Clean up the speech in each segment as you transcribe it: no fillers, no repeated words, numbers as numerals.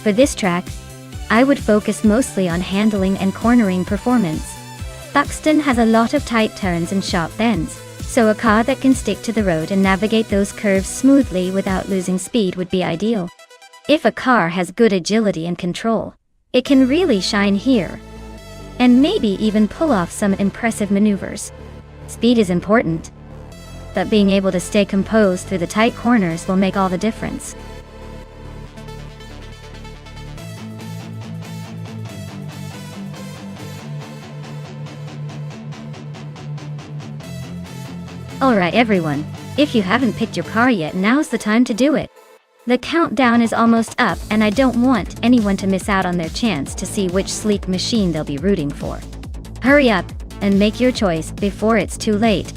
For this track, I would focus mostly on handling and cornering performance. Buxton has a lot of tight turns and sharp bends, so a car that can stick to the road and navigate those curves smoothly without losing speed would be ideal. If a car has good agility and control, it can really shine here, and maybe even pull off some impressive maneuvers. Speed is important, but being able to stay composed through the tight corners will make all the difference. Alright everyone, if you haven't picked your car yet, now's the time to do it. The countdown is almost up and I don't want anyone to miss out on their chance to see which sleek machine they'll be rooting for. Hurry up and make your choice before it's too late.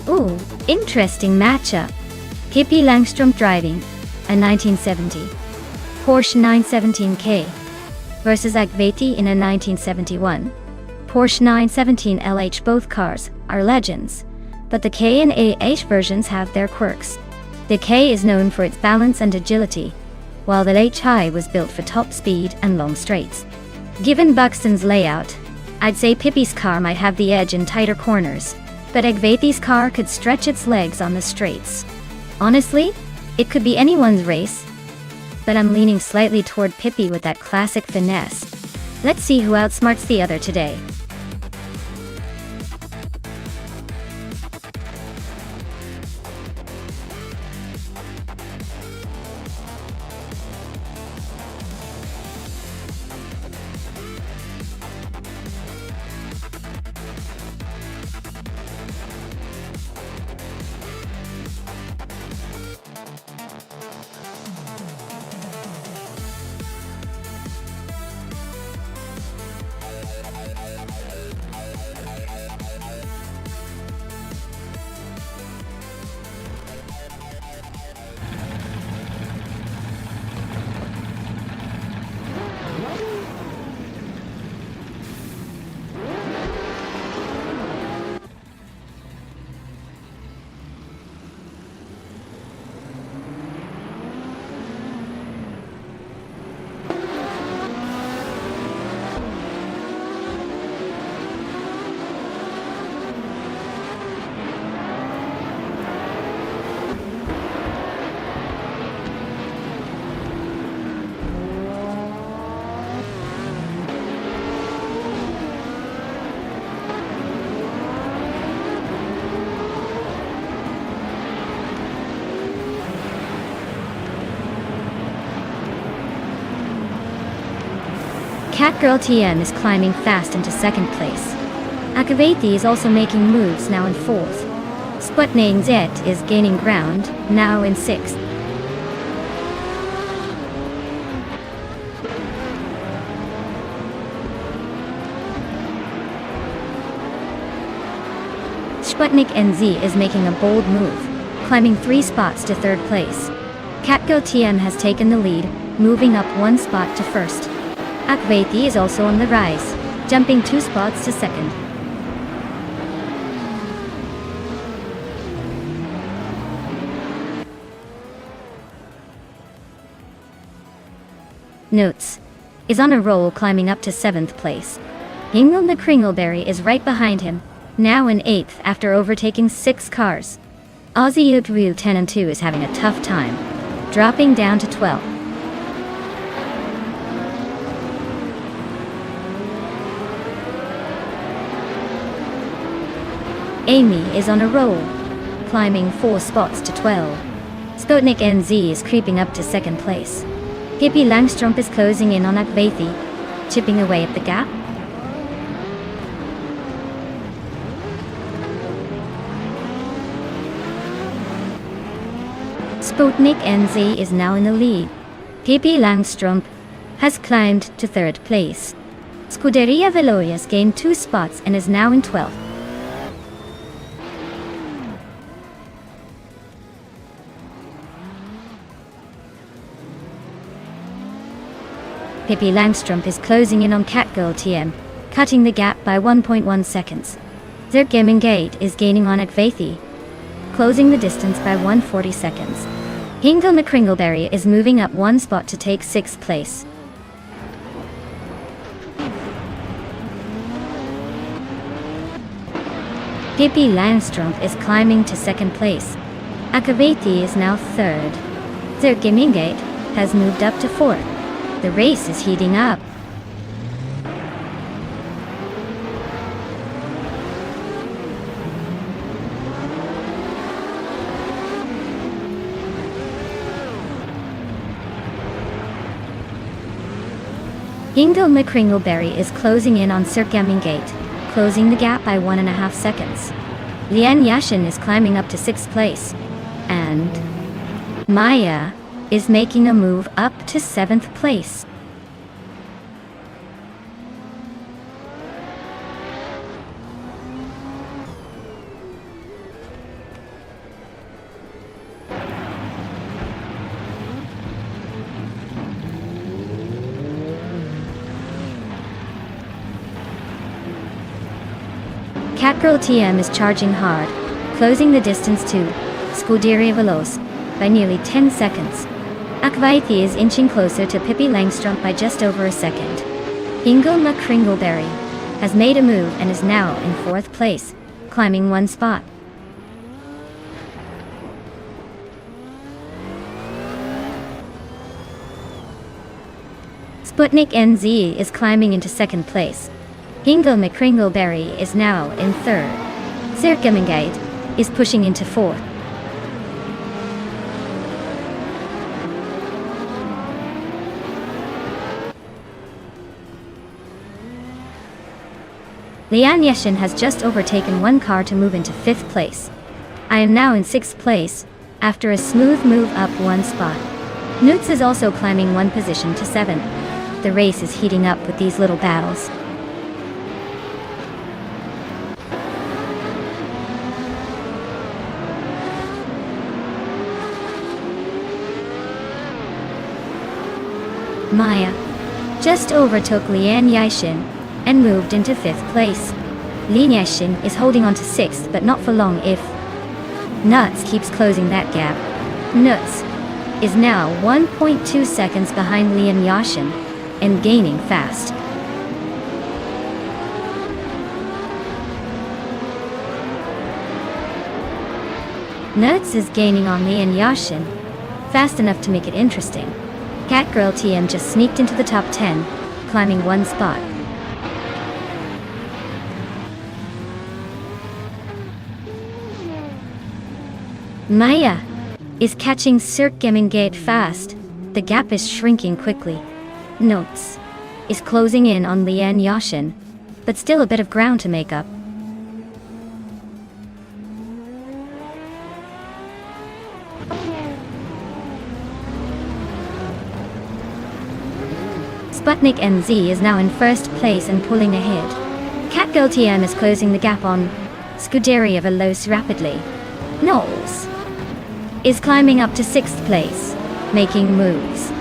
Ooh, interesting matchup. Pippi Langstrumpf driving a 1970 Porsche 917K versus Agveti in a 1971 Porsche 917 LH. Both cars are legends, but the K and AH versions have their quirks. The K is known for its balance and agility, while the HI was built for top speed and long straights. Given Buxton's layout, I'd say Pippi's car might have the edge in tighter corners, but Agveti's car could stretch its legs on the straights. Honestly, it could be anyone's race, but I'm leaning slightly toward Pippi with that classic finesse. Let's see who outsmarts the other today. Catgirl TM is climbing fast into second place. Agveti is also making moves, now in fourth. Sputnik Z is gaining ground, now in sixth. Sputnik NZ is making a bold move, climbing 3 spots to third place. Catgirl TM has taken the lead, moving up 1 spot to first. Agveti is also on the rise, jumping 2 spots to second. Notes is on a roll, climbing up to 7th place. Ingle the Kringleberry is right behind him, now in 8th after overtaking 6 cars. Aussie Utru 10 and 2 is having a tough time, dropping down to 12th. Amy is on a roll, climbing 4 spots to 12. Sputnik NZ is creeping up to 2nd place. Pippi Langstrumpf is closing in on Agveti, chipping away at the gap. Sputnik NZ is now in the lead. Pippi Langstrumpf has climbed to 3rd place. Scuderia Veloias gained 2 spots and is now in 12th. Pippi Langstrumpf is closing in on Catgirl TM, cutting the gap by 1.1 seconds. Zergemingate is gaining on Akvathi, closing the distance by 140 seconds. Hingle McCringleberry is moving up 1 spot to take 6th place. Pippi Langstrumpf is climbing to 2nd place. Akvathi is now 3rd. Zergemingate has moved up to 4th. The race is heating up. Hingle McCringleberry is closing in on Zergemingate, closing the gap by 1.5 seconds. Lian Yashin is climbing up to 6th place. And Maya is making a move up to 7th place. Catgirl TM is charging hard, closing the distance to Scuderia Veloz by nearly 10 seconds. Akvathi is inching closer to Pippi Langstrumpf by just over a second. Hingle McCringleberry has made a move and is now in 4th place, climbing 1 spot. Sputnik NZ is climbing into 2nd place. Hingle McCringleberry is now in 3rd. Zergemingate is pushing into 4th. Lian Yashin has just overtaken 1 car to move into 5th place. I am now in 6th place, after a smooth move up 1 spot. Nutz is also climbing 1 position to 7th. The race is heating up with these little battles. Maya just overtook Lian Yashin and moved into 5th place. Lian Yashin is holding on to 6th, but not for long if Nutz keeps closing that gap. Nutz is now 1.2 seconds behind Lian Yashin and gaining fast. Nutz is gaining on Lian Yashin, fast enough to make it interesting. Catgirl TM just sneaked into the top 10, climbing 1 spot. Maya is catching Zergemingate fast. The gap is shrinking quickly. Nutz is closing in on Lian Yashin, but still a bit of ground to make up. Sputnik NZ is now in 1st place and pulling ahead. Catgirl TM is closing the gap on Scuderia Veloz rapidly. Knowles is climbing up to 6th place, making moves.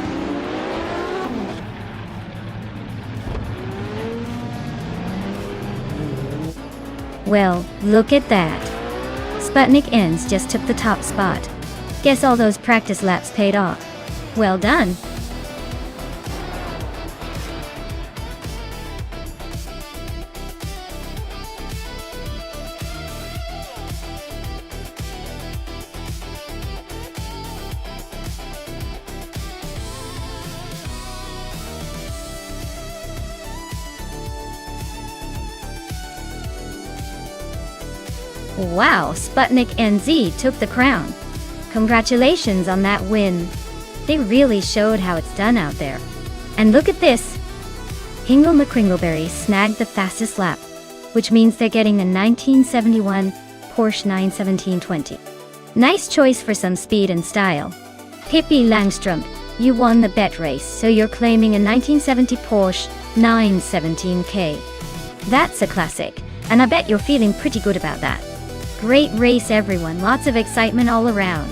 Well, look at that. Sputnik NZ just took the top spot. Guess all those practice laps paid off. Well done. Wow, Sputnik NZ took the crown. Congratulations on that win. They really showed how it's done out there. And look at this. Hingle McCringleberry snagged the fastest lap, which means they're getting a 1971 Porsche 91720. Nice choice for some speed and style. Pippi Langstrump, you won the bet race, so you're claiming a 1970 Porsche 917K. That's a classic, and I bet you're feeling pretty good about that. Great race everyone, lots of excitement all around.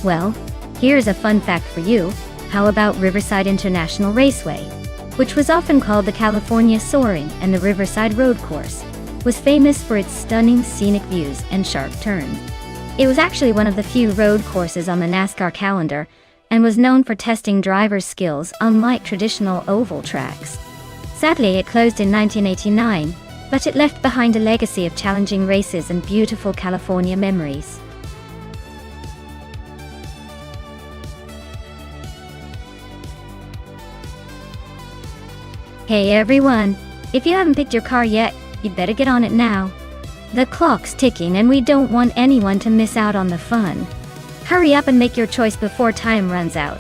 Well, here's a fun fact for you. How about Riverside International Raceway, which was often called the California Soaring and the Riverside Road Course, was famous for its stunning scenic views and sharp turns. It was actually one of the few road courses on the NASCAR calendar and was known for testing drivers' skills unlike traditional oval tracks. Sadly, it closed in 1989, but it left behind a legacy of challenging races and beautiful California memories. Hey everyone, if you haven't picked your car yet, you'd better get on it now. The clock's ticking and we don't want anyone to miss out on the fun. Hurry up and make your choice before time runs out.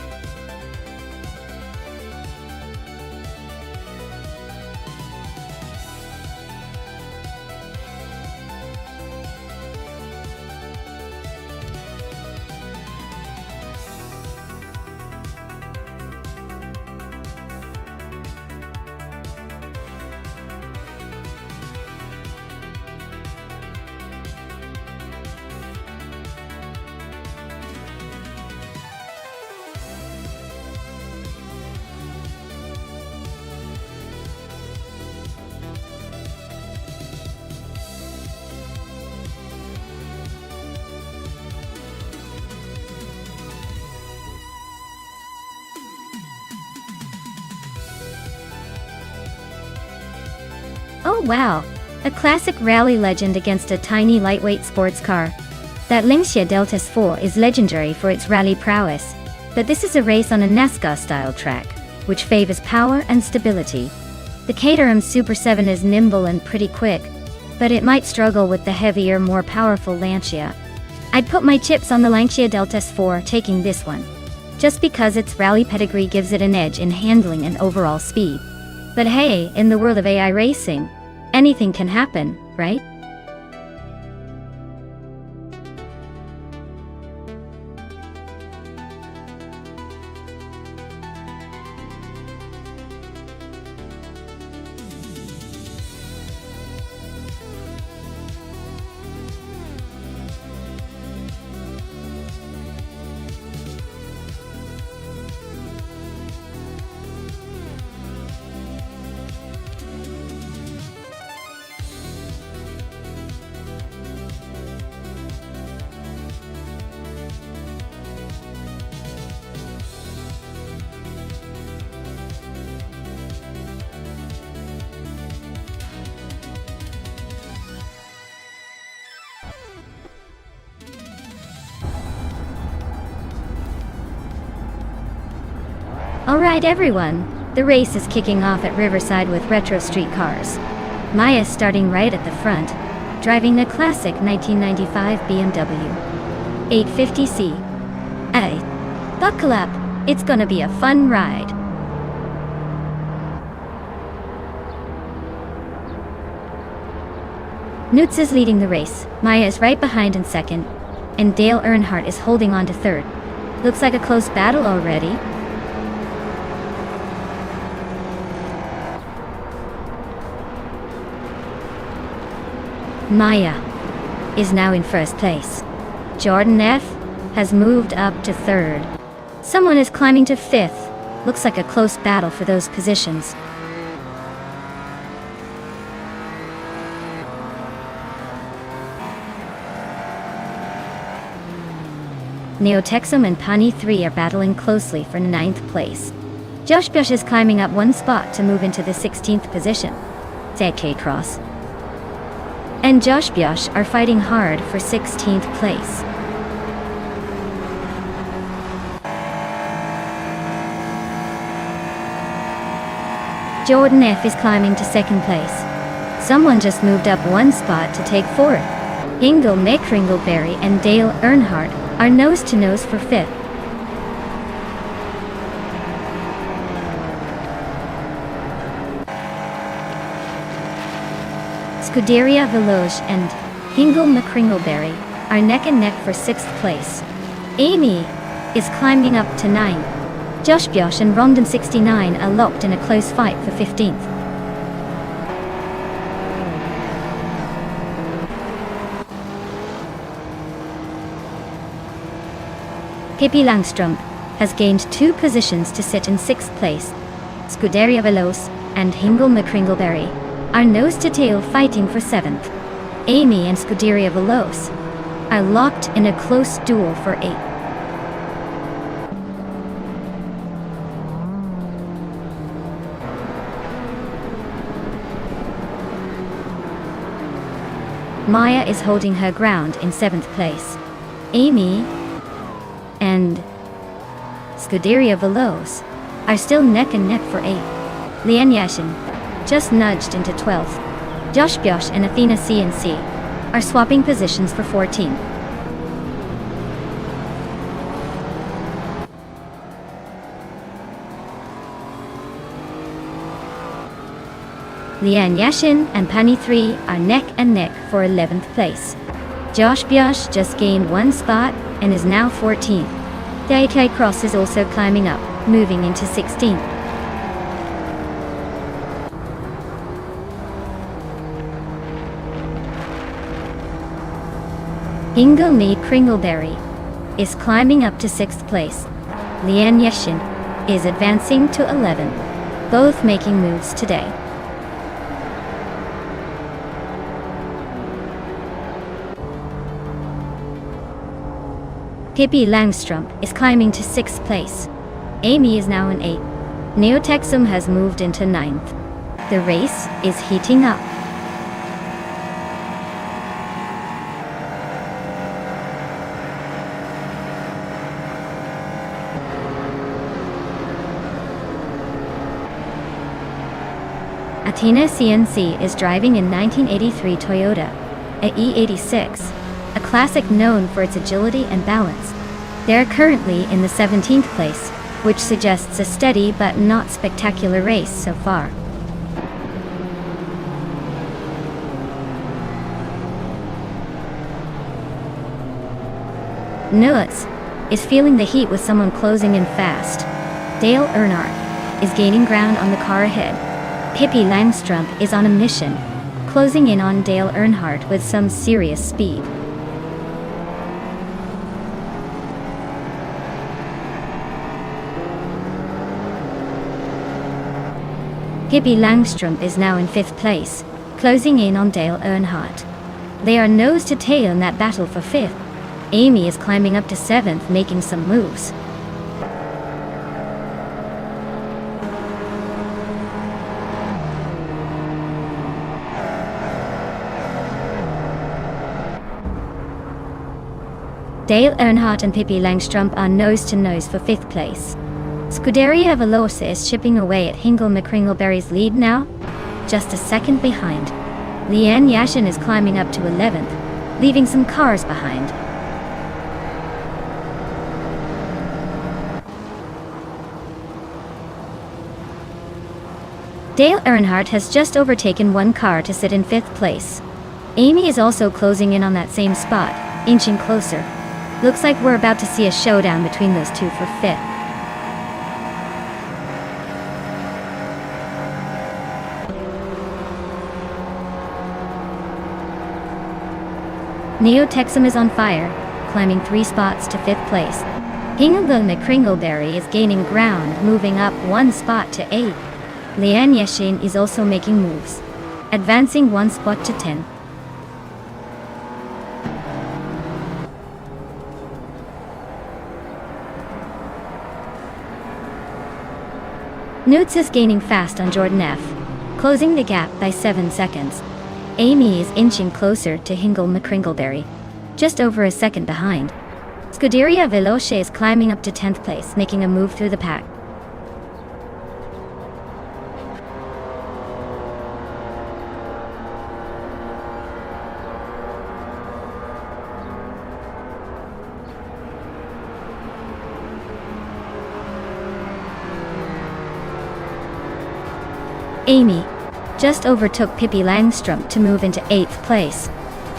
Oh wow, a classic rally legend against a tiny lightweight sports car. That Lancia Delta 4 is legendary for its rally prowess, but this is a race on a NASCAR-style track, which favors power and stability. The Caterham Super 7 is nimble and pretty quick, but it might struggle with the heavier, more powerful Lancia. I'd put my chips on the Lancia Delta 4 taking this one, just because its rally pedigree gives it an edge in handling and overall speed. But hey, in the world of AI racing, anything can happen, right? Alright everyone, the race is kicking off at Riverside with retro street cars. Maya's starting right at the front, driving a classic 1995 BMW 850C. Hey, buckle up, it's gonna be a fun ride. Newts is leading the race, Maya is right behind in second, and Dale Earnhardt is holding on to third. Looks like a close battle already. Maya is now in first place. Jordan F. has moved up to third. Someone is climbing to fifth. Looks like a close battle for those positions. Neotexum and Pani 3 are battling closely for ninth place. Josh Bush is climbing up one spot to move into the 16th position. ZK Cross and Josh Bush are fighting hard for 16th place. Jordan F is climbing to second place. Someone just moved up one spot to take fourth. Ingo Mekringleberry and Dale Earnhardt are nose to nose for fifth. Scuderia Veloce and Hingle McCringleberry are neck and neck for 6th place. Amy is climbing up to 9. Josh Bjosh and Rondon 69 are locked in a close fight for 15th. Pippi Langström has gained 2 positions to sit in 6th place. Scuderia Veloce and Hingle McCringleberry are nose-to-tail fighting for 7th. Amy and Scuderia Veloce are locked in a close duel for 8th. Maya is holding her ground in 7th place. Amy and Scuderia Veloce are still neck and neck for 8th. Lian Yashin just nudged into 12th. Josh Bjosh and Athena CNC are swapping positions for 14th. Lian Yashin and Pani 3 are neck and neck for 11th place. Josh Bjosh just gained 1 spot and is now 14th. Daitai Cross is also climbing up, moving into 16th. Hingle McCringleberry is climbing up to 6th place. Lian Yashin is advancing to 11th, both making moves today. Pippi Langström is climbing to 6th place. Amy is now in 8th. Neotexum has moved into 9th. The race is heating up. Athena CNC is driving a 1983 Toyota, a E86. A classic known for its agility and balance. They are currently in the 17th place, which suggests a steady but not spectacular race so far. Nuts is feeling the heat with someone closing in fast. Dale Earnhardt is gaining ground on the car ahead. Pippi Langström is on a mission, closing in on Dale Earnhardt with some serious speed. Pippi Langström is now in 5th place, closing in on Dale Earnhardt. They are nose to tail in that battle for 5th. Amy is climbing up to 7th, making some moves. Dale Earnhardt and Pippi Langström are nose to nose for 5th place. Scuderia Veloce is chipping away at Hingle McCringleberry's lead now, just a second behind. Lian Yashin is climbing up to 11th, leaving some cars behind. Dale Earnhardt has just overtaken 1 car to sit in 5th place. Amy is also closing in on that same spot, inching closer. Looks like we're about to see a showdown between those two for 5th. Neotexum is on fire, climbing 3 spots to 5th place. Hingle McCringleberry is gaining ground, moving up 1 spot to 8th. Lian Yashin is also making moves, advancing 1 spot to 10th. Newts is gaining fast on Jordan F, closing the gap by 7 seconds. Amy is inching closer to Hingle McCringleberry, just over a second behind. Scuderia Veloce is climbing up to 10th place, making a move through the pack. Amy just overtook Pippi Langstrumpf to move into 8th place.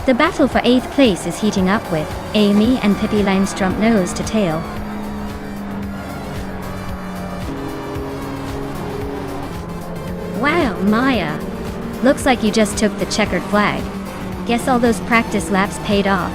The battle for 8th place is heating up with Amy and Pippi Langstrumpf nose to tail. Wow, Maya. Looks like you just took the checkered flag. Guess all those practice laps paid off.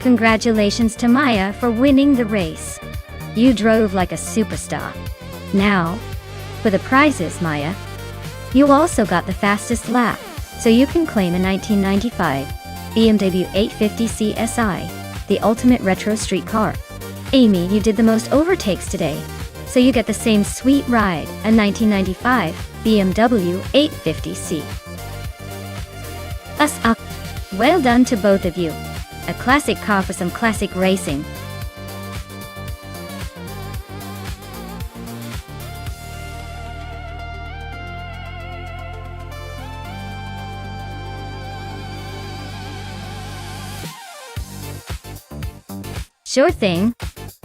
Congratulations to Maya for winning the race. You drove like a superstar. Now, for the prizes, Maya. You also got the fastest lap, so you can claim a 1995 BMW 850 CSI, the ultimate retro street car. Amy, you did the most overtakes today, so you get the same sweet ride, a 1995 BMW 850C. Well done to both of you. A classic car for some classic racing. Sure thing.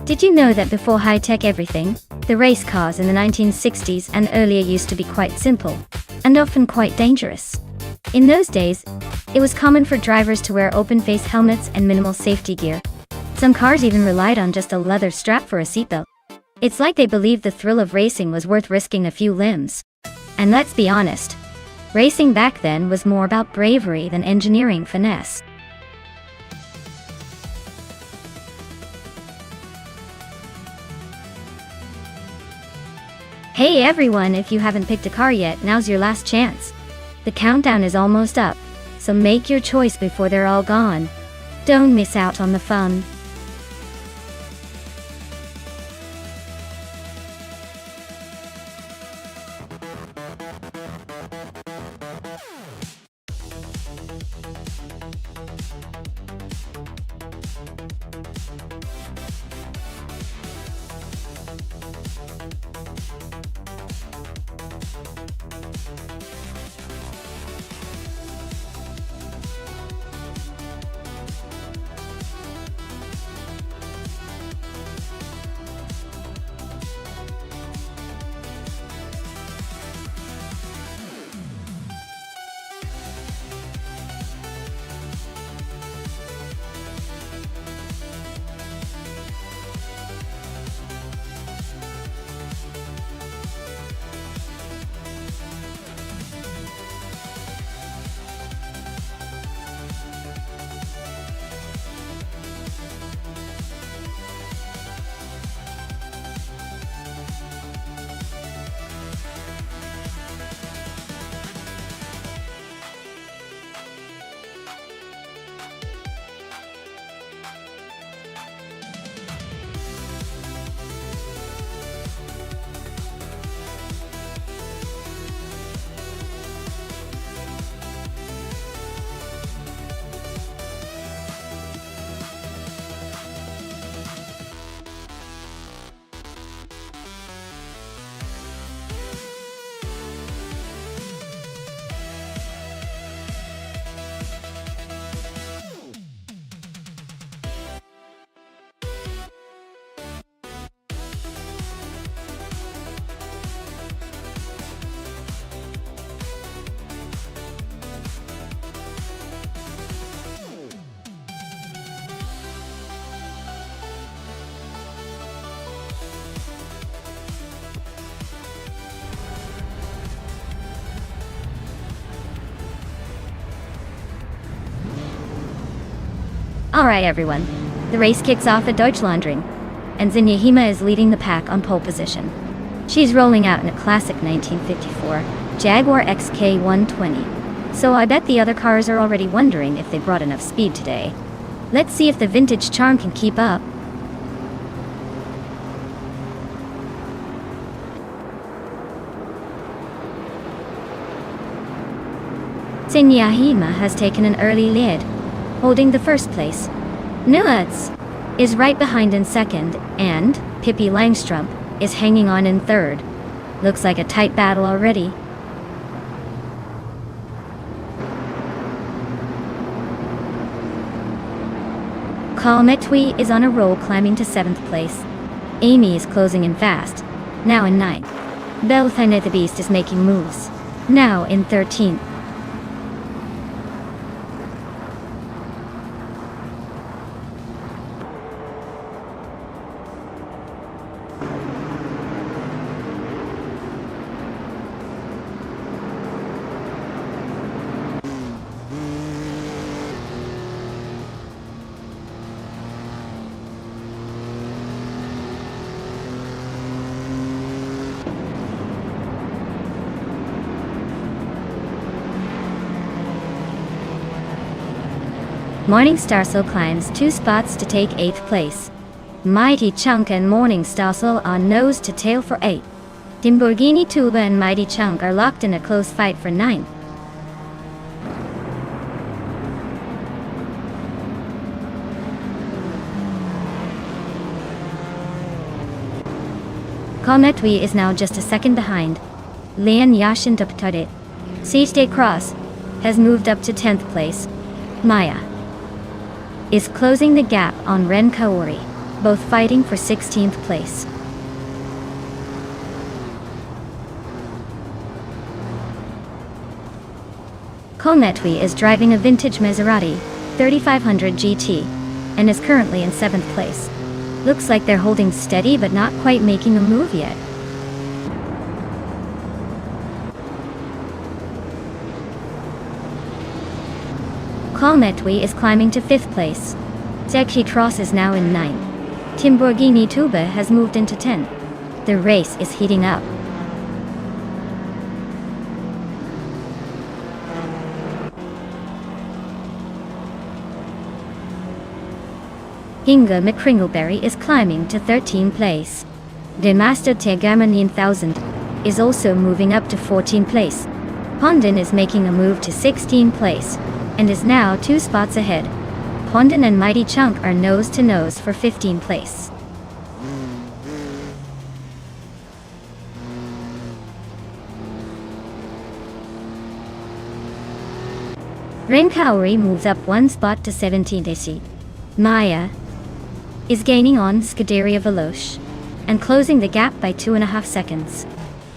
Did you know that before high-tech everything, the race cars in the 1960s and earlier used to be quite simple, and often quite dangerous? In those days, it was common for drivers to wear open-face helmets and minimal safety gear. Some cars even relied on just a leather strap for a seatbelt. It's like they believed the thrill of racing was worth risking a few limbs. And let's be honest, racing back then was more about bravery than engineering finesse. Hey everyone, if you haven't picked a car yet, now's your last chance. The countdown is almost up, so make your choice before they're all gone. Don't miss out on the fun. Alright everyone, the race kicks off at Deutschlandring, and Zinja Hima is leading the pack on pole position. She's rolling out in a classic 1954 Jaguar XK120, So I bet the other cars are already wondering if they brought enough speed today. Let's see if the vintage charm can keep up. Sinyahima has taken an early lead, holding the first place. Nuts is right behind in second, and Pippi Langstrup is hanging on in third. Looks like a tight battle already. Kalmetwi is on a roll, climbing to 7th place. Amy is closing in fast, now in 9th. Belthane the Beast is making moves, now in 13th. Morningstar Soul climbs 2 spots to take 8th place. Mighty Chunk and Morningstar Soul are nose to tail for 8th. Timborghini Tuba and Mighty Chunk are locked in a close fight for 9th. Kalmetwi is now just a second behind. Lian Yashin Tuptudit. Siege Cross has moved up to 10th place. Maya is closing the gap on Ren Kaori, both fighting for 16th place. Kalmetwi is driving a vintage Maserati 3500 GT and is currently in 7th place. Looks like they're holding steady but not quite making a move yet. Kalmetwi is climbing to 5th place. Zekshi Cross is now in 9th. Timborghini Tuba has moved into 10th. The race is heating up. Hinga McCringleberry is climbing to 13th place. Demaster Tegamanin 1000 is also moving up to 14th place. Pondon is making a move to 16th place and is now 2 spots ahead. Pondon and Mighty Chunk are nose to nose for 15th place. Ren Kaori moves up 1 spot to 17th seat. Maya is gaining on Scuderia Veloce and closing the gap by 2.5 seconds.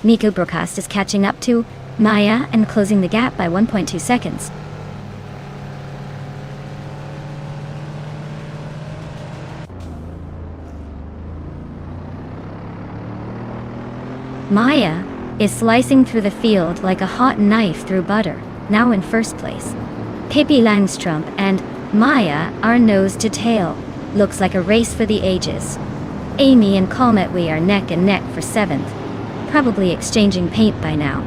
Miku Broadcast is catching up to Maya and closing the gap by 1.2 seconds. Maya is slicing through the field like a hot knife through butter, now in 1st place. Pippi Langstrup and Maya are nose to tail. Looks like a race for the ages. Amy and Kalmetwi are neck and neck for 7th, probably exchanging paint by now.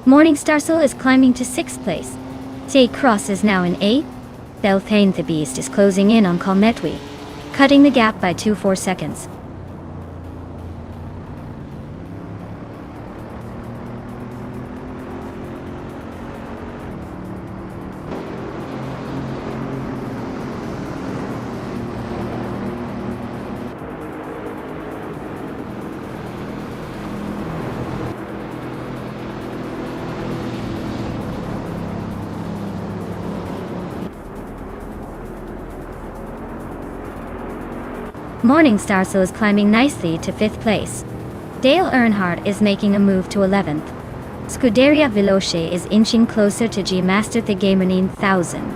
Morningstar Soul is climbing to 6th place. Say Cross is now in 8th. Belthane the Beast is closing in on Kalmetwi, cutting the gap by 2.4 seconds. Morningstar Soul is climbing nicely to 5th place. Dale Earnhardt is making a move to 11th. Scuderia Veloce is inching closer to G-Master the Gamerine 1000,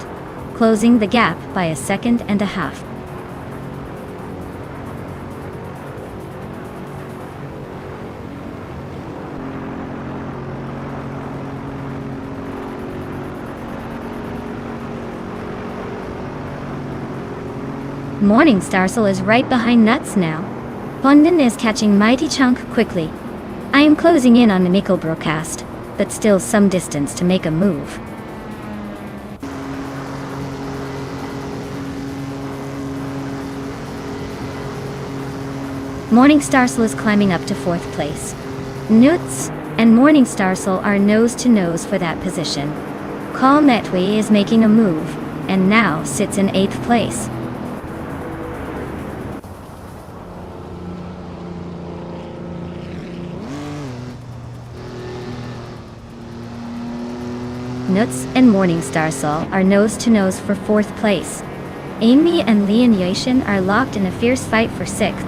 closing the gap by 1.5 seconds. Morning Starsel is right behind Nuts now. Pondon is catching Mighty Chunk quickly. I am closing in on the Nickel broadcast, but still some distance to make a move. Morning Starsel is climbing up to 4th place. Nuts and Morning Starsel are nose to nose for that position. Call Metway is making a move, and now sits in 8th place. Nuts and Morning Starsel are nose to nose for 4th place. Amy and Leon Yashin are locked in a fierce fight for 6th.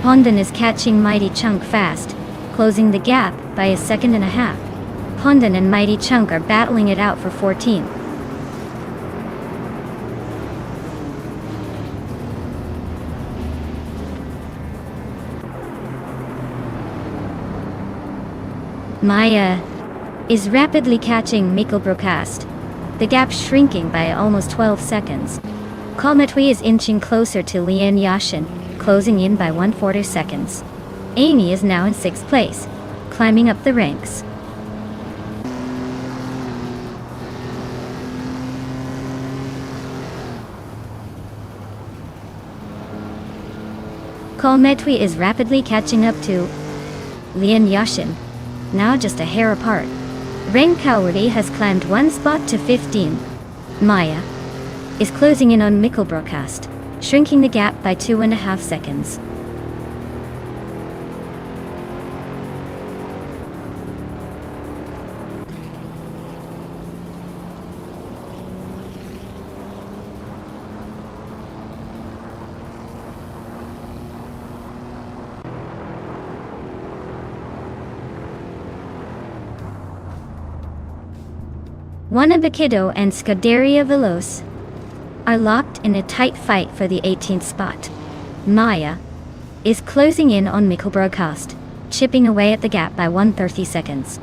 Pondon is catching Mighty Chunk fast, closing the gap by a second and a half. Pondon and Mighty Chunk are battling it out for 14th. Maya is rapidly catching Mikkel Broadcast, the gap shrinking by almost 12 seconds. Kalmetwi is inching closer to Lian Yashin, closing in by 1/4 seconds. Amy is now in 6th place, climbing up the ranks. Kalmetwi is rapidly catching up to Lian Yashin, now just a hair apart. Ren Kaori has climbed 1 spot to 15. Maya is closing in on Mikkel Broadcast, shrinking the gap by 2.5 seconds. Wanabakido and Scuderia Veloce are locked in a tight fight for the 18th spot. Maya is closing in on Mikkel Broadcast, chipping away at the gap by 1/30 seconds.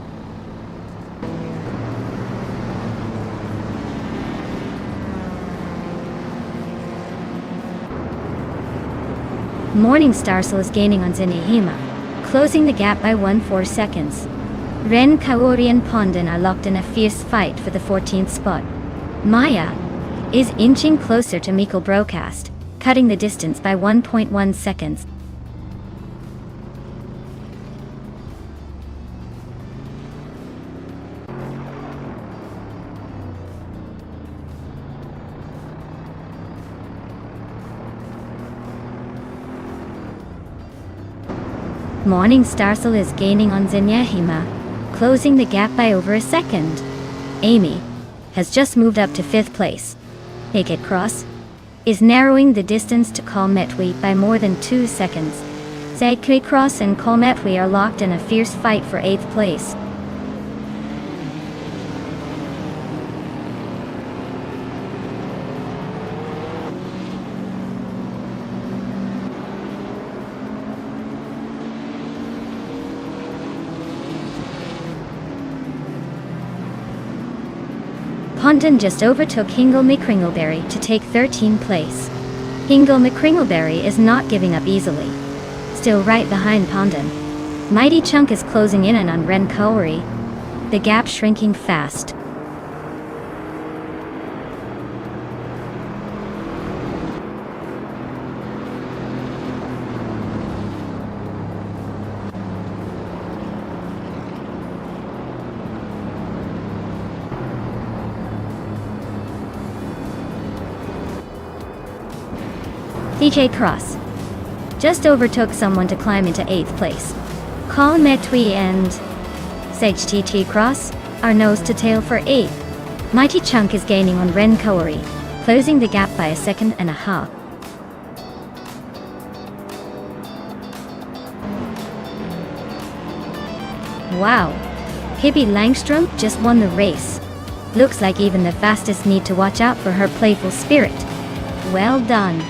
Morning Starsel is gaining on Zenihima, closing the gap by 1/4 seconds. Ren Kaori and Pondon are locked in a fierce fight for the 14th spot. Maya is inching closer to Mikkel Broadcast, cutting the distance by 1.1 seconds. Morning Starsel is gaining on Zenyahima, closing the gap by over a second. Amy has just moved up to 5th place. Naked Cross is narrowing the distance to Kalmetwi by more than 2 seconds. Naked Cross and Kalmetwi are locked in a fierce fight for 8th place. Pondon just overtook Hingle McCringleberry to take 13th place. Hingle McCringleberry is not giving up easily. Still right behind Pondon. Mighty Chunk is closing in on Ren Kaori, the gap shrinking fast. DJ Cross just overtook someone to climb into 8th place. Kalmetwi and Sage TT Cross are nose to tail for 8th. Mighty Chunk is gaining on Ren Kaori, closing the gap by a second and a half. Wow, Pippi Langstrom just won the race. Looks like even the fastest need to watch out for her playful spirit. Well done.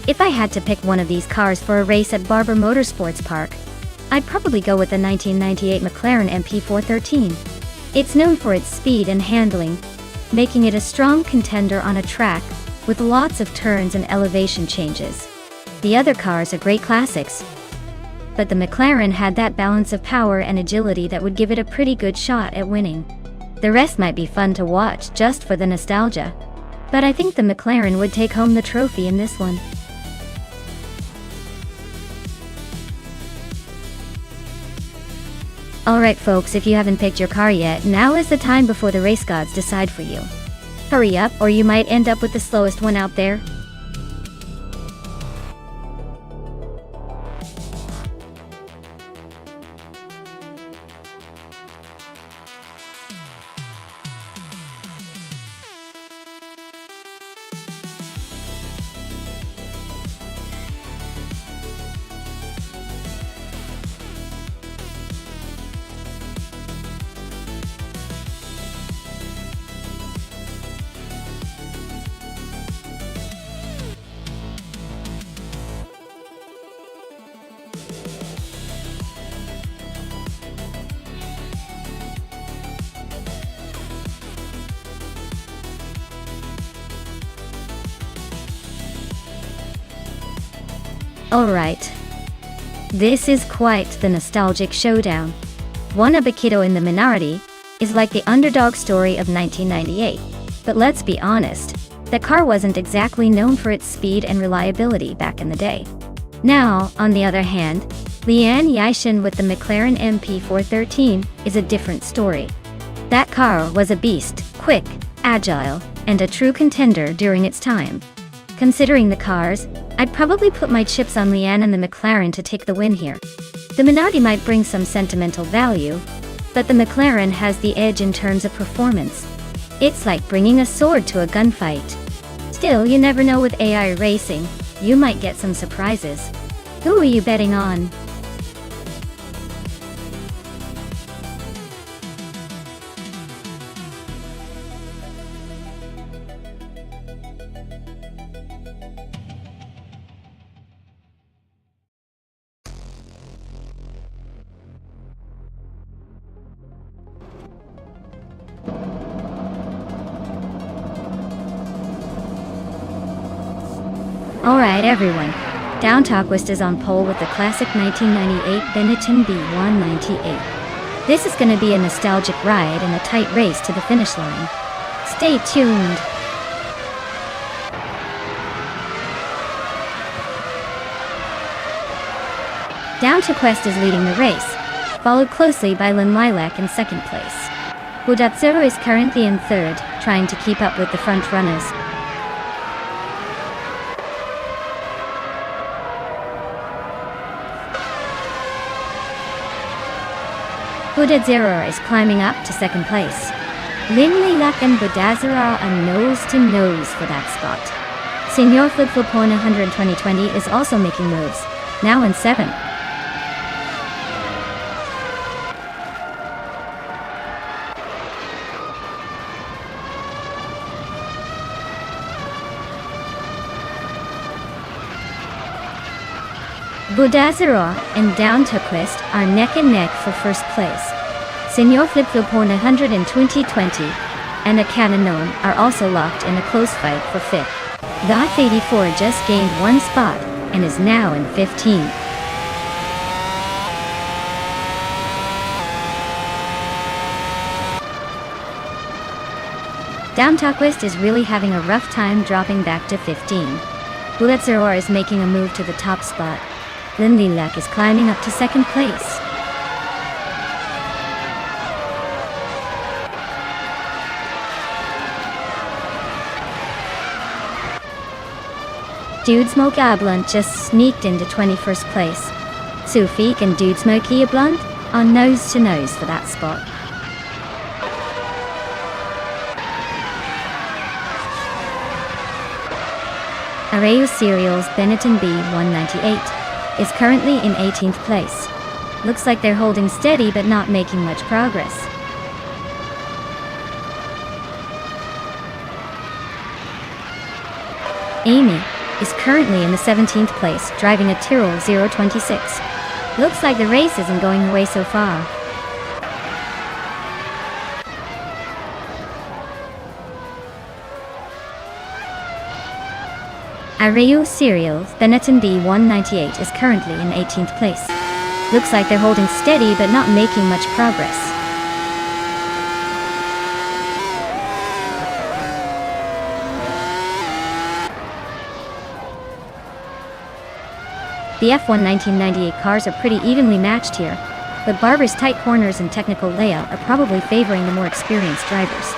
If I had to pick one of these cars for a race at Barber Motorsports Park, I'd probably go with the 1998 McLaren MP413. It's known for its speed and handling, making it a strong contender on a track with lots of turns and elevation changes. The other cars are great classics, but the McLaren had that balance of power and agility that would give it a pretty good shot at winning. The rest might be fun to watch just for the nostalgia, but I think the McLaren would take home the trophy in this one. Alright folks, if you haven't picked your car yet, now is the time before the race gods decide for you. Hurry up, or you might end up with the slowest one out there. Alright. This is quite the nostalgic showdown. One Abakito in the Minardi is like the underdog story of 1998. But let's be honest, the car wasn't exactly known for its speed and reliability back in the day. Now, on the other hand, Lian Yishin with the McLaren MP413 is a different story. That car was a beast, quick, agile, and a true contender during its time. Considering the cars, I'd probably put my chips on Lian and the McLaren to take the win here. The Minardi might bring some sentimental value, but the McLaren has the edge in terms of performance. It's like bringing a sword to a gunfight. Still, you never know with AI racing, you might get some surprises. Who are you betting on? Alright everyone, Down Talkwist is on pole with the classic 1998 Benetton B198. This is gonna be a nostalgic ride and a tight race to the finish line. Stay tuned! Down Talkwist is leading the race, followed closely by Lin Lilac in second place. Budatsuro is currently in third, trying to keep up with the front runners. Budatsuro is climbing up to second place. Lin Lilac and Budatsuro are nose to nose for that spot. Senior Flip Flipona 12020 is also making moves, now in 7th. Budatsuro and Down Talkwist are neck and neck for first place. Senior Flip Flipona 12020 and a Cananon are also locked in a close fight for 5th. The F84 just gained one spot and is now in 15th. Down Talkwist is really having a rough time dropping back to 15. Budatsuro is making a move to the top spot. Lin Lilac is climbing up to second place. Dude Smoke Ablunt just sneaked into 21st place. Sufik and Dude Smoke Ablunt are nose to nose for that spot. Arayu Cereal's Benetton B198 is currently in 18th place. Looks like they're holding steady but not making much progress. Amy, is currently in the 17th place, driving a Tyrrell 026. Looks like the race isn't going away so far. Areu Serial Benetton B198 is currently in 18th place. Looks like they're holding steady but not making much progress. The F1 1998 cars are pretty evenly matched here, but Barber's tight corners and technical layout are probably favoring the more experienced drivers.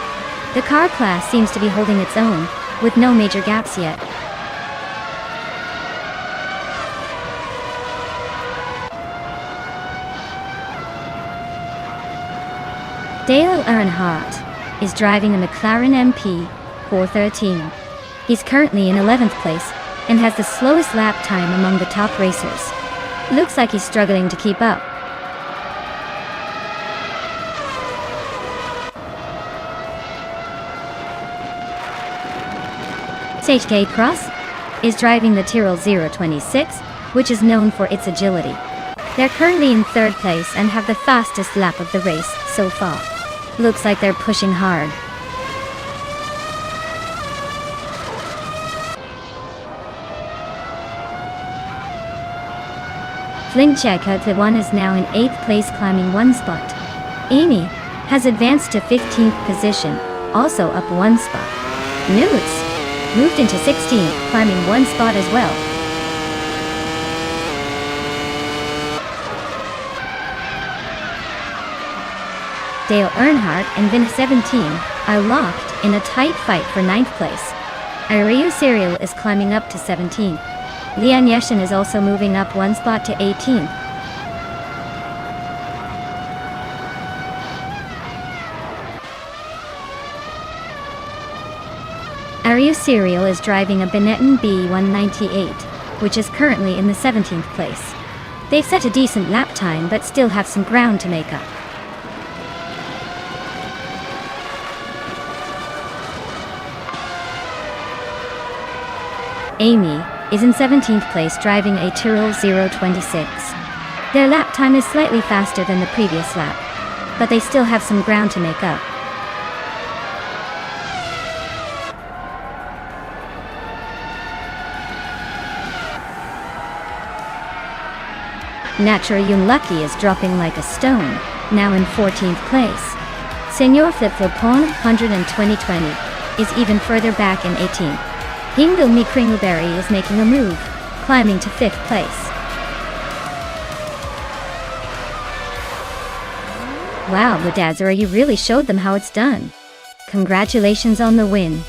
The car class seems to be holding its own, with no major gaps yet. Dale Earnhardt is driving a McLaren MP 413. He's currently in 11th place and has the slowest lap time among the top racers. Looks like he's struggling to keep up. Sergei Cross is driving the Tyrrell 026, which is known for its agility. They're currently in 3rd place and have the fastest lap of the race so far. Looks like they're pushing hard. Flingcheka T1 is now in 8th place, climbing 1 spot. Amy has advanced to 15th position, also up 1 spot. Newts moved into 16th, climbing 1 spot as well. Dale Earnhardt and Vin 17 are locked in a tight fight for 9th place. Areu Serial is climbing up to 17th. Leon Yeshin is also moving up 1 spot to 18th. Areu Serial is driving a Benetton B198, which is currently in the 17th place. They've set a decent lap time but still have some ground to make up. Amy is in 17th place, driving a Tyrrell 026. Their lap time is slightly faster than the previous lap, but they still have some ground to make up. Nature Unlucky is dropping like a stone, now in 14th place. Senor Flip Flopon 100 in 2020 is even further back in 18th. Hingle Me Kringleberry is making a move, climbing to 5th place. Wow, Ladazara, you really showed them how it's done. Congratulations on the win.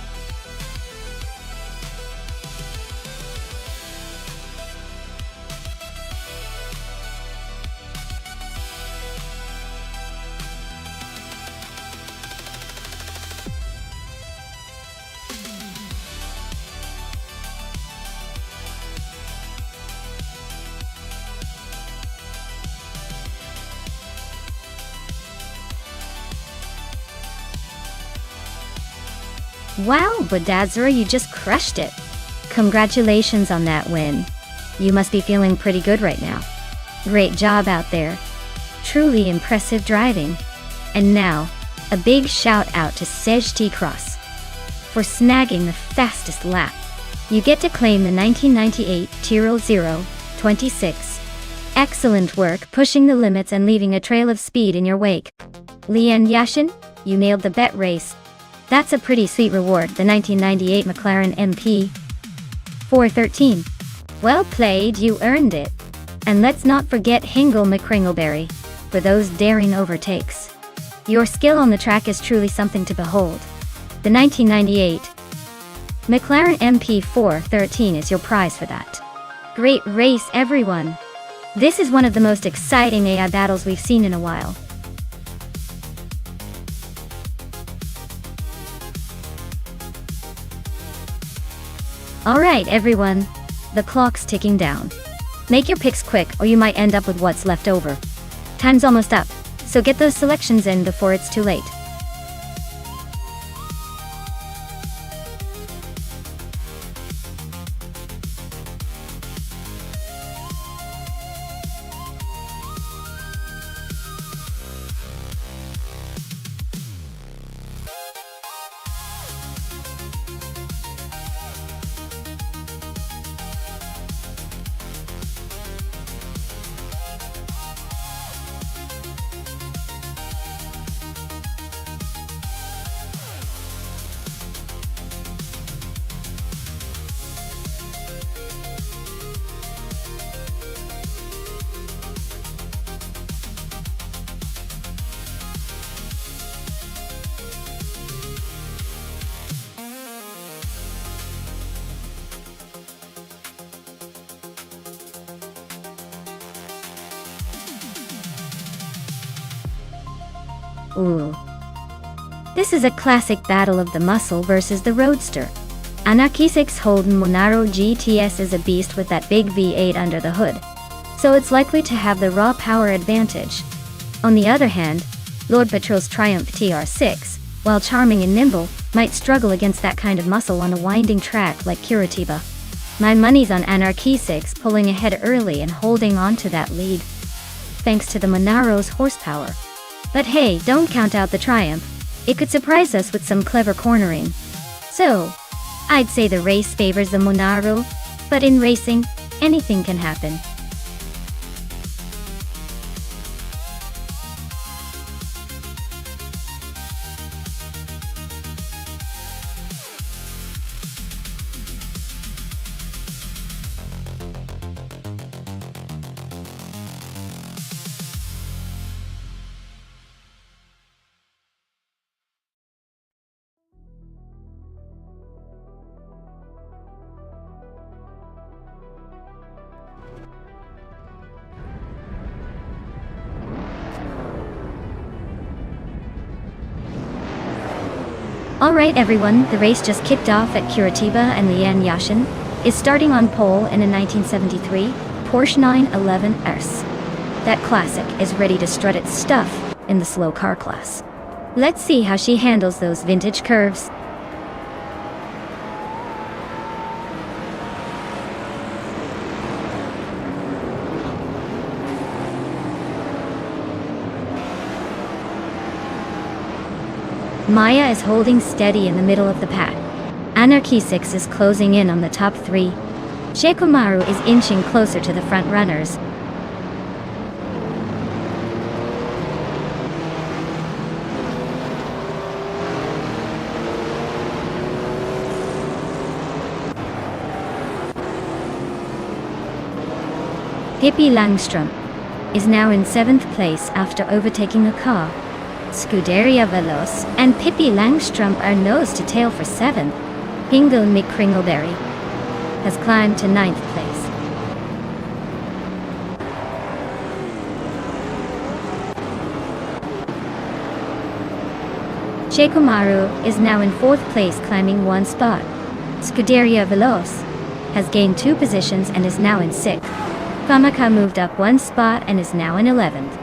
Wow, Badazara, you just crushed it. Congratulations on that win. You must be feeling pretty good right now. Great job out there. Truly impressive driving. And now, a big shout out to Sergei Cross for snagging the fastest lap. You get to claim the 1998 Tyrrell 026. Excellent work pushing the limits and leaving a trail of speed in your wake. Leon Yashin, you nailed the bet race. That's a pretty sweet reward, the 1998 McLaren MP 413. Well played, you earned it. And let's not forget Hingle McCringleberry for those daring overtakes. Your skill on the track is truly something to behold. The 1998 McLaren MP 413 is your prize for that. Great race, everyone. This is one of the most exciting AI battles we've seen in a while. Alright everyone, the clock's ticking down. Make your picks quick or you might end up with what's left over. Time's almost up, so get those selections in before it's too late. Ooh. This is a classic battle of the muscle versus the roadster. Anarchy-6 Holden Monaro GTS is a beast with that big V8 under the hood, so it's likely to have the raw power advantage. On the other hand, Lord Patrol's Triumph TR6, while charming and nimble, might struggle against that kind of muscle on a winding track like Curitiba. My money's on Anarchy-6 pulling ahead early and holding on to that lead, thanks to the Monaro's horsepower. But hey, don't count out the Triumph. It could surprise us with some clever cornering. So, I'd say the race favors the Monaro, but in racing, anything can happen. Alright everyone, the race just kicked off at Curitiba and Lian Yashin is starting on pole in a 1973 Porsche 911 RS. That classic is ready to strut its stuff in the slow car class. Let's see how she handles those vintage curves. Maya is holding steady in the middle of the pack. Anarchy-6 is closing in on the top three. Shekomaru is inching closer to the front runners. Pippi Langström is now in 7th place after overtaking a car. Scuderia Veloce and Pippi Langström are nose to tail for 7th. Hingle McCringleberry has climbed to 9th place. Shekomaru is now in 4th place, climbing 1 spot. Scuderia Veloce has gained 2 positions and is now in 6th. Famaka moved up 1 spot and is now in 11th.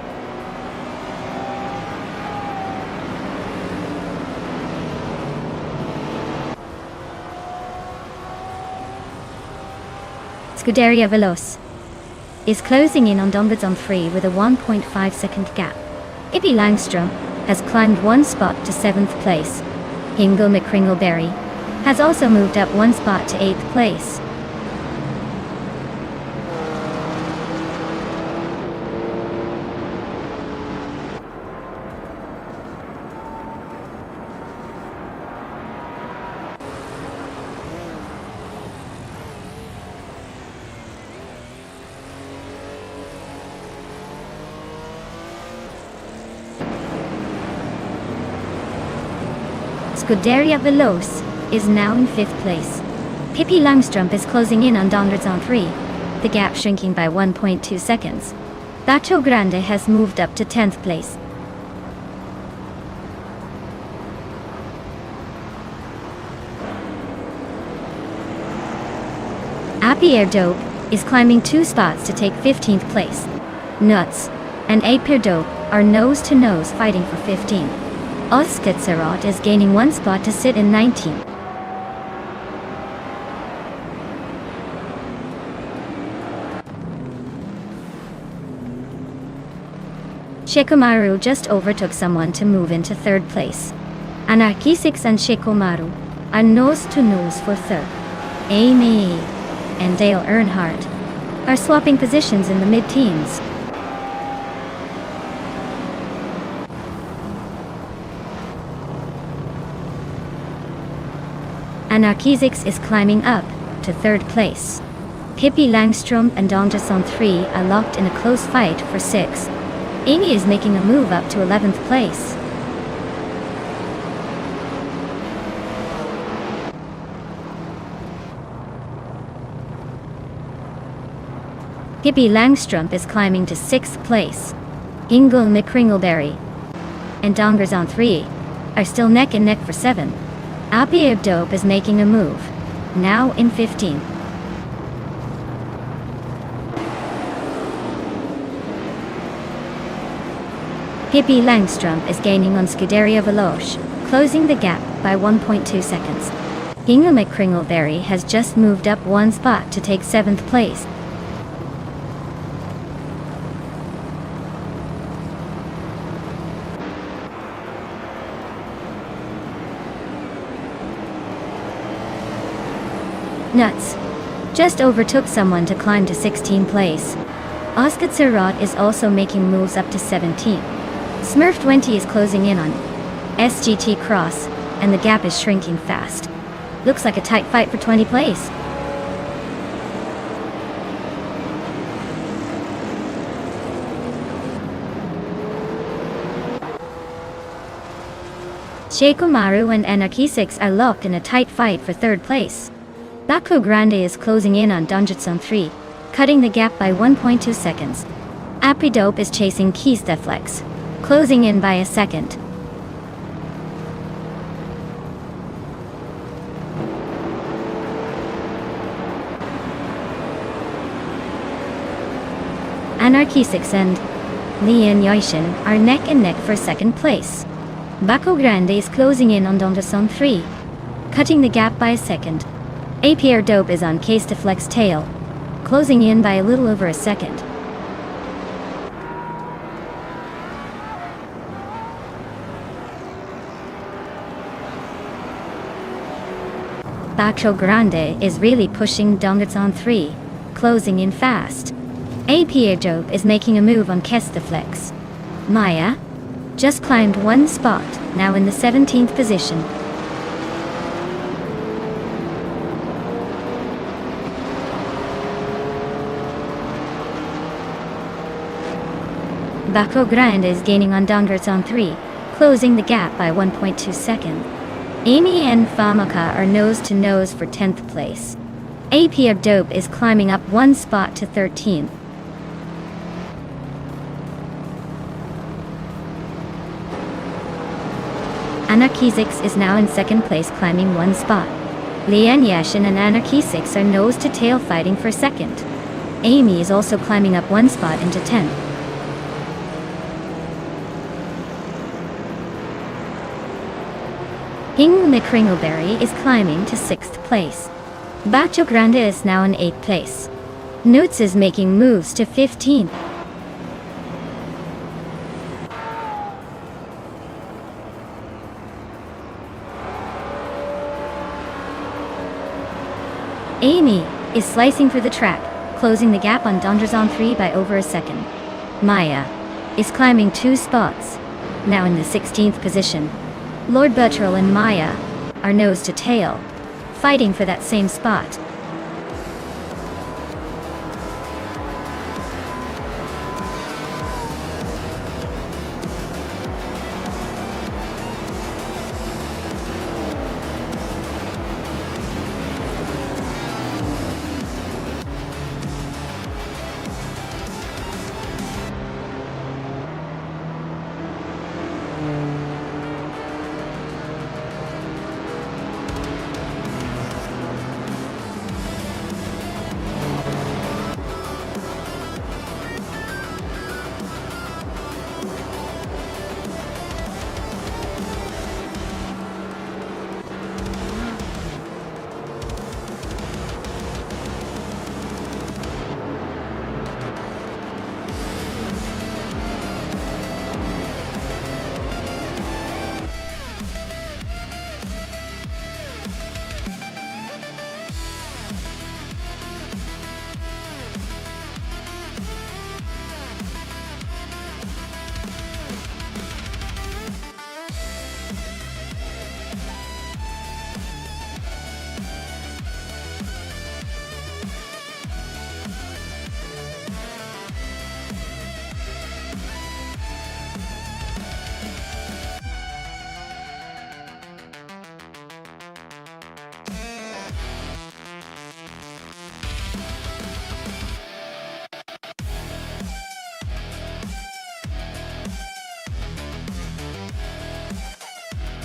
Scuderia Veloce is closing in on Dongbadzon 3 with a 1.5 second gap. Pippi Langström has climbed 1 spot to 7th place. Hingle McCringleberry has also moved up 1 spot to 8th place. Scuderia Veloce is now in 5th place. Pippi Langström is closing in on Dongbadzon 3, the gap shrinking by 1.2 seconds. Bacio Grande has moved up to 10th place. Apier Dope is climbing 2 spots to take 15th place. Nuts and Apier Dope are nose-to-nose fighting for 15th. Oskatserot is gaining 1 spot to sit in 19th. Shekomaru just overtook someone to move into 3rd place. Anarchy-6 and Shekomaru are nose-to-nose for 3rd. Amy and Dale Earnhardt are swapping positions in the mid-teens. Anarchy-6 is climbing up to 3rd place. Pippi Langström and Dongbadzon 3 are locked in a close fight for 6th. Amy is making a move up to 11th place. Pippi Langström is climbing to 6th place. Hingle McCringleberry and Dongers on 3 are still neck and neck for 7. Appy Dope is making a move, now in 15. Pippi Langstrump is gaining on Scuderia Veloce, closing the gap by 1.2 seconds. Inga McCringleberry has just moved up one spot to take 7th place. Nuts just overtook someone to climb to 16th place. Oscar Sirot is also making moves up to 17. Smurf 20 is closing in on SGT Cross, and the gap is shrinking fast. Looks like a tight fight for 20th place. Sheikumaru and Anarchisix are locked in a tight fight for 3rd place. Baku Grande is closing in on Donjutsu 3, cutting the gap by 1.2 seconds. Apridope is chasing Keysteflex, closing in by a second. Anarchisix and Lian Yoishin are neck and neck for 2nd place. Baku Grande is closing in on Donjutsu 3, cutting the gap by a second. APR Dope is on Keysteflex tail, closing in by a little over a second. Bacho Grande is really pushing Donjutsu 3, closing in fast. APR Dope is making a move on Keysteflex. Maya just climbed one spot, now in the 17th position. Baco Grande is gaining on Donjutsu 3, closing the gap by 1.2 seconds. Amy and Famaka are nose to nose for 10th place. AP Dope is climbing up one spot to 13th. Anarchisix is now in 2nd place, climbing one spot. Lian Yashin and Anarchisix are nose to tail fighting for 2nd. Amy is also climbing up one spot into 10th. Ing McCringleberry is climbing to 6th place. Bacho Grande is now in 8th place. Newts is making moves to 15th. Amy is slicing through the track, closing the gap on Donjutsu 3 by over a second. Maya is climbing 2 spots, now in the 16th position. Lord Buttrell and Maya are nose to tail, fighting for that same spot.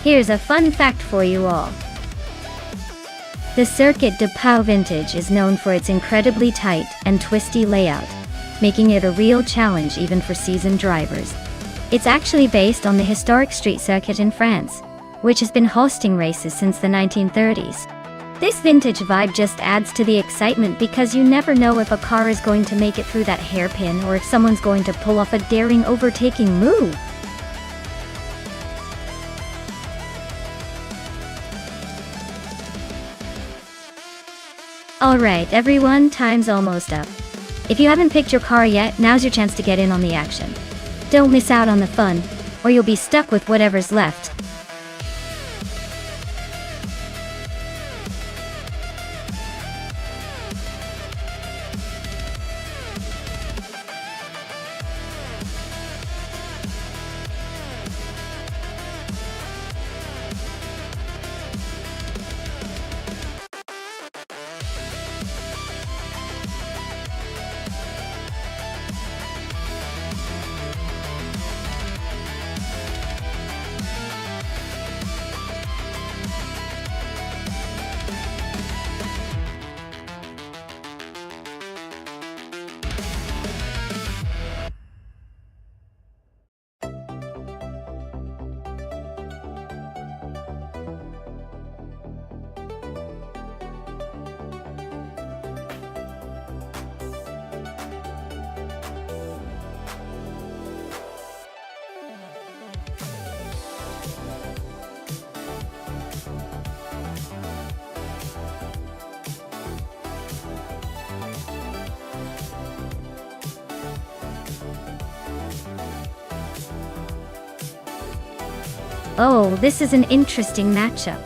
Here's a fun fact for you all. The Circuit de Pau Vintage is known for its incredibly tight and twisty layout, making it a real challenge even for seasoned drivers. It's actually based on the historic street circuit in France, which has been hosting races since the 1930s. This vintage vibe just adds to the excitement because you never know if a car is going to make it through that hairpin or if someone's going to pull off a daring overtaking move. Alright everyone, time's almost up. If you haven't picked your car yet, now's your chance to get in on the action. Don't miss out on the fun, or you'll be stuck with whatever's left. Oh, this is an interesting matchup.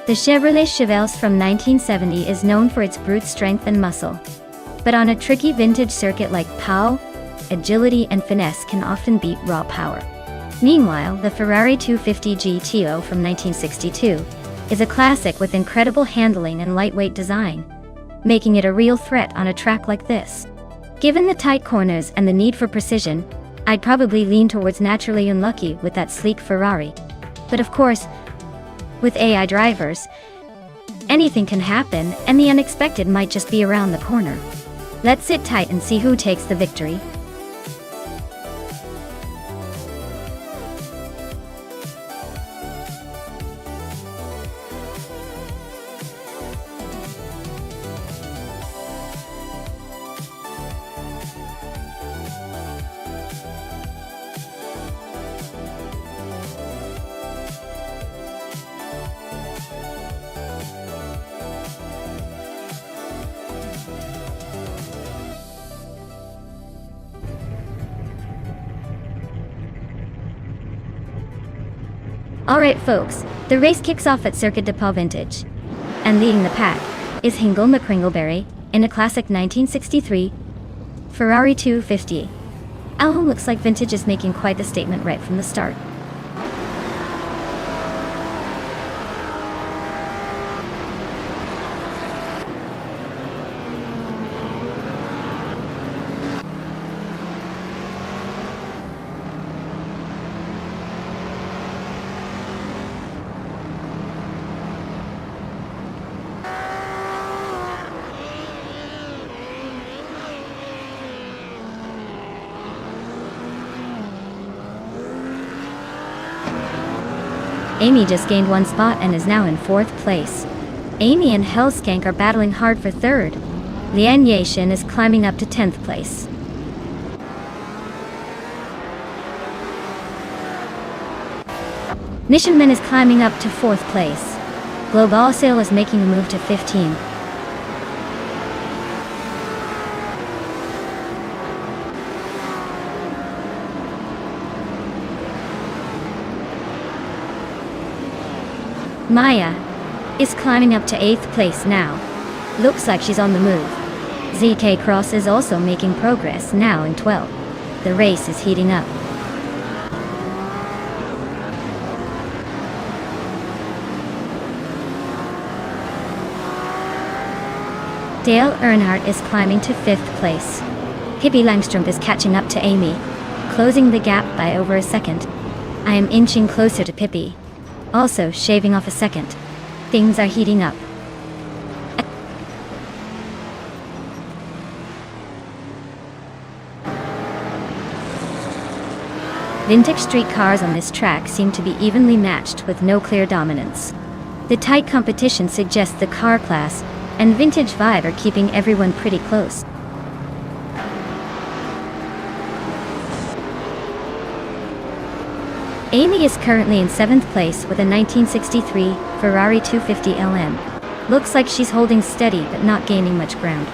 The Chevrolet Chevelles from 1970 is known for its brute strength and muscle. But on a tricky vintage circuit like Pau, agility and finesse can often beat raw power. Meanwhile, the Ferrari 250 GTO from 1962 is a classic with incredible handling and lightweight design, making it a real threat on a track like this. Given the tight corners and the need for precision, I'd probably lean towards Naturally Unlucky with that sleek Ferrari. But of course, with AI drivers, anything can happen, and the unexpected might just be around the corner. Let's sit tight and see who takes the victory. Alright folks, the race kicks off at Circuit de Pau Vintage. And leading the pack is Hingle McCringleberry in a classic 1963 Ferrari 250. Alhom looks like Vintage is making quite the statement right from the start. Amy just gained one spot and is now in 4th place. Amy and Hellskank are battling hard for 3rd. Lian Yashin is climbing up to 10th place. Nishanmin is climbing up to 4th place. Global Sale is making a move to 15. Maya is climbing up to 8th place now. Looks like she's on the move. ZK Cross is also making progress, now in 12th. The race is heating up. Dale Earnhardt is climbing to 5th place. Pippi Langstrup is catching up to Amy, closing the gap by over a second. I am inching closer to Pippi. Also shaving off a second. Things are heating up. Vintage street cars on this track seem to be evenly matched with no clear dominance. The tight competition suggests the car class and vintage vibe are keeping everyone pretty close. Amy is currently in 7th place with a 1963 Ferrari 250 LM. Looks like she's holding steady but not gaining much ground.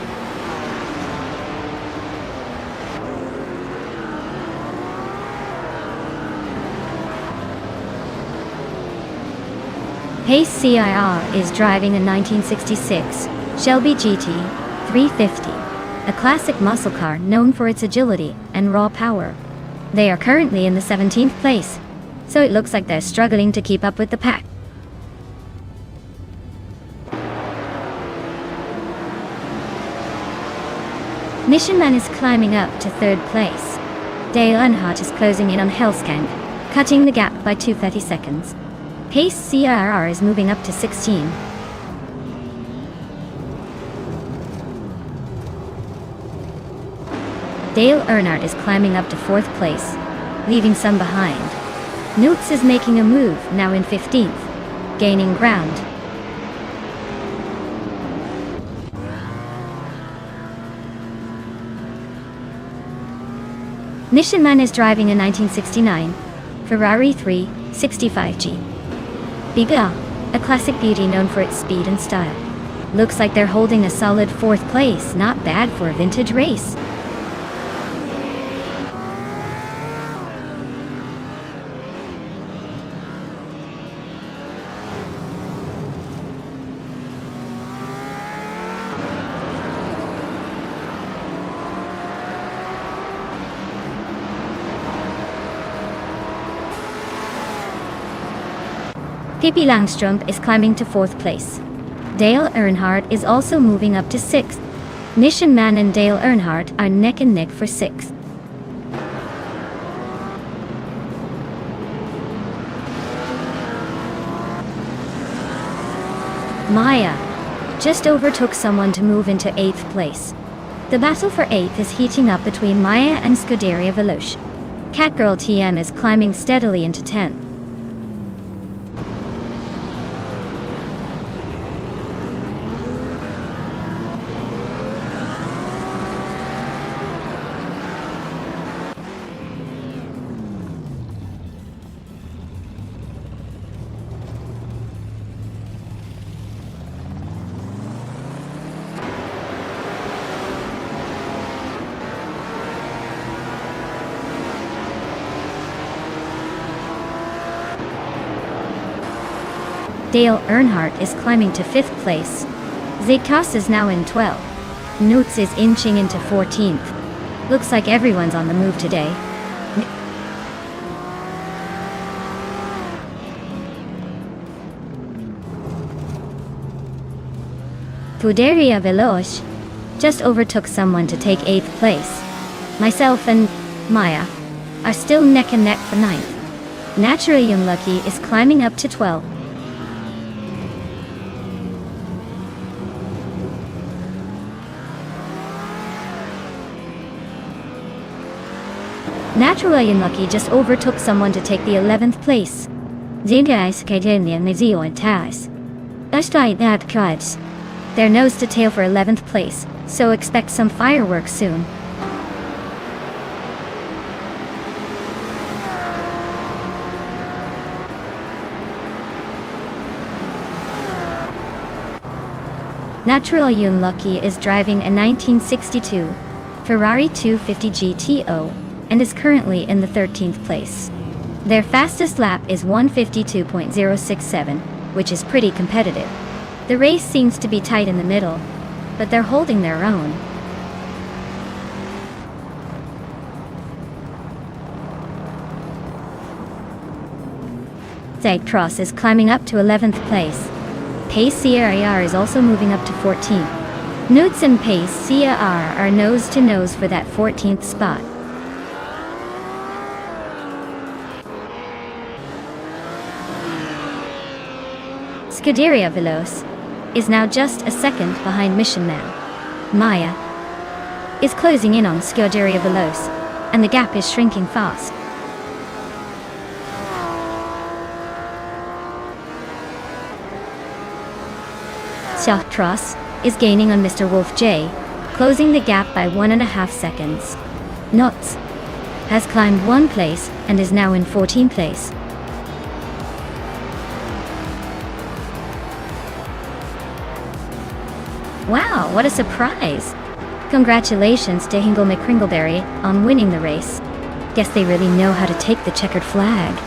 Pace CIR is driving a 1966 Shelby GT 350, a classic muscle car known for its agility and raw power. They are currently in the 17th place, so it looks like they're struggling to keep up with the pack. Nishanman is climbing up to 3rd place. Dale Earnhardt is closing in on Helskank, cutting the gap by 230 seconds. Pace CIR is moving up to 16. Dale Earnhardt is climbing up to 4th place, leaving some behind. Newts is making a move, now in 15th, gaining ground. Nishanman is driving a 1969 Ferrari 365G. Biga, a classic beauty known for its speed and style. Looks like they're holding a solid 4th place, not bad for a vintage race. Pippi Langström is climbing to 4th place. Dale Earnhardt is also moving up to 6th. Nishanman and Dale Earnhardt are neck and neck for 6th. Maya just overtook someone to move into 8th place. The battle for 8th is heating up between Maya and Scuderia Veloce. Catgirl TM is climbing steadily into 10th. Dale Earnhardt is climbing to 5th place. Zekas is now in 12th. Newts is inching into 14th. Looks like everyone's on the move today. Scuderia Veloce just overtook someone to take 8th place. Myself and Maya are still neck and neck for 9th. Naturally Unlucky is climbing up to 12th. Naturally Unlucky just overtook someone to take the 11th place. They're nose to tail for 11th place, so expect some fireworks soon. Naturally Unlucky is driving a 1962 Ferrari 250 GTO and is currently in the 13th place. Their fastest lap is 152.067, which is pretty competitive. The race seems to be tight in the middle, but they're holding their own. Cross is climbing up to 11th place. Pace CIR is also moving up to 14th. Newts and Pace CIR are nose to nose for that 14th spot. Scuderia Veloce is now just a second behind Mission Man. Maya is closing in on Scuderia Veloce, and the gap is shrinking fast. Chartreuse is gaining on Mr. Wolf J, closing the gap by 1.5 seconds. Knots has climbed 1 place and is now in 14th place. Wow, what a surprise! Congratulations to Hingle McCringleberry on winning the race. Guess they really know how to take the checkered flag.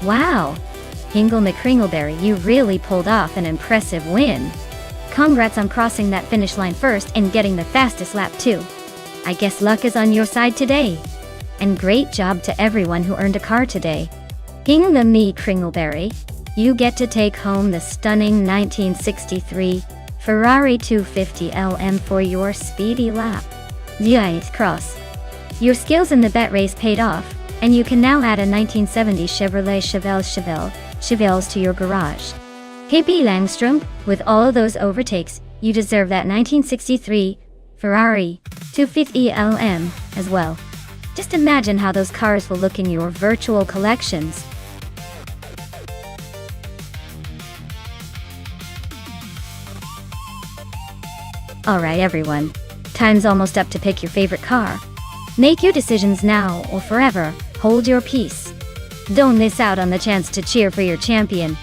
Wow! Hingle McCringleberry, you really pulled off an impressive win. Congrats on crossing that finish line first and getting the fastest lap too. I guess luck is on your side today. And great job to everyone who earned a car today. Hingle McCringleberry, you get to take home the stunning 1963 Ferrari 250 LM for your speedy lap. Yes, cross. Your skills in the bet race paid off, and you can now add a 1970 Chevrolet Chevelles to your garage. KP Langstrom, with all of those overtakes, you deserve that 1963 Ferrari 250 LM as well. Just imagine how those cars will look in your virtual collections. Alright everyone, time's almost up to pick your favorite car. Make your decisions now or forever. Hold your peace. Don't miss out on the chance to cheer for your champion.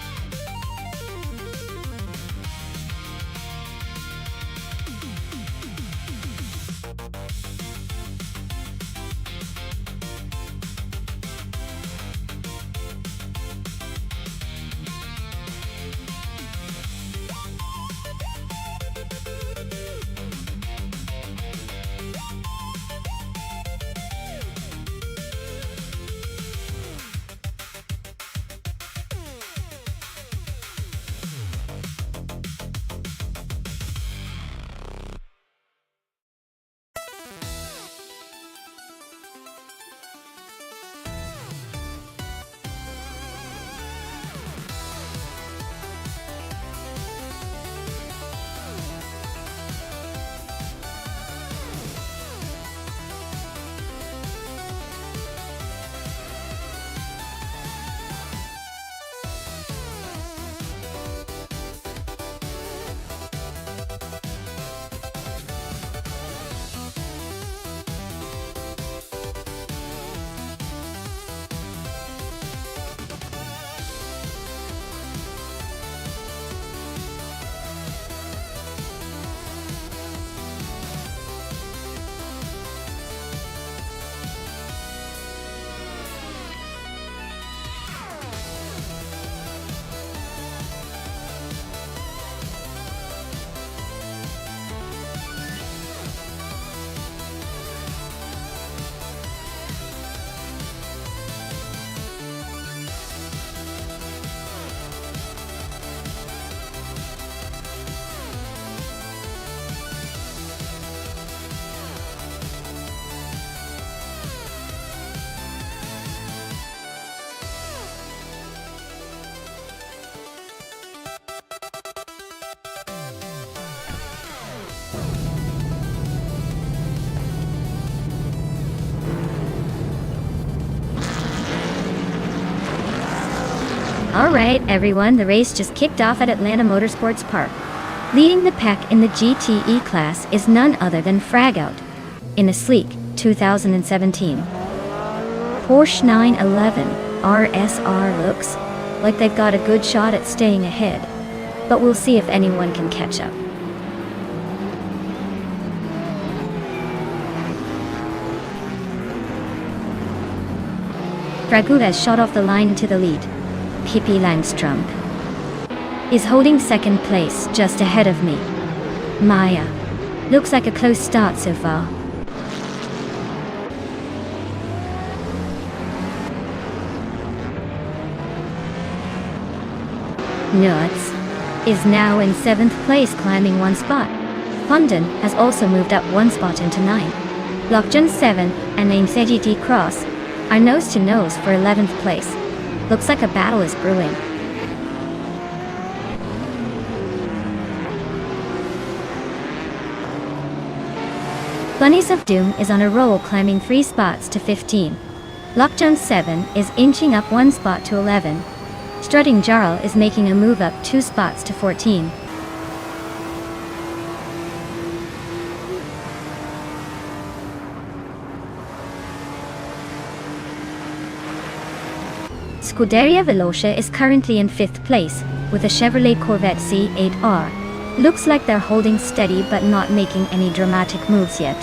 Alright everyone, the race just kicked off at Atlanta Motorsports Park. Leading the pack in the GTE class is none other than Fragout, in a sleek 2017 Porsche 911 RSR. Looks like they've got a good shot at staying ahead, but we'll see if anyone can catch up. Fragout has shot off the line into the lead. Pippi Langström is holding second place just ahead of me. Maya. Looks like a close start so far. Nuts is now in 7th place, climbing one spot. London has also moved up one spot into 9. Lockton 7 and Namesay GT Cross are nose to nose for 11th place. Looks like a battle is brewing. Bunnies of Doom is on a roll, climbing 3 spots to 15. Lockdown 7 is inching up 1 spot to 11. Strutting Jarl is making a move up 2 spots to 14. Scuderia Veloce is currently in 5th place, with a Chevrolet Corvette C8R. Looks like they're holding steady but not making any dramatic moves yet.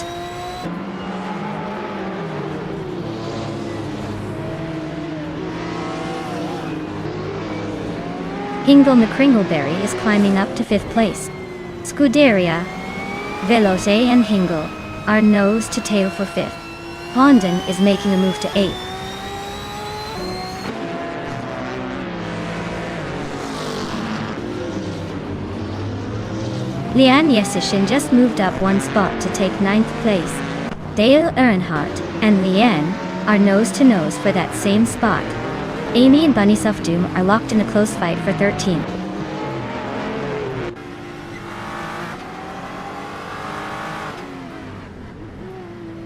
Hingle McCringleberry is climbing up to 5th place. Scuderia Veloce and Hingle are nose to tail for 5th. Honden is making a move to 8th. Leanne Yesishin just moved up 1 spot to take 9th place. Dale Earnhardt and Leanne are nose to nose for that same spot. Amy and Bunny Doom are locked in a close fight for 13th.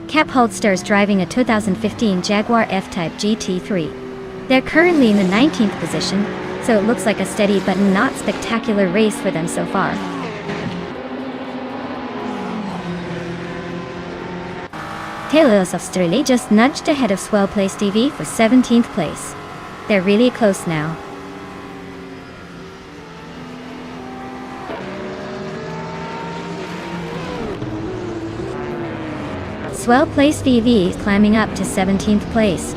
Cap Holster is driving a 2015 Jaguar F-Type GT3. They're currently in the 19th position, so it looks like a steady but not spectacular race for them so far. Taylor's Australia just nudged ahead of Swell Place TV for 17th place. They're really close now. Swell Place TV is climbing up to 17th place.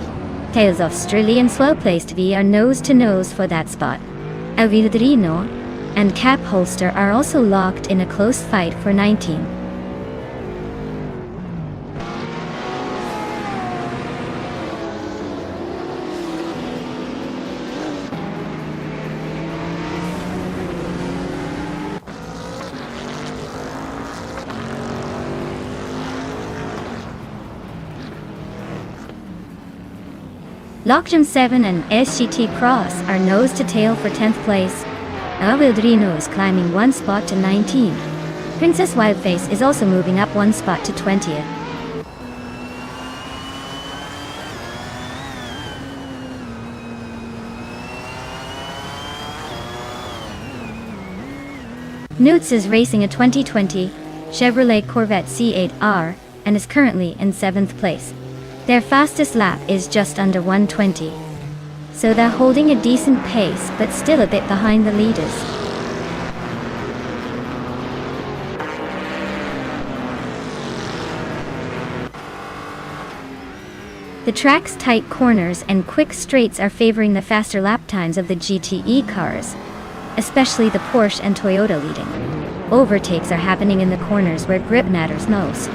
Tails of Australia and Swell Place TV are nose to nose for that spot. Avildrino and Cap Holster are also locked in a close fight for 19th. Lockjam 7 and SGT Cross are nose to tail for 10th place. Avildrino is climbing 1 spot to 19. Princess Wildface is also moving up 1 spot to 20th. Newts is racing a 2020 Chevrolet Corvette C8R and is currently in 7th place. Their fastest lap is just under 1:20. So they're holding a decent pace but still a bit behind the leaders. The track's tight corners and quick straights are favoring the faster lap times of the GTE cars, especially the Porsche and Toyota leading. Overtakes are happening in the corners where grip matters most.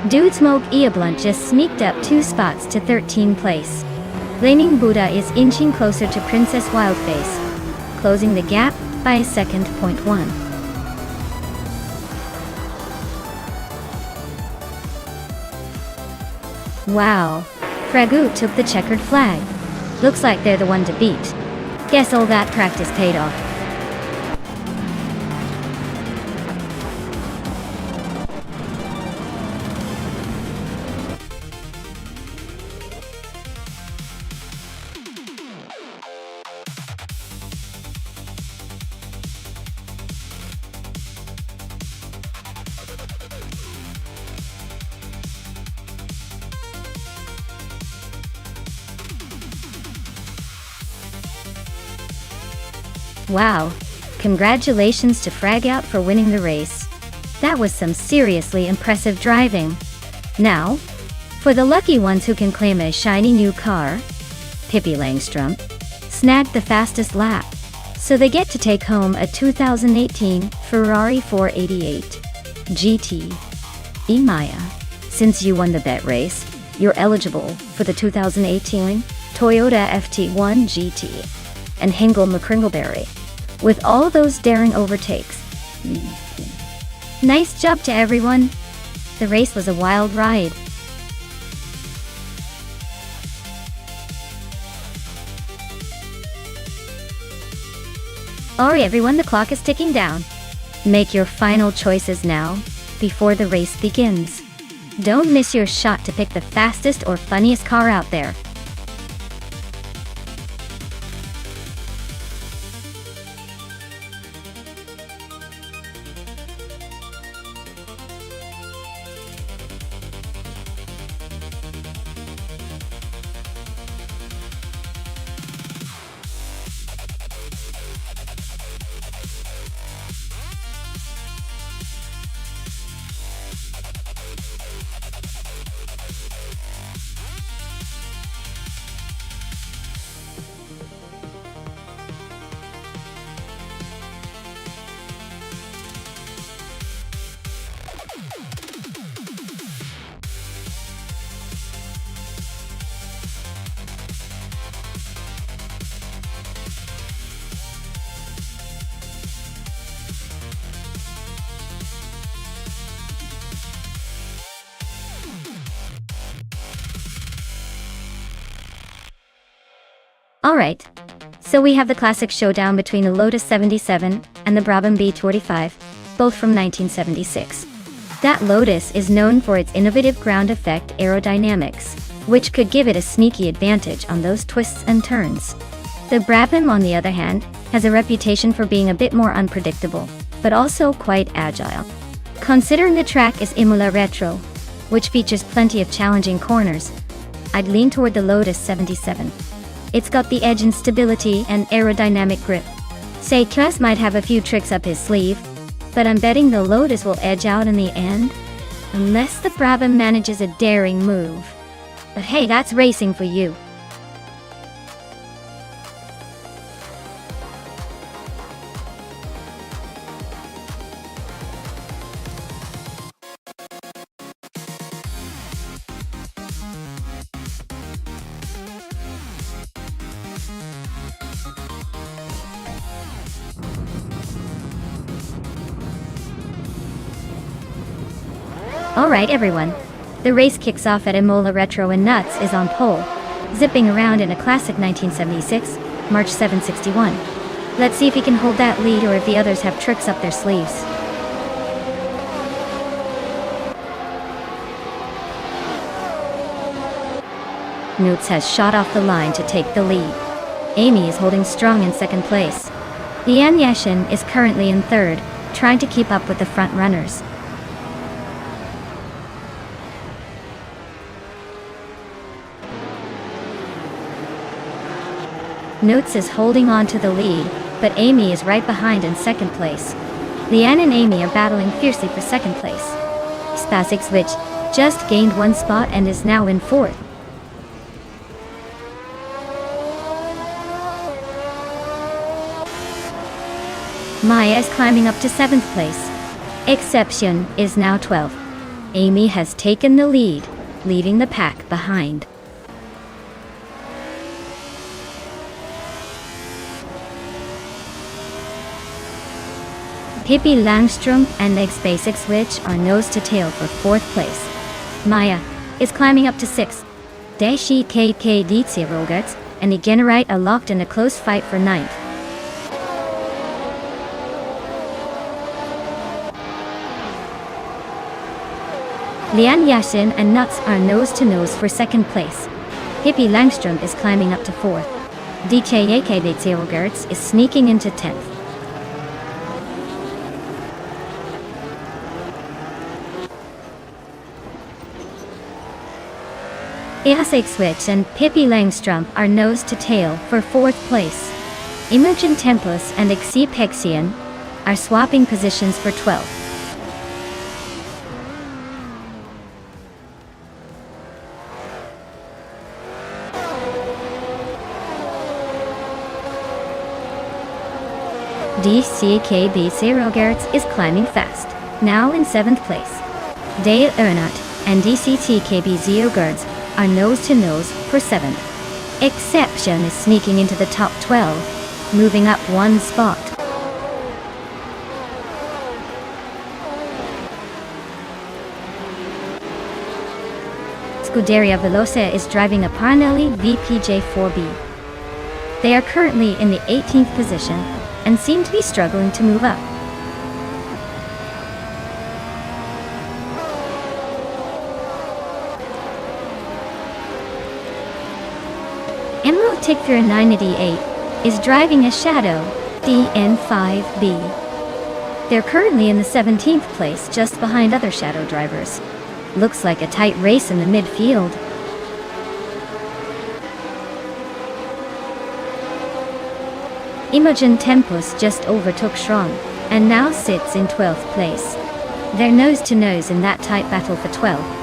Dude Smoke Eablunt just sneaked up 2 spots to 13th place. Flaming Buddha is inching closer to Princess Wildface, closing the gap by a second. Point 1. Wow, Pragu took the checkered flag. Looks like they're the one to beat. Guess all that practice paid off. Wow, congratulations to Fragout for winning the race. That was some seriously impressive driving. Now, for the lucky ones who can claim a shiny new car, Pippi Langstrom snagged the fastest lap, so they get to take home a 2018 Ferrari 488 GT. Maya, since you won the bet race, you're eligible for the 2018 Toyota FT1 GT and Hingle McCringleberry. With all those daring overtakes. Nice job to everyone. The race was a wild ride. Alright everyone, the clock is ticking down. Make your final choices now, before the race begins. Don't miss your shot to pick the fastest or funniest car out there. Alright, so we have the classic showdown between the Lotus 77 and the Brabham B25, both from 1976. That Lotus is known for its innovative ground effect aerodynamics, which could give it a sneaky advantage on those twists and turns. The Brabham, on the other hand, has a reputation for being a bit more unpredictable, but also quite agile. Considering the track is Imola Retro, which features plenty of challenging corners, I'd lean toward the Lotus 77. It's got the edge in stability and aerodynamic grip. Say Trust might have a few tricks up his sleeve, but I'm betting the Lotus will edge out in the end, unless the Brabham manages a daring move. But hey, that's racing for you. Alright everyone, the race kicks off at Imola Retro and Nuts is on pole, zipping around in a classic 1976, March 761. Let's see if he can hold that lead or if the others have tricks up their sleeves. Nuts has shot off the line to take the lead. Amy is holding strong in second place. Lian Yashin is currently in third, trying to keep up with the front runners. Nuts is holding on to the lead, but Amy is right behind in second place. Lian and Amy are battling fiercely for second place. Spastic Switch just gained one spot and is now in fourth. Maya is climbing up to seventh place. Exception is now 12th. Amy has taken the lead, leaving the pack behind. Pippi Langstrom and Eggs Basic Switch are nose to tail for 4th place. Maya is climbing up to 6th. Dashi KK Dietze Rogerts and Igenerite are locked in a close fight for 9th. Lian Yashin and Nuts are nose to nose for 2nd place. Pippi Langstrom is climbing up to 4th. DJ Dietze Rogerts is sneaking into 10th. Easek Switch and Pippi Langstrom are nose to tail for 4th place. Imogen Tempus and Ixi Pexian are swapping positions for 12th. DCKB Zerogertz is climbing fast, now in 7th place. Dale Ernat and DCTKB Zerogertz are nose to nose for 7th. Exception is sneaking into the top 12, moving up 1 spot. Scuderia Veloce is driving a Parnelli VPJ4B. They are currently in the 18th position and seem to be struggling to move up. Emerald Tickfur 988 is driving a Shadow DN5B. They're currently in the 17th place, just behind other Shadow drivers. Looks like a tight race in the midfield. Imogen Tempus just overtook Schramm and now sits in 12th place. They're nose to nose in that tight battle for 12th.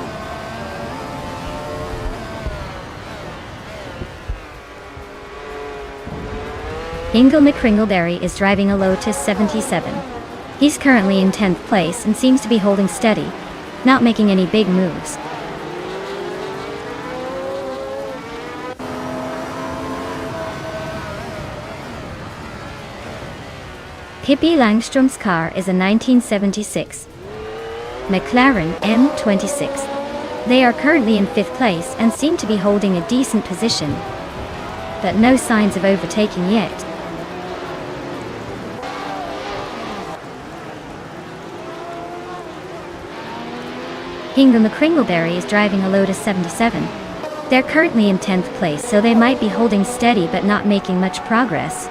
Ingle McCringleberry is driving a Lotus 77. He's currently in 10th place and seems to be holding steady, not making any big moves. Pippi Langstrom's car is a 1976 McLaren M26. They are currently in 5th place and seem to be holding a decent position, but no signs of overtaking yet. Hingham McCringleberry is driving a Lotus 77. They're currently in 10th place, so they might be holding steady but not making much progress.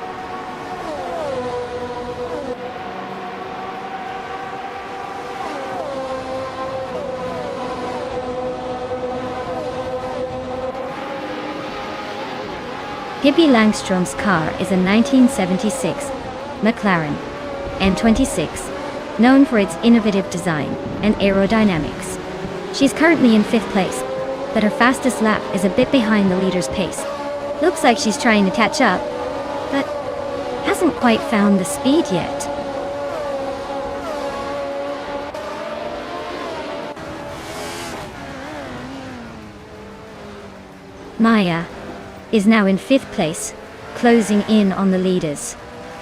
Pippi Langstrom's car is a 1976 McLaren M26, known for its innovative design and aerodynamics. She's currently in 5th place, but her fastest lap is a bit behind the leader's pace. Looks like she's trying to catch up, but hasn't quite found the speed yet. Maya is now in 5th place, closing in on the leaders.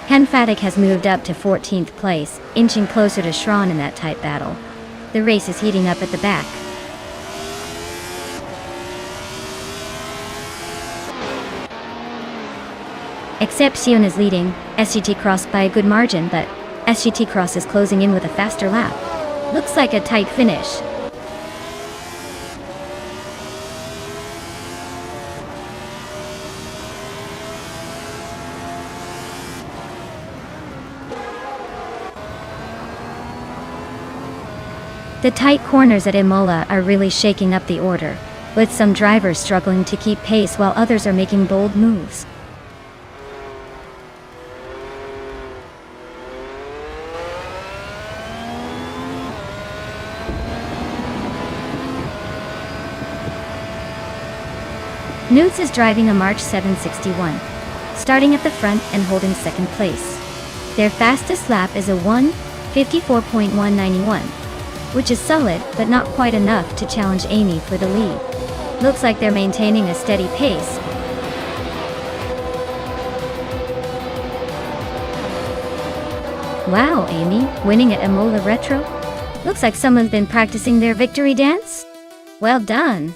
Ken Faddock has moved up to 14th place, inching closer to Schramm in that tight battle. The race is heating up at the back. Exception is leading SGT Cross by a good margin, but SGT Cross is closing in with a faster lap. Looks like a tight finish. The tight corners at Imola are really shaking up the order, with some drivers struggling to keep pace while others are making bold moves. Newts is driving a March 761, starting at the front and holding 2nd place. Their fastest lap is a 1:54.191. which is solid but not quite enough to challenge Amy for the lead. Looks like they're maintaining a steady pace. Wow, Amy, winning at Imola Retro? Looks like someone's been practicing their victory dance? Well done!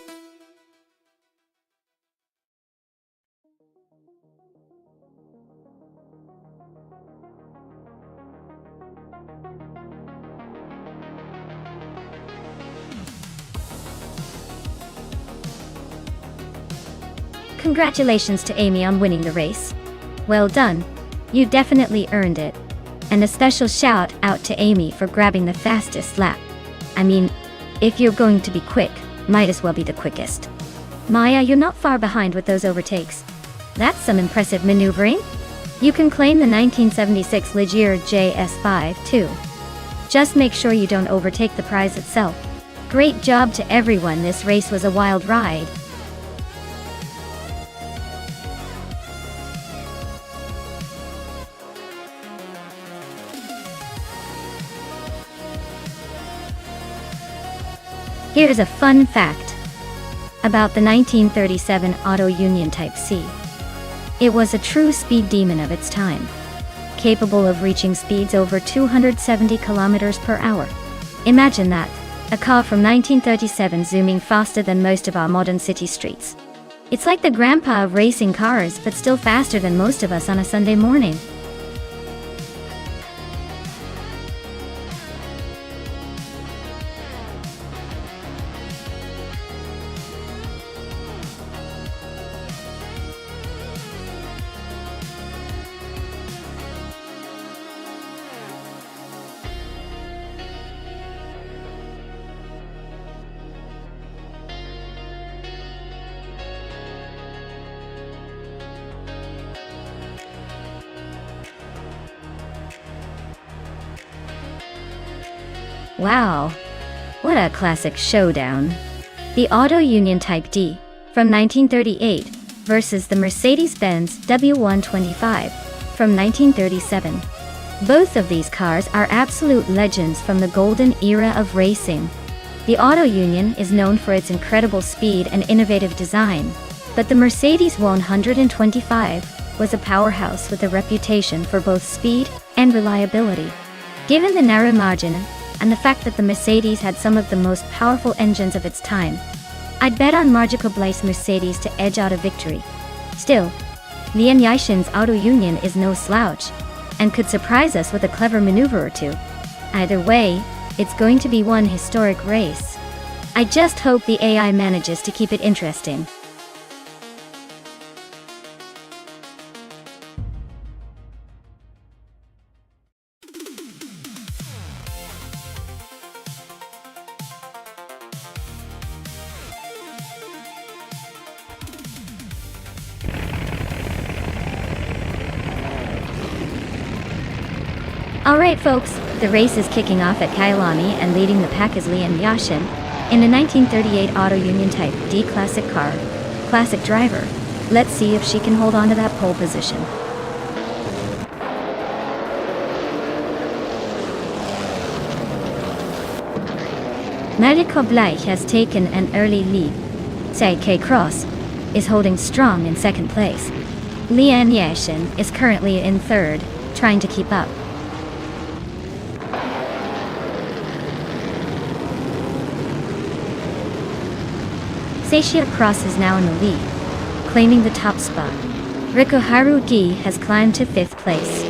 Congratulations to Amy on winning the race. Well done. You definitely earned it. And a special shout out to Amy for grabbing the fastest lap. I mean, if you're going to be quick, might as well be the quickest. Maya, you're not far behind with those overtakes. That's some impressive maneuvering. You can claim the 1976 Ligier JS5 too. Just make sure you don't overtake the prize itself. Great job to everyone, this race was a wild ride. Here's a fun fact about the 1937 Auto Union Type C. It was a true speed demon of its time, capable of reaching speeds over 270 kilometers per hour. Imagine that, a car from 1937 zooming faster than most of our modern city streets. It's like the grandpa of racing cars, but still faster than most of us on a Sunday morning. Wow, what a classic showdown. The Auto Union Type D from 1938 versus the Mercedes-Benz W125 from 1937. Both of these cars are absolute legends from the golden era of racing. The Auto Union is known for its incredible speed and innovative design, but the Mercedes 125 was a powerhouse with a reputation for both speed and reliability. Given the narrow margin and the fact that the Mercedes had some of the most powerful engines of its time, I'd bet on Margico Blaise Mercedes to edge out a victory. Still, Lian Yixin's Auto Union is no slouch, and could surprise us with a clever maneuver or two. Either way, it's going to be one historic race. I just hope the AI manages to keep it interesting. Alright folks, the race is kicking off at Kyalami, and leading the pack is Lian Yixin in the 1938 Auto Union Type D classic car. Classic driver. Let's see if she can hold on to that pole position. Margico Blaise has taken an early lead. Sei K Cross is holding strong in second place. Lian Yixin is currently in third, trying to keep up. Seishia Cross is now in the lead, claiming the top spot. Riko Haruki has climbed to 5th place.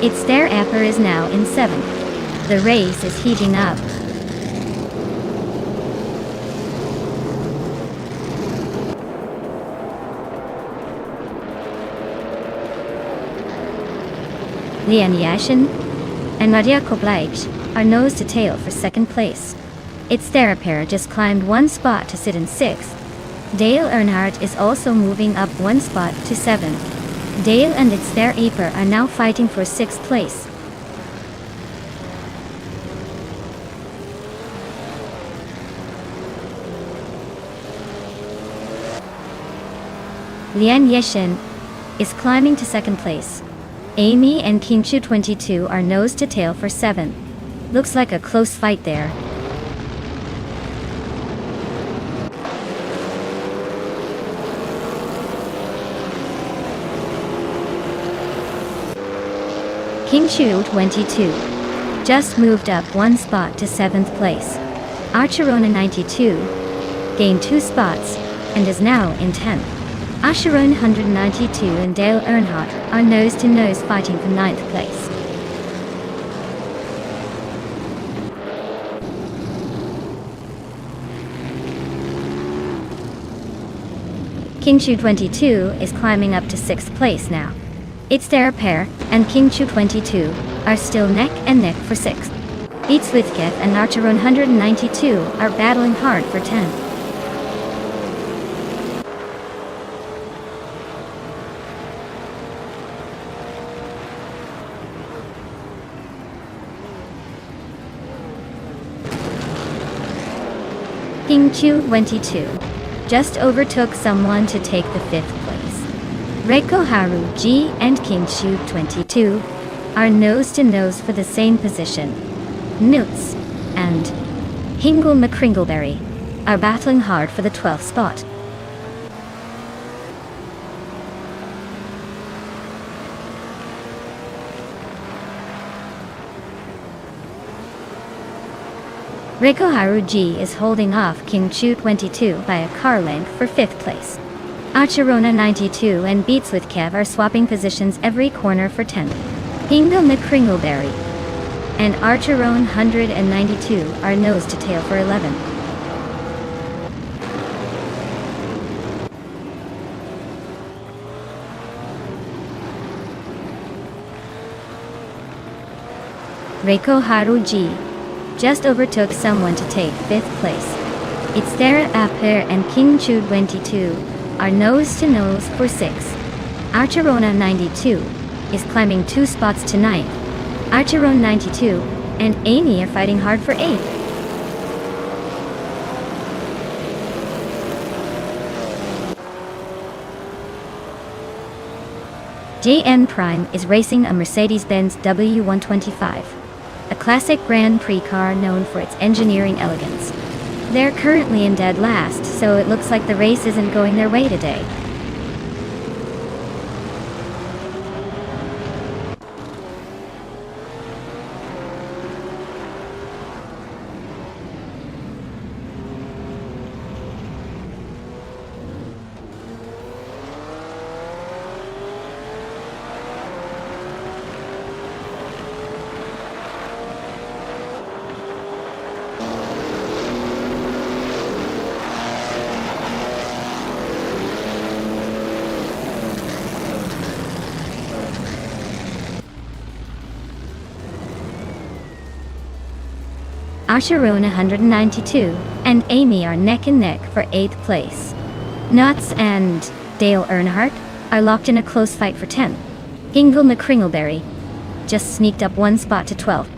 Its Stair Apper is now in 7th. The race is heating up. Lian Yixin and Margico Blaise are nose to tail for 2nd place. Its Therapair just climbed 1 spot to sit in 6th. Dale Earnhardt is also moving up 1 spot to 7th. Dale and its Therapair are now fighting for 6th place. Lian Yixin is climbing to 2nd place. Amy and Kingshu 22 are nose to tail for 7th. Looks like a close fight there. King Shu 22 just moved up one spot to 7th place. Archerona 92 gained 2 spots and is now in 10th. Asheron 192 and Dale Earnhardt are nose-to-nose fighting for 9th place. King Shu 22 is climbing up to 6th place now. It's their pair, and King Shu 22 are still neck and neck for 6th. Beats Withkev and Archeron 192 are battling hard for 10th. King Chu 22 just overtook someone to take the 5th place. Reiko Haru G and King Chu 22 are nose-to-nose for the same position. Newts and Hingle McCringleberry are battling hard for the 12th spot. Reiko Haru G is holding off King Chu 22 by a car length for 5th place. Archerona 92 and Beats with Kev are swapping positions every corner for 10th. Hingle McCringleberry and Archeron 192 are nose to tail for 11th. Reiko Haru G just overtook someone to take 5th place. It's Sarah Aper and King Chu 22 are nose-to-nose for 6th. Archerona 92 is climbing 2 spots to 9th. Archeron 92 and Amy are fighting hard for 8th. JN Prime is racing a Mercedes-Benz W125. A classic Grand Prix car known for its engineering elegance. They're currently in dead last, so it looks like the race isn't going their way today. Asheron 192 and Amy are neck and neck for 8th place. Nuts and Dale Earnhardt are locked in a close fight for 10th. Hingle McCringleberry just sneaked up 1 spot to 12th.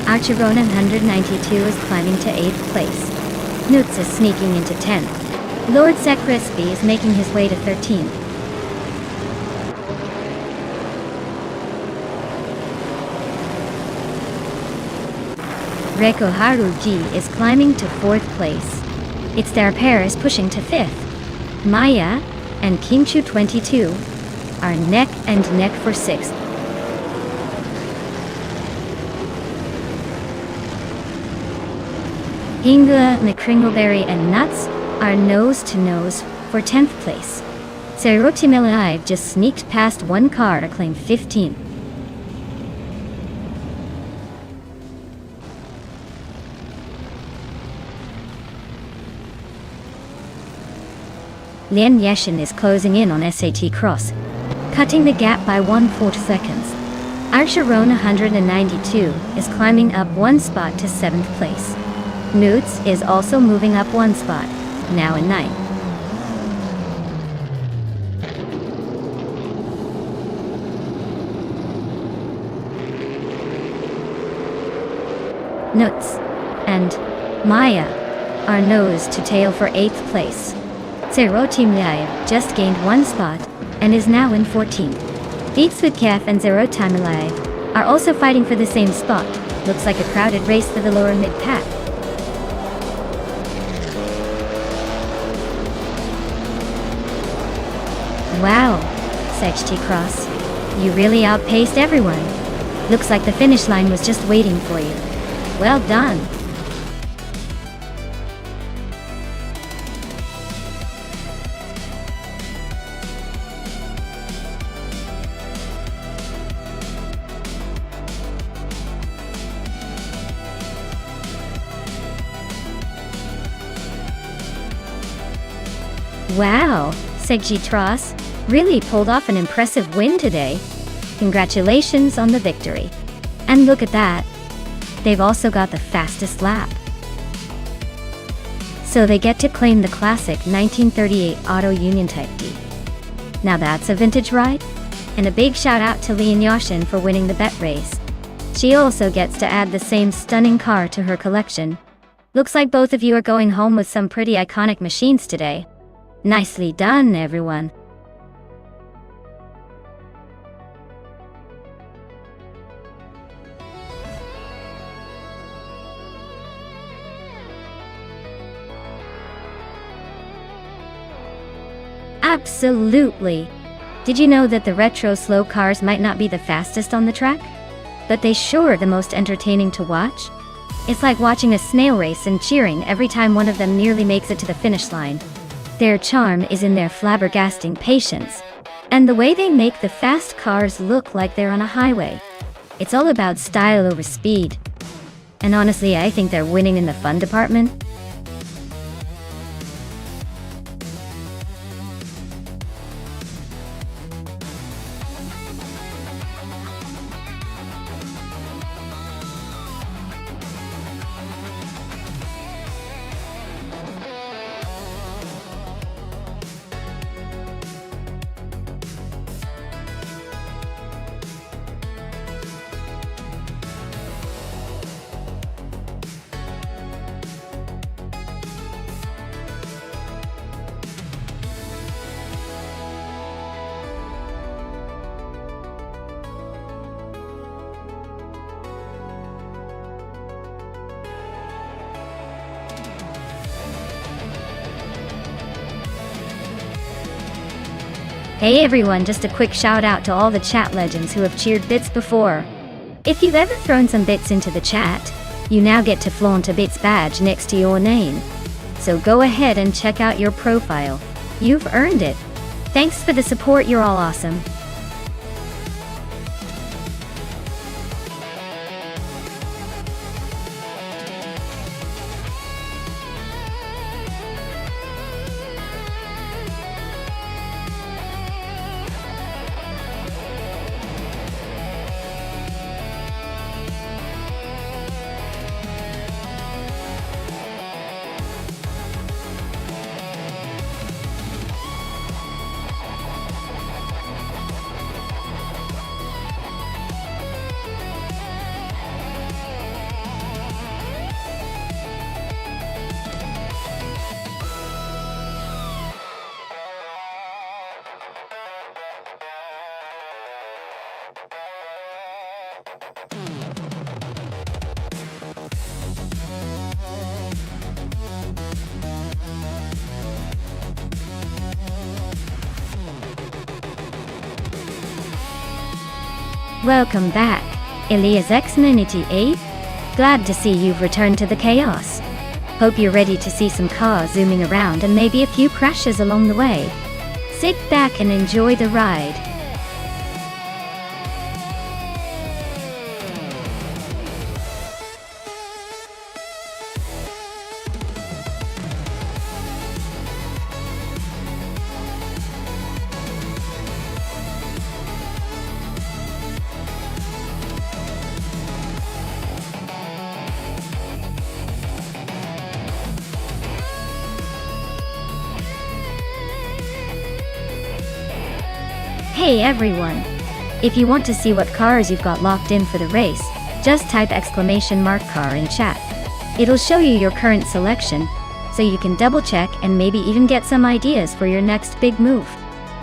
Archeron 192 is climbing to 8th place. Newts is sneaking into 10th. Lord Zekrisby is making his way to 13th. Reiko Haru G is climbing to 4th place. It's their pair is pushing to 5th. Maya and King Chu 22 are neck and neck for 6th. Hingle, McCringleberry and Nuts are nose to nose for 10th place. Serotimilaev just sneaked past 1 car to claim 15th. Lien Yeshin is closing in on SAT Cross, cutting the gap by 1/4 seconds. Archeron 192 is climbing up 1 spot to 7th place. Newts is also moving up 1 spot, now in 9th. Newts and Maya are nose to tail for 8th place. Zerotimlaev just gained 1 spot and is now in 14th. Beatsvidkaf and Zerotimlaev are also fighting for the same spot. Looks like a crowded race for the lower mid-pack. Wow, Sexty Cross. You really outpaced everyone. Looks like the finish line was just waiting for you. Well done. Wow, Segitros really pulled off an impressive win today. Congratulations on the victory. And look at that. They've also got the fastest lap. So they get to claim the classic 1938 Auto Union Type D. Now that's a vintage ride. And a big shout out to Leon Yashin for winning the bet race. She also gets to add the same stunning car to her collection. Looks like both of you are going home with some pretty iconic machines today. Nicely done, everyone. Absolutely. Did you know that the retro slow cars might not be the fastest on the track? But they sure are the most entertaining to watch. It's like watching a snail race and cheering every time one of them nearly makes it to the finish line. Their charm is in their flabbergasting patience, and the way they make the fast cars look like they're on a highway. It's all about style over speed. And honestly, I think they're winning in the fun department. Hey everyone, just a quick shout out to all the chat legends who have cheered bits before. If you've ever thrown some bits into the chat, you now get to flaunt a bits badge next to your name. So go ahead and check out your profile. You've earned it. Thanks for the support, you're all awesome. Welcome back, Elias X98. Glad to see you've returned to the chaos. Hope you're ready to see some cars zooming around and maybe a few crashes along the way. Sit back and enjoy the ride. Hey everyone! If you want to see what cars you've got locked in for the race, just type !car in chat. It'll show you your current selection, so you can double check and maybe even get some ideas for your next big move.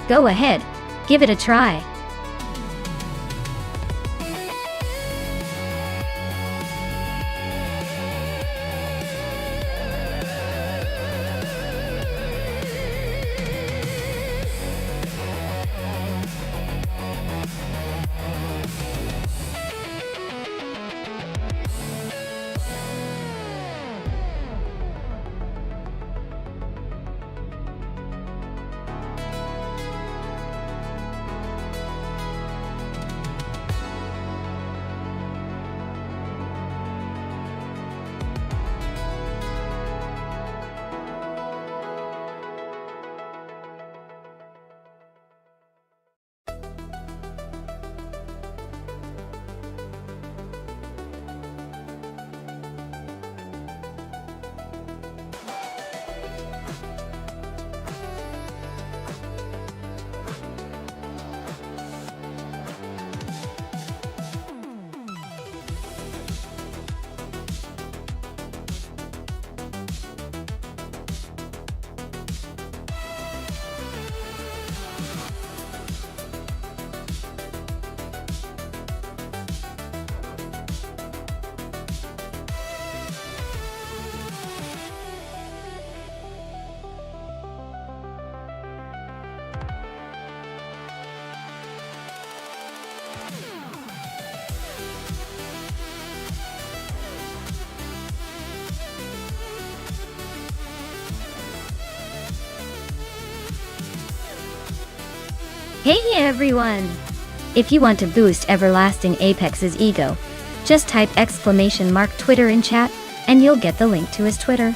Go ahead, give it a try. Hey everyone! If you want to boost Everlasting Apex's ego, just type !Twitter in chat, and you'll get the link to his Twitter.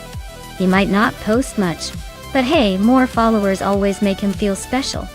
He might not post much, but hey, more followers always make him feel special.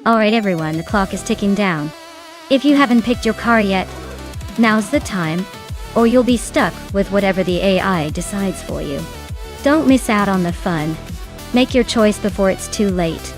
Alright everyone, the clock is ticking down. If you haven't picked your car yet, now's the time, or you'll be stuck with whatever the AI decides for you. Don't miss out on the fun. Make your choice before it's too late.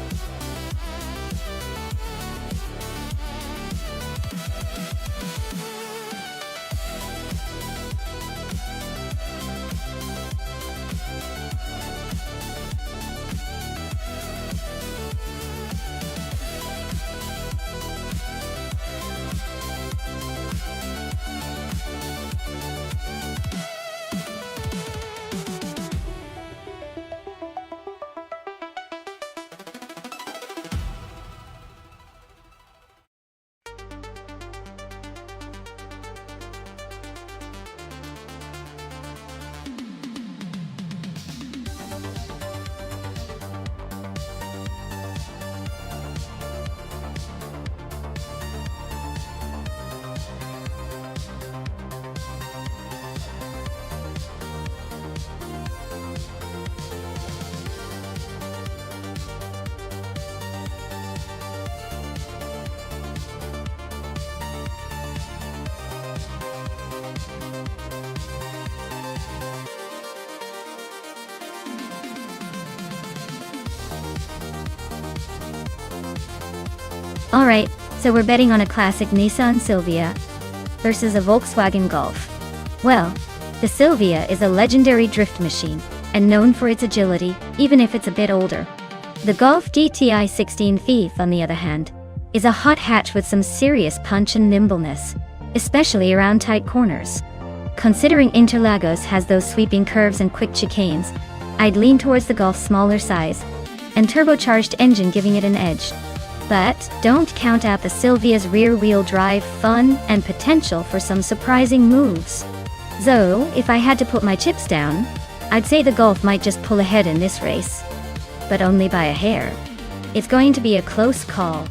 Alright, so we're betting on a classic Nissan Silvia versus a Volkswagen Golf. Well, the Silvia is a legendary drift machine, and known for its agility, even if it's a bit older. The Golf GTI 16 Thief, on the other hand, is a hot hatch with some serious punch and nimbleness, especially around tight corners. Considering Interlagos has those sweeping curves and quick chicanes, I'd lean towards the Golf's smaller size and turbocharged engine giving it an edge. But don't count out the Silvia's rear-wheel drive fun and potential for some surprising moves. Though, if I had to put my chips down, I'd say the Golf might just pull ahead in this race. But only by a hair. It's going to be a close call.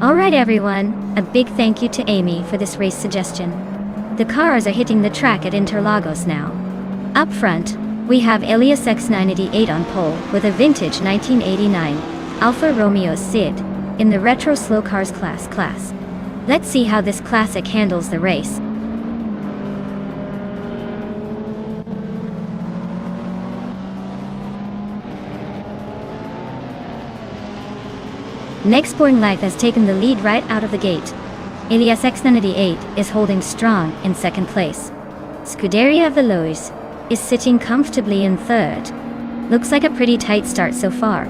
Alright everyone, a big thank you to Amy for this race suggestion. The cars are hitting the track at Interlagos now. Up front, we have Elias X988 on pole with a vintage 1989 Alfa Romeo Cid in the retro slow cars class. Let's see how this classic handles the race. Nextborn Life has taken the lead right out of the gate. Elias X988 is holding strong in second place. Scuderia Veloz is sitting comfortably in third. Looks like a pretty tight start so far.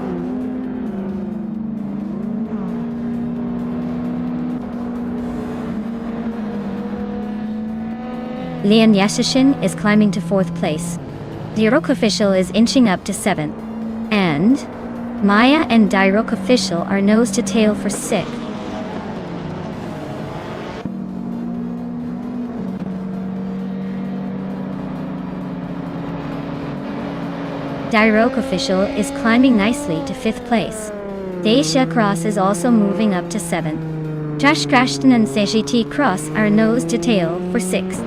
Leon Yashishin is climbing to 4th place. Dirok Official is inching up to 7th. And Maya and Dirok Official are nose to tail for 6th. Dirok Official is climbing nicely to 5th place. Daisha Cross is also moving up to 7th. Trash Krashton and Sejiti Cross are nose to tail for 6th.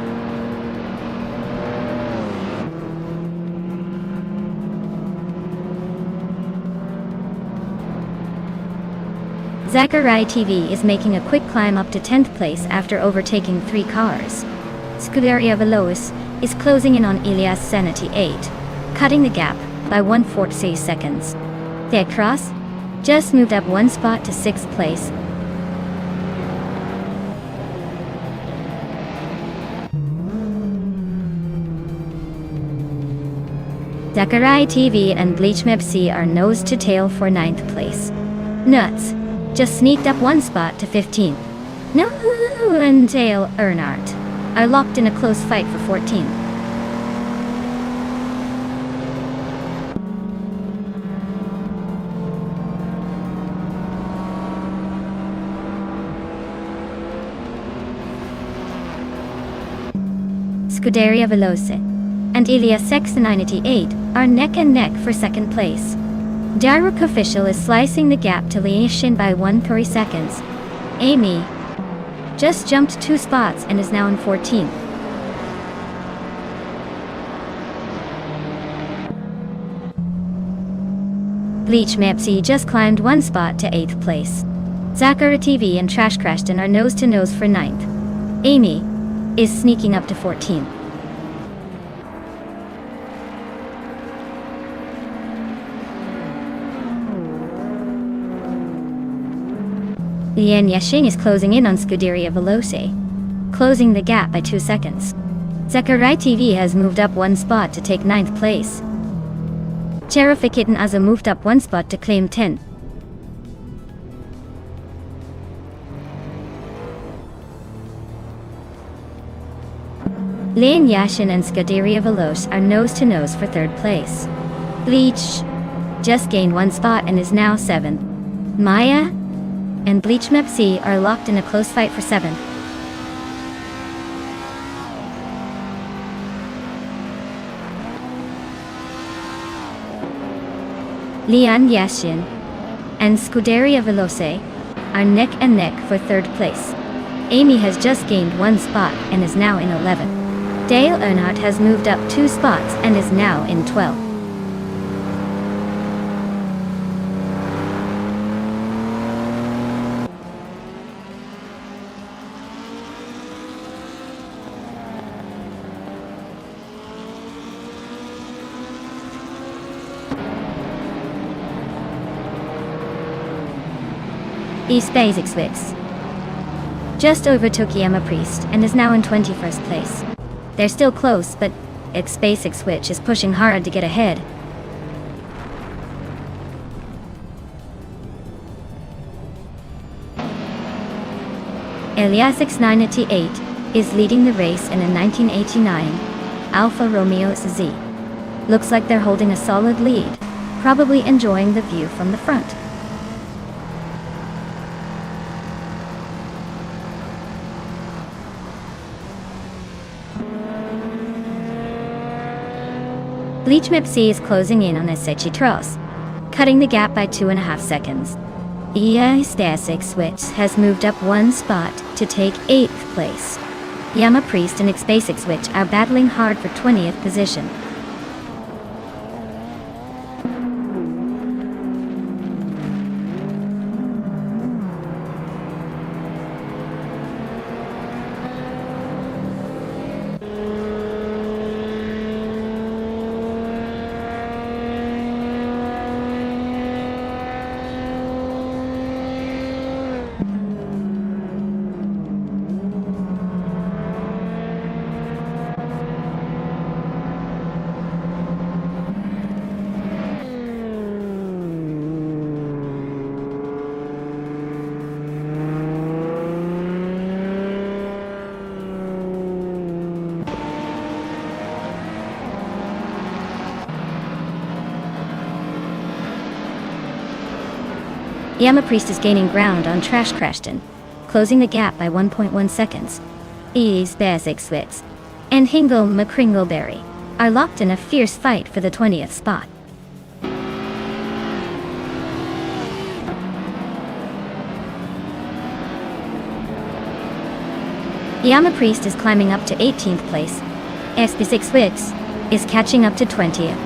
Zachary TV is making a quick climb up to 10th place after overtaking 3 cars. Scuderia Veloz is closing in on Ilias Sanity 8, cutting the gap by 1/4 seconds. Their Cross just moved up 1 spot to 6th place. Zachary TV and Bleach Mepsi are nose to tail for 9th place. Nuts just sneaked up 1 spot to 15th. No and Tail Earnhardt are locked in a close fight for 14th. Scuderia Veloce and Ilias Sex 98 are neck and neck for 2nd place. Dirok Official is slicing the gap to Li Yixin by 1/3 seconds. Amy just jumped 2 spots and is now in 14th. Bleach Mepsi just climbed 1 spot to 8th place. Zachary TV and Trash Crashton are nose to nose for 9th. Amy is sneaking up to 14th. Lian Yashing is closing in on Scuderia Veloce, closing the gap by 2 seconds. Zachary TV has moved up 1 spot to take 9th place. Cherifikitten Aza moved up 1 spot to claim 10th. Lian Yashin and Scuderia Veloce are nose to nose for 3rd place. Bleach just gained 1 spot and is now 7th. Maya and Bleach Mepsi are locked in a close fight for 7th. Lian Yashin and Scuderia Veloce are neck and neck for 3rd place. Amy has just gained 1 spot and is now in 11th. Dale Earnhardt has moved up 2 spots and is now in 12th. East Basic Swix just overtook Yama Priest and is now in 21st place. They're still close, but its Basic Switch is pushing hard to get ahead. Eliasix 988 is leading the race in a 1989 Alfa Romeo Z. Looks like they're holding a solid lead, probably enjoying the view from the front. Bleach Mepsi is closing in on Sechi Tross, cutting the gap by 2.5 seconds. EA Stasik Switch has moved up 1 spot to take 8th place. Yama Priest and X Basic Switch are battling hard for 20th position. Yama Priest is gaining ground on Trash Crashton, closing the gap by 1.1 seconds. Ease Basic Switz and Hingle McCringleberry are locked in a fierce fight for the 20th spot. Yama Priest is climbing up to 18th place. SB6 Switz is catching up to 20th,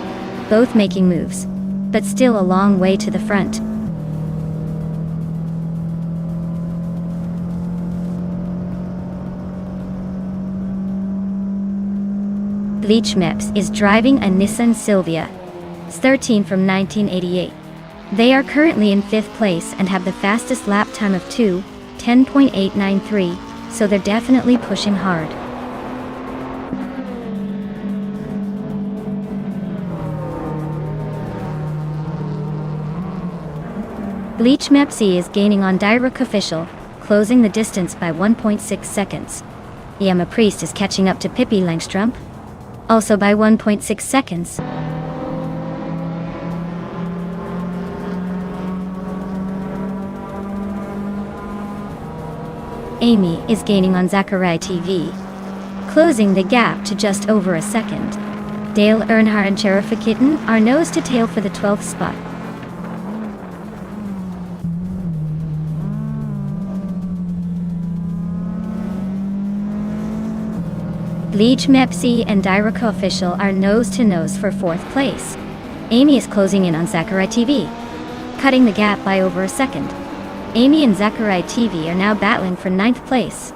both making moves, but still a long way to the front. Bleach Meps is driving a Nissan Silvia, 13 from 1988. They are currently in 5th place and have the fastest lap time of 2:10.893, so they're definitely pushing hard. Bleach Mepsi is gaining on Direct Official, closing the distance by 1.6 seconds. Yama Priest is catching up to Pippi Langstrumpf, also by 1.6 seconds. Amy is gaining on Zachary TV, closing the gap to just over a second. Dale Earnhardt and Sheriff Kitten are nose to tail for the 12th spot. Bleach Mepsi and Direct Official are nose to nose for 4th place. Amy is closing in on Zachary TV, cutting the gap by over a second. Amy and Zachary TV are now battling for 9th place.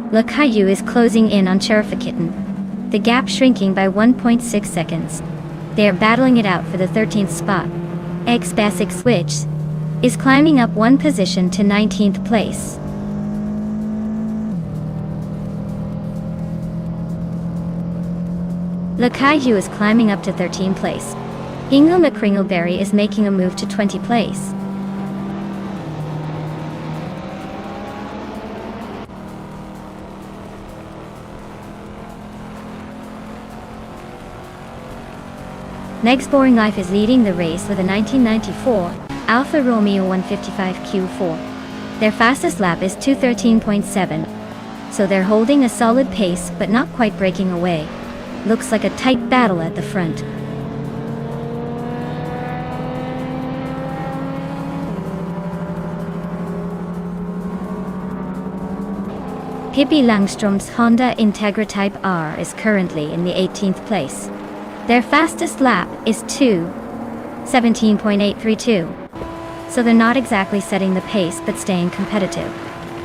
Lakayu is closing in on Sheriff Kitten, the gap shrinking by 1.6 seconds. They are battling it out for the 13th spot. X Basic Switch is climbing up one position to 19th place. Lakayu is climbing up to 13th place. Ingo McCringleberry is making a move to 20th place. Next Boring Life is leading the race with a 1994 Alfa Romeo 155 Q4. Their fastest lap is 2:13.7, so they're holding a solid pace but not quite breaking away. Looks like a tight battle at the front. Pippi Langström's Honda Integra Type R is currently in the 18th place. Their fastest lap is 2:17.832, so they're not exactly setting the pace but staying competitive.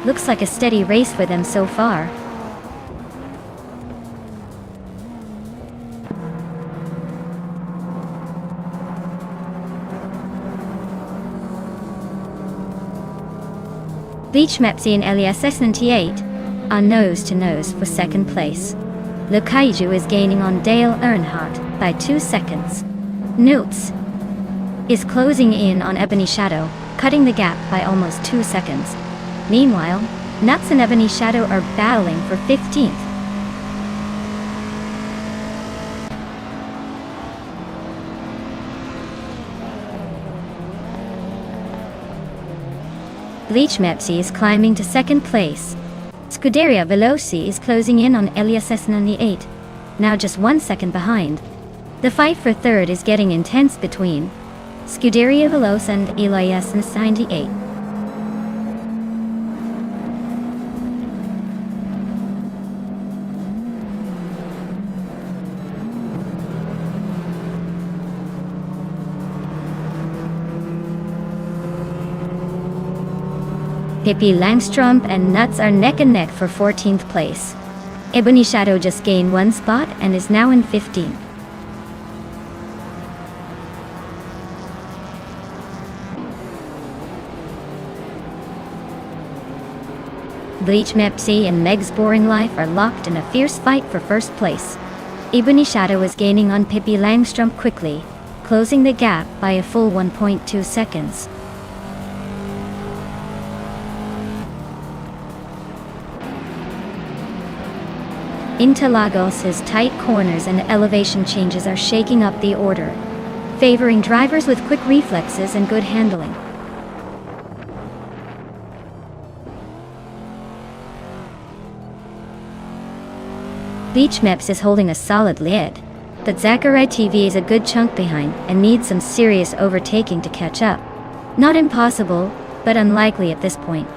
Looks like a steady race for them so far. Bleach Mepsi and LESS98 are nose to nose for 2nd place. Lakaiju is gaining on Dale Earnhardt by 2 seconds. Newts is closing in on Ebony Shadow, cutting the gap by almost 2 seconds. Meanwhile, Nuts and Ebony Shadow are battling for 15th. Bleach Mepsi is climbing to 2nd place. Scuderia Veloci is closing in on Elias S98, now just 1 second behind. The fight for 3rd is getting intense between Scuderia Veloci and Elias S98. Pippi Langstrumpf and Nuts are neck and neck for 14th place. Ebony Shadow just gained 1 spot and is now in 15th. Bleach Mepsi and Meg's Boring Life are locked in a fierce fight for first place. Ebony Shadow is gaining on Pippi Langstrumpf quickly, closing the gap by a full 1.2 seconds. Interlagos's tight corners and elevation changes are shaking up the order, favoring drivers with quick reflexes and good handling. Beach Meps is holding a solid lead, but Zachary TV is a good chunk behind and needs some serious overtaking to catch up. Not impossible, but unlikely at this point.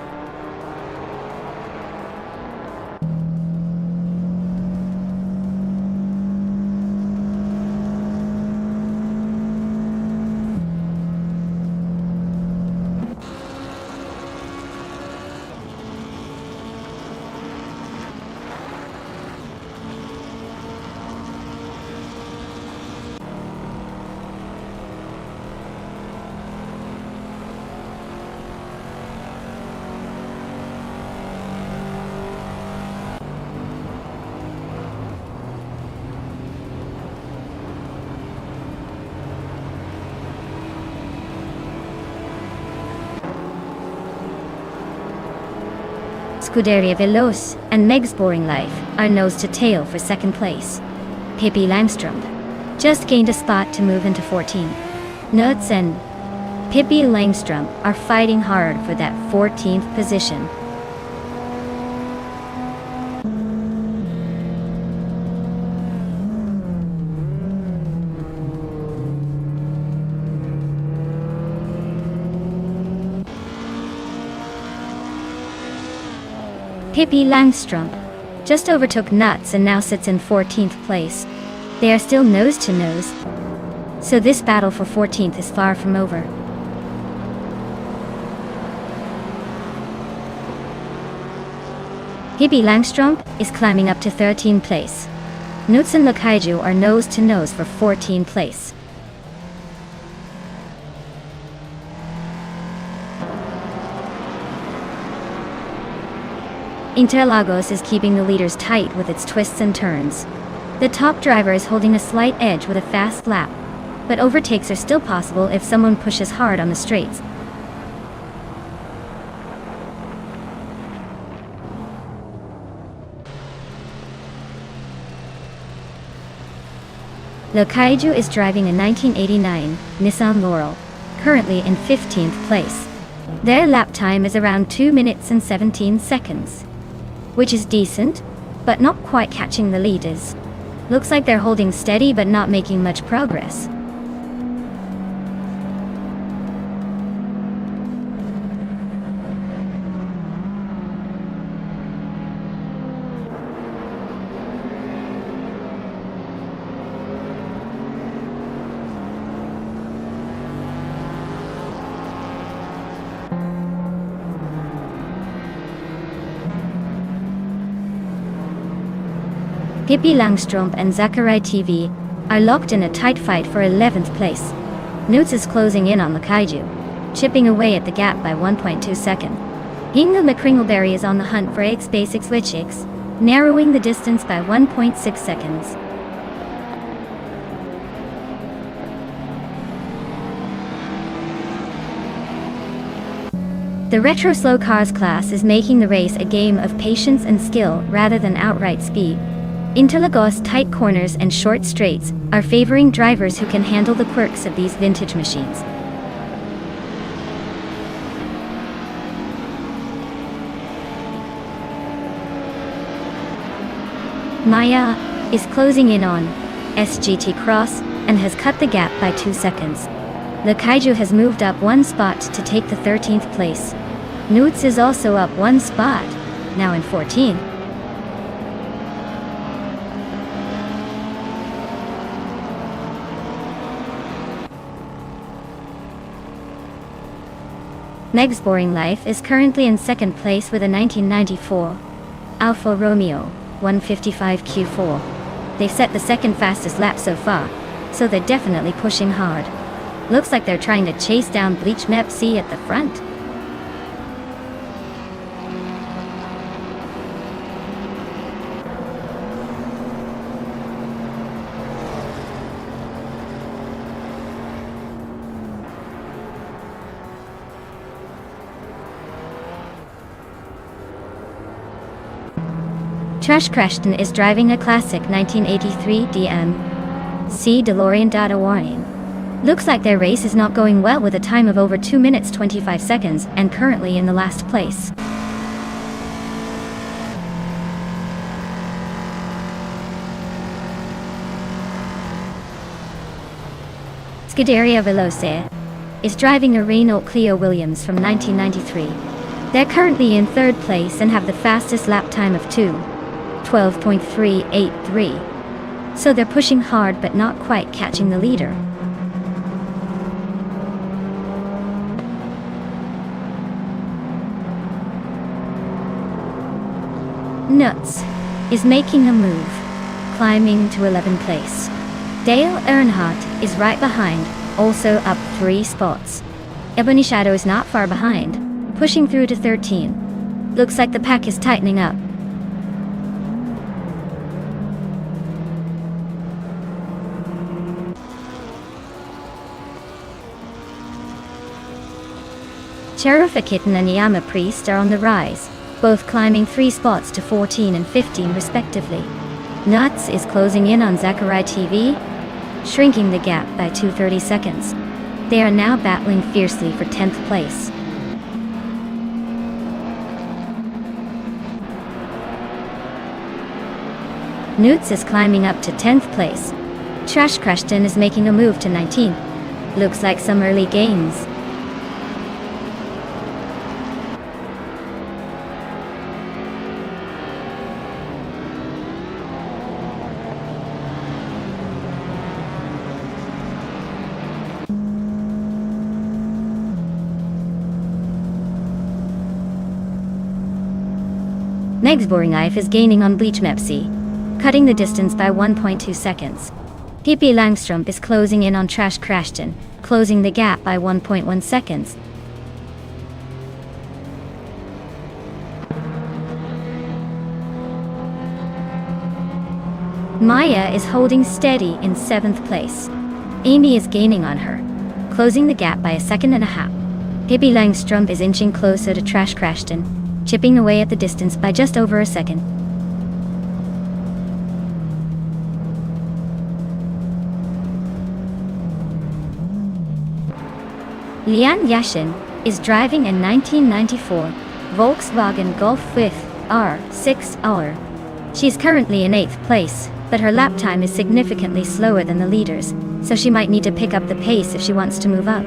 Scuderia Veloce and Meg's Boring Life are nose to tail for second place. Pippi Langstrumpf just gained a spot to move into 14th. Nuts and Pippi Langstrumpf are fighting hard for that 14th position. Pippi Langstrumpf just overtook Nuts and now sits in 14th place. They are still nose to nose, so this battle for 14th is far from over. Pippi Langstrumpf is climbing up to 13th place. Nuts and Lakaiju are nose to nose for 14th place. Interlagos is keeping the leaders tight with its twists and turns. The top driver is holding a slight edge with a fast lap, but overtakes are still possible if someone pushes hard on the straights. Lakaiju is driving a 1989 Nissan Laurel, currently in 15th place. Their lap time is around 2 minutes and 17 seconds. Which is decent, but not quite catching the leaders. Looks like they're holding steady but not making much progress. Pippi Langstrumpf and Zachary TV are locked in a tight fight for 11th place. Nuts is closing in on Lakaiju, chipping away at the gap by 1.2 seconds. Inga McCringleberry is on the hunt for X Basics with X, narrowing the distance by 1.6 seconds. The Retro Slow Cars class is making the race a game of patience and skill rather than outright speed. Interlagos tight corners and short straights are favoring drivers who can handle the quirks of these vintage machines. Maya is closing in on SGT Cross and has cut the gap by 2 seconds. Lakaiju has moved up 1 spot to take the 13th place. Nuts is also up 1 spot, now in 14th. Meg's Boring Life is currently in second place with a 1994 Alfa Romeo 155 Q4. They've set the second fastest lap so far, so they're definitely pushing hard. Looks like they're trying to chase down Bleach Mepsi at the front. Trash Crashton is driving a classic 1983 DMC DeLorean Data Warning. Looks like their race is not going well with a time of over 2 minutes 25 seconds and currently in the last place. Scuderia Veloce is driving a Renault Clio Williams from 1993. They're currently in third place and have the fastest lap time of 12.383. So they're pushing hard but not quite catching the leader. Nuts is making a move, climbing to 11th place. Dale Earnhardt is right behind, also up 3 spots. Ebony Shadow is not far behind, pushing through to 13. Looks like the pack is tightening up. Cherufa Kitten and Yama Priest are on the rise, both climbing 3 spots to 14 and 15 respectively. Nuts is closing in on Zachary TV, shrinking the gap by 2:30 seconds. They are now battling fiercely for 10th place. Newts is climbing up to 10th place. Trash Crashton is making a move to 19th. Looks like some early gains. Meg's Boring Life is gaining on Bleach Mepsi, cutting the distance by 1.2 seconds. Pippi Langstrump is closing in on Trash Crashton, closing the gap by 1.1 seconds. Maya is holding steady in 7th place. Amy is gaining on her, closing the gap by 1.5 seconds. Pippi Langstrump is inching closer to Trash Crashton, chipping away at the distance by just over a second. Lian Yashin is driving a 1994 Volkswagen Golf with R6R. She's currently in 8th place, but her lap time is significantly slower than the leaders, so she might need to pick up the pace if she wants to move up.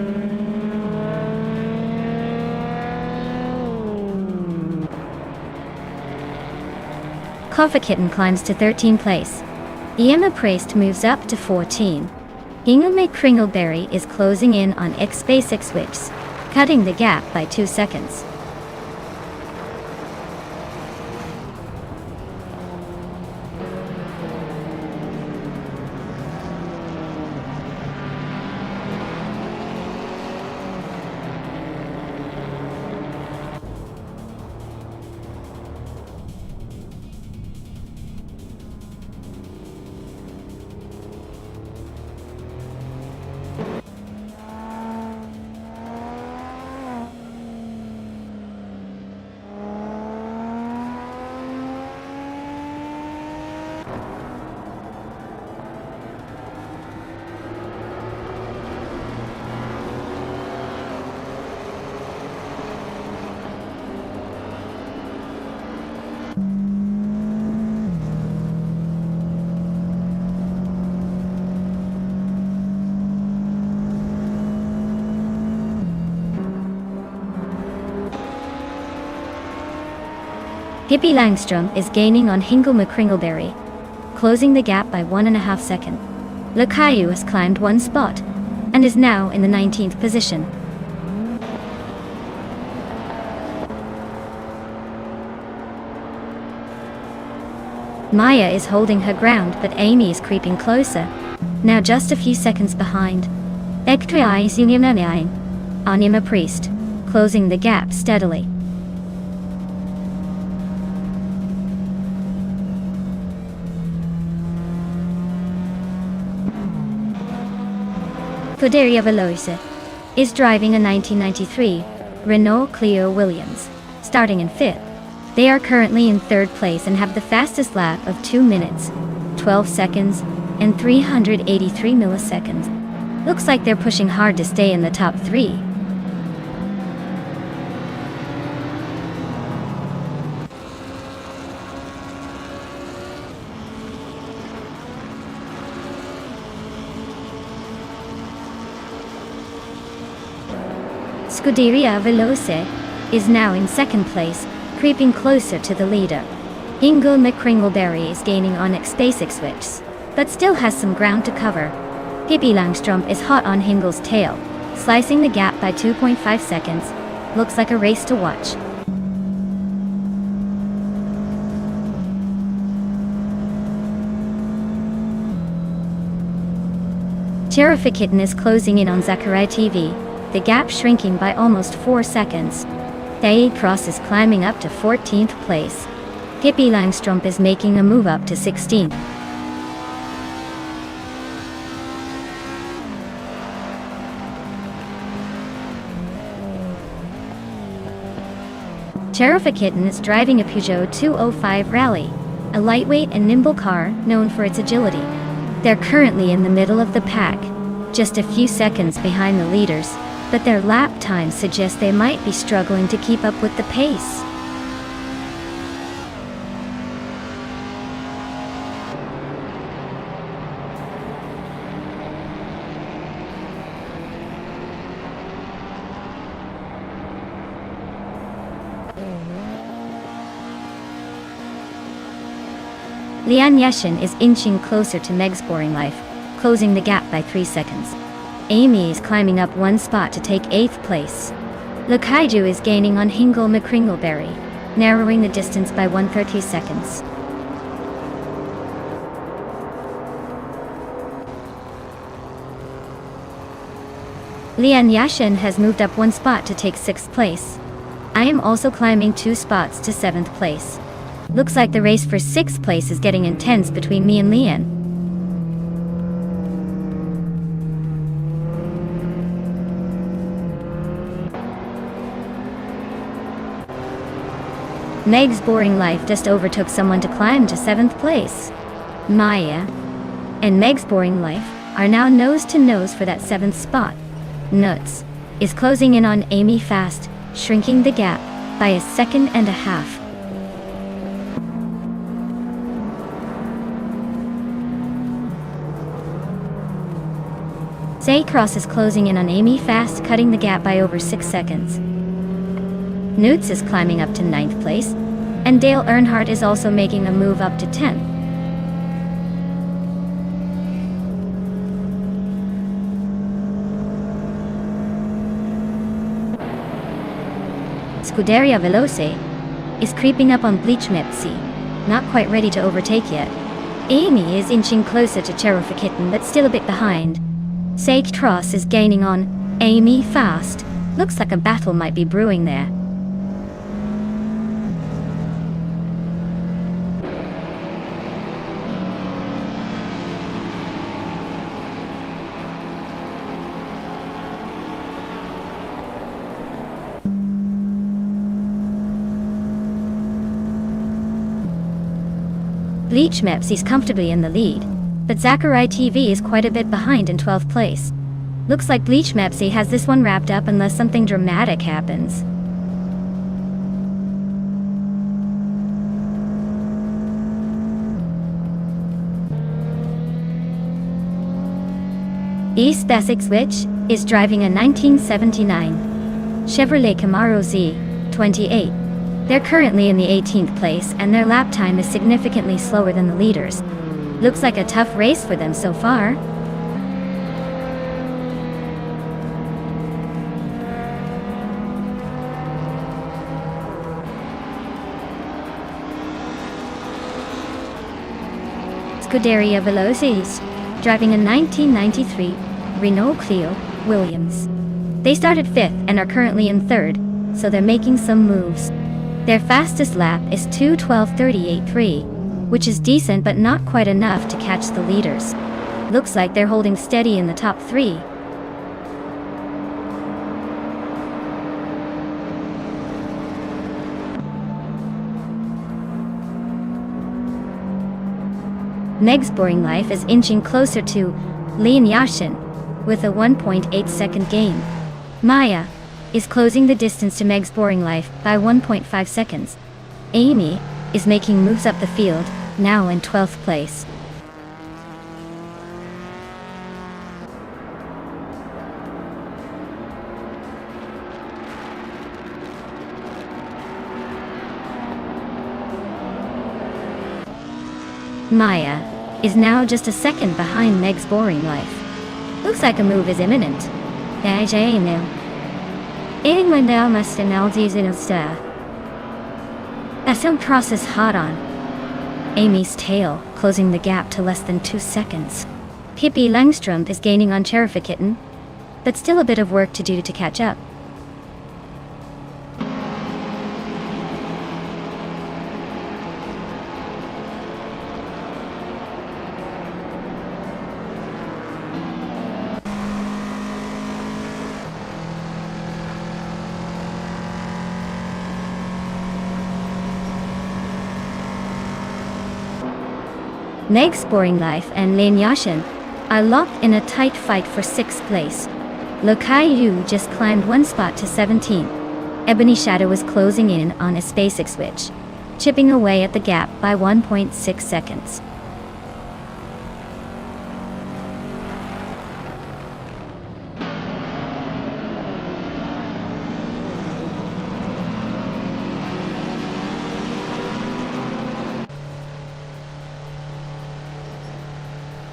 Coffee Kitten climbs to 13th place. Emma Priest moves up to 14. Ingelme Kringleberry is closing in on X-Space X-Wix, cutting the gap by 2 seconds. Pippi Langstrump is gaining on Hingle McCringleberry, closing the gap by 1.5 seconds. Lakayu has climbed 1 spot, and is now in the 19th position. Maya is holding her ground, but Amy is creeping closer, now just a few seconds behind. Anima Priest, closing the gap steadily. Scuderia Veloce is driving a 1993 Renault Clio Williams, starting in 5th. They are currently in 3rd place and have the fastest lap of 2 minutes, 12 seconds, and 383 milliseconds. Looks like they're pushing hard to stay in the top 3. Scuderia Veloce is now in 2nd place, creeping closer to the leader. Hingle McCringleberry is gaining on Basic Switch, but still has some ground to cover. Pippi Langstrumpf is hot on Hingle's tail, slicing the gap by 2.5 seconds. Looks like a race to watch. Kitten is closing in on Zachary TV, the gap shrinking by almost 4 seconds. Cross is climbing up to 14th place. Pippi Langstrumpf is making a move up to 16th. Kitten is driving a Peugeot 205 Rally, a lightweight and nimble car known for its agility. They're currently in the middle of the pack, just a few seconds behind the leaders, but their lap time suggests they might be struggling to keep up with the pace. Lian Yeshin is inching closer to Meg's Boring Life, closing the gap by 3 seconds. Amy is climbing up 1 spot to take 8th place. Lukaiju is gaining on Hingle McCringleberry, narrowing the distance by 130 seconds. Lian Yashin has moved up 1 spot to take 6th place. I am also climbing 2 spots to 7th place. Looks like the race for 6th place is getting intense between me and Lian. Meg's Boring Life just overtook someone to climb to 7th place. Maya and Meg's Boring Life are now nose to nose for that 7th spot. Nuts is closing in on Amy fast, shrinking the gap by 1.5 seconds. Cross is closing in on Amy fast, cutting the gap by over 6 seconds. Newts is climbing up to 9th place, and Dale Earnhardt is also making a move up to 10th. Scuderia Veloce is creeping up on Bleachmepsi, not quite ready to overtake yet. Amy is inching closer to Kitten, but still a bit behind. Cross is gaining on Amy fast. Looks like a battle might be brewing there. Bleachmepsi is comfortably in the lead, but Zachary TV is quite a bit behind in 12th place. Looks like Bleachmepsi has this one wrapped up unless something dramatic happens. Basic Switch is driving a 1979 Chevrolet Camaro Z28. They're currently in the 18th place and their lap time is significantly slower than the leaders. Looks like a tough race for them so far. Scuderia Velocities, driving a 1993 Renault Clio Williams. They started 5th and are currently in 3rd, so they're making some moves. Their fastest lap is 2:12:38.3, which is decent but not quite enough to catch the leaders. Looks like they're holding steady in the top 3. Meg's Boring Life is inching closer to Lian Yashin with a 1.8 second gain. Maya is closing the distance to Meg's Boring Life by 1.5 seconds. Amy is making moves up the field, now in 12th place. Maya is now just a second behind Meg's Boring Life. Looks like a move is imminent. Some process hot on. Amy's tail, closing the gap to less than 2 seconds. Pippi Langström is gaining on Cherifakitten, but still a bit of work to do to catch up. Meg's Boring Life and Lian Yashin are locked in a tight fight for 6th place. Le Caillou just climbed 1 spot to 17. Ebony Shadow is closing in on his basic switch, chipping away at the gap by 1.6 seconds.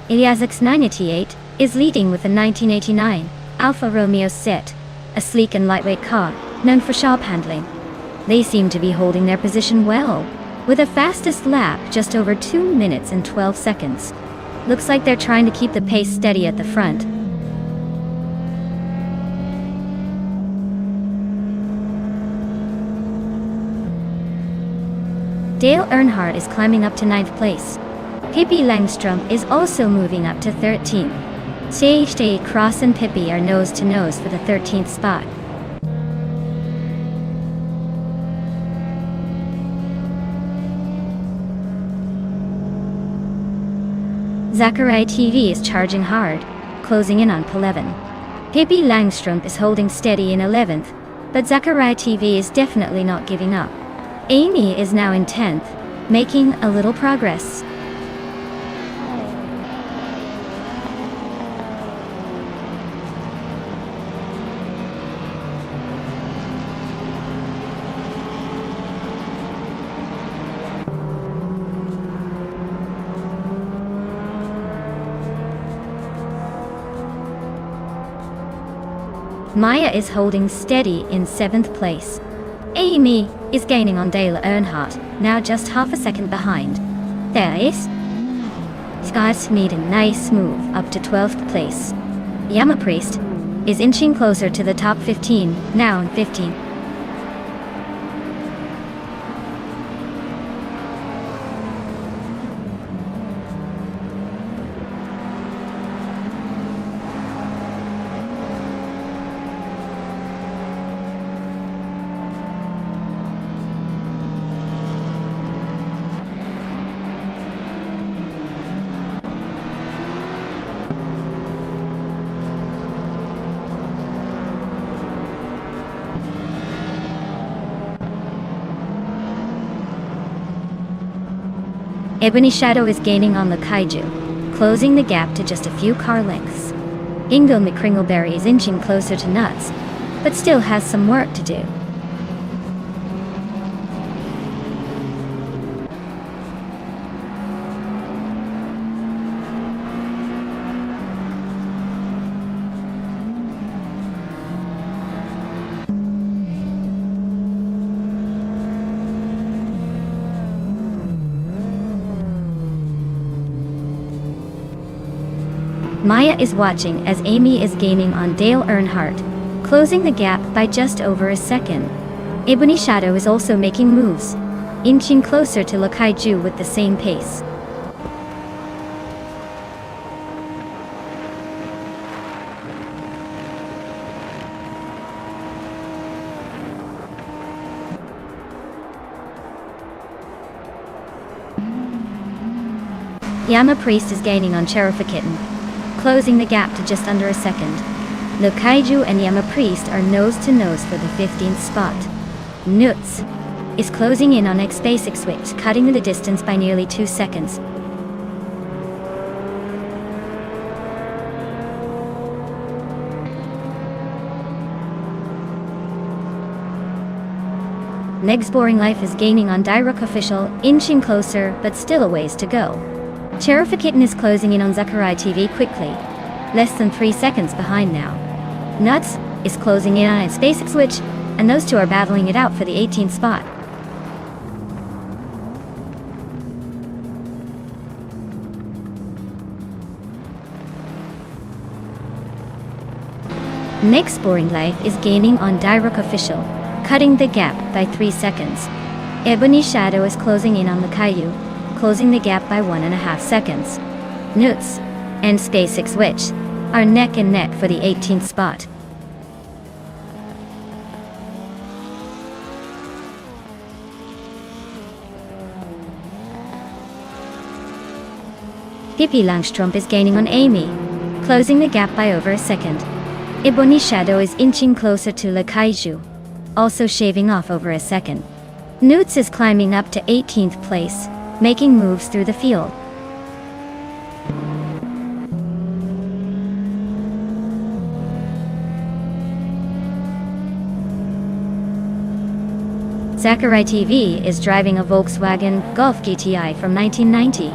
Ilyazix 988 is leading with a 1989 Alfa Romeo Set, a sleek and lightweight car known for sharp handling. They seem to be holding their position well, with a fastest lap just over 2 minutes and 12 seconds. Looks like they're trying to keep the pace steady at the front. Dale Earnhardt is climbing up to 9th place. Pippi Langström is also moving up to 13th. CHD Cross and Pippi are nose to nose for the 13th spot. Zachariah TV is charging hard, closing in on P11. Pippi Langström is holding steady in 11th, but Zachariah TV is definitely not giving up. Amy is now in 10th, making a little progress. Maya is holding steady in 7th place. Amy is gaining on Dale Earnhardt, now just half a second behind. There is Scott's made a nice move up to 12th place. Yama Priest is inching closer to the top 15, now in 15th. Ebony Shadow is gaining on the Kaiju, closing the gap to just a few car lengths. Ingo McCringleberry is inching closer to Nuts, but still has some work to do. Maya is watching as Amy is gaining on Dale Earnhardt, closing the gap by just over a second. Ebony Shadow is also making moves, inching closer to Lakaiju with the same pace. Yama Priest is gaining on Cherokee Kitten, closing the gap to just under a second. Lakaiju and Yama Priest are nose to nose for the 15th spot. Nuts is closing in on X-Basic Switch, cutting the distance by nearly 2 seconds. Meg's Boring Life is gaining on Direct Official, inching closer, but still a ways to go. Cherokee Kitten is closing in on Sakurai TV quickly, less than 3 seconds behind now. Nuts is closing in on its basic switch, and those two are battling it out for the 18th spot. Meg's Boring Life is gaining on Direct Official, cutting the gap by 3 seconds. Ebony Shadow is closing in on Lakaiju, closing the gap by 1.5 seconds. Nuts and Basic Switch are neck and neck for the 18th spot. Pippi Langstrumpf is gaining on Amy, closing the gap by over a second. Ebony Shadow is inching closer to Lakaiju, also shaving off over a second. Newts is climbing up to 18th place, making moves through the field. Sakurai TV is driving a Volkswagen Golf GTI from 1990.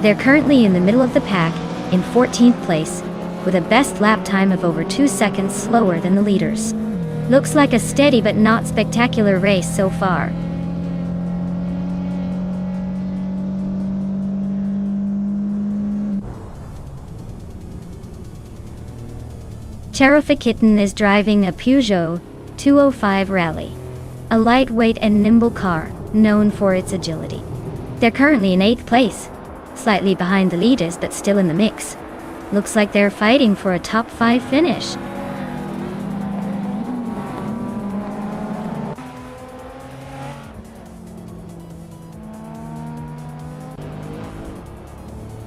They're currently in the middle of the pack, in 14th place, with a best lap time of over 2 seconds slower than the leaders. Looks like a steady but not spectacular race so far. Cherokee Kitten is driving a Peugeot 205 Rally, a lightweight and nimble car known for its agility. They're currently in 8th place, slightly behind the leaders but still in the mix. Looks like they're fighting for a top 5 finish.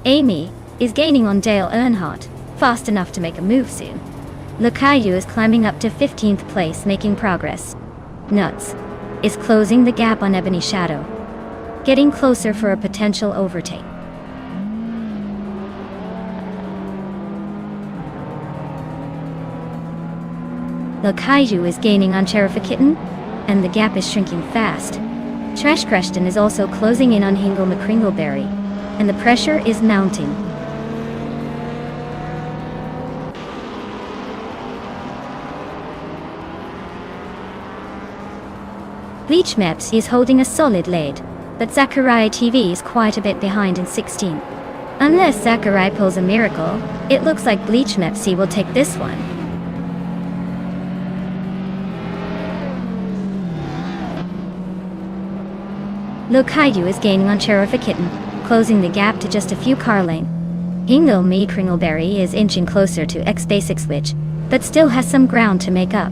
Amy is gaining on Dale Earnhardt, fast enough to make a move soon. Lakaiju is climbing up to 15th place, making progress. Nuts is closing the gap on Ebony Shadow, getting closer for a potential overtake. Lakaiju is gaining on Cherokee Kitten, and the gap is shrinking fast. Trash Crushton is also closing in on Hingle McCringleberry, and the pressure is mounting. Bleach Meps is holding a solid lead, but Sakurai TV is quite a bit behind in 16th. Unless Sakurai pulls a miracle, it looks like Bleach Mepsi will take this one. Lakaiju is gaining on Cherokee Kitten, closing the gap to just a few car lengths. Hingle Me Kringleberry is inching closer to X-Basic Switch, but still has some ground to make up.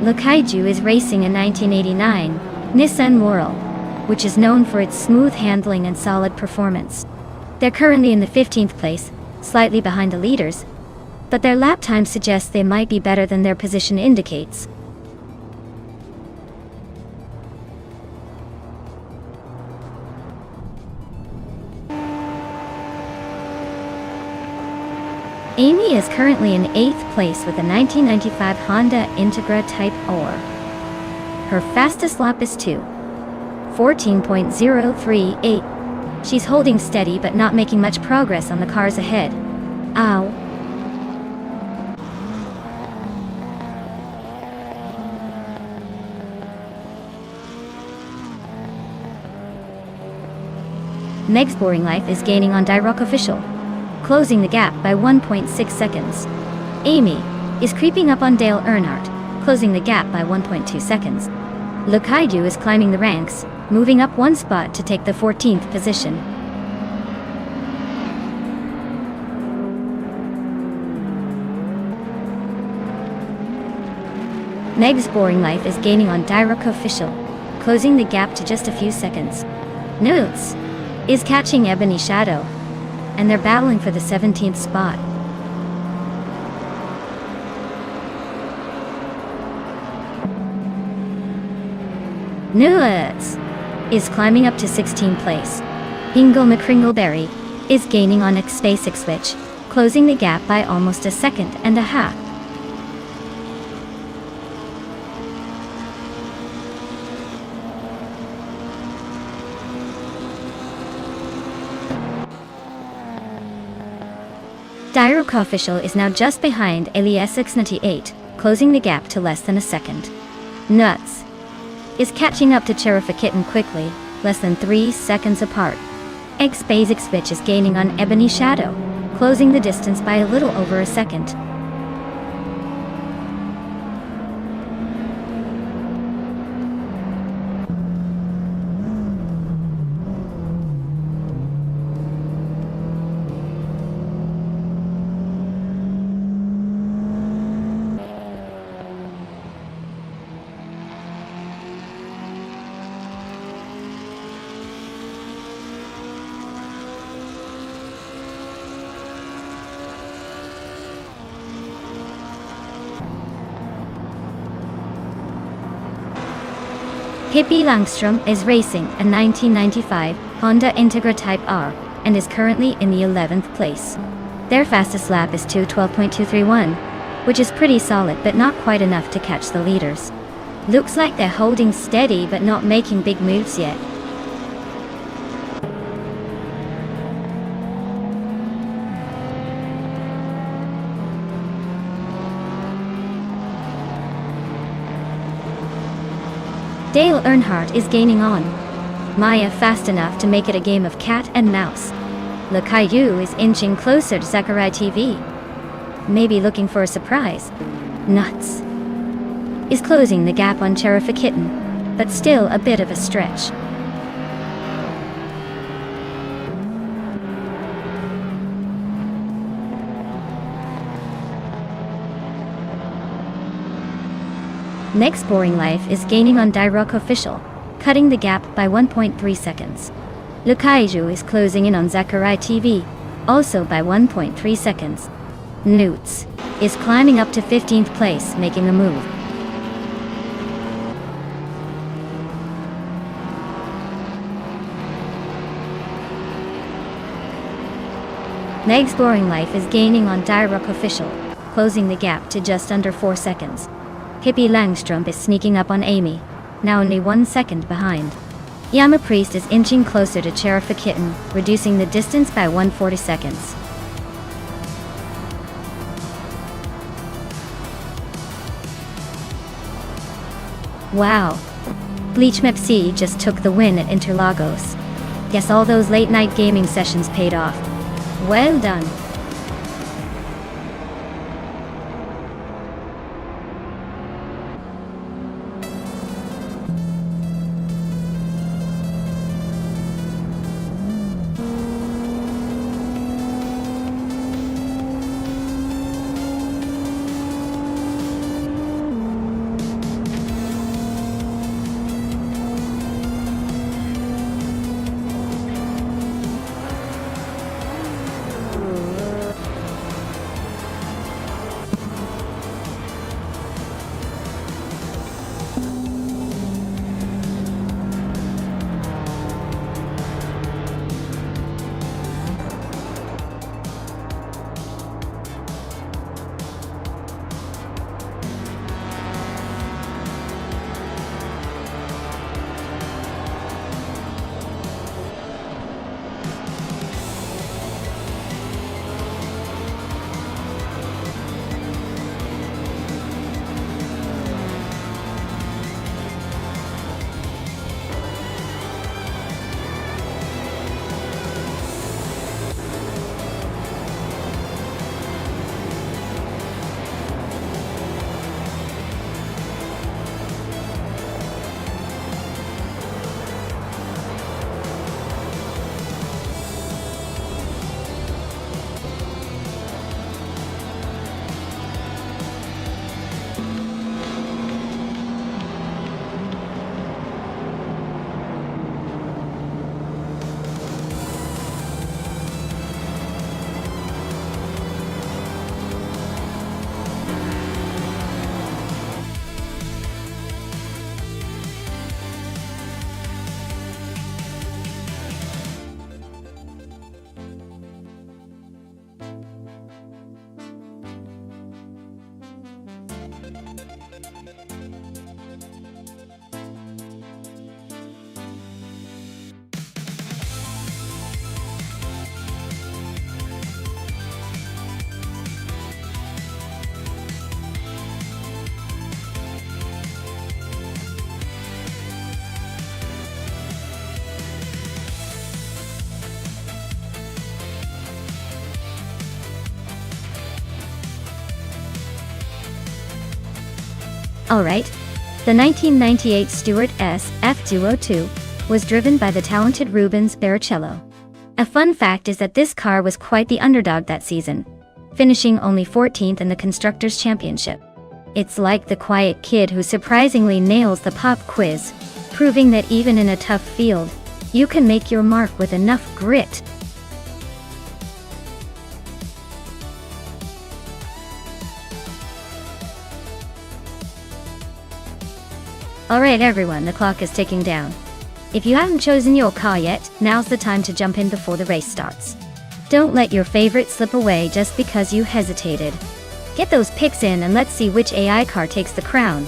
Lakaiju is racing a 1989 Nissan Moral, which is known for its smooth handling and solid performance. They're currently in the 15th place, slightly behind the leaders, but their lap time suggests they might be better than their position indicates. Amy is currently in 8th place with a 1995 Honda Integra Type R. Her fastest lap is 2:14.038. She's holding steady but not making much progress on the cars ahead. Ow. Meg's Boring Life is gaining on Dirock Official, closing the gap by 1.6 seconds. Amy is creeping up on Dale Earnhardt, closing the gap by 1.2 seconds. Lukaiju is climbing the ranks, moving up one spot to take the 14th position. Meg's Boring Life is gaining on Dirock Official, closing the gap to just a few seconds. Notes is catching Ebony Shadow, and they're battling for the 17th spot. Nuts is climbing up to 16th place. Ingle McCringleberry is gaining on X-Basic Switch, closing the gap by almost a second and a half. Dirock Official is now just behind Elias X98, closing the gap to less than a second. Nuts is catching up to Cheriffa Kitten quickly, less than 3 seconds apart. X-Basic Switch is gaining on Ebony Shadow, closing the distance by a little over a second. Pippi Langstrom is racing a 1995 Honda Integra Type R and is currently in the 11th place. Their fastest lap is 2:12.231, which is pretty solid but not quite enough to catch the leaders. Looks like they're holding steady but not making big moves yet. Dale Earnhardt is gaining on Maya fast enough to make it a game of cat and mouse. Lukaiju is inching closer to Zachariah TV, maybe looking for a surprise. Nuts is closing the gap on Cheriffa Kitten, but still a bit of a stretch. Meg's Boring Life is gaining on Dirock Official, cutting the gap by 1.3 seconds. Lukaiju is closing in on Zachariah TV, also by 1.3 seconds. Newts is climbing up to 15th place, making a move. Meg's Boring Life is gaining on Dirock Official, closing the gap to just under 4 seconds. Pippi Langstrom is sneaking up on Amy, now only 1 second behind. Yama Priest is inching closer to Cheriffa Kitten, reducing the distance by 140 seconds. Wow. Bleach Mepsi just took the win at Interlagos. Guess all those late-night gaming sessions paid off. Well done. Alright. The 1998 Stewart SF-202 was driven by the talented Rubens Barrichello. A fun fact is that this car was quite the underdog that season, finishing only 14th in the Constructors' Championship. It's like the quiet kid who surprisingly nails the pop quiz, proving that even in a tough field, you can make your mark with enough grit. Alright everyone, the clock is ticking down. If you haven't chosen your car yet, now's the time to jump in before the race starts. Don't let your favorite slip away just because you hesitated. Get those picks in and let's see which AI car takes the crown.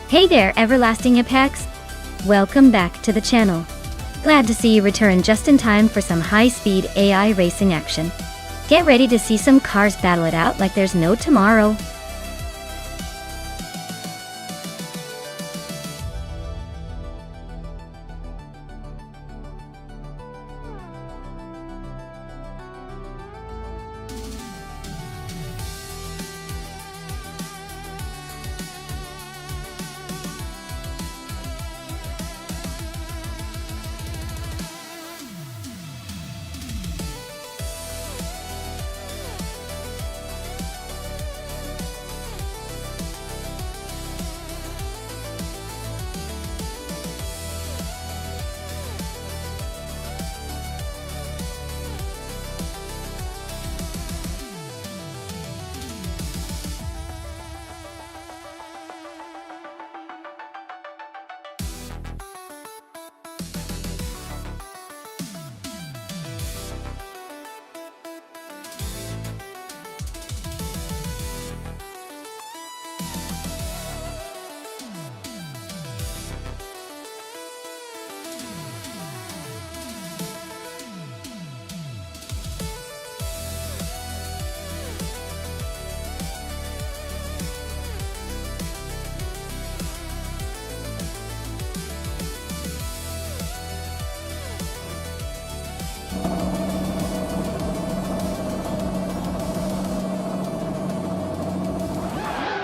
Hey there, everlasting Apex! Welcome back to the channel. Glad to see you return just in time for some high-speed AI racing action. Get ready to see some cars battle it out like there's no tomorrow.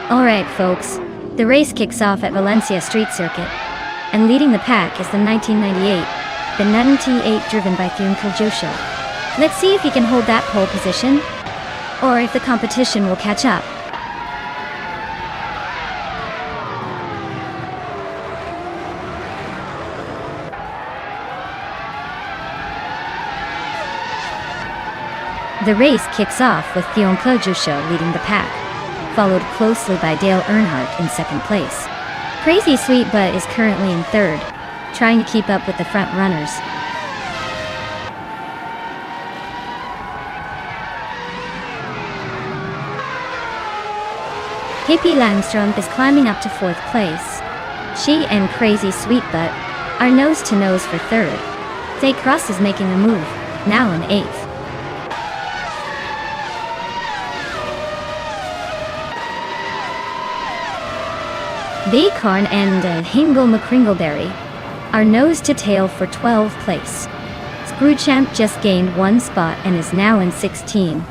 Alright folks, the race kicks off at Valencia Street Circuit, and leading the pack is the 1998 Benetton T8 driven by Thune Kajosho. Let's see if he can hold that pole position, or if the competition will catch up. The race kicks off with Thune Kajosho leading the pack, followed closely by Dale Earnhardt in second place. Crazy Sweet Butt is currently in third, trying to keep up with the front runners. Hippie Langstrom is climbing up to fourth place. She and Crazy Sweet Butt are nose to nose for third. Zay Cross is making a move, now in eighth. Baycorn and Hingle McCringleberry are nose to tail for 12th place. Screwchamp just gained one spot and is now in 16.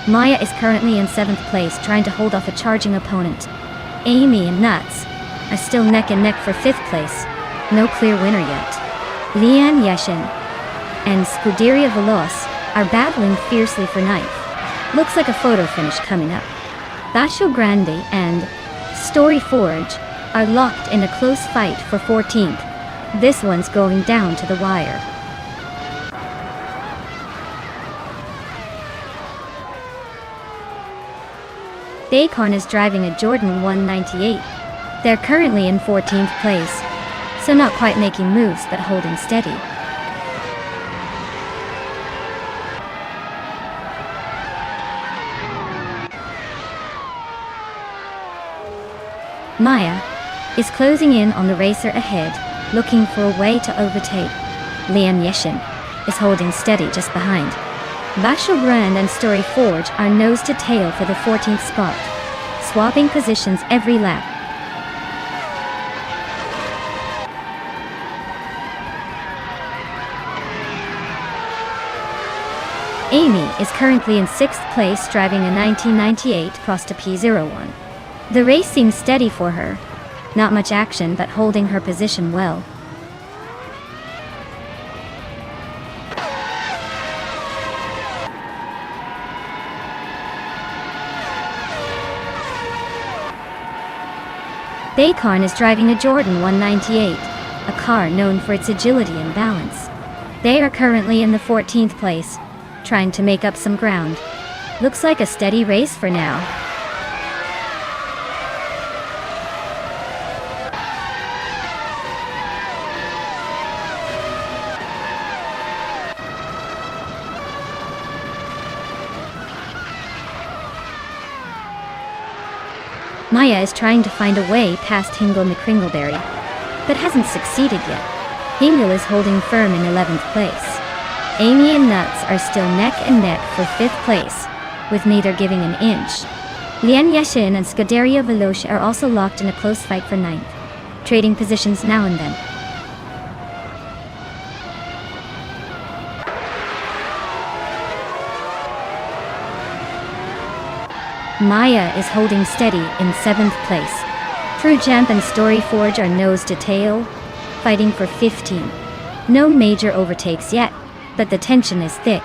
Maya is currently in 7th place trying to hold off a charging opponent. Amy and Nuts are still neck and neck for 5th place. No clear winner yet. Leanne Yeshin and Scuderia Veloz are battling fiercely for 9th. Looks like a photo finish coming up. Basho Grande and Story Forge are locked in a close fight for 14th. This one's going down to the wire. Baycorn is driving a Jordan 198. They're currently in 14th place, so not quite making moves but holding steady. Maya is closing in on the racer ahead, looking for a way to overtake. Lian Yeshin is holding steady just behind. Battlebrand and Story Forge are nose to tail for the 14th spot, swapping positions every lap. Amy is currently in 6th place driving a 1998 Prosta P01. The race seems steady for her. Not much action but holding her position well. Baykarn is driving a Jordan 198, a car known for its agility and balance. They are currently in the 14th place, trying to make up some ground. Looks like a steady race for now. Maya is trying to find a way past Hingle McCringleberry, but hasn't succeeded yet. Hingle is holding firm in 11th place. Amy and Nuts are still neck and neck for 5th place, with neither giving an inch. Lian Yeshin and Scuderia Veloce are also locked in a close fight for 9th, trading positions now and then. Maya is holding steady in 7th place. True Champ and Story Forge are nose to tail, fighting for 15. No major overtakes yet, but the tension is thick.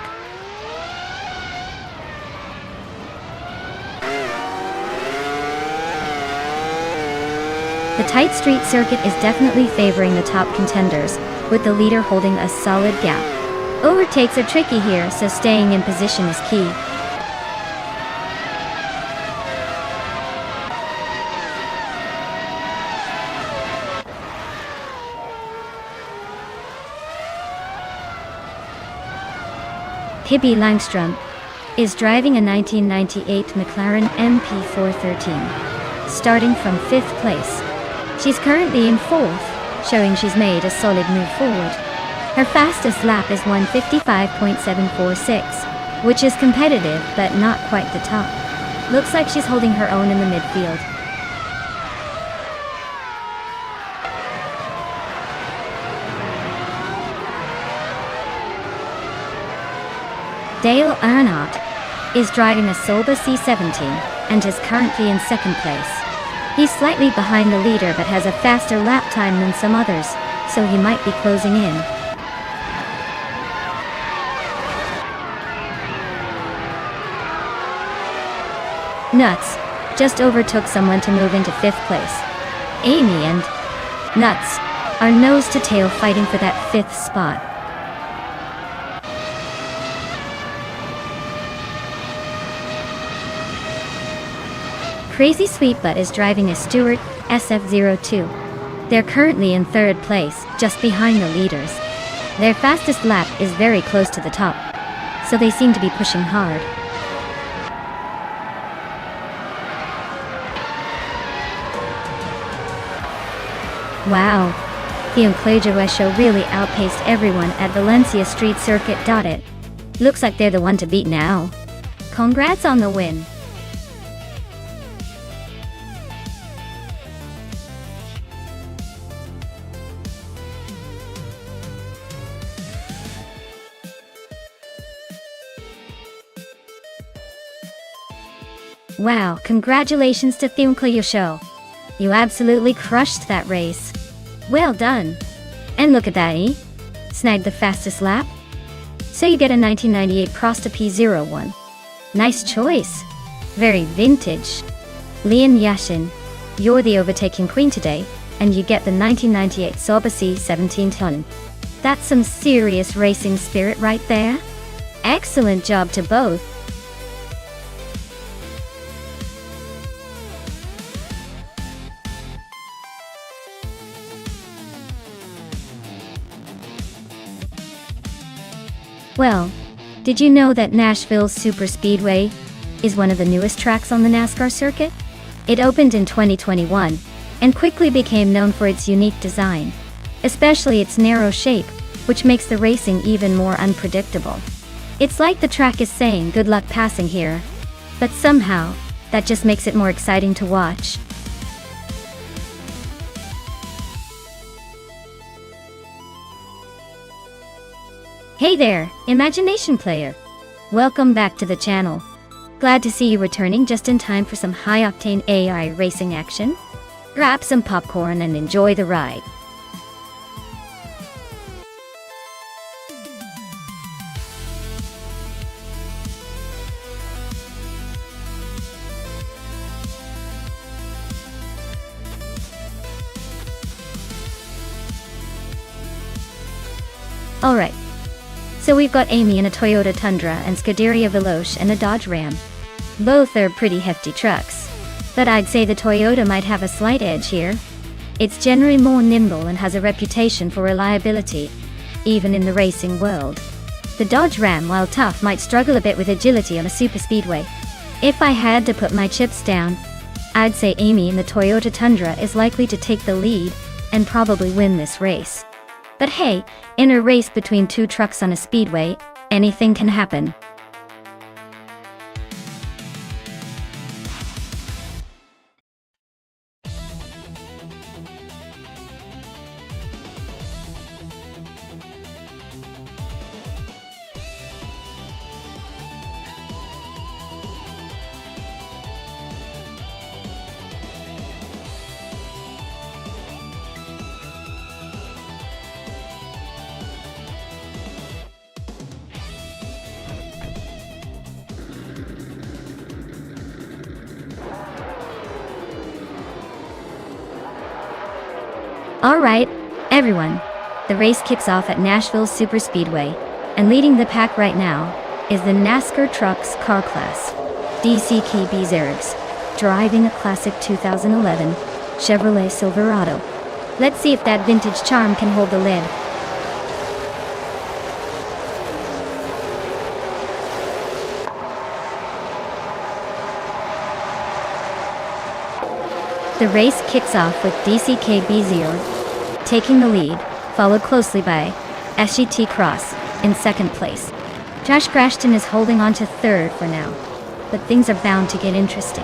The tight street circuit is definitely favoring the top contenders, with the leader holding a solid gap. Overtakes are tricky here, so staying in position is key. Pippi Langstrom is driving a 1998 McLaren MP413, starting from 5th place. She's currently in 4th, showing she's made a solid move forward. Her fastest lap is 1:55.746, which is competitive but not quite the top. Looks like she's holding her own in the midfield. Dale Earnhardt is driving a Solba C17 and is currently in 2nd place. He's slightly behind the leader but has a faster lap time than some others, so he might be closing in. Nuts just overtook someone to move into 5th place. Amy and Nuts are nose to tail fighting for that 5th spot. Crazy Sweetbutt is driving a Stewart SF02. They're currently in 3rd place, just behind the leaders. Their fastest lap is very close to the top, so they seem to be pushing hard. Wow, the Enclavejo really outpaced everyone at Valencia Street Circuit. It looks like they're the one to beat now. Congrats on the win. Wow, congratulations to Enclavejo. You absolutely crushed that race. Well done. And look at that, eh? Snagged the fastest lap. So you get a 1998 Prosta P01. Nice choice. Very vintage. Lian Yashin, you're the overtaking queen today, and you get the 1998 Solba C17 ton. That's some serious racing spirit right there. Excellent job to both. Well, did you know that Nashville's Superspeedway is one of the newest tracks on the NASCAR circuit? It opened in 2021 and quickly became known for its unique design, especially its narrow shape, which makes the racing even more unpredictable. It's like the track is saying good luck passing here, but somehow, that just makes it more exciting to watch. Hey there, Imagination Player! Welcome back to the channel. Glad to see you returning just in time for some high-octane AI racing action. Grab some popcorn and enjoy the ride. Alright. So we've got Amy in a Toyota Tundra and Scuderia Veloce and a Dodge Ram. Both are pretty hefty trucks, but I'd say the Toyota might have a slight edge here. It's generally more nimble and has a reputation for reliability, even in the racing world. The Dodge Ram, while tough, might struggle a bit with agility on a superspeedway. If I had to put my chips down, I'd say Amy in the Toyota Tundra is likely to take the lead and probably win this race. But hey, in a race between two trucks on a speedway, anything can happen. Alright, everyone. The race kicks off at Nashville Superspeedway, and leading the pack right now is the NASCAR Trucks car class. DCKB Zergs, driving a classic 2011 Chevrolet Silverado. Let's see if that vintage charm can hold the lid. The race kicks off with DCKB Zerg taking the lead, followed closely by SGT Cross in second place. Josh Grashton is holding on to third for now, but things are bound to get interesting.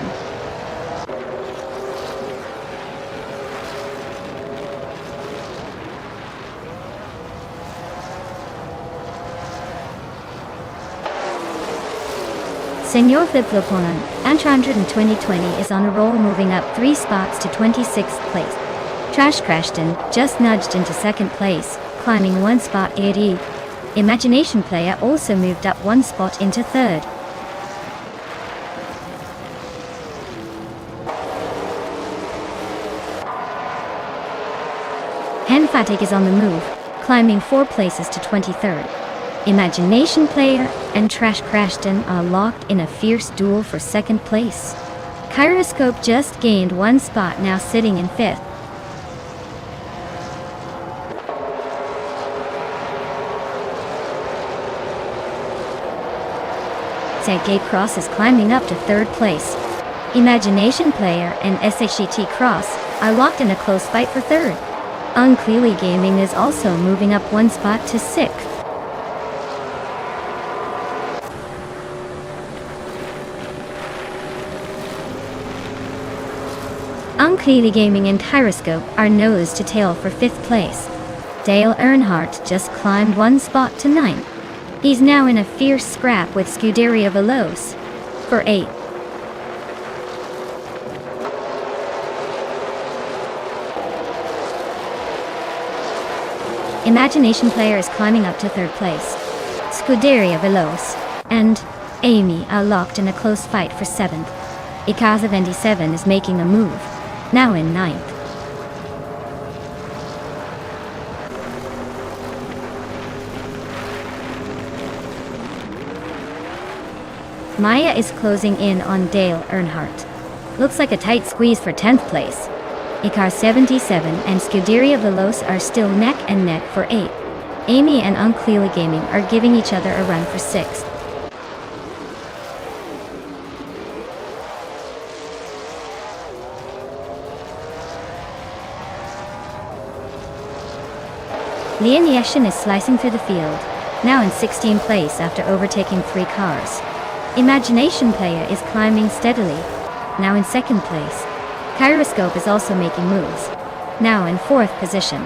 Senor Fiploponan, Antrandred in 2020 is on a roll, moving up 3 spots to 26th place. Trash Crashton just nudged into second place, climbing 1 spot 80. Imagination Player also moved up 1 spot into third. Henfatic is on the move, climbing 4 places to 23rd. Imagination Player and Trash Crashton are locked in a fierce duel for second place. Kyroscope just gained 1 spot, now sitting in 5th. Gate Cross is climbing up to 3rd place. Imagination Player and SHGT Cross are locked in a close fight for 3rd. Unclearly Gaming is also moving up 1 spot to 6th. Unclearly Gaming and Kyroscope are nose to tail for 5th place. Dale Earnhardt just climbed 1 spot to 9th. He's now in a fierce scrap with Scuderia Veloce for 8th. Imagination Player is climbing up to 3rd place. Scuderia Veloce and Amy are locked in a close fight for 7th. Ikaza 27 is making a move, now in 9th. Maya is closing in on Dale Earnhardt. Looks like a tight squeeze for 10th place. Icar 77 and Scuderia Veloce are still neck and neck for 8th. Amy and Unclearly Gaming are giving each other a run for 6th. Lian Yeshin is slicing through the field, now in 16th place after overtaking 3 cars. Imagination Player is climbing steadily, now in 2nd place. Kyroscope is also making moves, now in 4th position.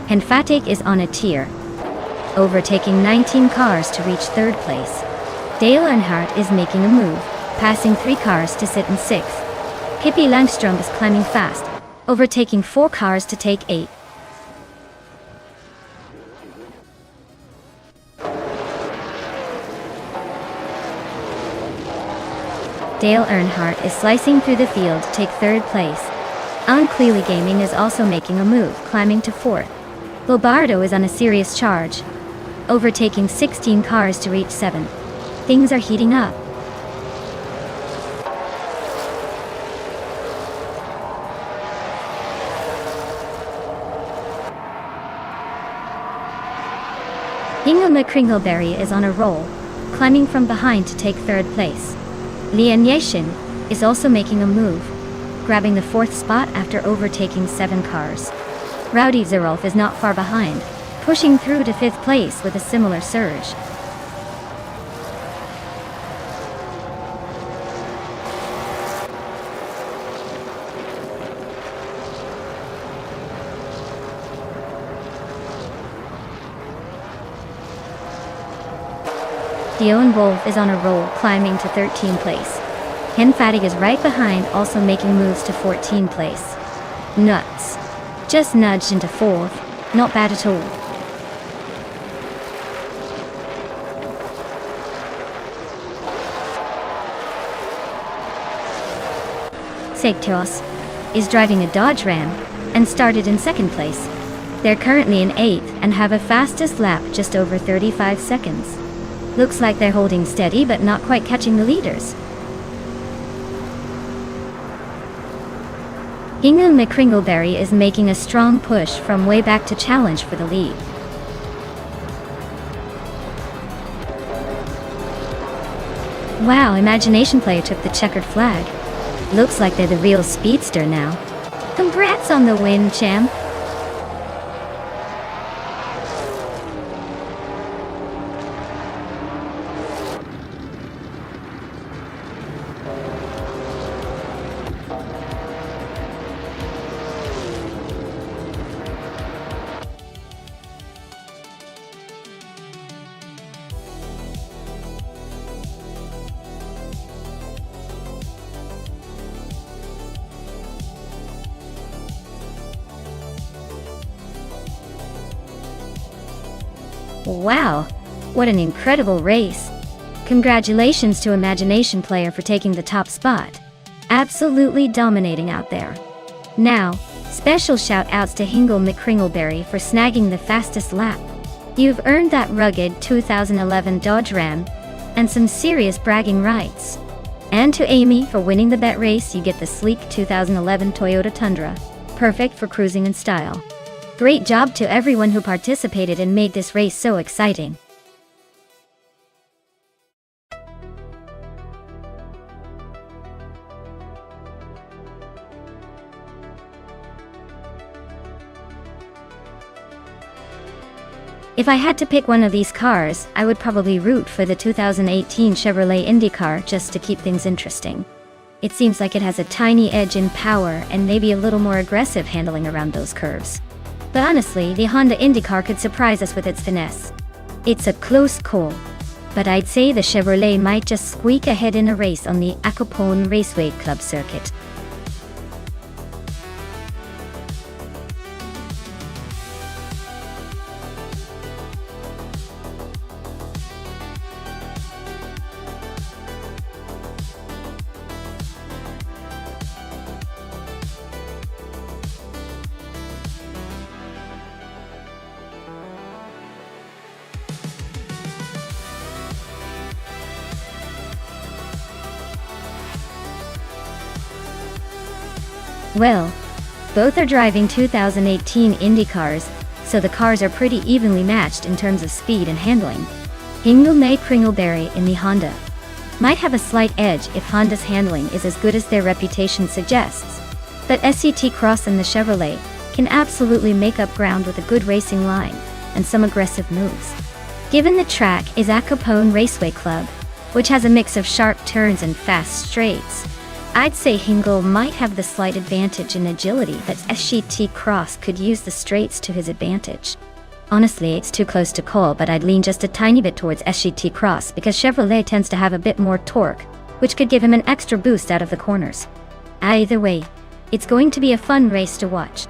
Henfatic is on a tear, overtaking 19 cars to reach 3rd place. Dale Earnhardt is making a move, passing 3 cars to sit in 6th. Pippi Langstrom is climbing fast, overtaking 4 cars to take 8th. Dale Earnhardt is slicing through the field to take 3rd place. Alan Cleely Gaming is also making a move, climbing to 4th. Lobardo is on a serious charge, overtaking 16 cars to reach 7th. Things are heating up. Inga McCringleberry is on a roll, climbing from behind to take 3rd place. Lian Yeshin is also making a move, grabbing the 4th spot after overtaking 7 cars. Rowdy Zerolf is not far behind, pushing through to 5th place with a similar surge. Dion Wolf is on a roll, climbing to 13th place. Henfatic is right behind, also making moves to 14th place. Nuts. Just nudged into 4th. Not bad at all. Segtios is driving a Dodge Ram and started in 2nd place. They're currently in 8th and have a fastest lap just over 35 seconds. Looks like they're holding steady but not quite catching the leaders. Inga McCringleberry is making a strong push from way back to challenge for the lead. Wow, Imagination Player took the checkered flag. Looks like they're the real speedster now. Congrats on the win, champ! Wow, what an incredible race. Congratulations to Imagination Player for taking the top spot. Absolutely dominating out there. Now, special shout outs to Hingle McCringleberry for snagging the fastest lap. You've earned that rugged 2011 Dodge Ram and some serious bragging rights. And to Amy for winning the bet race, you get the sleek 2011 Toyota Tundra, perfect for cruising in style. Great job to everyone who participated and made this race so exciting. If I had to pick one of these cars, I would probably root for the 2018 Chevrolet IndyCar just to keep things interesting. It seems like it has a tiny edge in power and maybe a little more aggressive handling around those curves. But honestly, the Honda IndyCar could surprise us with its finesse. It's a close call, but I'd say the Chevrolet might just squeak ahead in a race on the Acapone Raceway Club circuit. Well, both are driving 2018 Indy cars, so the cars are pretty evenly matched in terms of speed and handling. Hingle McCringleberry in the Honda, might have a slight edge if Honda's handling is as good as their reputation suggests. But SCT Cross and the Chevrolet can absolutely make up ground with a good racing line and some aggressive moves. Given the track is Acapone Raceway Club, which has a mix of sharp turns and fast straights, I'd say Hingle might have the slight advantage in agility, but SCT Cross could use the straights to his advantage. Honestly, it's too close to call, but I'd lean just a tiny bit towards SCT Cross because Chevrolet tends to have a bit more torque, which could give him an extra boost out of the corners. Either way, it's going to be a fun race to watch.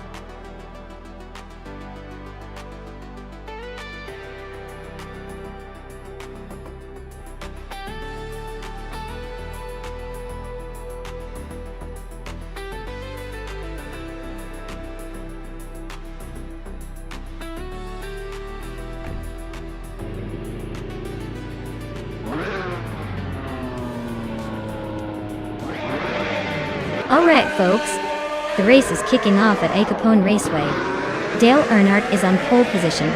Alright folks, the race is kicking off at Acapone Raceway. Dale Earnhardt is on pole position,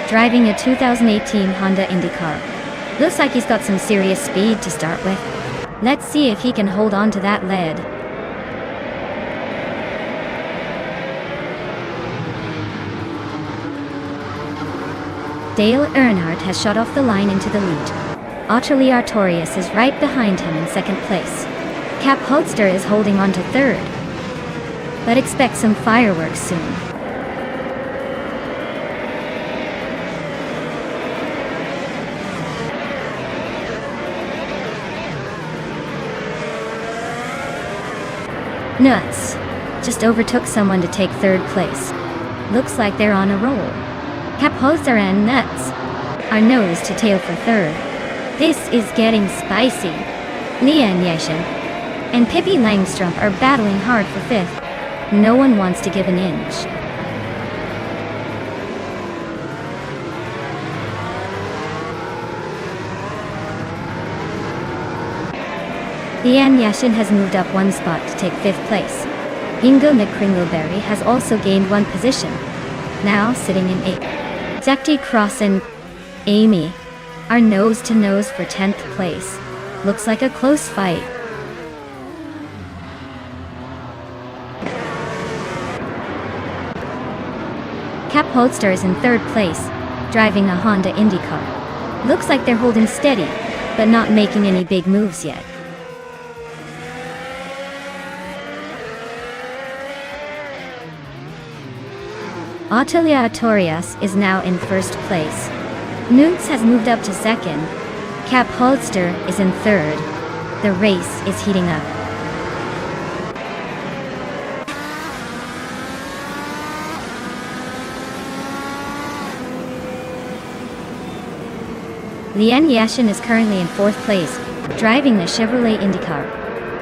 driving a 2018 Honda IndyCar. Looks like he's got some serious speed to start with. Let's see if he can hold on to that lead. Dale Earnhardt has shot off the line into the lead. Ottilie Artorias is right behind him in second place. Cap Holster is holding on to third, but expect some fireworks soon. Nuts! Just overtook someone to take third place. Looks like they're on a roll. Cap Holster and Nuts are nose to tail for third. This is getting spicy. Leanne Yashin and Pippi Langstrom are battling hard for fifth. No one wants to give an inch. Leanne Yashin has moved up one spot to take fifth place. Ingo McCringleberry has also gained one position, now sitting in eighth. SCT Cross and Amy are nose to nose for 10th place. Looks like a close fight. Cap Holster is in third place, driving a Honda IndyCar. Looks like they're holding steady, but not making any big moves yet. Ottilie Artorias is now in first place. Nunes has moved up to second. Cap Holster is in third. The race is heating up. Leanne Yashin is currently in fourth place, driving the Chevrolet IndyCar.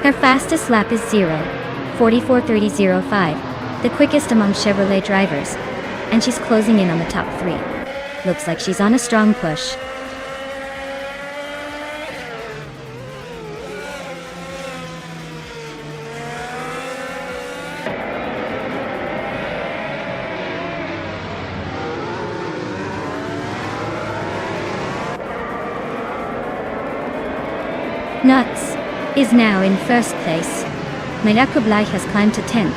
Her fastest lap is 0:44:30.05, the quickest among Chevrolet drivers, and she's closing in on the top three. Looks like she's on a strong push. Nuts is now in first place. Mayako Bleich has climbed to 10th.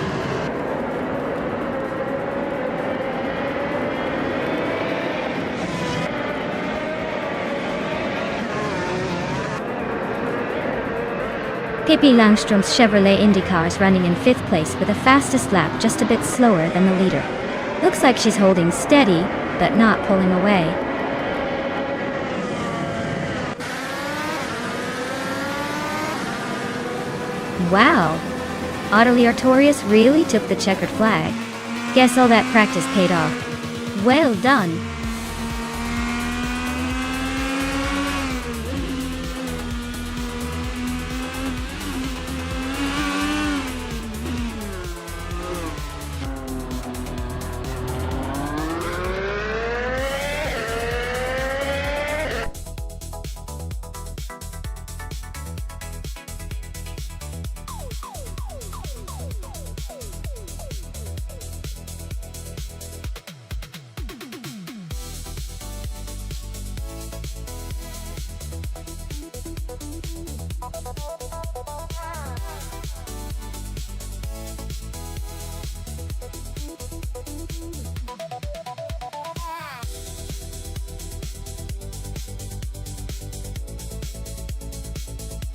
Pippi Langstrom's Chevrolet IndyCar is running in 5th place with a fastest lap just a bit slower than the leader. Looks like she's holding steady, but not pulling away. Wow! Ottilie Artorias really took the checkered flag. Guess all that practice paid off. Well done!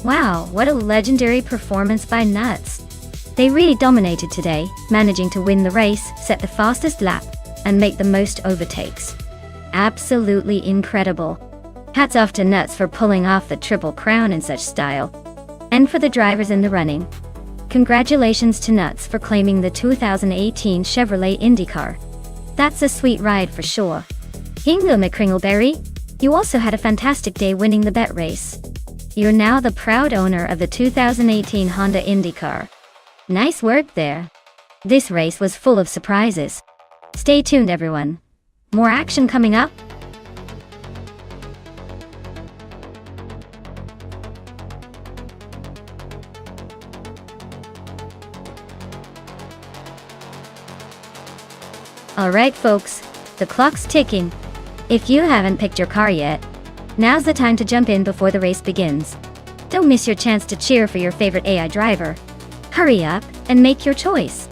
Wow, what a legendary performance by Nuts. They really dominated today, managing to win the race, set the fastest lap, and make the most overtakes. Absolutely incredible. Hats off to Nuts for pulling off the Triple Crown in such style. And for the drivers in the running, congratulations to Nuts for claiming the 2018 Chevrolet IndyCar. That's a sweet ride for sure. Hingo McCringleberry, you also had a fantastic day winning the bet race. You're now the proud owner of the 2018 Honda IndyCar. Nice work there. This race was full of surprises. Stay tuned, everyone. More action coming up. Alright folks, the clock's ticking. If you haven't picked your car yet, now's the time to jump in before the race begins. Don't miss your chance to cheer for your favorite AI driver. Hurry up and make your choice.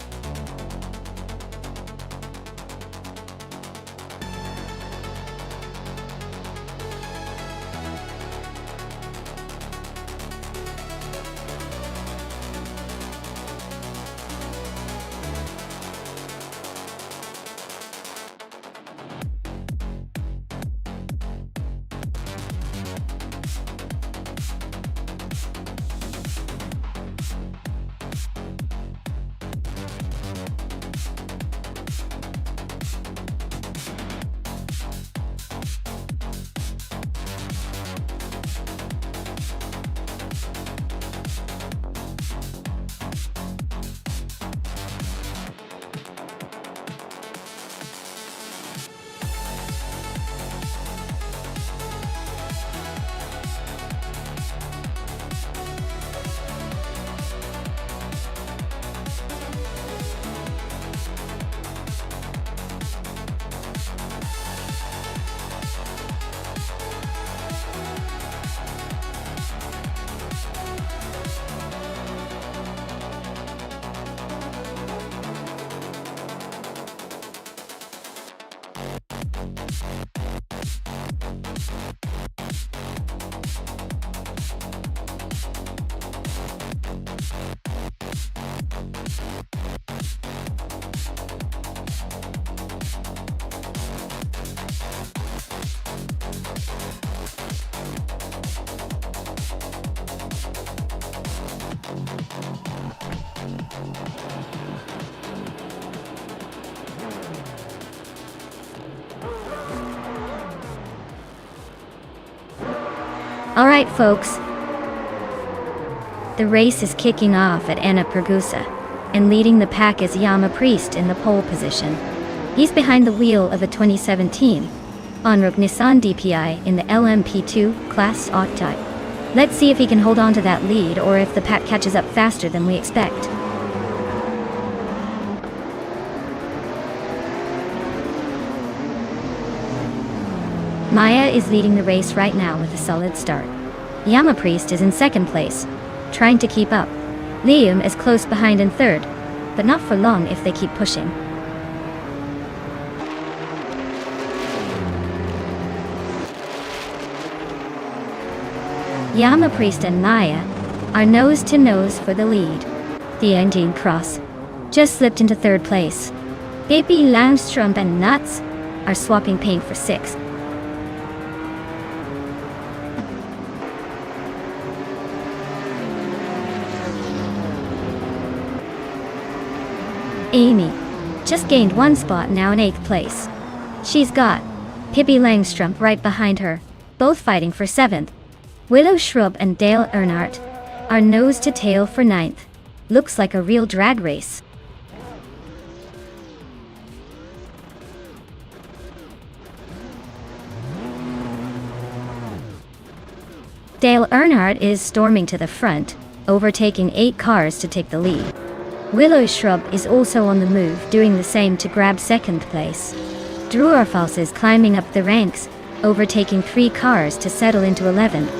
Alright folks, the race is kicking off at Anna Pergusa, and leading the pack is Yama Priest in the pole position. He's behind the wheel of a 2017 Onrook Nissan DPI in the LMP2 class odd type. Let's see if he can hold on to that lead or if the pack catches up faster than we expect. Maya is leading the race right now with a solid start. Yama Priest is in second place, trying to keep up. Liam is close behind in third, but not for long if they keep pushing. Yama Priest and Maya are nose to nose for the lead. The Indian Cross just slipped into third place. Baby Langstrom and Nuts are swapping paint for sixth. Amy just gained one spot, now in 8th place. She's got Pippi Langstrom right behind her, both fighting for 7th. Willow Shrub and Dale Earnhardt are nose to tail for 9th. Looks like a real drag race. Dale Earnhardt is storming to the front, overtaking 8 cars to take the lead. Willow Shrub is also on the move, doing the same to grab 2nd place. Drew Arfals is climbing up the ranks, overtaking 3 cars to settle into 11th.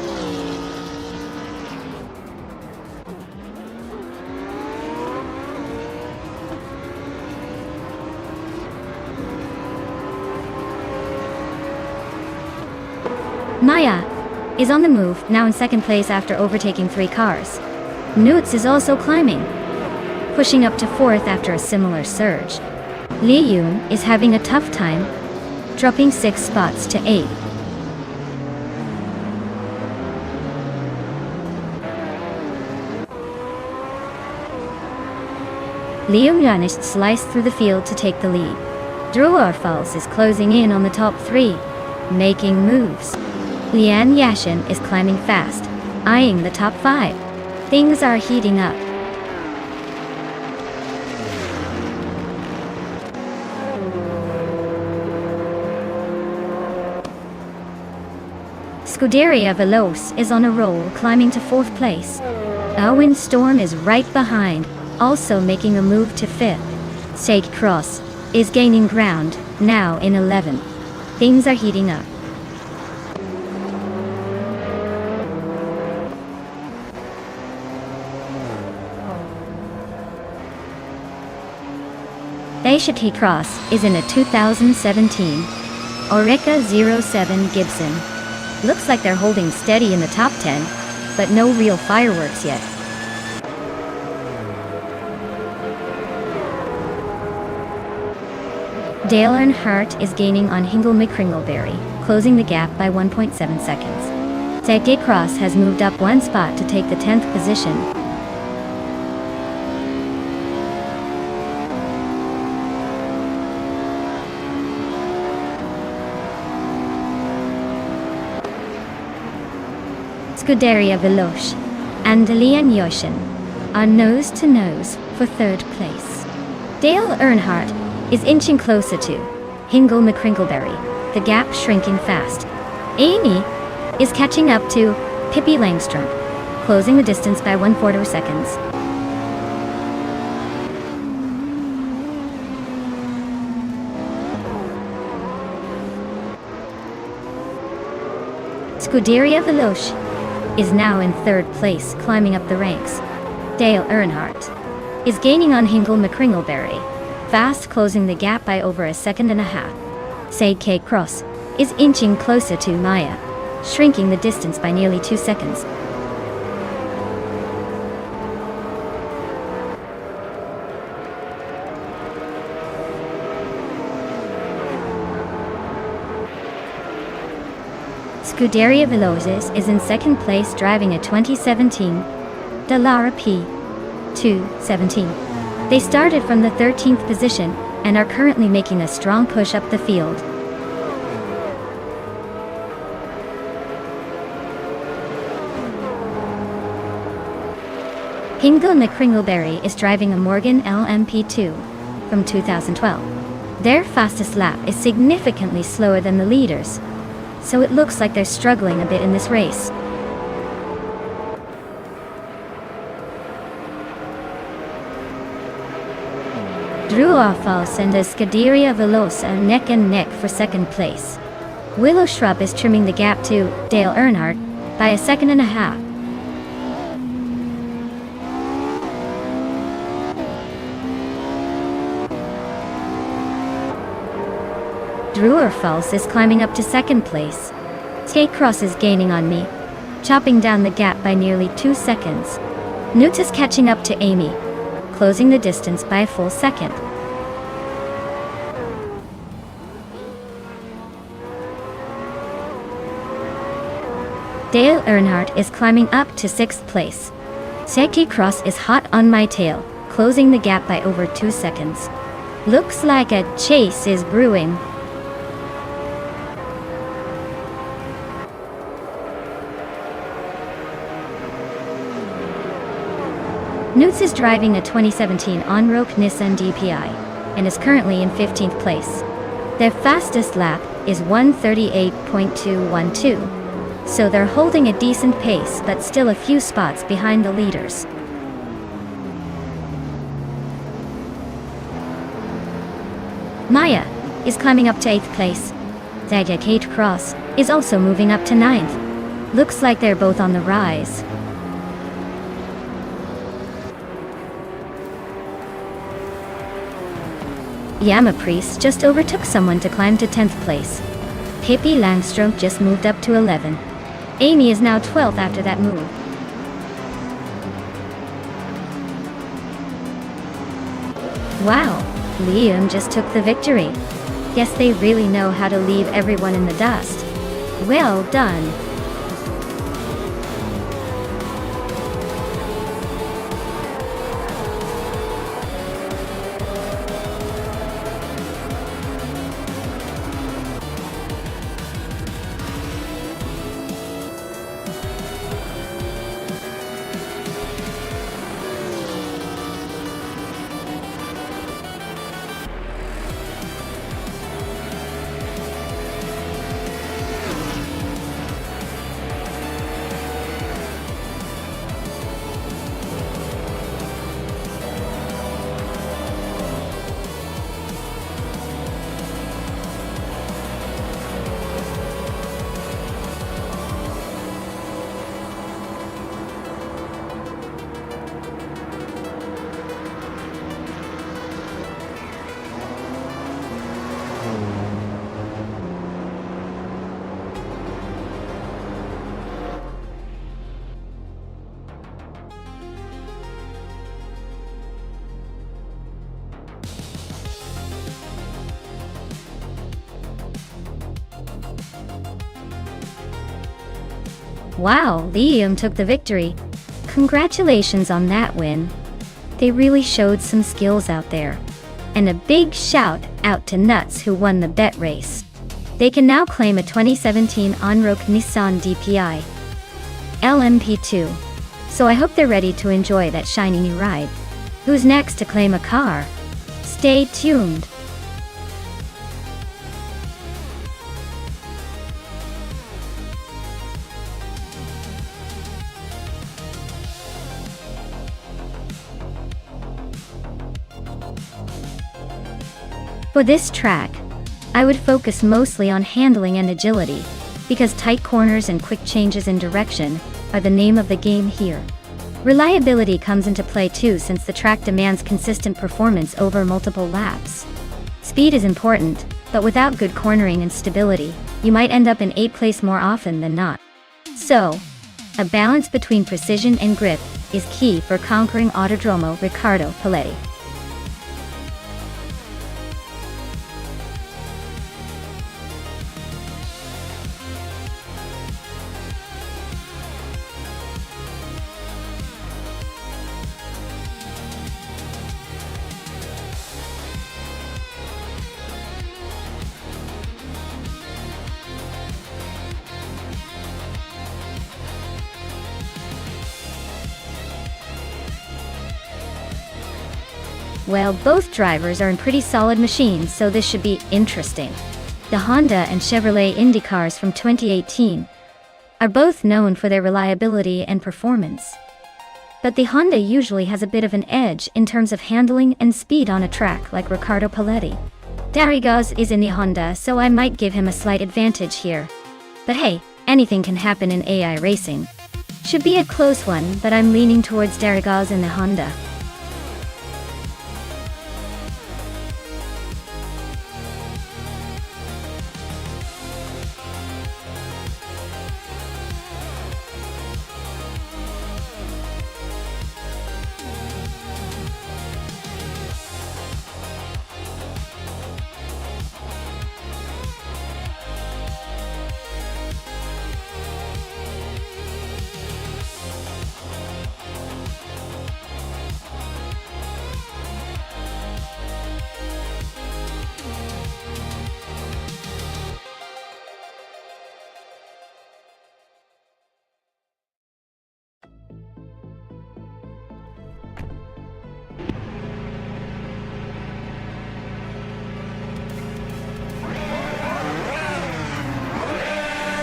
Maya is on the move, now in second place after overtaking 3 cars. Newts is also climbing, pushing up to 4th after a similar surge. Li Yun is having a tough time, dropping 6 spots to 8th. Liam Yanis sliced through the field to take the lead. Drew Orfals is closing in on the top 3, making moves. Lian Yashin is climbing fast, eyeing the top 5. Things are heating up. Scuderia Veloce is on a roll, climbing to 4th place. Owen Storm is right behind, also making a move to 5th. Sake Cross is gaining ground, now in 11th. Things are heating up. Daishiki Cross is in a 2017 Oreca 07 Gibson. Looks like they're holding steady in the top 10, but no real fireworks yet. Dale Earnhardt is gaining on Hingle McCringleberry, closing the gap by 1.7 seconds. Seke Cross has moved up 1 spot to take the 10th position. Scuderia Veloce and Lian Yoshin are nose to nose for 3rd place. Dale Earnhardt is inching closer to Hingle McCringleberry, the gap shrinking fast. Amy is catching up to Pippi Langstrom, closing the distance by 1/4 seconds. Scuderia Veloce is now in 3rd place, climbing up the ranks. Dale Earnhardt is gaining on Hingle McCringleberry, fast, closing the gap by over 1.5 seconds. Sake Cross is inching closer to Maya, shrinking the distance by nearly 2 seconds. Scuderia Veloces is in 2nd place, driving a 2017 Dallara P217. They started from the 13th position and are currently making a strong push up the field. Hingle McCringleberry is driving a Morgan LMP2 from 2012. Their fastest lap is significantly slower than the leaders, so it looks like they're struggling a bit in this race. Drew Orfals and Scuderia Veloce are neck and neck for 2nd place. Willow Shrub is trimming the gap to Dale Earnhardt by 1.5 seconds. Drew Orfals is climbing up to 2nd place. Sake Cross is gaining on me, chopping down the gap by nearly 2 seconds. Newt is catching up to Amy, closing the distance by a full second. Dale Earnhardt is climbing up to 6th place. Seke Cross is hot on my tail, closing the gap by over 2 seconds. Looks like a chase is brewing. Newts is driving a 2017 on-road Nissan DPI and is currently in 15th place. Their fastest lap is 1:38.212, so they're holding a decent pace but still a few spots behind the leaders. Maya is climbing up to 8th place. Kate Cross is also moving up to 9th. Looks like they're both on the rise. Yama Priest just overtook someone to climb to 10th place. Pippi Langstrom just moved up to 11th. Amy is now 12th after that move. Wow, Liam just took the victory. Guess they really know how to leave everyone in the dust. Well done. Wow, Liam took the victory. Congratulations on that win. They really showed some skills out there. And a big shout out to Nuts who won the bet race. They can now claim a 2017 Onroc Nissan DPI LMP2. So I hope they're ready to enjoy that shiny new ride. Who's next to claim a car? Stay tuned. For this track, I would focus mostly on handling and agility, because tight corners and quick changes in direction are the name of the game here. Reliability comes into play too, since the track demands consistent performance over multiple laps. Speed is important, but without good cornering and stability, you might end up in 8th place more often than not. So, a balance between precision and grip is key for conquering Autodromo Riccardo Paletti. Well, both drivers are in pretty solid machines, so this should be interesting. The Honda and Chevrolet Indy cars from 2018 are both known for their reliability and performance. But the Honda usually has a bit of an edge in terms of handling and speed on a track like Riccardo Paletti. Darrigoz is in the Honda, so I might give him a slight advantage here. But hey, anything can happen in AI racing. Should be a close one, but I'm leaning towards Darrigoz in the Honda.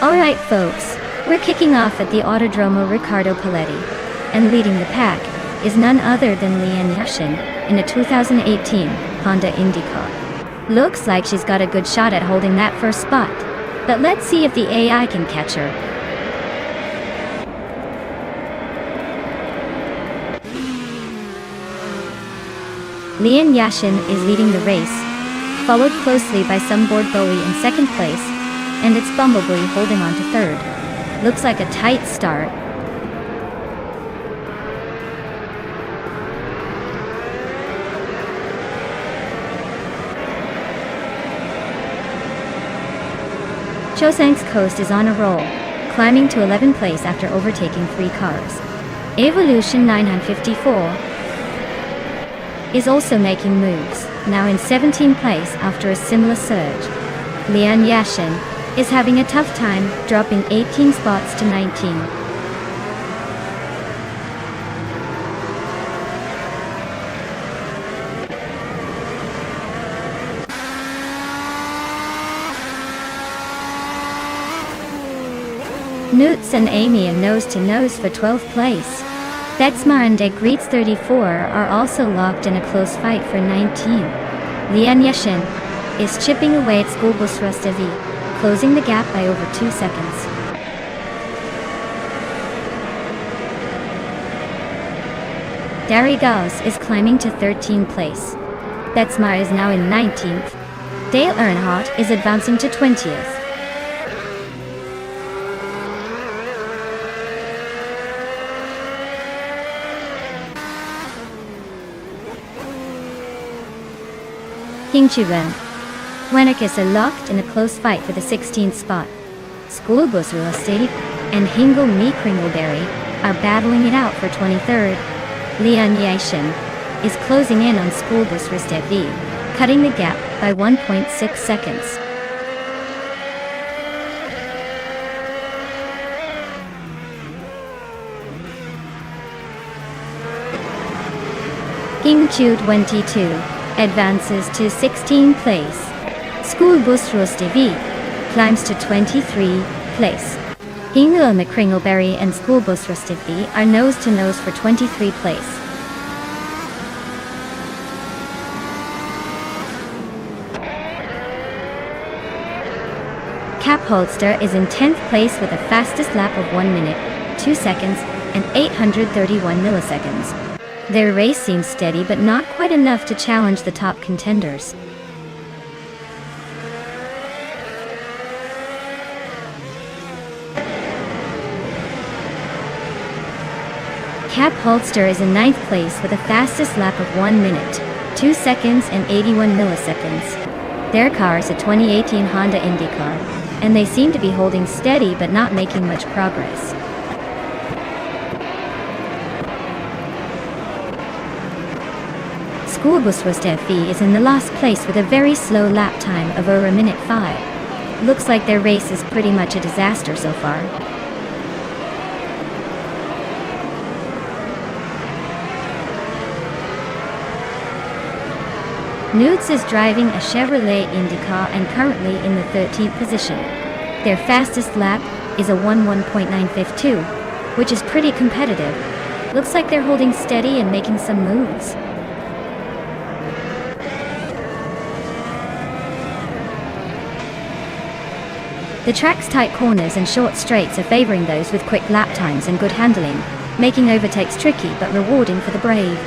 Alright folks, we're kicking off at the Autodromo Riccardo Paletti, and leading the pack is none other than Lian Yashin in a 2018 Honda IndyCar. Looks like she's got a good shot at holding that first spot, but let's see if the AI can catch her. Lian Yashin is leading the race, followed closely by some Board Bowie in second place, and it's Bumblebee holding on to third. Looks like a tight start. Chosang's Coast is on a roll, climbing to 11th place after overtaking 3 cars. Evolution 954 is also making moves, now in 17th place after a similar surge. Lian Yashin is having a tough time, dropping 18 spots to 19. Newts and Amy are nose-to-nose for 12th place. Betsmar and Degreets 34 are also locked in a close fight for 19. Lian Yashin is chipping away at Schoolbus Rustavi, closing the gap by over 2 seconds. Darigaus is climbing to 13th place. Betsmar is now in 19th. Dale Earnhardt is advancing to 20th. Hingchuren Wenakis are locked in a close fight for the 16th spot. Schoolbus Rusti and Hingle Mi Kringleberry are battling it out for 23rd. Lian Yashin is closing in on Schoolbus Rustevi, cutting the gap by 1.6 seconds. Hingchu 22 advances to 16th place. Schoolbus Rustevi climbs to 23rd place. Hingle McCringleberry and Schoolbus Rustevi are nose-to-nose for 23rd place. Cap Holster is in 10th place with a fastest lap of 1 minute, 2 seconds, and 831 milliseconds. Their race seems steady but not quite enough to challenge the top contenders. Cap Holster is in 9th place with a fastest lap of 1 minute, 2 seconds and 81 milliseconds. Their car is a 2018 Honda IndyCar, and they seem to be holding steady but not making much progress. Schoolbus Rustevi is in the last place with a very slow lap time of over a minute 5. Looks like their race is pretty much a disaster so far. Nudes is driving a Chevrolet IndyCar and currently in the 13th position. Their fastest lap is a 1:1.952, which is pretty competitive. Looks like they're holding steady and making some moves. The track's tight corners and short straights are favoring those with quick lap times and good handling, making overtakes tricky but rewarding for the brave.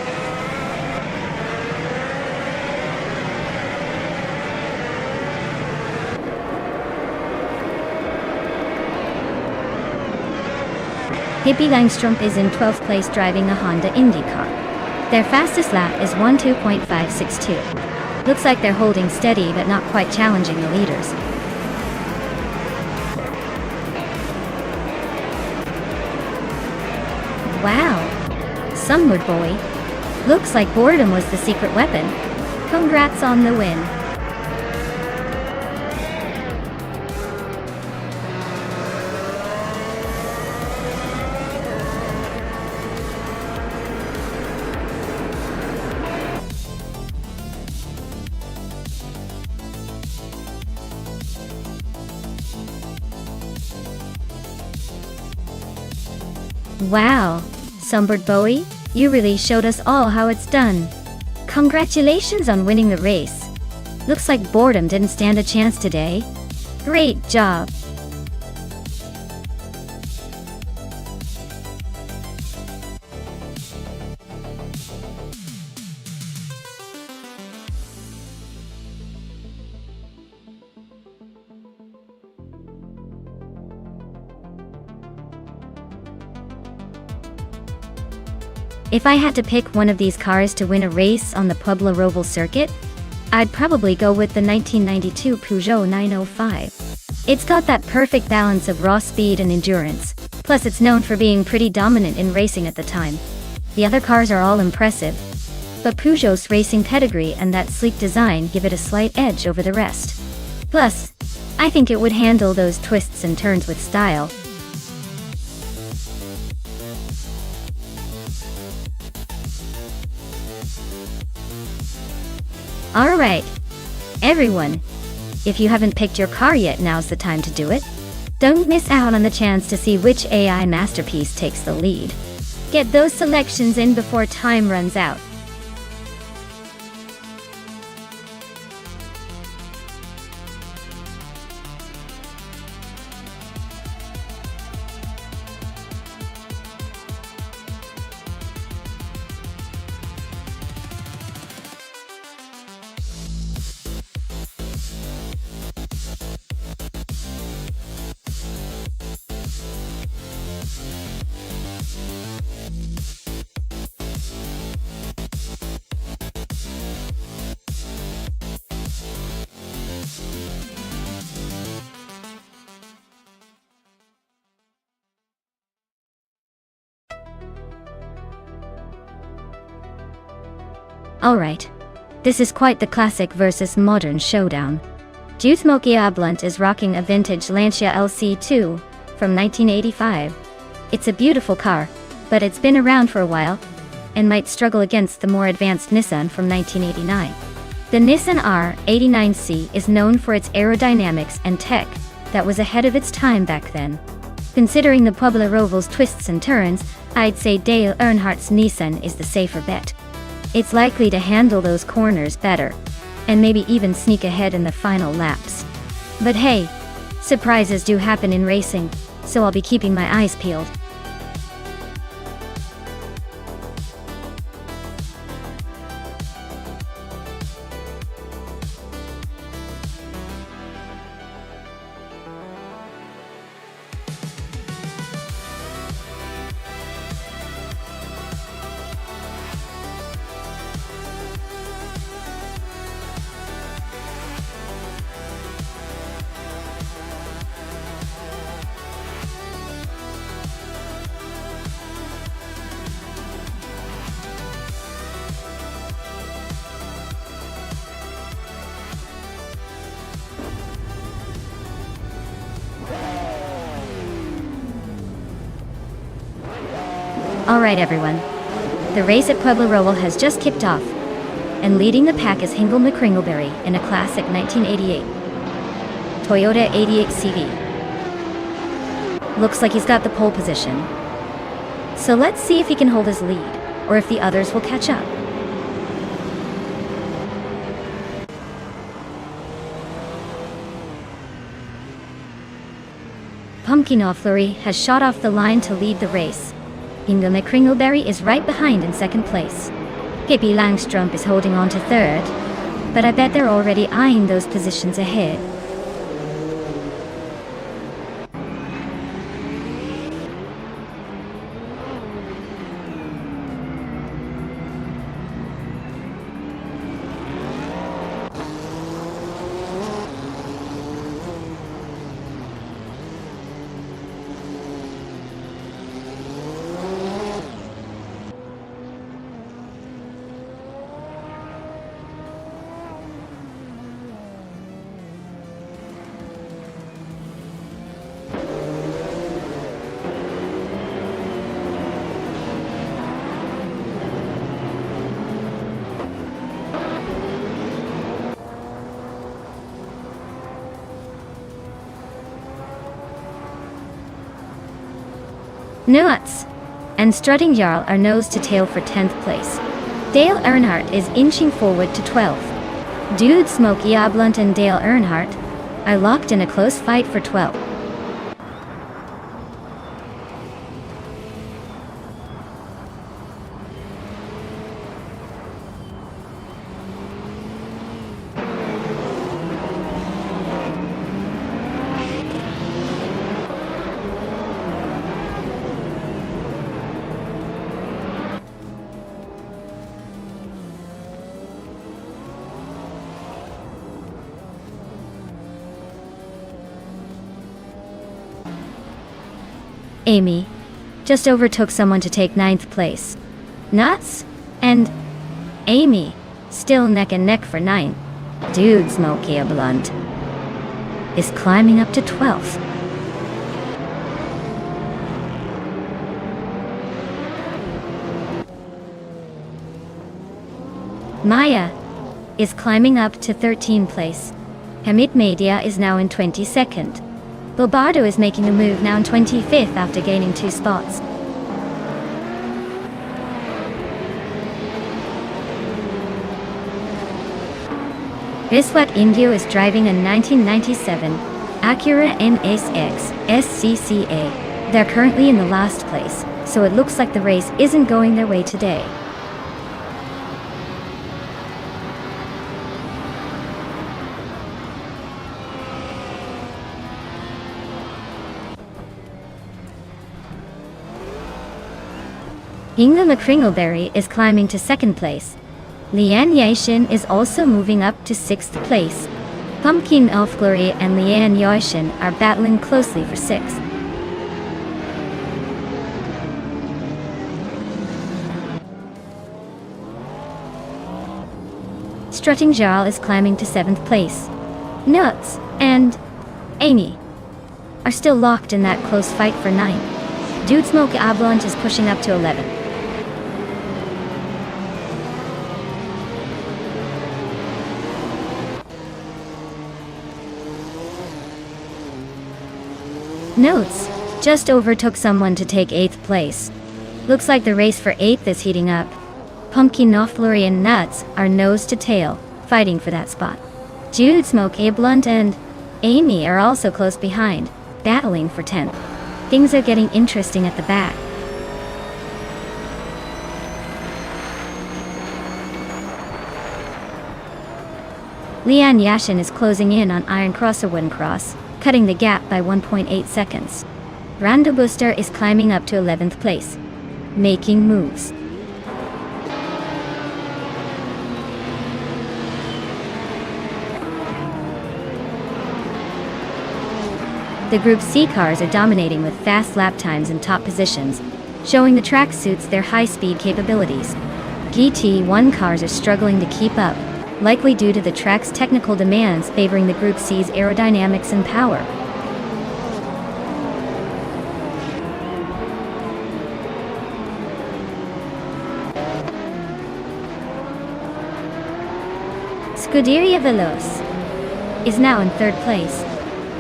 Hippie Langstrom is in 12th place driving a Honda IndyCar. Their fastest lap is 1:2.562. Looks like they're holding steady but not quite challenging the leaders. Wow! Sunward boy. Looks like boredom was the secret weapon. Congrats on the win. Wow! Sunbird Bowie, you really showed us all how it's done. Congratulations on winning the race. Looks like boredom didn't stand a chance today. Great job! If I had to pick one of these cars to win a race on the Pueblo Roval circuit, I'd probably go with the 1992 Peugeot 905. It's got that perfect balance of raw speed and endurance, plus it's known for being pretty dominant in racing at the time. The other cars are all impressive, but Peugeot's racing pedigree and that sleek design give it a slight edge over the rest. Plus, I think it would handle those twists and turns with style. Alright, everyone, if you haven't picked your car yet, now's the time to do it. Don't miss out on the chance to see which AI masterpiece takes the lead. Get those selections in before time runs out. Alright, this is quite the classic versus modern showdown. Jude Smokey Blunt is rocking a vintage Lancia LC2 from 1985. It's a beautiful car, but it's been around for a while, and might struggle against the more advanced Nissan from 1989. The Nissan R89C is known for its aerodynamics and tech that was ahead of its time back then. Considering the Pueblo Roval's twists and turns, I'd say Dale Earnhardt's Nissan is the safer bet. It's likely to handle those corners better, and maybe even sneak ahead in the final laps. But hey, surprises do happen in racing, so I'll be keeping my eyes peeled. Alright everyone, the race at Pueblo Roval has just kicked off, and leading the pack is Hingle McCringleberry in a classic 1988 Toyota 88 CV. Looks like he's got the pole position. So let's see if he can hold his lead, or if the others will catch up. Pumpkin Fleury has shot off the line to lead the race. Hingle McCringleberry is right behind in second place. Pippi Langstrup is holding on to third, but I bet they're already eyeing those positions ahead. Nuts and Strutting Jarl are nose to tail for 10th place. Dale Earnhardt is inching forward to 12th. Jude Smokey Blunt and Dale Earnhardt are locked in a close fight for 12th. Amy just overtook someone to take ninth place. Nuts and Amy still neck and neck for 9th. Dude Smokey a Blunt is climbing up to 12th. Maya is climbing up to 13th place. Hamid Media is now in 22nd. Bobardo is making a move now in 25th after gaining 2 spots. Viswat Indio is driving a 1997 Acura NSX SCCA. They're currently in the last place, so it looks like the race isn't going their way today. Inga McCringleberry is climbing to 2nd place. Leanne Yashin is also moving up to 6th place. Pumpkin Elf Glory and Leanne Yashin are battling closely for 6th. Strutting Jarl is climbing to 7th place. Nuts and Amy are still locked in that close fight for 9th. Dude Smoke Ablunt is pushing up to 11th. Notes just overtook someone to take 8th place. Looks like the race for 8th is heating up. Pumpkin Knopflurry and Nuts are nose to tail, fighting for that spot. Jude Smoke A Blunt and Amy are also close behind, battling for 10th. Things are getting interesting at the back. Leanne Yashin is closing in on Iron Cross or Wooden Cross, cutting the gap by 1.8 seconds. Rando Booster is climbing up to 11th place, making moves. The Group C cars are dominating with fast lap times and top positions, showing the track suits their high-speed capabilities. GT1 cars are struggling to keep up, likely due to the track's technical demands favoring the Group C's aerodynamics and power. Scuderia Veloce is now in 3rd place.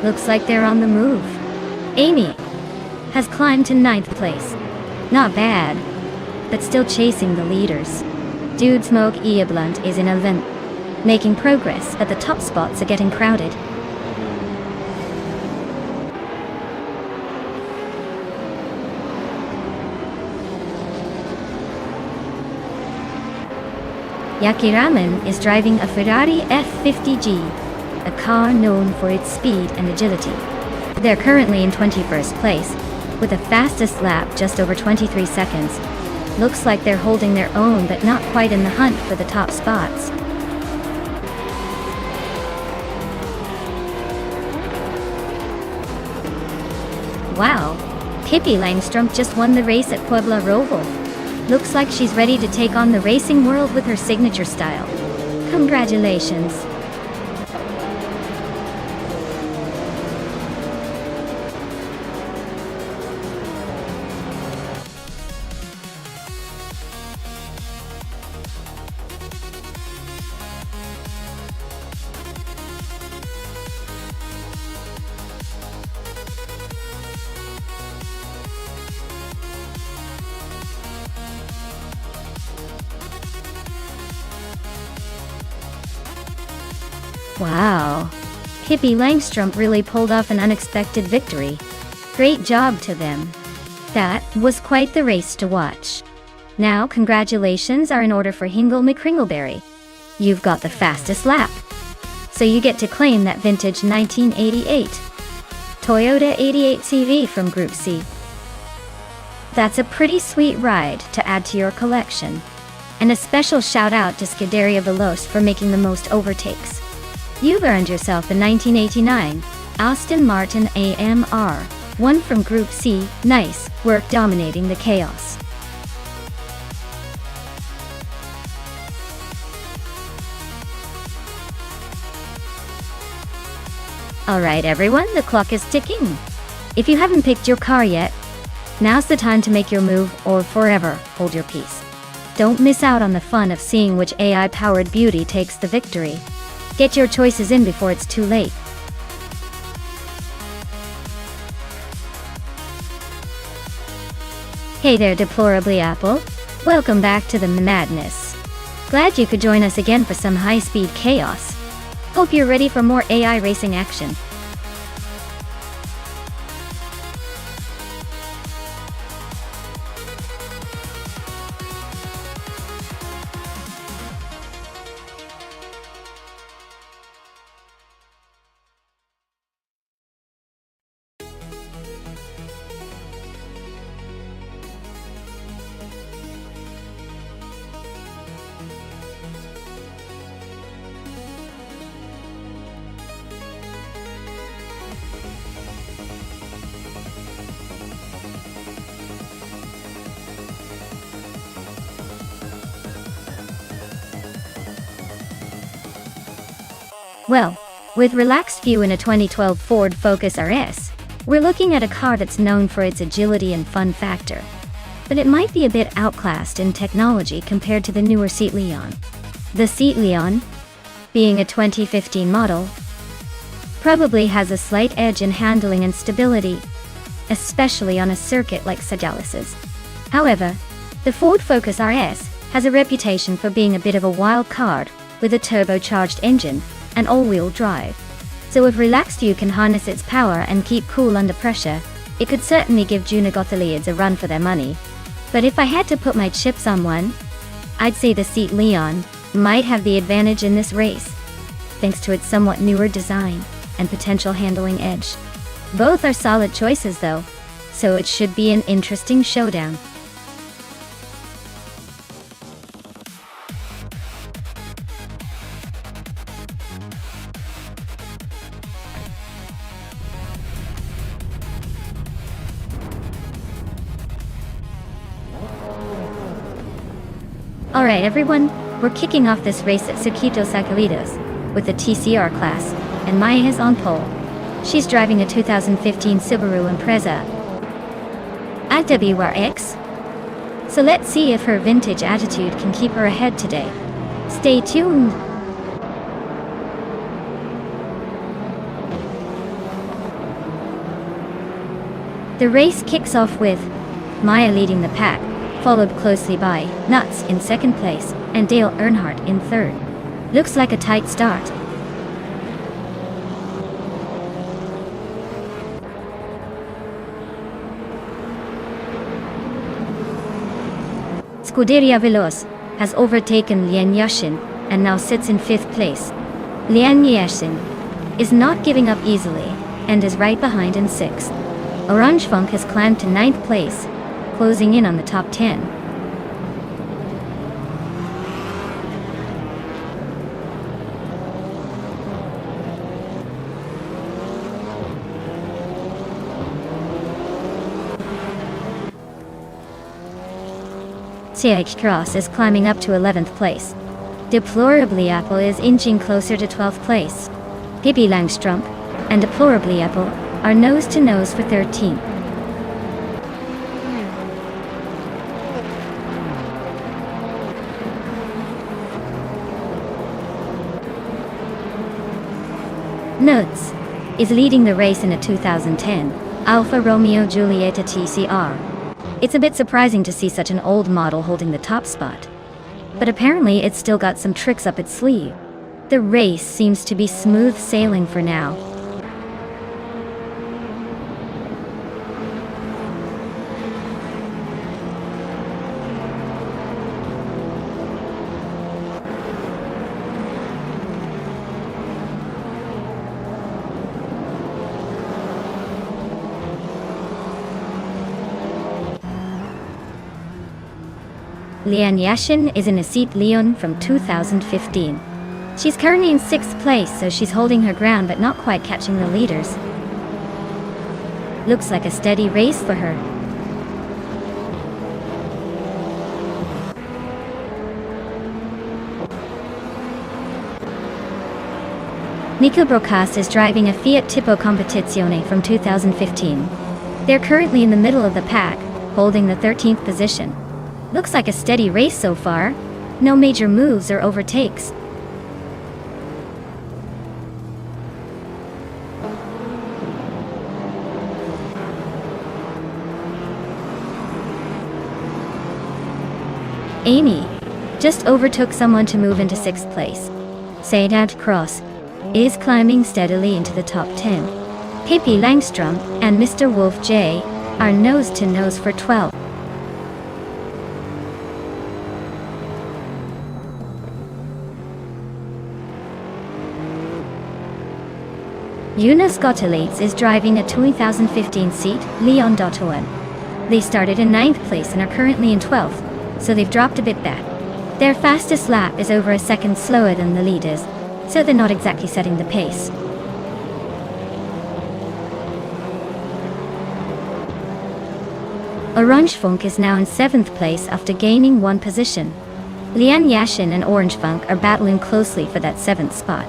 Looks like they're on the move. Amy has climbed to 9th place. Not bad, but still chasing the leaders. Dude Smoke Eablunt is in 11th, making progress, but the top spots are getting crowded. Yakiraman is driving a Ferrari F50G, a car known for its speed and agility. They're currently in 21st place, with the fastest lap just over 23 seconds. Looks like they're holding their own, but not quite in the hunt for the top spots. Wow, Pippi Langstrom just won the race at Puebla Roval. Looks like she's ready to take on the racing world with her signature style. Congratulations. Wow, Pippi Langstrom really pulled off an unexpected victory. Great job to them. That was quite the race to watch. Now congratulations are in order for Hingle McCringleberry. You've got the fastest lap. So you get to claim that vintage 1988 Toyota 88 CV from Group C. That's a pretty sweet ride to add to your collection. And a special shout out to Scuderia Veloce for making the most overtakes. You've earned yourself a 1989 Aston Martin AMR. One from Group C, nice work dominating the chaos. Alright everyone, the clock is ticking. If you haven't picked your car yet, now's the time to make your move or forever hold your peace. Don't miss out on the fun of seeing which AI-powered beauty takes the victory. Get your choices in before it's too late. Hey there, deplorably Apple. Welcome back to the madness. Glad you could join us again for some high-speed chaos. Hope you're ready for more AI racing action. Well, with relaxed view in a 2012 Ford Focus RS, we're looking at a car that's known for its agility and fun factor. But it might be a bit outclassed in technology compared to the newer Seat Leon. The Seat Leon, being a 2015 model, probably has a slight edge in handling and stability, especially on a circuit like Sagalis's. However, the Ford Focus RS has a reputation for being a bit of a wild card with a turbocharged engine and all-wheel drive. So if relaxed view can harness its power and keep cool under pressure, it could certainly give Junigothaliids a run for their money. But if I had to put my chips on one, I'd say the Seat Leon might have the advantage in this race, thanks to its somewhat newer design and potential handling edge. Both are solid choices though, so it should be an interesting showdown. Alright everyone, we're kicking off this race at Circuito Sagalitos with the TCR class, and Maya is on pole. She's driving a 2015 Subaru Impreza AWRX. So let's see if her vintage attitude can keep her ahead today. Stay tuned! The race kicks off with Maya leading the pack, followed closely by Nuts in second place and Dale Earnhardt in third. Looks like a tight start. Scuderia Veloz has overtaken Lian Yashin and now sits in fifth place. Lian Yashin is not giving up easily and is right behind in sixth. Orange Funk has climbed to ninth place, closing in on the top 10. CH Cross is climbing up to 11th place. Deplorably Apple is inching closer to 12th place. Pippi Langstrumpf and Deplorably Apple are nose to nose for 13th. Nuts is leading the race in a 2010 Alfa Romeo Giulietta TCR. It's a bit surprising to see such an old model holding the top spot, but apparently it's still got some tricks up its sleeve. The race seems to be smooth sailing for now. Lian Yashin is in a Seat Leon from 2015. She's currently in 6th place, so she's holding her ground but not quite catching the leaders. Looks like a steady race for her. Nico Brocas is driving a Fiat Tipo Competizione from 2015. They're currently in the middle of the pack, holding the 13th position. Looks like a steady race so far. No major moves or overtakes. Amy just overtook someone to move into 6th place. Sedat Cross is climbing steadily into the top 10. Pippi Langstrom and Mr. Wolf J are nose to nose for 12. Jonas Gottelies is driving a 2015 seat, Leon Dottoen. They started in 9th place and are currently in 12th, so they've dropped a bit back. Their fastest lap is over a second slower than the leaders, so they're not exactly setting the pace. Orange Funk is now in 7th place after gaining 1 position. Lian Yashin and Orange Funk are battling closely for that 7th spot.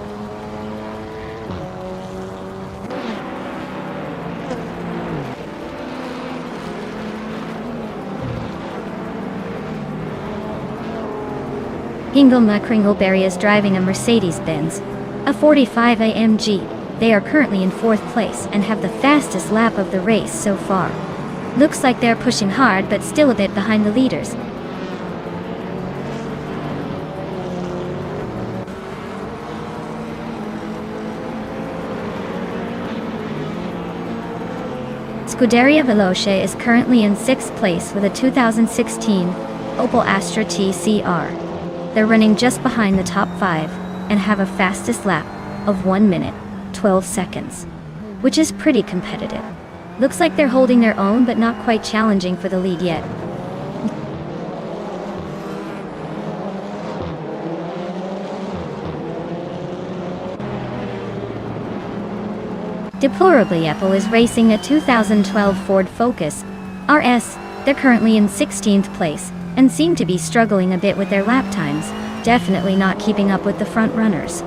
Hingelma Kringleberry is driving a Mercedes-Benz, a 45 AMG. They are currently in 4th place and have the fastest lap of the race so far. Looks like they're pushing hard but still a bit behind the leaders. Scuderia Veloce is currently in 6th place with a 2016 Opel Astra TCR. They're running just behind the top 5 and have a fastest lap of 1 minute, 12 seconds, which is pretty competitive. Looks like they're holding their own but not quite challenging for the lead yet. Deplorably, Apple is racing a 2012 Ford Focus RS. They're currently in 16th place and seem to be struggling a bit with their lap times, definitely not keeping up with the front runners.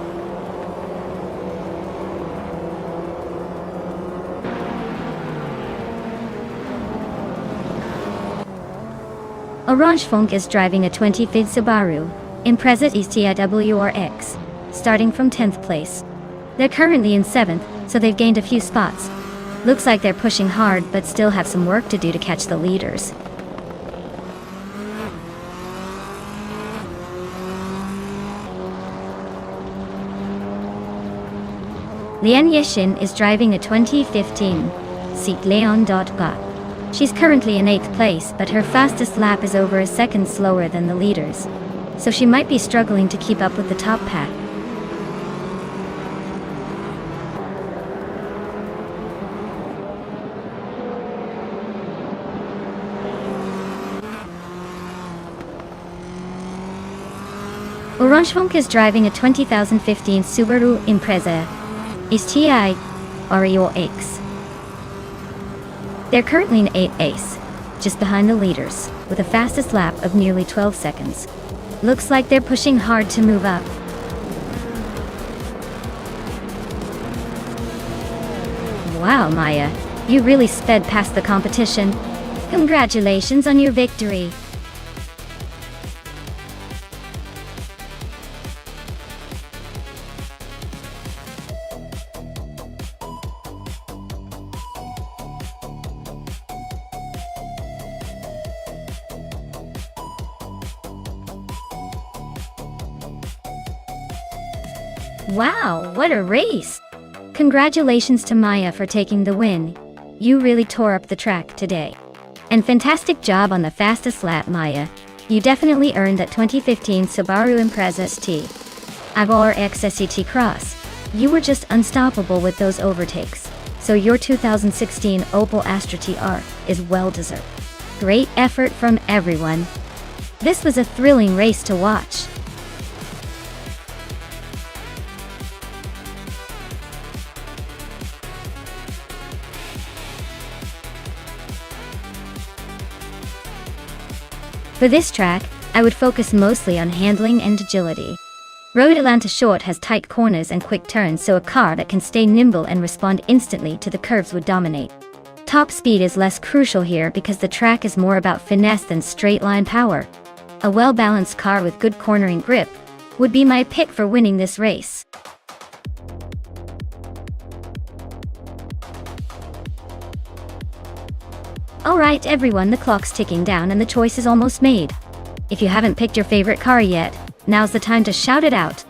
Orange Funk is driving a 2015 Subaru Impreza STI WRX, starting from 10th place. They're currently in 7th, so they've gained a few spots. Looks like they're pushing hard but still have some work to do to catch the leaders. Lian Yeshin is driving a 2015 Seat Leon.Ga. She's currently in 8th place, but her fastest lap is over a second slower than the leaders, so she might be struggling to keep up with the top pack. Orange Funk is driving a 2015 Subaru Impreza STI REOX. They're currently in 8th ace, just behind the leaders, with a fastest lap of nearly 12 seconds. Looks like they're pushing hard to move up. Wow, Maya, you really sped past the competition. Congratulations on your victory. Wow, what a race! Congratulations to Maya for taking the win. You really tore up the track today. And fantastic job on the fastest lap, Maya. You definitely earned that 2015 Subaru Impreza ST WRX SET Cross. You were just unstoppable with those overtakes, so your 2016 Opel Astra TR is well deserved. Great effort from everyone. This was a thrilling race to watch. For this track, I would focus mostly on handling and agility. Road Atlanta Short has tight corners and quick turns, so a car that can stay nimble and respond instantly to the curves would dominate. Top speed is less crucial here because the track is more about finesse than straight-line power. A well-balanced car with good cornering grip would be my pick for winning this race. Alright everyone, the clock's ticking down and the choice is almost made. If you haven't picked your favorite car yet, now's the time to shout it out.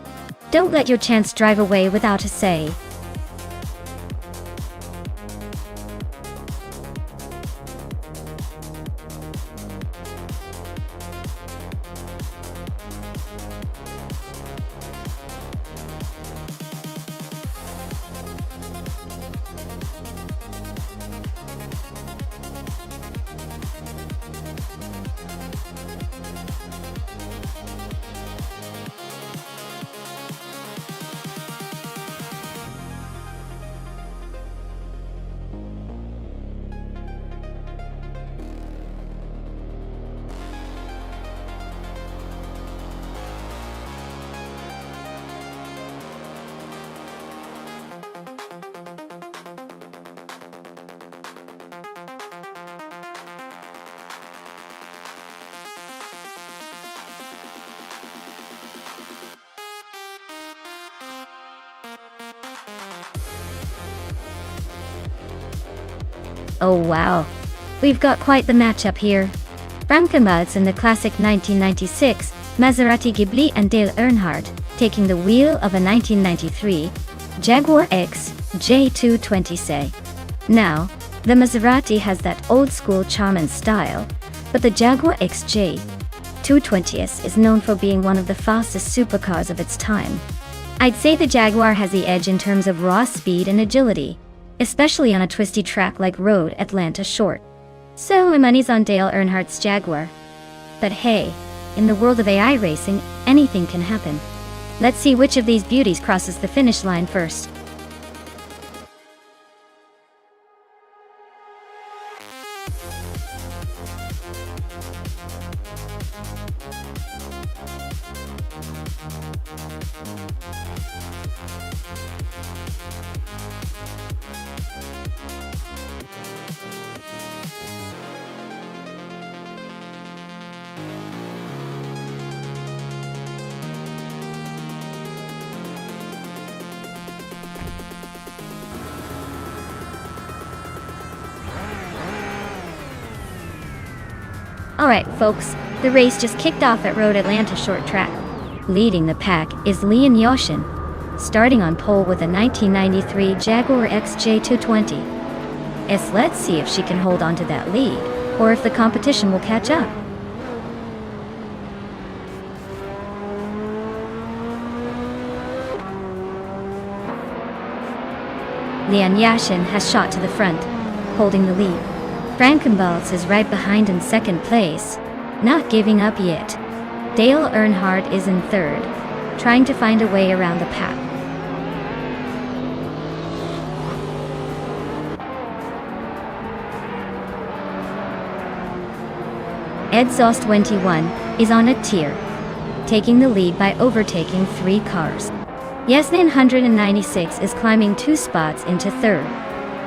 Don't let your chance drive away without a say. Oh wow, we've got quite the matchup here. Frankenmuths in the classic 1996 Maserati Ghibli and Dale Earnhardt taking the wheel of a 1993 Jaguar X J220. Now, the Maserati has that old-school charm and style, but the Jaguar X J220 is known for being one of the fastest supercars of its time. I'd say the Jaguar has the edge in terms of raw speed and agility, especially on a twisty track like Road Atlanta Short. So my money's on Dale Earnhardt's Jaguar. But hey, in the world of AI racing, anything can happen. Let's see which of these beauties crosses the finish line first. Alright folks, the race just kicked off at Road Atlanta Short Track. Leading the pack is Leon Yoshin, starting on pole with a 1993 Jaguar XJ220. Let's see if she can hold on to that lead, or if the competition will catch up. Leon Yashin has shot to the front, holding the lead. Frankenmuths is right behind in second place, not giving up yet. Dale Earnhardt is in third, trying to find a way around the pack. Exhaust 21 is on a tier, taking the lead by overtaking 3 cars. Yasnin 196 is climbing 2 spots into third.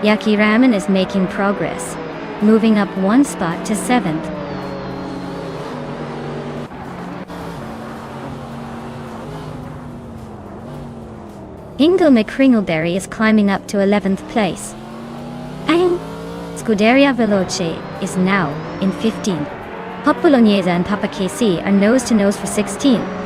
Yaki Raman is making progress, moving up 1 spot to 7th. Ingo McCringleberry is climbing up to 11th place. And Scuderia Veloce is now in 15th. Pop Bolognese and Papa KC are nose-to-nose for 16th.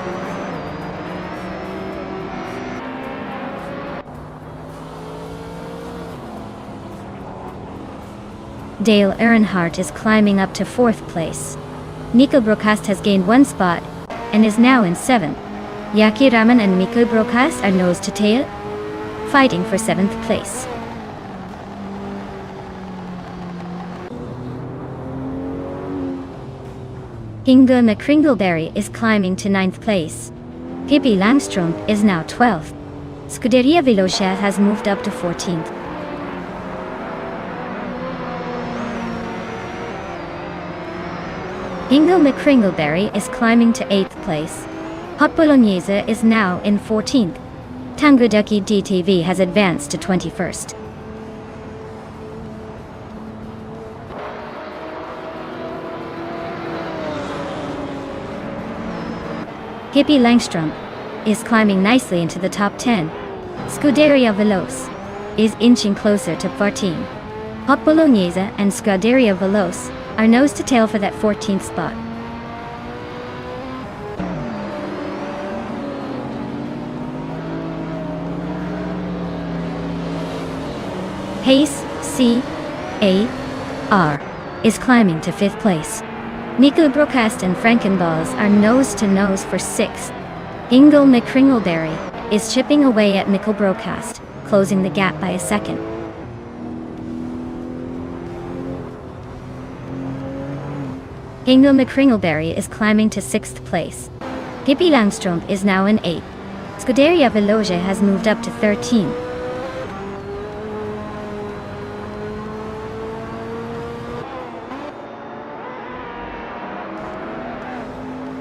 Dale Earnhardt is climbing up to 4th place. Nico Brokast has gained 1 spot and is now in 7th. Yaki Raman and Miko Brokast are nose to tail, fighting for 7th place. Ingo McCringleberry is climbing to 9th place. Pippi Langstrom is now 12th. Scuderia Veloce has moved up to 14th. Hingle McCringleberry is climbing to 8th place. Hot Bolognese is now in 14th. Tanguducky DTV has advanced to 21st. Hippie Langstrom is climbing nicely into the top 10. Scuderia Veloce is inching closer to 14. Hot Bolognese and Scuderia Veloce are nose to tail for that 14th spot. Pace C.A.R. is climbing to 5th place. Nico Brocast and Frankenballs are nose to nose for 6th. Hingle McCringleberry is chipping away at Nickel Brocast, closing the gap by a second. Hingle McCringleberry is climbing to 6th place. Hippie Langstrom is now in 8th. Scuderia Veloce has moved up to 13.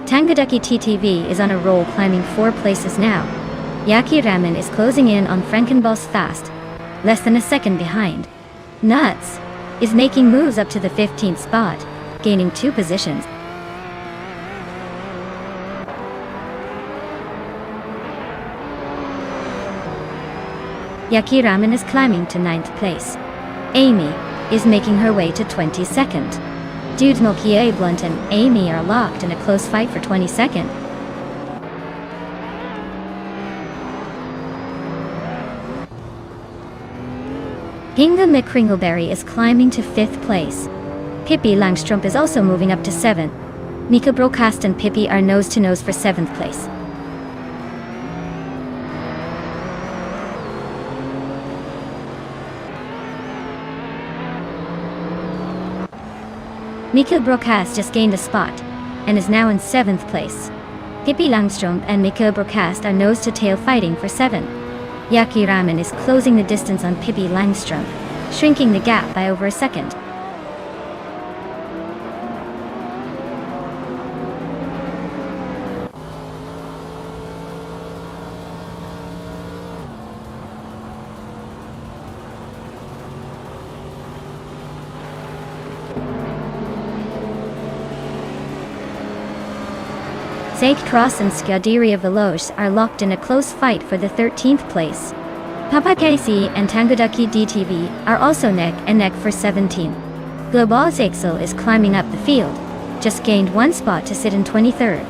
Tanguducky TTV is on a roll, climbing 4 places now. Yaki Ramen is closing in on Frankenballs fast, less than a second behind. Nuts is making moves up to the 15th spot, gaining 2 positions. Yaki Ramen is climbing to 9th place. Amy is making her way to 22nd. Dude Milky Blunt and Amy are locked in a close fight for 22nd. Hingle McCringleberry is climbing to 5th place. Pippi Langstrom is also moving up to 7th. Nika Brocast and Pippi are nose to nose for 7th place. Mika Brocast just gained a spot and is now in 7th place. Pippi Langstrom and Mika Brocast are nose to tail fighting for 7th. Yaki Ramen is closing the distance on Pippi Langstrom, shrinking the gap by over a second. Sake Cross and Scuderia Veloce are locked in a close fight for the 13th place. Papa KC and Tanguducky DTV are also neck and neck for 17th. Global Axel is climbing up the field, just gained 1 spot to sit in 23rd.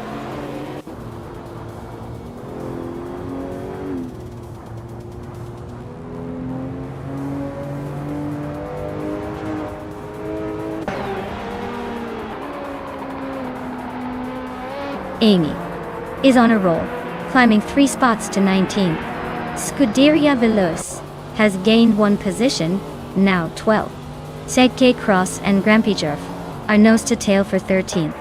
Amy is on a roll, climbing 3 spots to 19th. Scuderia Veloce has gained 1 position, now 12th. Sake Cross and Grampy Jerf are nose to tail for 13th.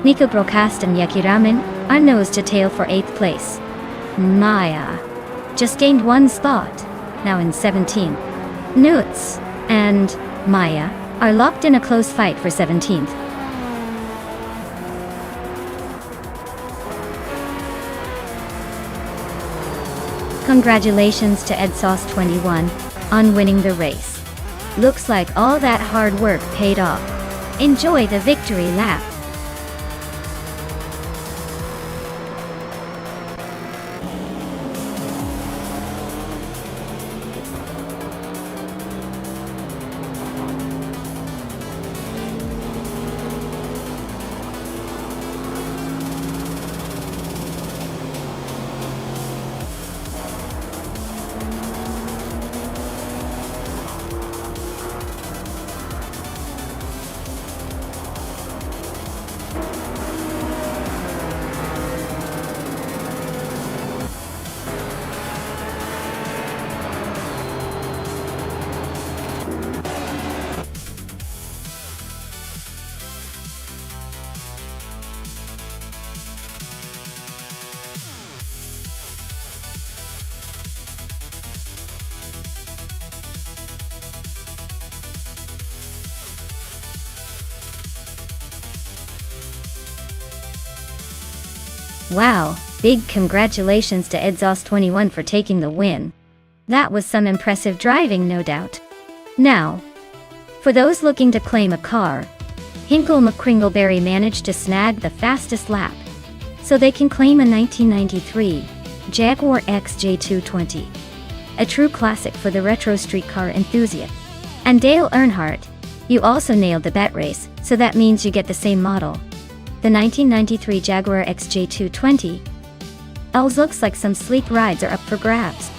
Nika Brocast and Yaki Ramen are nose to tail for 8th place. Maya just gained 1 spot, now in 17th. Nuts and Maya are locked in a close fight for 17th. Congratulations to EdSauce21 on winning the race. Looks like all that hard work paid off. Enjoy the victory lap. Wow, big congratulations to Exhaust21 for taking the win. That was some impressive driving, no doubt. Now, for those looking to claim a car, Hinkle McCringleberry managed to snag the fastest lap, so they can claim a 1993 Jaguar XJ220, a true classic for the retro street car enthusiast. And Dale Earnhardt, you also nailed the bet race, so that means you get the same model, the 1993 Jaguar XJ220. Els looks like some sleek rides are up for grabs.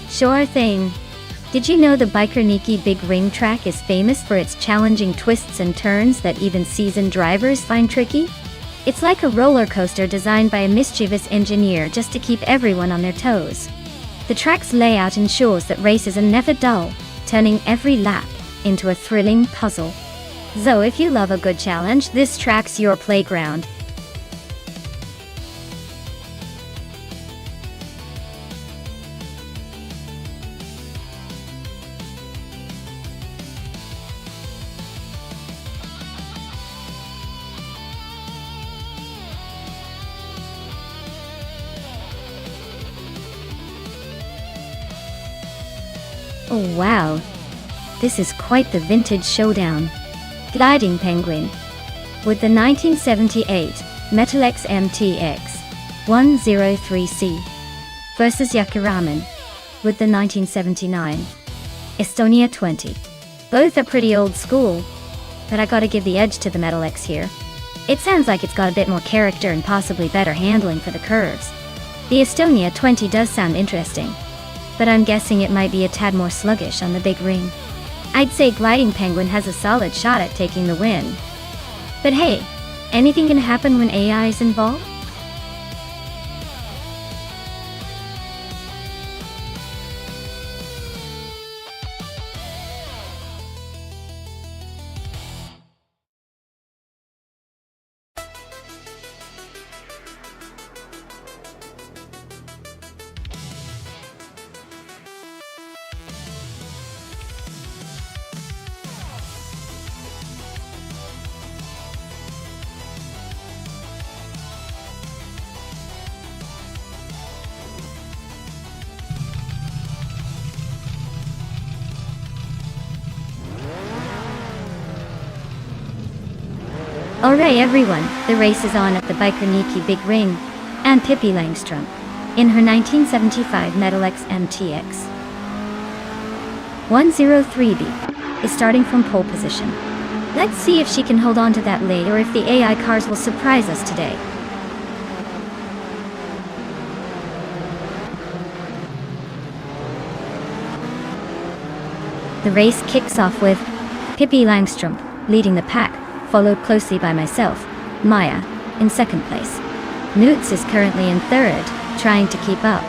Sure thing. Did you know the Biker Niki Big Ring track is famous for its challenging twists and turns that even seasoned drivers find tricky? It's like a roller coaster designed by a mischievous engineer just to keep everyone on their toes. The track's layout ensures that races are never dull, turning every lap into a thrilling puzzle. So if you love a good challenge, this track's your playground. Oh wow, this is quite the vintage showdown. Gliding Penguin with the 1978 Metalex MTX 103C versus Yakiraman with the 1979 Estonia 20. Both are pretty old school, but I gotta give the edge to the Metalex here. It sounds like it's got a bit more character and possibly better handling for the curves. The Estonia 20 does sound interesting, but I'm guessing it might be a tad more sluggish on the big ring. I'd say Gliding Penguin has a solid shot at taking the win. But hey, anything can happen when AI is involved? Alright everyone, the race is on at the Biker Niki Big Ring, and Pippi Langstrom, in her 1975 Metalex MTX 103B, is starting from pole position. Let's see if she can hold on to that lead or if the AI cars will surprise us today. The race kicks off with Pippi Langstrom leading the pack, followed closely by myself, Maya, in second place. Newts is currently in third, trying to keep up.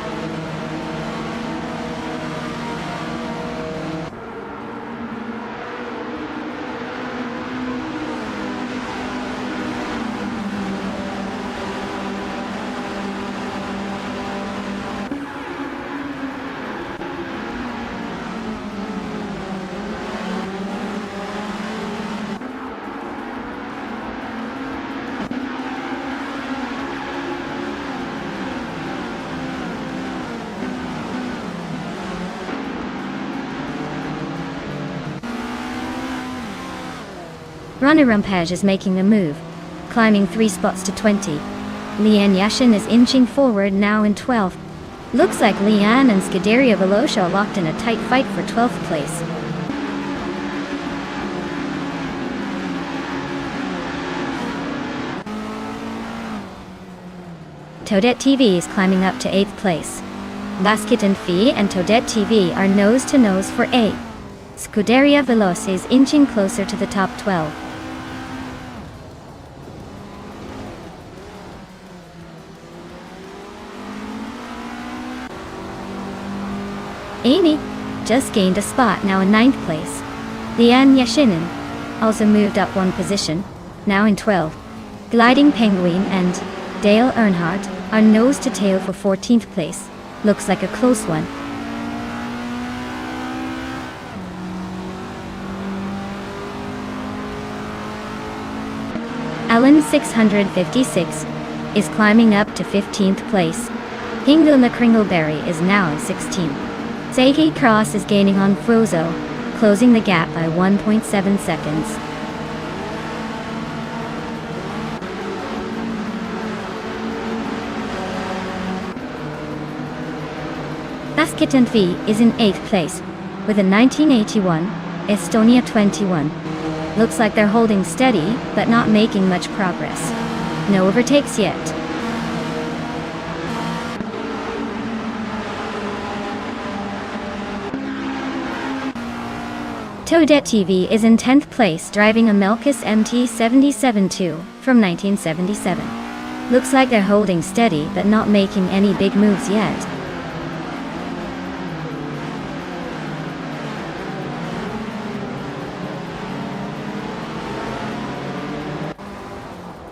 Rana Rampage is making a move, climbing 3 spots to 20. Leanne Yashin is inching forward, now in 12th. Looks like Leanne and Scuderia Velocia are locked in a tight fight for 12th place. Toadette TV is climbing up to 8th place. Basket and Fee and Toadette TV are nose to nose for 8th. Scuderia Veloce is inching closer to the top 12. Amy just gained a spot, now in 9th place. Leanne Yashinin also moved up 1 position, now in 12th. Gliding Penguin and Dale Earnhardt are nose to tail for 14th place. Looks like a close one. Alan 656 is climbing up to 15th place. Hingle McCringleberry is now 16th. Seiki Cross is gaining on Frozo, closing the gap by 1.7 seconds. Basketenfi is in 8th place, with a 1981, Estonia 21. Looks like they're holding steady, but not making much progress. No overtakes yet. Toadette TV is in 10th place, driving a Melkus MT77-2 from 1977. Looks like they're holding steady, but not making any big moves yet.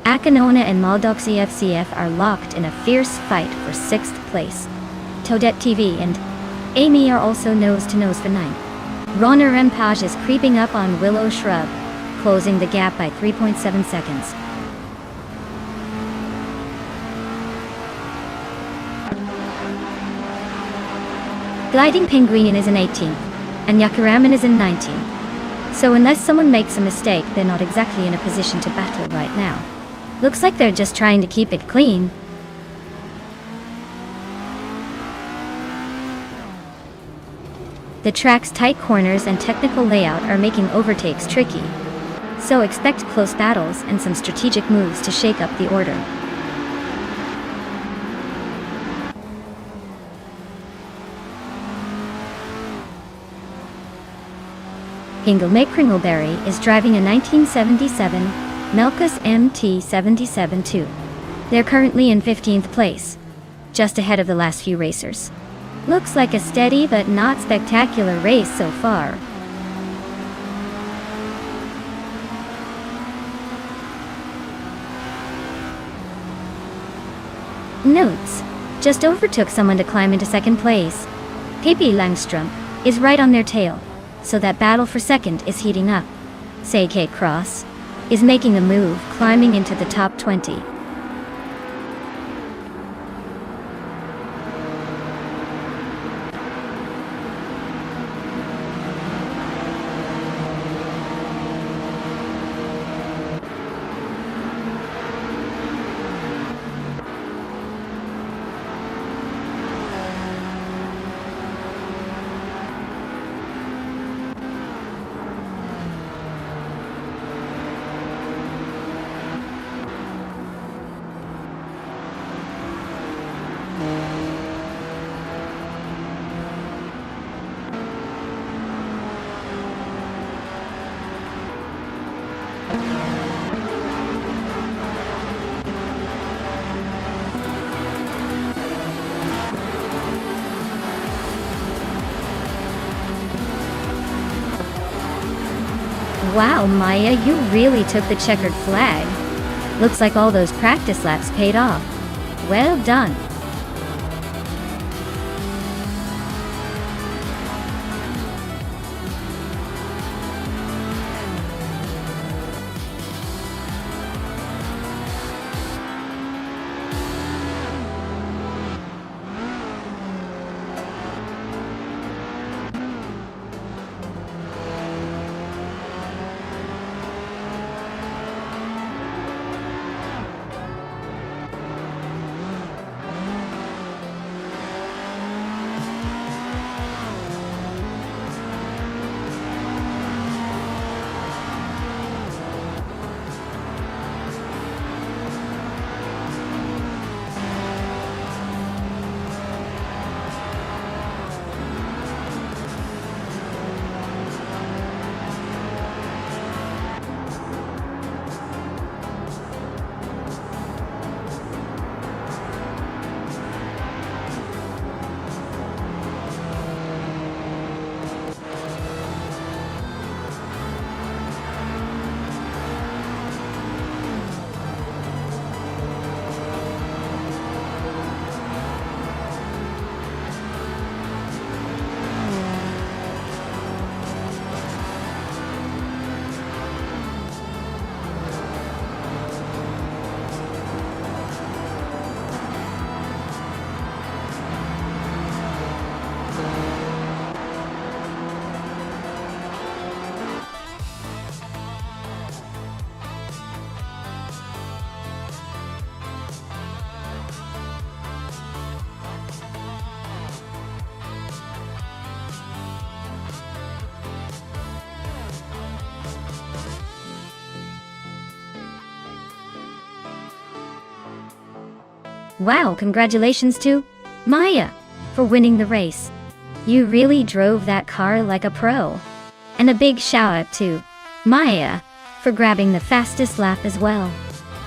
Akanona and Moldoxy FCF are locked in a fierce fight for 6th place. Toadette TV and Amy are also nose-to-nose for 9th. Ronner Rempage is creeping up on Willow Shrub, closing the gap by 3.7 seconds. Gliding Penguin is in 18th, and Yakuraman is in 19th. So unless someone makes a mistake, they're not exactly in a position to battle right now. Looks like they're just trying to keep it clean. The track's tight corners and technical layout are making overtakes tricky. So expect close battles and some strategic moves to shake up the order. Hingle McCringleberry is driving a 1977 Melkus MT77-2. They're currently in 15th place, just ahead of the last few racers. Looks like a steady but not spectacular race so far. Notes: just overtook someone to climb into 2nd place. Pippi Langstrom is right on their tail, so that battle for 2nd is heating up. Seiki Cross is making a move, climbing into the top 20. Wow, Maya, you really took the checkered flag. Looks like all those practice laps paid off. Well done. Wow, congratulations to Maya for winning the race. You really drove that car like a pro. And a big shout out to Maya for grabbing the fastest lap as well.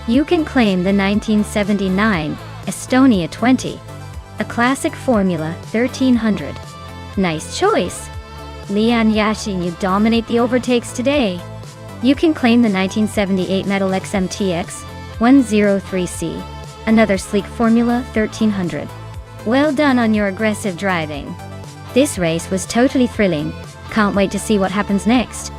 You can claim the 1979 Estonia 20, a classic Formula 1300. Nice choice. Lian Yashin, you dominate the overtakes today. You can claim the 1978 Metal XMTX 103C, another sleek Formula 1300. Well done on your aggressive driving. This race was totally thrilling. Can't wait to see what happens next.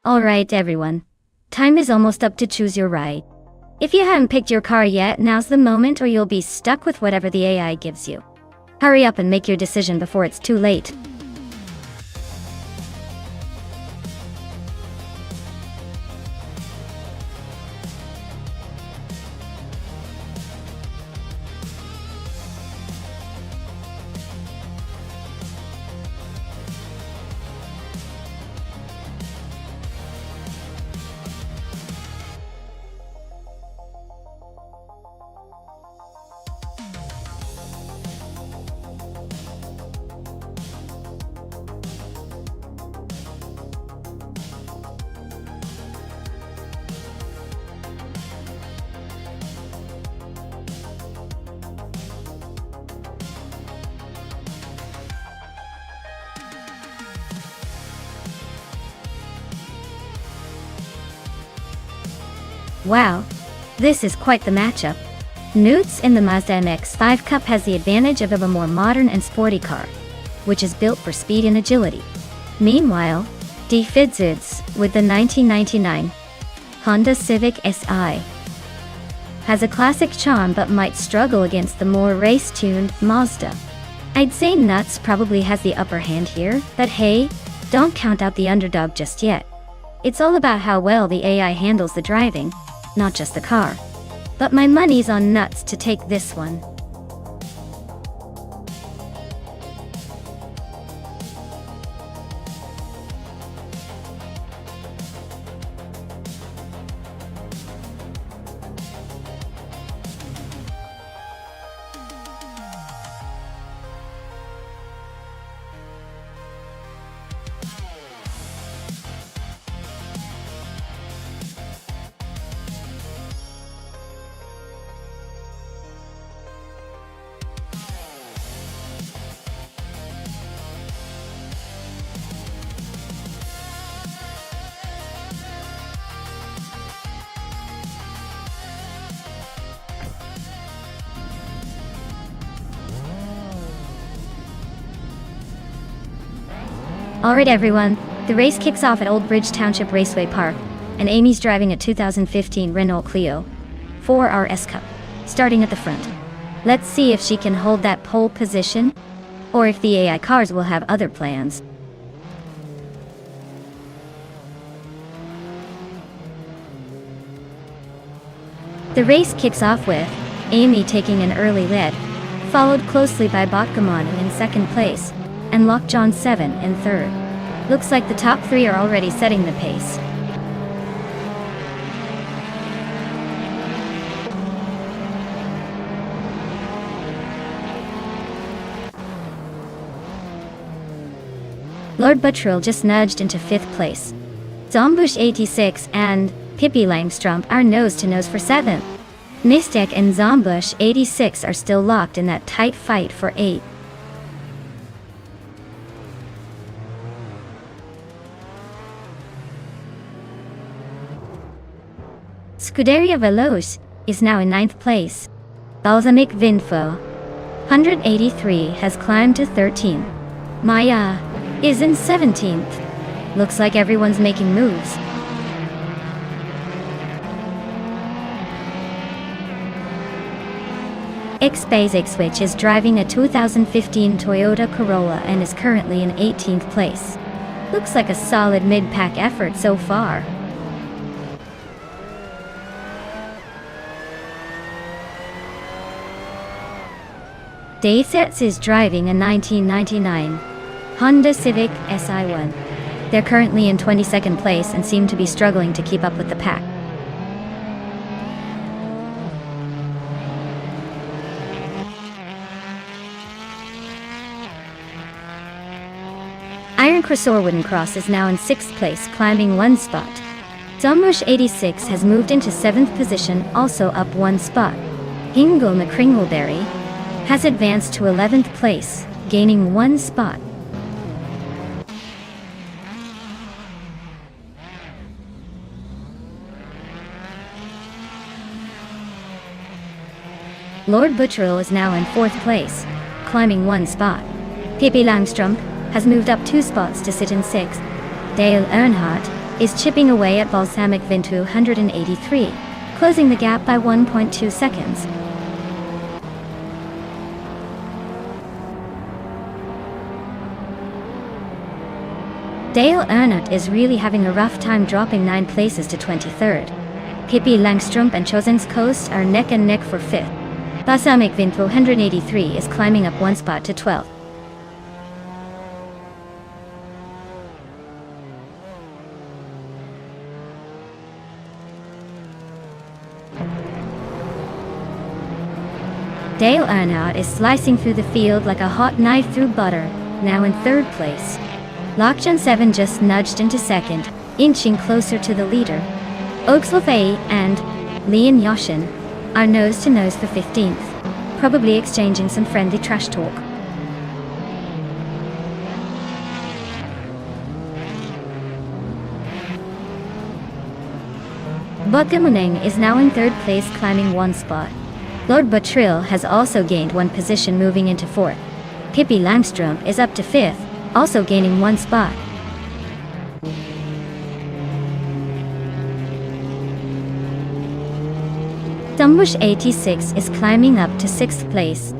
Alright everyone, time is almost up to choose your ride. If you haven't picked your car yet, now's the moment or you'll be stuck with whatever the AI gives you. Hurry up and make your decision before it's too late. Wow, this is quite the matchup. Newts in the Mazda MX-5 Cup has the advantage of a more modern and sporty car, which is built for speed and agility. Meanwhile, D Fidzuds with the 1999 Honda Civic Si has a classic charm but might struggle against the more race-tuned Mazda. I'd say Nuts probably has the upper hand here, but hey, don't count out the underdog just yet. It's all about how well the AI handles the driving, not just the car. But my money's on Nuts to take this one. Alright everyone, the race kicks off at Old Bridge Township Raceway Park, and Amy's driving a 2015 Renault Clio 4RS Cup, starting at the front. Let's see if she can hold that pole position, or if the AI cars will have other plans. The race kicks off with Amy taking an early lead, followed closely by Botgamon in second place, and Lockjohn 7 in third. Looks like the top three are already setting the pace. Lord Buttrill just nudged into fifth place. Zombush 86 and Pippi Langstrumpf are nose-to-nose for seventh. Nistek and Zombush 86 are still locked in that tight fight for eighth. Scuderia Veloce is now in ninth place. Balsamic Vinfo 183 has climbed to 13. Maya is in 17th. Looks like everyone's making moves. X-Basic Switch is driving a 2015 Toyota Corolla and is currently in 18th place. Looks like a solid mid-pack effort so far. Daysets is driving a 1999 Honda Civic Si1. They're currently in 22nd place and seem to be struggling to keep up with the pack. Iron Cressor Wooden Cross is now in 6th place, climbing 1 spot. Dombush 86 has moved into 7th position, also up 1 spot. Hingle McCringleberry has advanced to 11th place, gaining 1 spot. Lord Butcherill is now in 4th place, climbing 1 spot. Pippi Langstrumpf has moved up 2 spots to sit in 6th. Dale Earnhardt is chipping away at Balsamic Vint 283, closing the gap by 1.2 seconds. Dale Earnhardt is really having a rough time, dropping 9 places to 23rd. Pippi Langstrumpf and Chosen's Coast are neck and neck for 5th. Balsamic Vint 283 is climbing up 1 spot to 12th. Dale Earnhardt is slicing through the field like a hot knife through butter, now in 3rd place. Lockjan 7 just nudged into 2nd, inching closer to the leader. Oaksley and Leon Yoshin are nose to nose for 15th, probably exchanging some friendly trash talk. Botgamuneng is now in 3rd place, climbing 1 spot. Lord Butcherill has also gained 1 position, moving into 4th. Pippi Langstrumpf is up to 5th, also gaining 1 spot. Dombush 86 is climbing up to 6th place.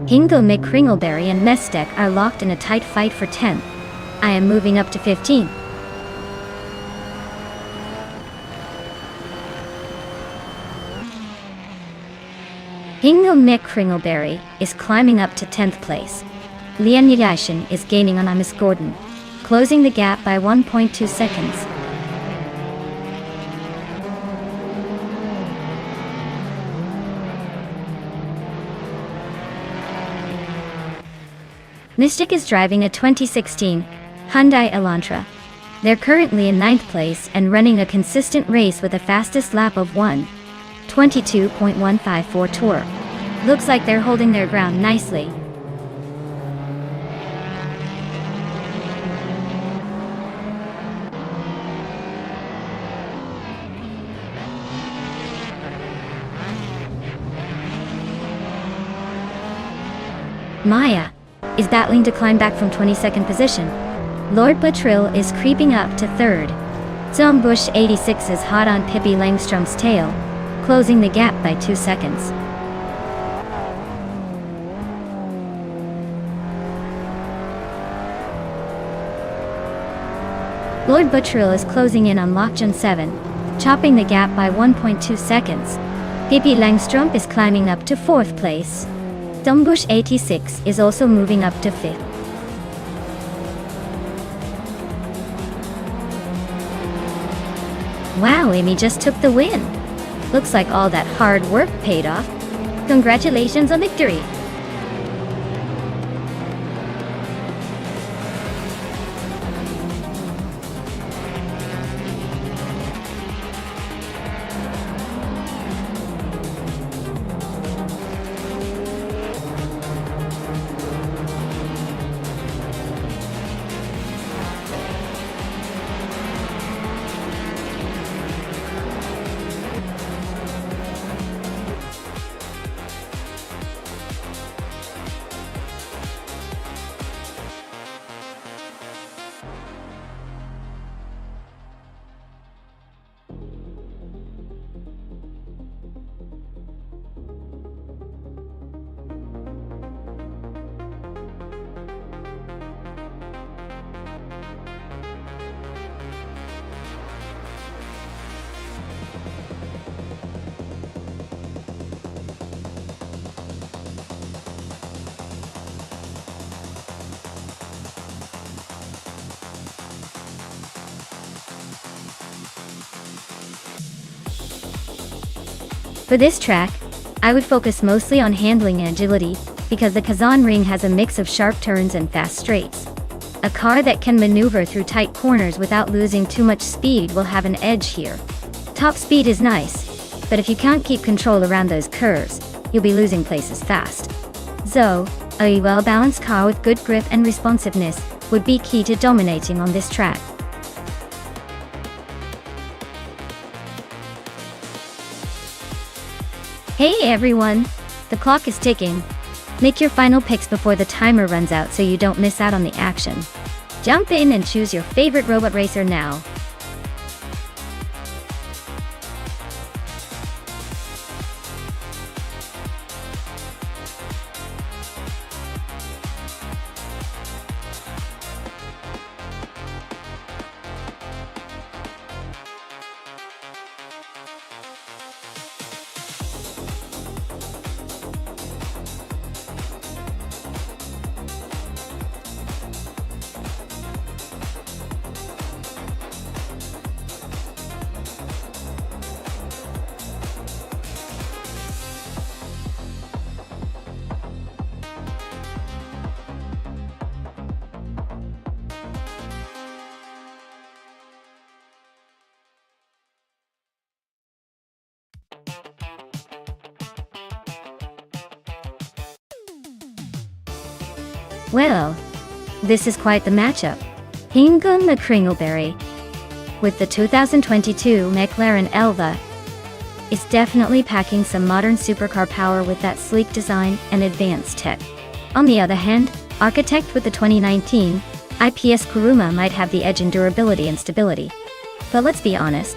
Hingle McCringleberry and Mestek are locked in a tight fight for 10th. I am moving up to 15th. Hingle McCringleberry is climbing up to 10th place. Leon Yashin is gaining on Amos Gordon, closing the gap by 1.2 seconds. Mystic is driving a 2016 Hyundai Elantra. They're currently in 9th place and running a consistent race with a fastest lap of 1:22.154 tour. Looks like they're holding their ground nicely. Maya is battling to climb back from 22nd position. Lord Butcherill is creeping up to 3rd. Dombush 86 is hot on Pippi Langstrumpf's tail, closing the gap by 2 seconds. Lord Butcherill is closing in on Lockjan 7, chopping the gap by 1.2 seconds. Pippi Langstrumpf is climbing up to 4th place. Dombush 86 is also moving up to 5th. Wow, Amy just took the win. Looks like all that hard work paid off. Congratulations on victory. For this track, I would focus mostly on handling and agility, because the Kazan Ring has a mix of sharp turns and fast straights. A car that can maneuver through tight corners without losing too much speed will have an edge here. Top speed is nice, but if you can't keep control around those curves, you'll be losing places fast. So, a well-balanced car with good grip and responsiveness would be key to dominating on this track. Hey everyone! The clock is ticking. Make your final picks before the timer runs out so you don't miss out on the action. Jump in and choose your favorite robot racer now. Well, this is quite the matchup. Hingun the Kringleberry, with the 2022 McLaren Elva, is definitely packing some modern supercar power with that sleek design and advanced tech. On the other hand, Architect with the 2019 IPS Kuruma might have the edge in durability and stability. But let's be honest,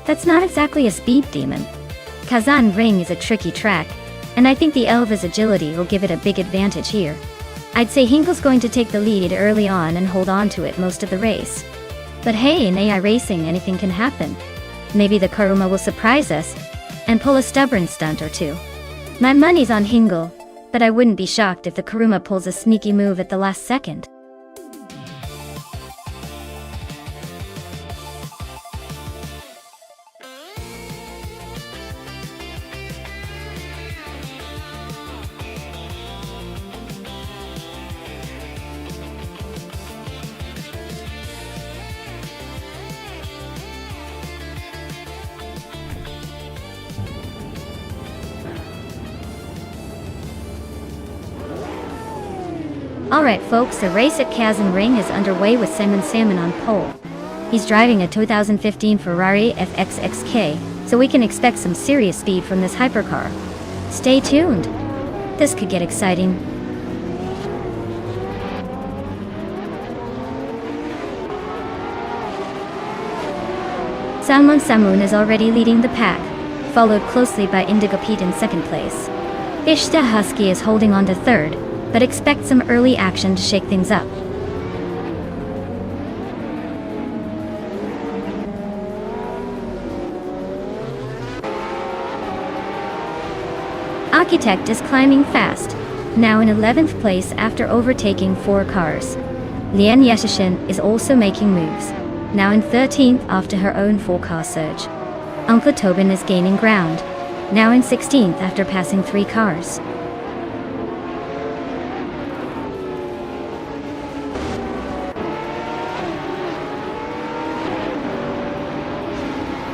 that's not exactly a speed demon. Kazan Ring is a tricky track, and I think the Elva's agility will give it a big advantage here. I'd say Hinkel's going to take the lead early on and hold on to it most of the race. But hey, in AI racing anything can happen. Maybe the Kuruma will surprise us and pull a stubborn stunt or two. My money's on Hinkel, but I wouldn't be shocked if the Kuruma pulls a sneaky move at the last second. Alright folks, the race at Kazan Ring is underway with Simon Salmon on pole. He's driving a 2015 Ferrari FXXK, so we can expect some serious speed from this hypercar. Stay tuned! This could get exciting. Salmon Samun is already leading the pack, followed closely by Indigo Pete in second place. Ishta Husky is holding on to third, but expect some early action to shake things up. Architect is climbing fast, now in 11th place after overtaking 4 cars. Lian Yeshishin is also making moves, now in 13th after her own 4-car surge. Uncle Tobin is gaining ground, now in 16th after passing 3 cars.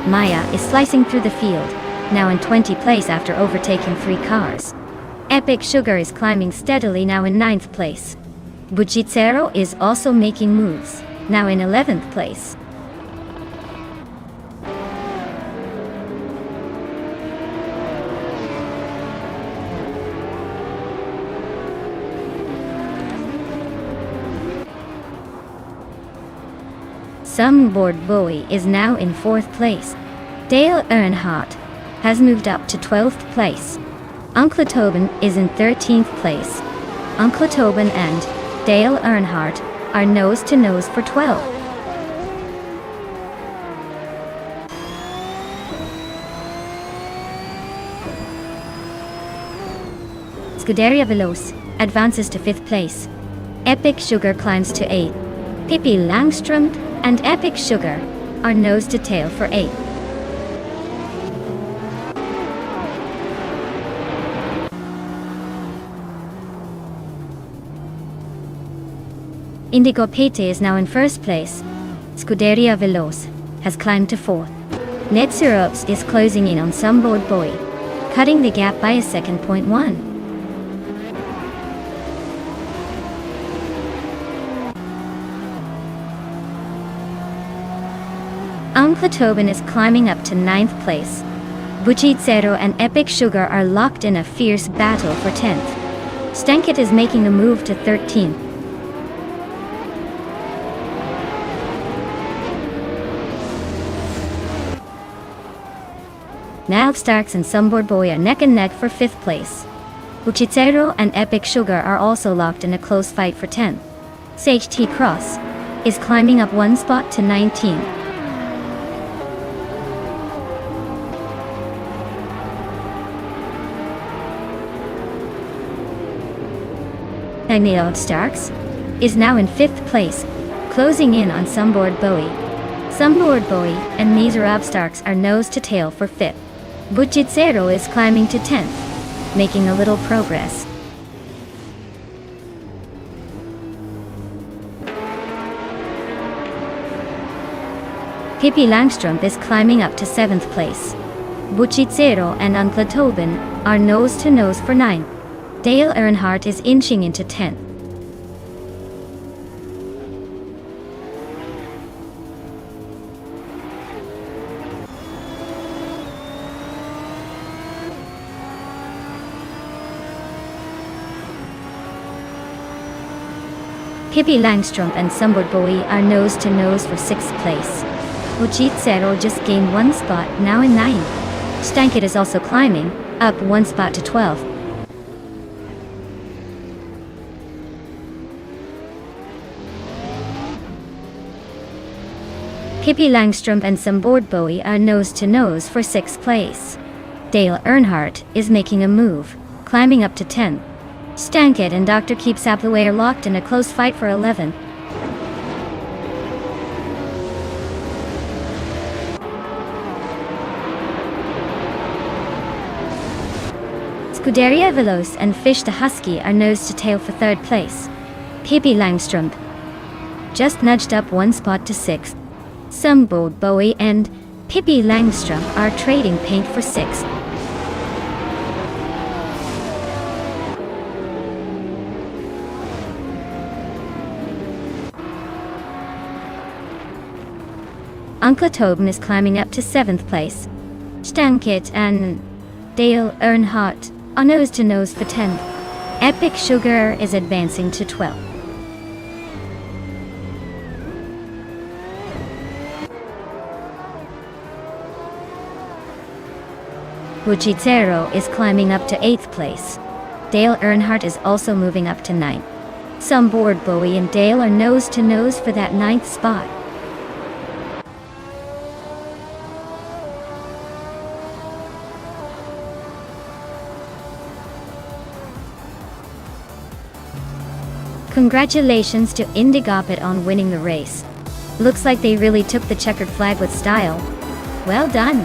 Maya is slicing through the field, now in 20th place after overtaking 3 cars. Epic Sugar is climbing steadily, now in 9th place. Bujitsero is also making moves, now in 11th place. Sumboard Bowie is now in 4th place. Dale Earnhardt has moved up to 12th place. Uncle Tobin is in 13th place. Uncle Tobin and Dale Earnhardt are nose to nose for 12. Scuderia Veloce advances to 5th place. Epic Sugar climbs to 8th. Pippi Langstrom and Epic Sugar are nose to tail for 8th. Indigo Pete is now in first place. Scuderia Veloz has climbed to fourth. Netsurops is closing in on Sunboard Boy, cutting the gap by a second. 1. Uncle Tobin is climbing up to 9th place. Buchitsero and Epic Sugar are locked in a fierce battle for 10th. Stanket is making a move to 13th. Now Starks and Sunboard Boy are neck and neck for 5th place. Buchitsero and Epic Sugar are also locked in a close fight for 10th. Sage T Cross is climbing up 1 spot to 19. Agneold Starks is now in 5th place, closing in on Sunboard Bowie. Sunboard Bowie and Miserab Starks are nose to tail for 5th. Buchitsero is climbing to 10th, making a little progress. Pippi Langstrumpf is climbing up to 7th place. Buchitsero and Uncle Tobin are nose to nose for 9th. Dale Earnhardt is inching into 10th. Pippi Langstrumpf and Sunboard Bowie are nose to nose for 6th place. Buchitsero just gained 1 spot, now in 9th. Stanket is also climbing, up 1 spot to 12th. Pippi Langstrumpf and Sunboard Bowie are nose to nose for 6th place. Dale Earnhardt is making a move, climbing up to 10th. Stanket and Dr. Keep Saploe are locked in a close fight for 11th. Scuderia Veloz and Fish the Husky are nose to tail for 3rd place. Pippi Langstrumpf just nudged up 1 spot to 6th. Sunboard Bowie and Pippi Langstrumpf are trading paint for 6th. Uncle Tobin is climbing up to 7th place. Stanket and Dale Earnhardt are nose to nose for 10th. Epic Sugar is advancing to 12th. Buchitsero is climbing up to 8th place. Dale Earnhardt is also moving up to 9th. Sunboard Bowie and Dale are nose to nose for that 9th spot. Congratulations to Indigopit on winning the race. Looks like they really took the checkered flag with style. Well done!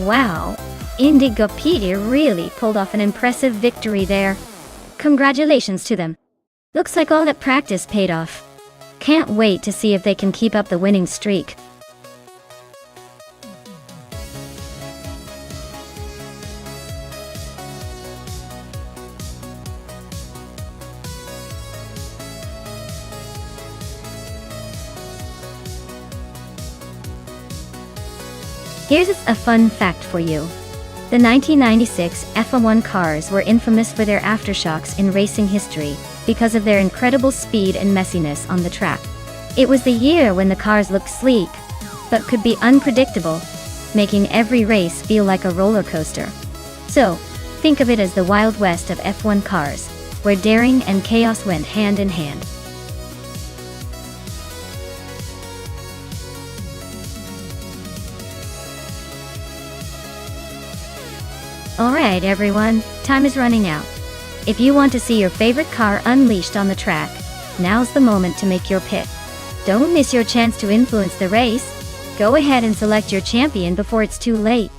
Wow, Indigopedia really pulled off an impressive victory there. Congratulations to them. Looks like all that practice paid off. Can't wait to see if they can keep up the winning streak. Here's a fun fact for you. The 1996 F1 cars were infamous for their aftershocks in racing history because of their incredible speed and messiness on the track. It was the year when the cars looked sleek, but could be unpredictable, making every race feel like a roller coaster. So, Think of it as the Wild West of F1 cars, where daring and chaos went hand in hand. Alright everyone, time is running out. If you want to see your favorite car unleashed on the track, now's the moment to make your pick. Don't miss your chance to influence the race. Go ahead and select your champion before it's too late.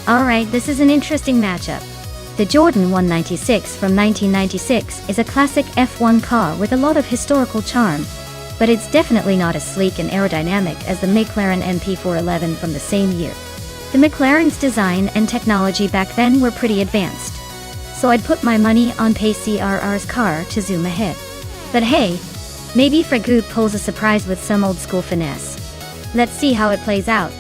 Alright, this is an interesting matchup. The Jordan 196 from 1996 is a classic F1 car with a lot of historical charm, but it's definitely not as sleek and aerodynamic as the McLaren MP411 from the same year. The McLaren's design and technology back then were pretty advanced, so I'd put my money on PCRR's car to zoom ahead. But hey, maybe Fragoot pulls a surprise with some old school finesse. Let's see how it plays out.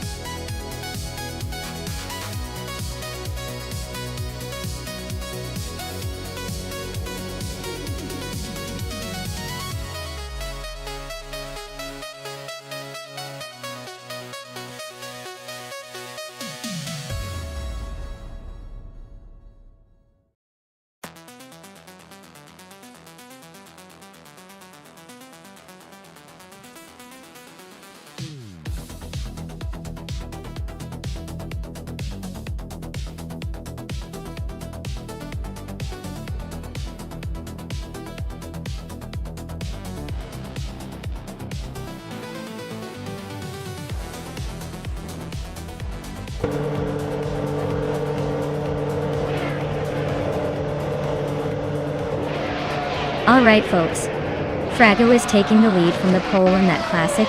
Alright folks, Frago is taking the lead from the pole in that classic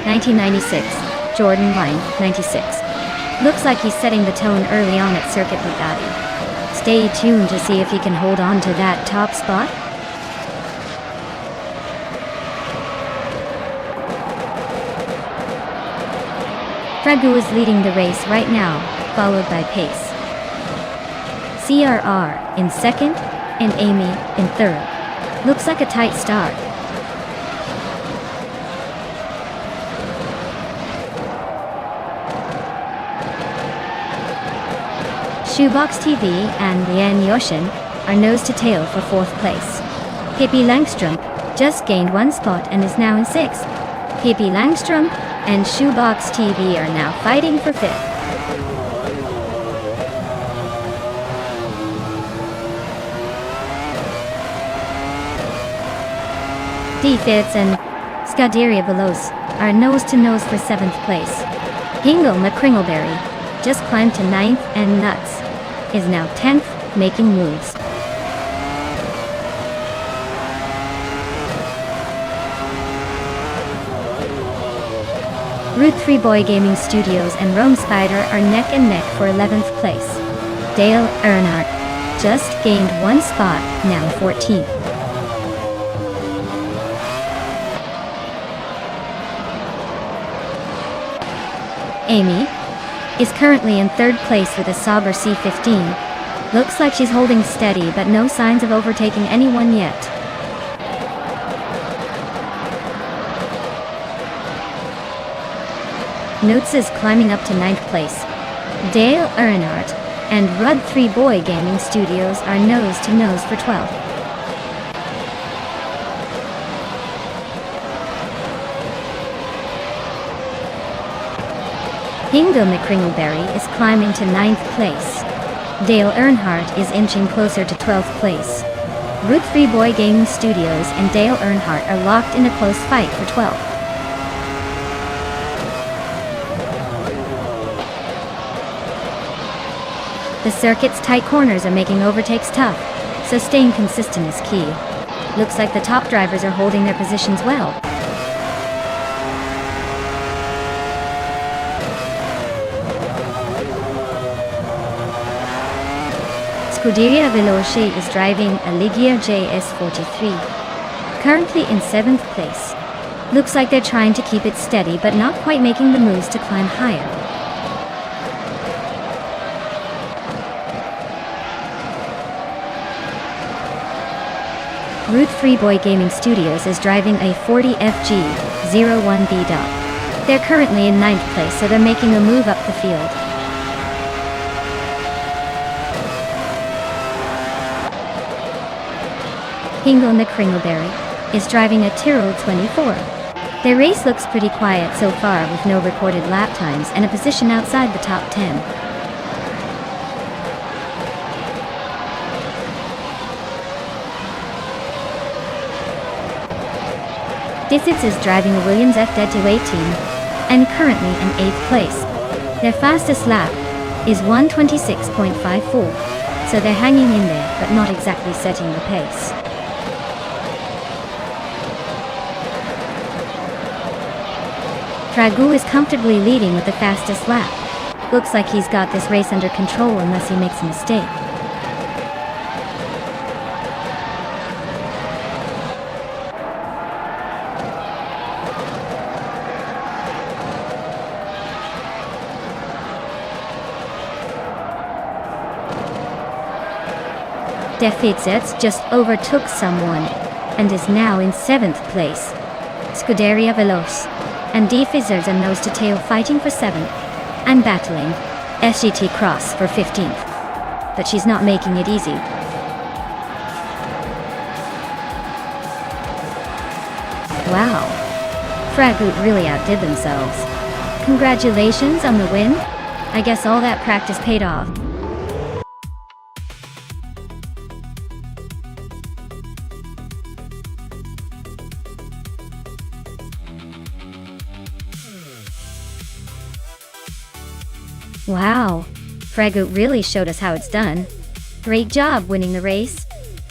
1996 Jordan line 96. Looks like he's setting the tone early on at Circuit Bugatti. Stay tuned to see if he can hold on to that top spot. Frago is leading the race right now, followed by Pace, CRR in second, and Amy in third. Looks like a tight start. Shoebox TV and Lian Yoshin are nose to tail for fourth place. Pippi Langström just gained one spot and is now in sixth. Pippi Langström and Shoebox TV are now fighting for fifth. D-Fitz and Scuderia Veloce are nose-to-nose for 7th place. Hingle McCringleberry just climbed to 9th and Nuts is now 10th, making moves. Route 3 Boy Gaming Studios and Rome Spider are neck and neck for 11th place. Dale Earnhardt just gained one spot, now 14th. Amy is currently in third place with a Sauber C15. Looks like she's holding steady, but no signs of overtaking anyone yet. Notes is climbing up to 9th place. Dale Earnhardt and Rud 3 Boy Gaming Studios are nose to nose for 12th. Hingo McCringleberry is climbing to 9th place. Dale Earnhardt is inching closer to 12th place. Route 3 Boy Gaming Studios and Dale Earnhardt are locked in a close fight for 12th. The circuit's tight corners are making overtakes tough, so staying consistent is key. Looks like the top drivers are holding their positions well. Scuderia Veloce is driving a Ligia JS43, currently in 7th place. Looks like they're trying to keep it steady but not quite making the moves to climb higher. Root Freeboy Gaming Studios is driving a 40FG01B Dot. They're currently in 9th place, so they're making a move up the field. Hingle Kringleberry is driving a Tyrrell 24. Their race looks pretty quiet so far with no recorded lap times and a position outside the top 10. Dissits is driving a Williams FD218 and currently in 8th place. Their fastest lap is 1:26.54, so they're hanging in there but not exactly setting the pace. Dragoo is comfortably leading with the fastest lap. Looks like he's got this race under control unless he makes a mistake. Defizets just overtook someone and is now in 7th place. Scuderia Veloce and Defizers are nose to tail fighting for 7th and battling SGT Cross for 15th. But she's not making it easy. Wow, Fragoot really outdid themselves. Congratulations on the win. I guess all that practice paid off. Wow, Fragoot really showed us how it's done. Great job winning the race.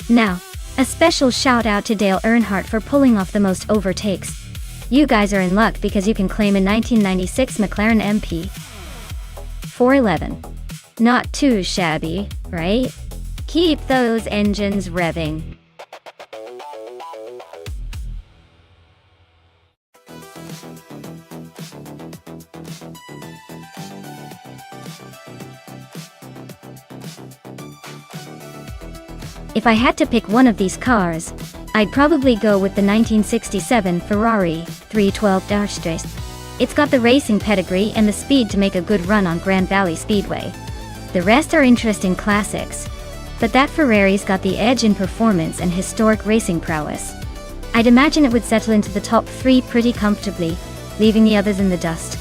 Now, a special shout out to Dale Earnhardt for pulling off the most overtakes. You guys are in luck because you can claim a 1996 McLaren MP 411. Not too shabby, right? Keep those engines revving. If I had to pick one of these cars, I'd probably go with the 1967 Ferrari 312-Strasse. It's got the racing pedigree and the speed to make a good run on Grand Valley Speedway. The rest are interesting classics, but that Ferrari's got the edge in performance and historic racing prowess. I'd imagine it would settle into the top 3 pretty comfortably, leaving the others in the dust.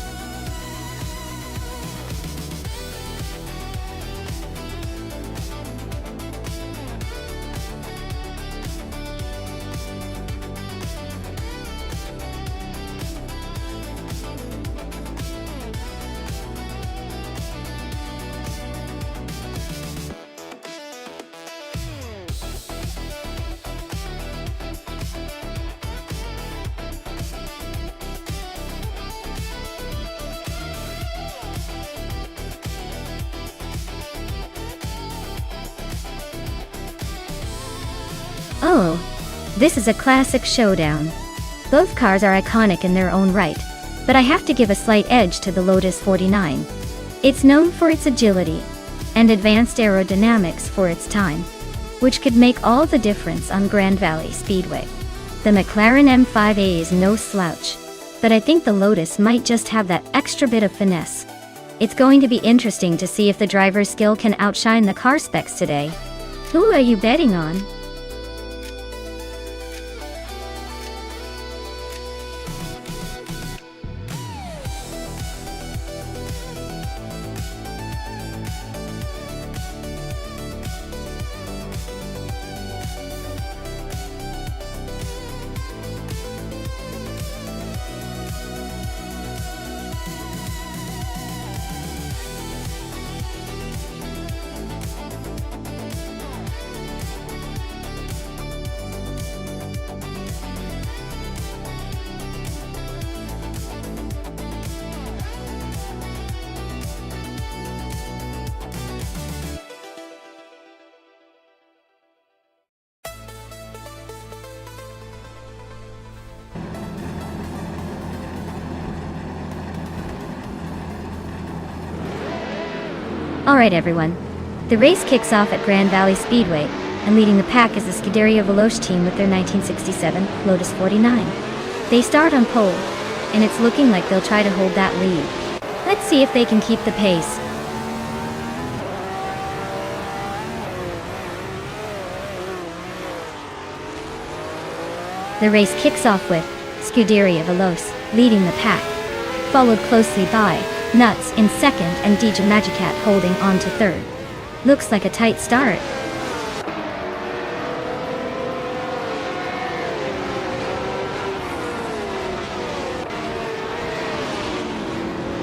Oh, this is a classic showdown. Both cars are iconic in their own right, but I have to give a slight edge to the Lotus 49. It's known for its agility and advanced aerodynamics for its time, which could make all the difference on Grand Valley Speedway. The McLaren M5A is no slouch, but I think the Lotus might just have that extra bit of finesse. It's going to be interesting to see if the driver's skill can outshine the car specs today. Who are you betting on? Alright everyone, the race kicks off at Grand Valley Speedway, and leading the pack is the Scuderia Veloce team with their 1967 Lotus 49. They start on pole, and it's looking like they'll try to hold that lead. Let's see if they can keep the pace. The race kicks off with Scuderia Veloce leading the pack, followed closely by Nuts in second and DJ Magicat holding on to third. Looks like a tight start.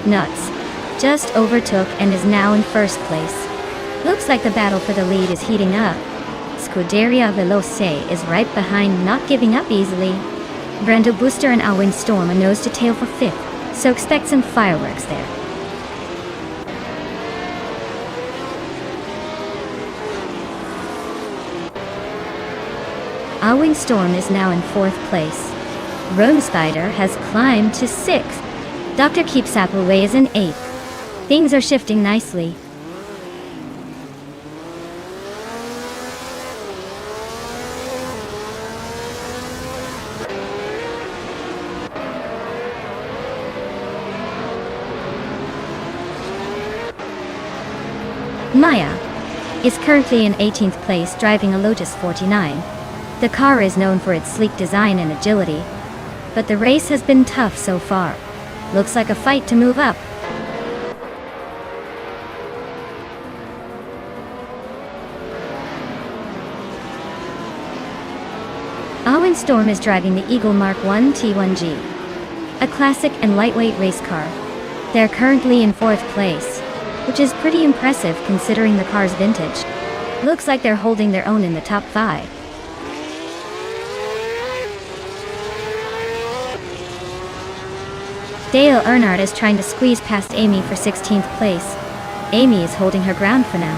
Nuts just overtook and is now in first place. Looks like the battle for the lead is heating up. Scuderia Veloce is right behind, not giving up easily. Brando Booster and Alwyn Storm are nose to tail for fifth, so expect some fireworks there. Alwyn Storm is now in fourth place. Rome Spider has climbed to sixth. Dr. Keeps Appleway is in eighth. Things are shifting nicely. Maya is currently in 18th place driving a Lotus 49. The car is known for its sleek design and agility, but the race has been tough so far. Looks like a fight to move up. Alwyn Storm is driving the Eagle Mark I T1G, a classic and lightweight race car. They're currently in fourth place, which is pretty impressive considering the car's vintage. Looks like they're holding their own in the top 5. Dale Earnhardt is trying to squeeze past Amy for 16th place. Amy is holding her ground for now.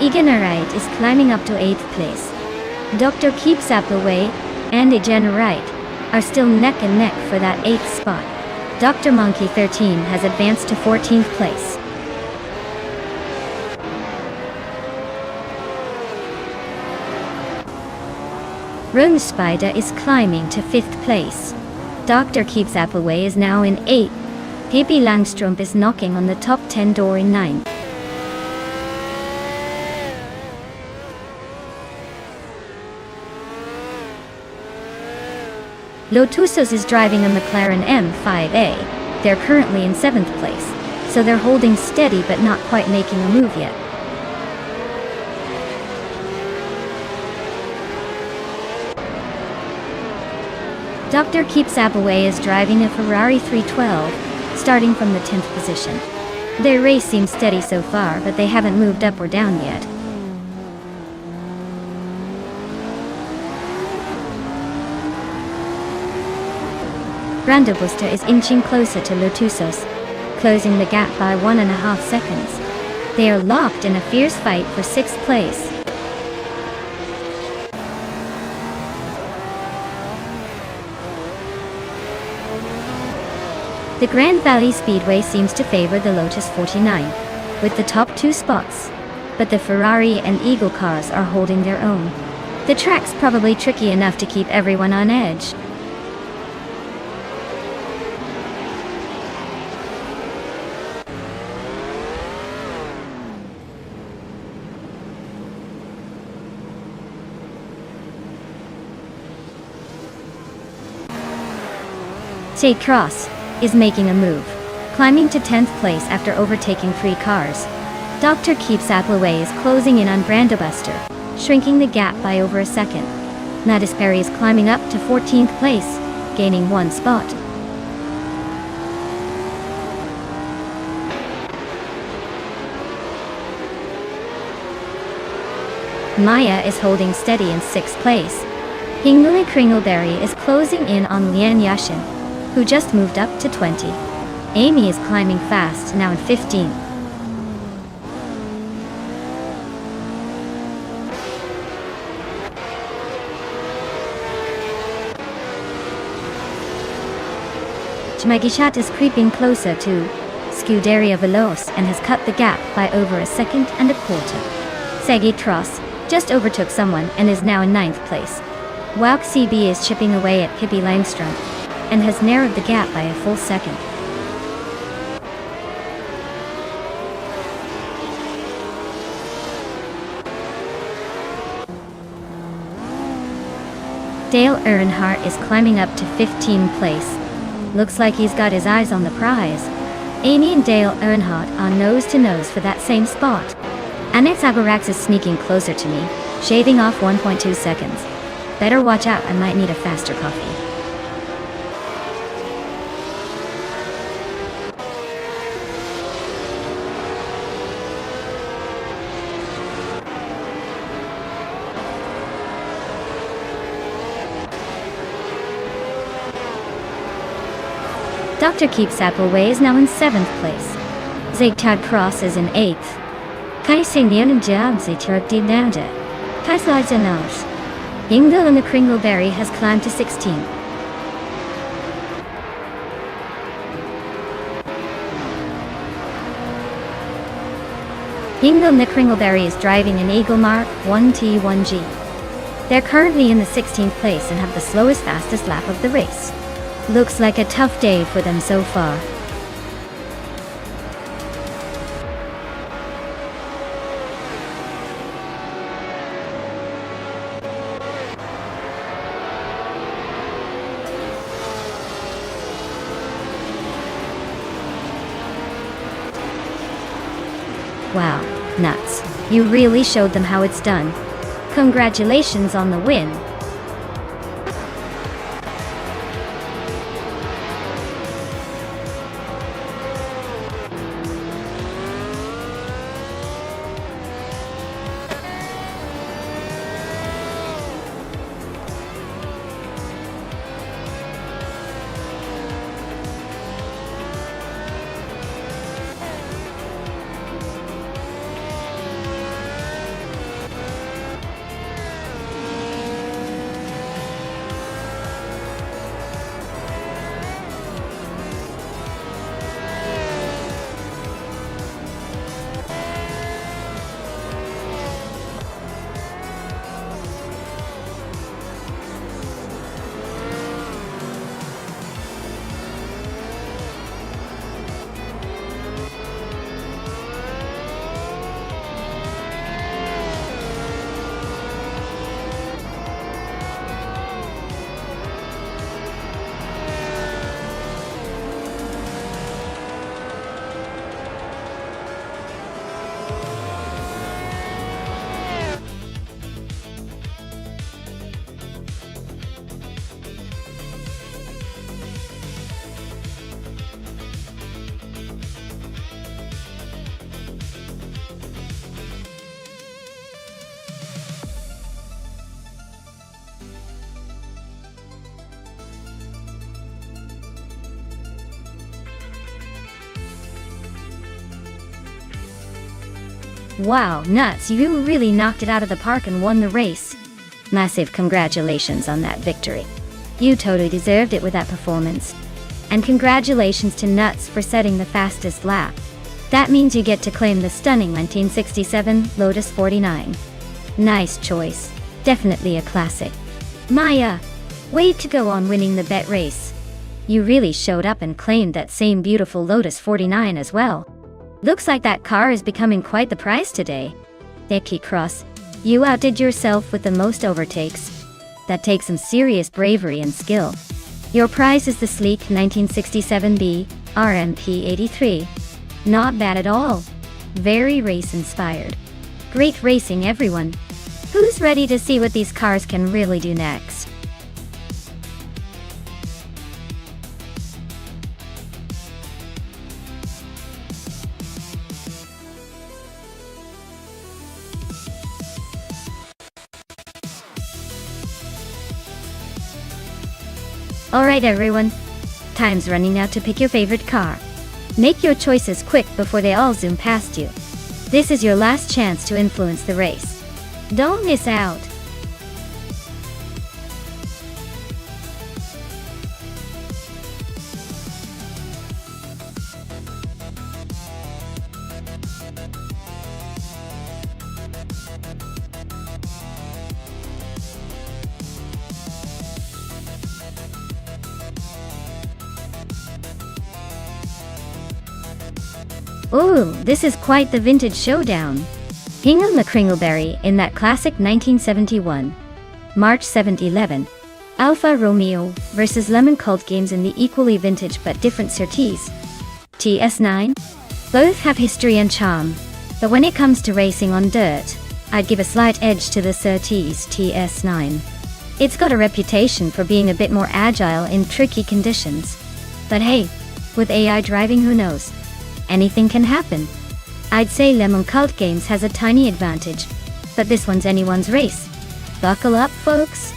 Egan Wright is climbing up to 8th place. Dr. Keeps Appleway and Egan Wright are still neck and neck for that 8th spot. Dr. Monkey 13 has advanced to 14th place. Rome Spider is climbing to 5th place. Dr. Keeps Appleway is now in 8th. Pippi Langstrumpf is knocking on the top 10 door in 9th. Lotusos is driving a McLaren M5A. They're currently in 7th place, so they're holding steady but not quite making a move yet. Dr. Keeps Appleway is driving a Ferrari 312, starting from the 10th position. Their race seems steady so far, but they haven't moved up or down yet. Brando Booster is inching closer to Lotusos, closing the gap by 1.5 seconds. They are locked in a fierce fight for 6th place. The Grand Valley Speedway seems to favor the Lotus 49, with the top 2 spots, but the Ferrari and Eagle cars are holding their own. The track's probably tricky enough to keep everyone on edge. Jade Cross is making a move, climbing to 10th place after overtaking 3 cars. Dr. Keeps Appleway is closing in on Brando Buster, shrinking the gap by over a second. Mattis Perry is climbing up to 14th place, gaining 1 spot. Maya is holding steady in 6th place. Hingley Kringleberry is closing in on Lian Yashin, who just moved up to 20. Amy is climbing fast, now in 15th. Schmegishat is creeping closer to Scuderia Veloce and has cut the gap by over a second and a quarter. Segi Tross just overtook someone and is now in 9th place. Wouk CB is chipping away at Pippi Langstrom and has narrowed the gap by a full second. Dale Earnhardt is climbing up to 15th place. Looks like he's got his eyes on the prize. Amy and Dale Earnhardt are nose to nose for that same spot. Annex Agarax is sneaking closer to me, shaving off 1.2 seconds. Better watch out, I might need a faster coffee. Dr. Keeps Appleway is now in 7th place. Zigtag Cross is in 8th. Kai Singdian and Jab Ziturk Di Nanda. Kai Slides and Nose. Yingdal and the Kringleberry has climbed to 16th. Yingdal and the Kringleberry is driving an Eagle Mark 1T1G. They're currently in the 16th place and have the slowest fastest lap of the race. Looks like a tough day for them so far. Wow, nuts. You really showed them how it's done. Congratulations on the win. Wow, nuts, you really knocked it out of the park and won the race. Massive congratulations on that victory. You totally deserved it with that performance. And congratulations to Nuts for setting the fastest lap. That means you get to claim the stunning 1967 Lotus 49. Nice choice. Definitely a classic. Maya, way to go on winning the bet race. You really showed up and claimed that same beautiful Lotus 49 as well. Looks like that car is becoming quite the prize today. Deki Cross, you outdid yourself with the most overtakes. That takes some serious bravery and skill. Your prize is the sleek 1967B RMP 83. Not bad at all. Very race-inspired. Great racing, everyone. Who's ready to see what these cars can really do next? Alright everyone, time's running out to pick your favorite car. Make your choices quick before they all zoom past you. This is your last chance to influence the race. Don't miss out. Ooh, this is quite the vintage showdown. Hingle McCringleberry in that classic 1971. March 7, 11. Alfa Romeo versus Lemon Cult Games in the equally vintage but different Surtees. TS9. Both have history and charm, but when it comes to racing on dirt, I'd give a slight edge to the Surtees TS9. It's got a reputation for being a bit more agile in tricky conditions. But hey, with AI driving, who knows? Anything can happen. I'd say Lemon Cult Games has a tiny advantage, but this one's anyone's race. Buckle up, folks.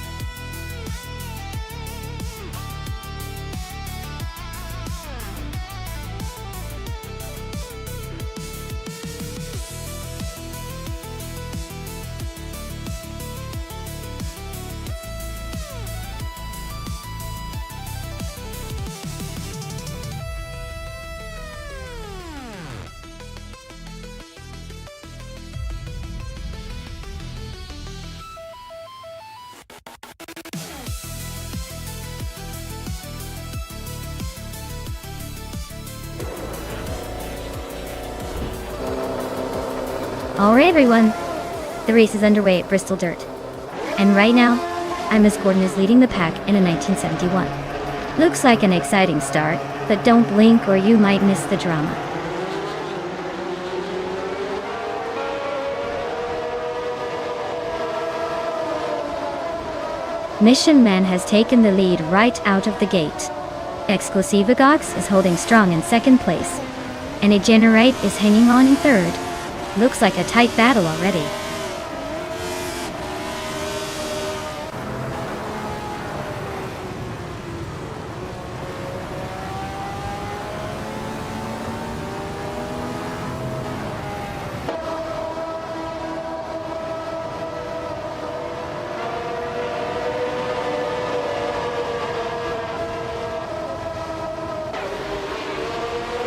Alright everyone, the race is underway at Bristol Dirt. And right now, Miss Gordon is leading the pack in a 1971. Looks like an exciting start, but don't blink or you might miss the drama. Mission Man has taken the lead right out of the gate. Exclusivagox is holding strong in second place. And Generate is hanging on in third. Looks like a tight battle already.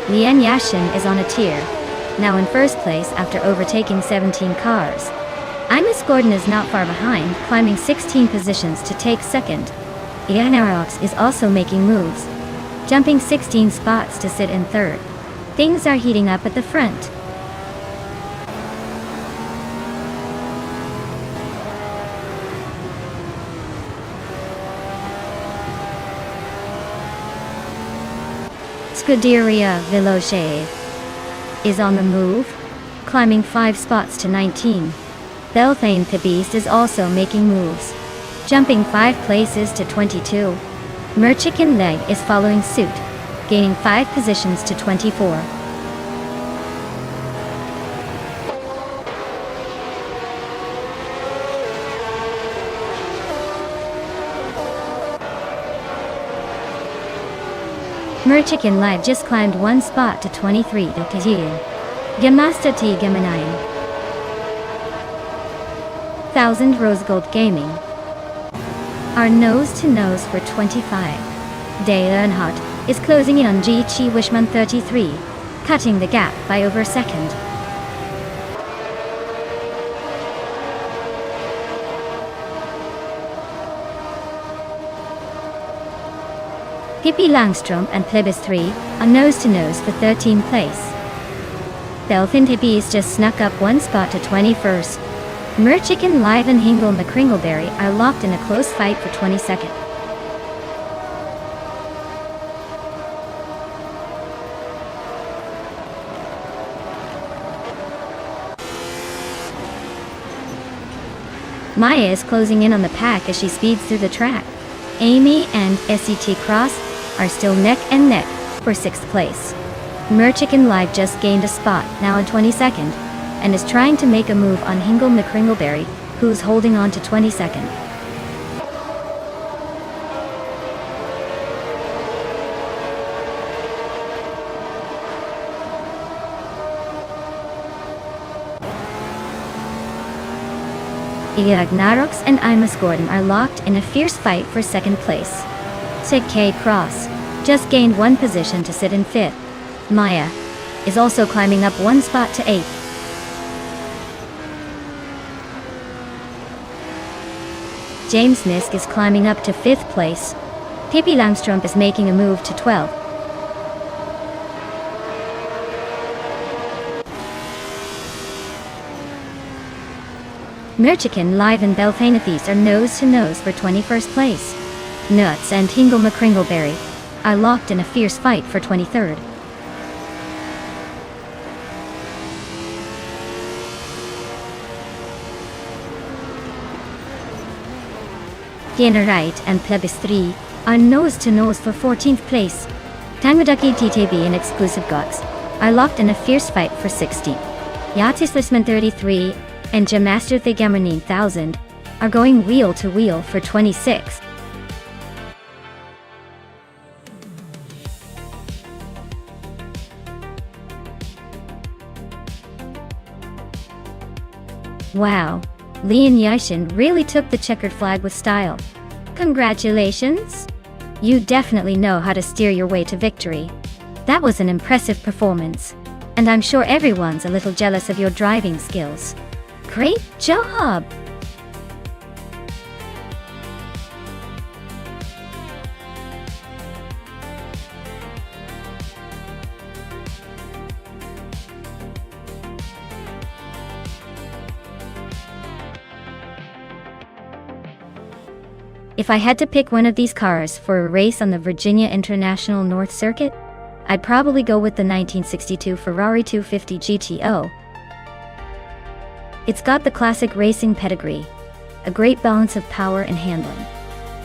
Lian Yashin is on a tier, now in first place after overtaking 17 cars. Miss Gordon is not far behind, climbing 16 positions to take second. Ian Arox is also making moves, jumping 16 spots to sit in third. Things are heating up at the front. Scuderia Veloce is on the move, climbing 5 spots to 19. Belthane the Beast is also making moves, jumping 5 places to 22. Merchican Leg is following suit, gaining 5 positions to 24. Merchican Live just climbed 1 spot to 23 to Tajil. Gamasta T Gamanayan. 1000 Rose Gold Gaming are nose to nose for 25. Day Earnhardt is closing in on G Chi Wishman 33, cutting the gap by over a second. Pippi Langstrom and Plebis 3 are nose-to-nose for 13th place. Belfin Hippies just snuck up 1 spot to 21st. Merchican Live and Hingle McCringleberry are locked in a close fight for 22nd. Maya is closing in on the pack as she speeds through the track. Amy and SET Cross are still neck and neck for 6th place. Merchican Live just gained a spot, now in 22nd, and is trying to make a move on Hingle McCringleberry, who's holding on to 22nd. Iagnarox and Miss Gordon are locked in a fierce fight for 2nd place. Sid K. Cross just gained 1 position to sit in 5th. Maya is also climbing up 1 spot to 8th. James Nisk is climbing up to 5th place. Pippi Langstrom is making a move to 12th. Merchican Live and Belfanathes are nose-to-nose for 21st place. Nuts and Tingle McCringleberry are locked in a fierce fight for 23rd. Right and Plebis 3 are nose-to-nose for 14th place. Tangmadaki TTB and Exclusive Gods are locked in a fierce fight for 60. Yatislisman 33 and Jamaster Thigamer 9000 are going wheel to wheel for 26. Wow, Leon Yashin really took the checkered flag with style. Congratulations! You definitely know how to steer your way to victory. That was an impressive performance, and I'm sure everyone's a little jealous of your driving skills. Great job! If I had to pick one of these cars for a race on the Virginia International North Circuit, I'd probably go with the 1962 Ferrari 250 GTO. It's got the classic racing pedigree, a great balance of power and handling,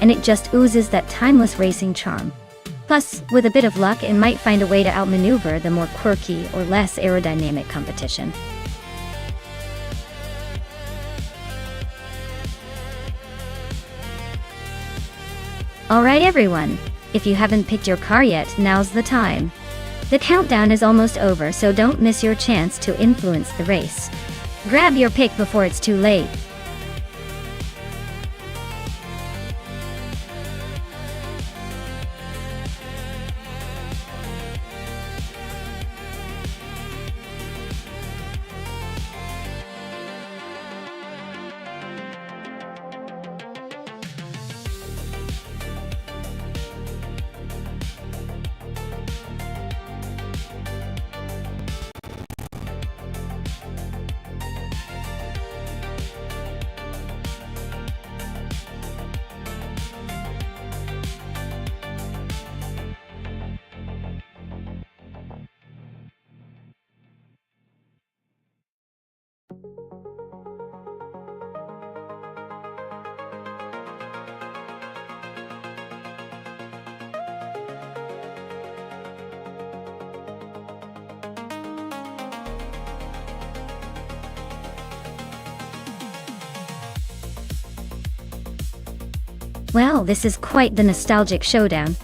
and it just oozes that timeless racing charm. Plus, with a bit of luck, it might find a way to outmaneuver the more quirky or less aerodynamic competition. Alright everyone, if you haven't picked your car yet, now's the time. The countdown is almost over, so don't miss your chance to influence the race. Grab your pick before it's too late. Well, this is quite the nostalgic showdown.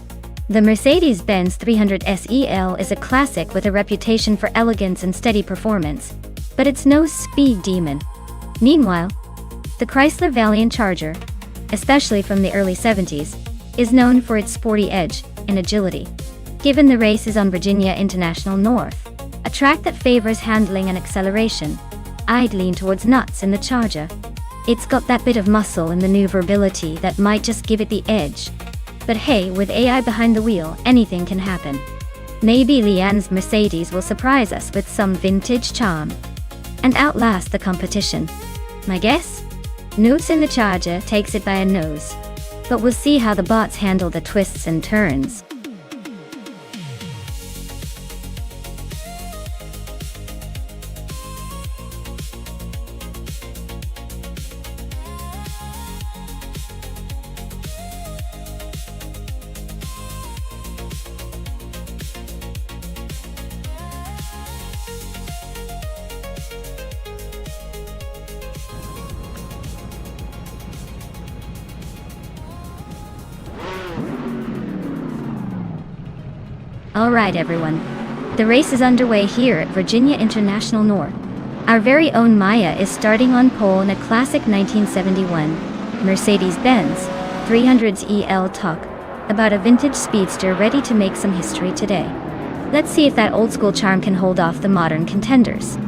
The Mercedes-Benz 300 SEL is a classic with a reputation for elegance and steady performance, but it's no speed demon. Meanwhile, the Chrysler Valiant Charger, especially from the early 70s, is known for its sporty edge and agility. Given the race is on Virginia International North, a track that favors handling and acceleration, I'd lean towards nuts in the Charger. It's got that bit of muscle and maneuverability that might just give it the edge. But hey, with AI behind the wheel, anything can happen. Maybe Leanne's Mercedes will surprise us with some vintage charm and outlast the competition. My guess? Nuts in the Charger takes it by a nose. But we'll see how the bots handle the twists and turns. Alright everyone, the race is underway here at Virginia International North. Our very own Maya is starting on pole in a classic 1971 Mercedes-Benz 300s EL Talk, about a vintage speedster ready to make some history today. Let's see if that old school charm can hold off the modern contenders.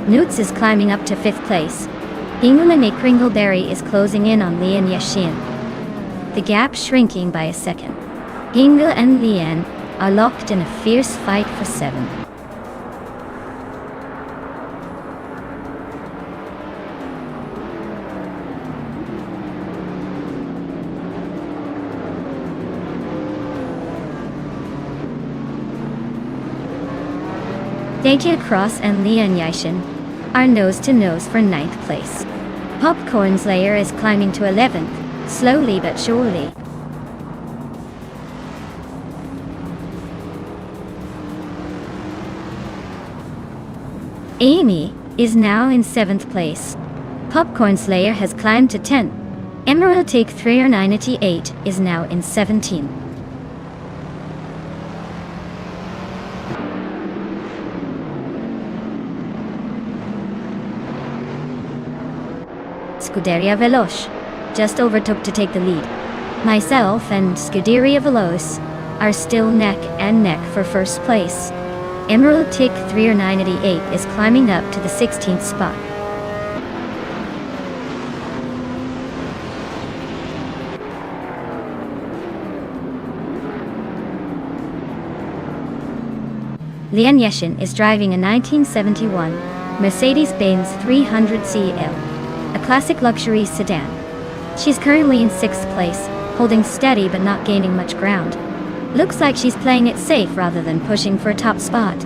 Newts is climbing up to 5th place. Ingulane Kringleberry is closing in on Lian Yashin. The gap shrinking by a second. Ingel and Lian are locked in a fierce fight for 7. Dacia Cross and Lian Yashin are nose to nose for 9th place. Popcorn Slayer is climbing to 11th, slowly but surely. Amy is now in 7th place. Popcorn Slayer has climbed to 10th. Emerald Take 398 is now in 17th. Scuderia Veloce just overtook to take the lead. Myself and Scuderia Veloce are still neck and neck for first place. Emerald Tick 398 is climbing up to the 16th spot. Lian Yashin is driving a 1971 Mercedes-Benz 300 CL, a classic luxury sedan. She's currently in 6th place, holding steady but not gaining much ground. Looks like she's playing it safe rather than pushing for a top spot.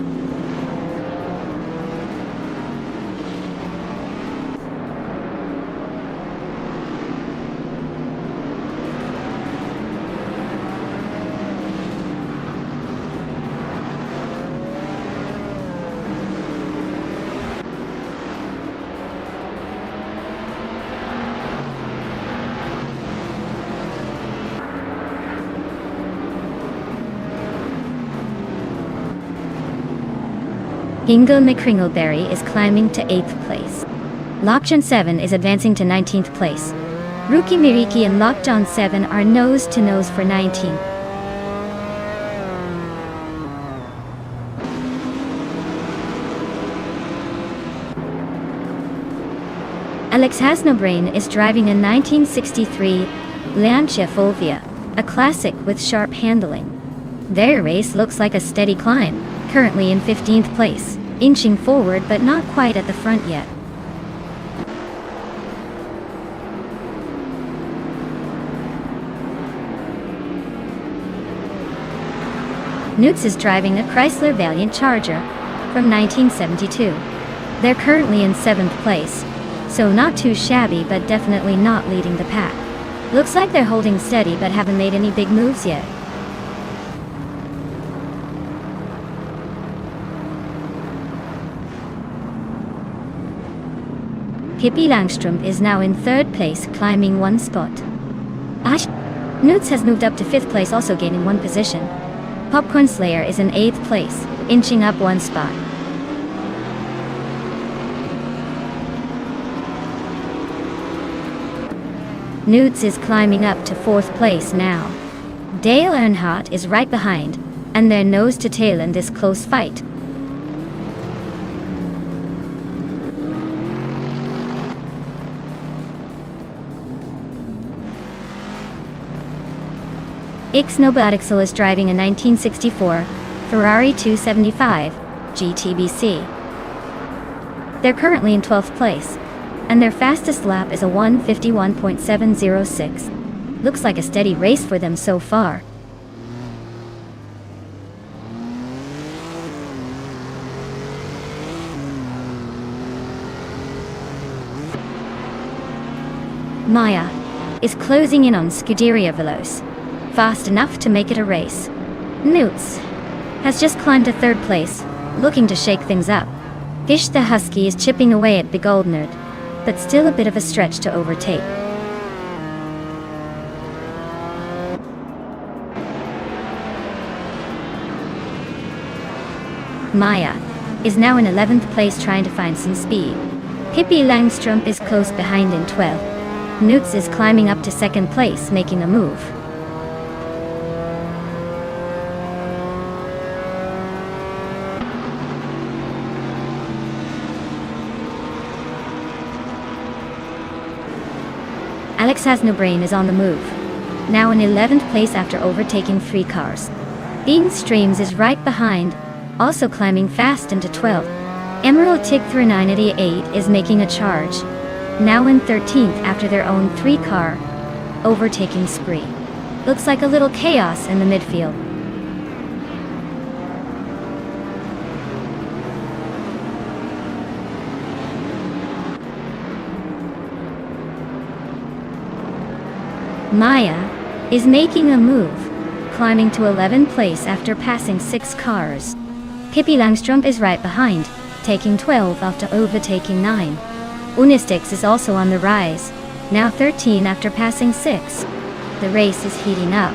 Ingle McCringleberry is climbing to 8th place. Lockjaw 7 is advancing to 19th place. Rookie Miriki and Lockjaw 7 are nose to nose for 19th. Alex Hasnobrain is driving a 1963 Lancia Fulvia, a classic with sharp handling. Their race looks like a steady climb, currently in 15th place, inching forward but not quite at the front yet. Newts is driving a Chrysler Valiant Charger from 1972. They're currently in 7th place, so not too shabby but definitely not leading the pack. Looks like they're holding steady but haven't made any big moves yet. Pippi Langström is now in 3rd place, climbing 1 spot. Newts has moved up to 5th place, also gaining 1 position. Popcorn Slayer is in 8th place, inching up 1 spot. Newts is climbing up to 4th place now. Dale Earnhardt is right behind, and they're nose to tail in this close fight. Ixnobaatixel is driving a 1964 Ferrari 275 GTBC. They're currently in 12th place, and their fastest lap is a 1:51.706. Looks like a steady race for them so far. Maya is closing in on Scuderia Veloce, fast enough to make it a race. Newts has just climbed to 3rd place, looking to shake things up. Fish the Husky is chipping away at Begoldnerd, but still a bit of a stretch to overtake. Maya is now in 11th place, trying to find some speed. Pippi Langström is close behind in 12th. Newts is climbing up to 2nd place, making a move. Alex has no brain is on the move. Now in 11th place after overtaking 3 cars. Dean Streams is right behind, also climbing fast into 12th. Emerald Tick 3988 is making a charge. Now in 13th after their own 3-car overtaking spree. Looks like a little chaos in the midfield. Maya is making a move, climbing to 11th place after passing 6 cars. Pippi Langstrup is right behind, taking 12 after overtaking 9. Unistix is also on the rise, now 13 after passing 6. The race is heating up.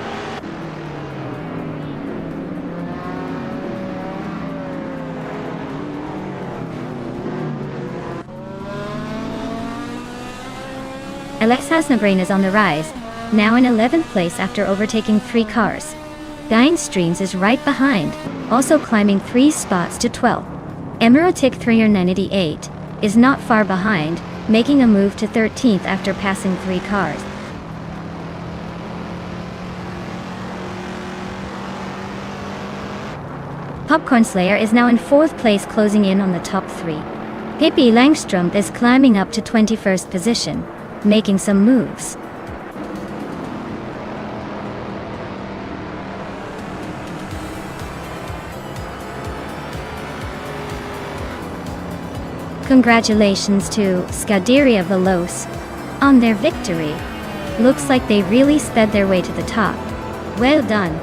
Alex Hasnabrain is on the rise, now in 11th place after overtaking 3 cars. Dine Streams is right behind, also climbing 3 spots to 12th. Emerald Tick 3988 is not far behind, making a move to 13th after passing 3 cars. Popcorn Slayer is now in 4th place, closing in on the top 3. Pippi Langstrup is climbing up to 21st position, making some moves. Congratulations to Scuderia Veloce on their victory. Looks like they really sped their way to the top. Well done.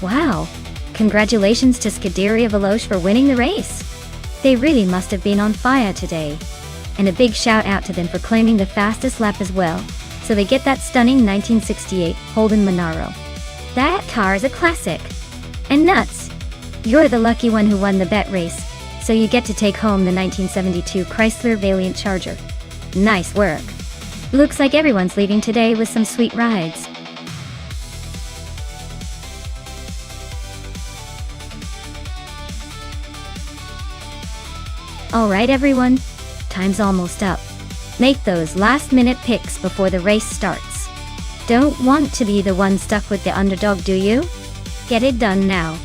Wow! Congratulations to Scuderia Veloce for winning the race! They really must have been on fire today. And a big shout out to them for claiming the fastest lap as well, so they get that stunning 1968 Holden Monaro. That car is a classic! And nuts! You're the lucky one who won the bet race, so you get to take home the 1972 Chrysler Valiant Charger. Nice work! Looks like everyone's leaving today with some sweet rides. Alright everyone, time's almost up. Make those last-minute picks before the race starts. Don't want to be the one stuck with the underdog, do you? Get it done now.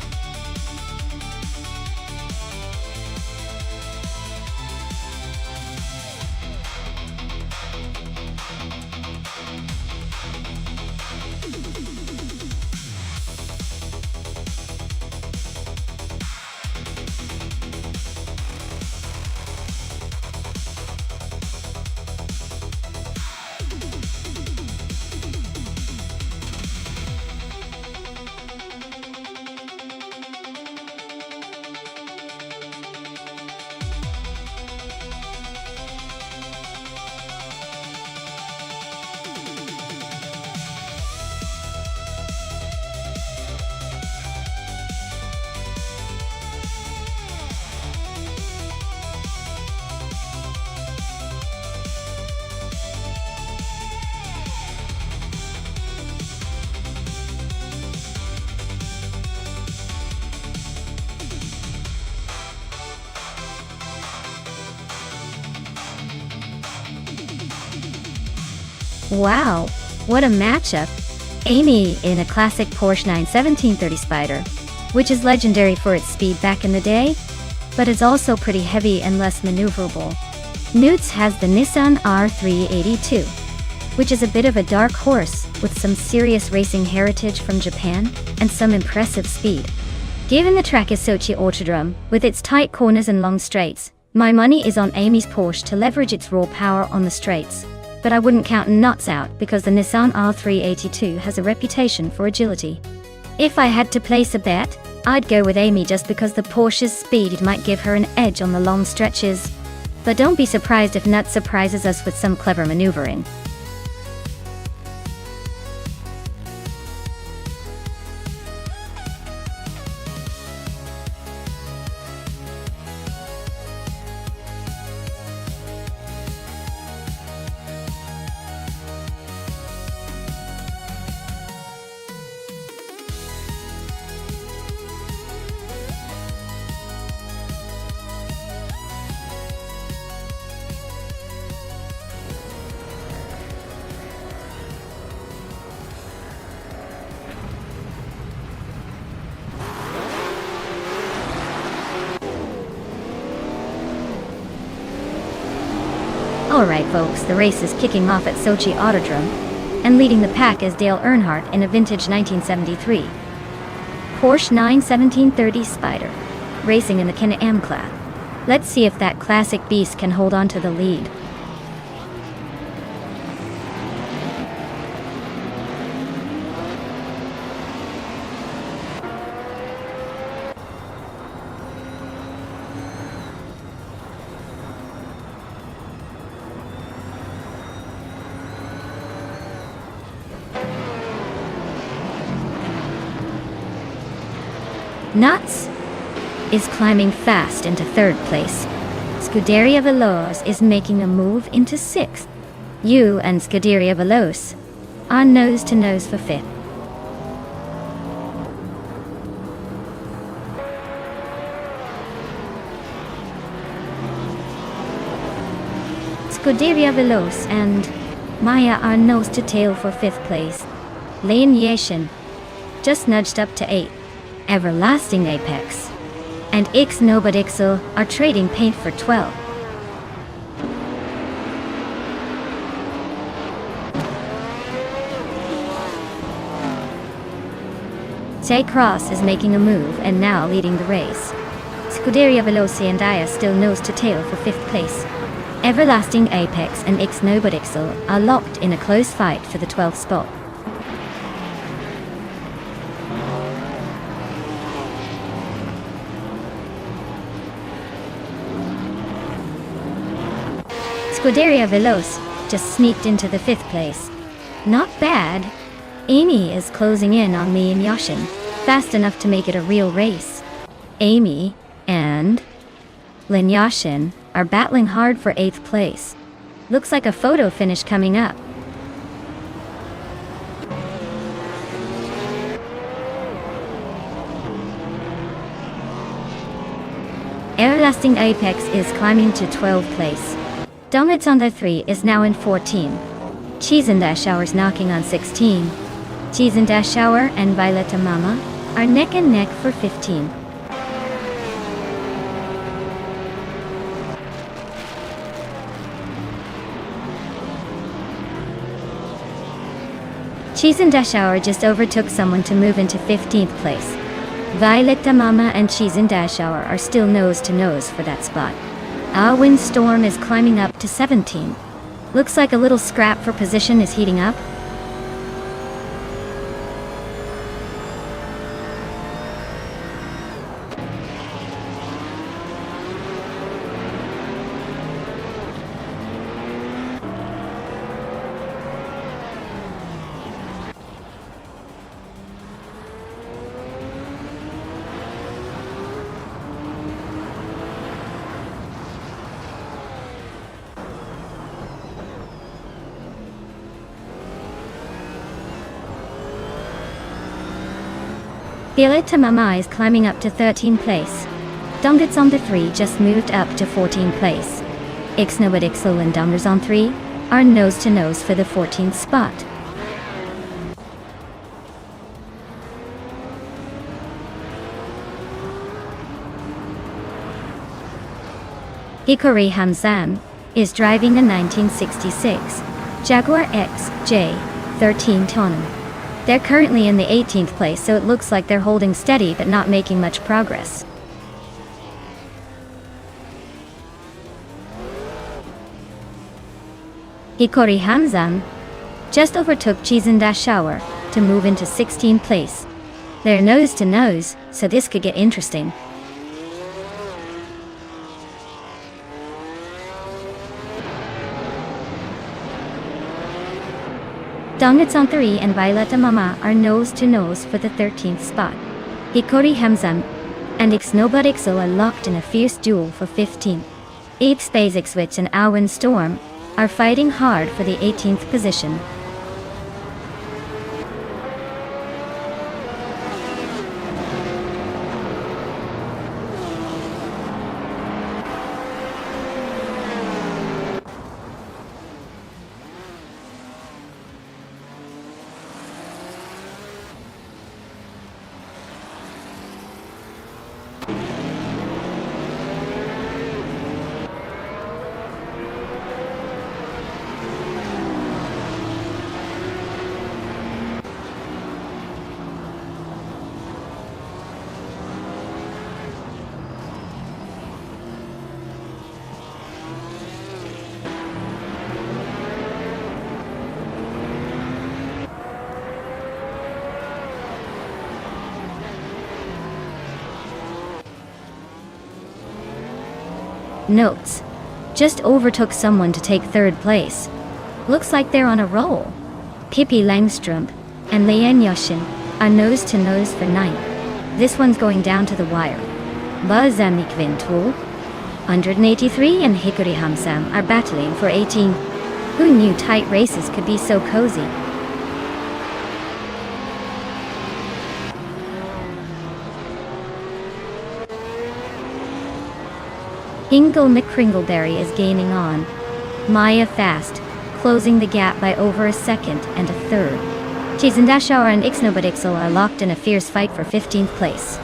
Wow, what a matchup! Amy in a classic Porsche 917 Spider, which is legendary for its speed back in the day, but is also pretty heavy and less maneuverable. Newts has the Nissan R382, which is a bit of a dark horse with some serious racing heritage from Japan and some impressive speed. Given the track is Sochi Autodrome, with its tight corners and long straights, my money is on Amy's Porsche to leverage its raw power on the straights. But I wouldn't count Nuts out because the Nissan R382 has a reputation for agility. If I had to place a bet, I'd go with Amy just because the Porsche's speed might give her an edge on the long stretches. But don't be surprised if Nuts surprises us with some clever maneuvering. Alright folks, the race is kicking off at Sochi Autodrome, and leading the pack is Dale Earnhardt in a vintage 1973 Porsche 917 Spider, racing in the Can-Am class. Let's see if that classic beast can hold on to the lead. Nuts is climbing fast into third place. Scuderia Veloz is making a move into sixth. You and Scuderia Veloz are nose to nose for fifth. Scuderia Veloz and Maya are nose to tail for fifth place. Lane Yashin just nudged up to eighth. Everlasting Apex and Ix Nobodixel are trading paint for 12. Jay Cross is making a move and now leading the race. Scuderia Veloci and Aya still nose to tail for fifth place. Everlasting Apex and Ix Nobodixel are locked in a close fight for the 12th spot. Scuderia Veloz just sneaked into the fifth place. Not bad. Amy is closing in on me and Yashin, fast enough to make it a real race. Amy and Lin Yashin are battling hard for 8th place. Looks like a photo finish coming up. Everlasting Apex is climbing to 12th place. Donuts on the 3 is now in 14. Cheese and Dash Shower's knocking on 16. Cheese and Dash Shower and Violetta Mama are neck and neck for 15. Cheese and Dash Shower just overtook someone to move into 15th place. Violetta Mama and Cheese and Dash Shower are still nose to nose for that spot. Our Windstorm is climbing up to 17. Looks like a little scrap for position is heating up. Violetta Mama is climbing up to 13th place. Dongets on the 3 just moved up to 14th place. Ixnobodixel and Dongers on 3 are nose-to-nose for the 14th spot. Hikori Hamzan is driving a 1966 Jaguar XJ13 Touran. They're currently in the 18th place, so it looks like they're holding steady but not making much progress. Hikori Hamzan just overtook Chizendashauer to move into 16th place. They're nose to nose, so this could get interesting. Dongatsanthari and Violeta Mama are nose to nose for the 13th spot. Hikori Hamzan and Ixnobudixo are locked in a fierce duel for 15th. Apes Basixwitch and Awen Storm are fighting hard for the 18th position. Notes: just overtook someone to take 3rd place. Looks like they're on a roll. Pippi Langstrup and Leyen Yoshin are nose to nose for 9th. This one's going down to the wire. Bazamnik Vintul 183 and Hikori Hamzan are battling for 18th. Who knew tight races could be so cozy? Hingle McCringleberry is gaining on Maya fast, closing the gap by over a 2nd and a 3rd. Chizendashauer and Ixnobudixo are locked in a fierce fight for 15th place.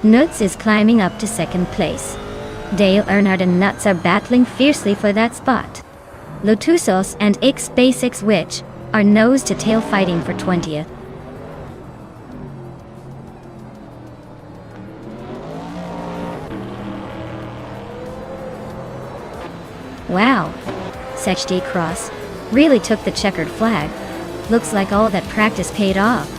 Nuts is climbing up to 2nd place. Dale Earnhardt and Nuts are battling fiercely for that spot. Lotusos and Ix Basics Witch are nose to tail fighting for 20th. Wow, Sechd Cross really took the checkered flag. Looks like all that practice paid off.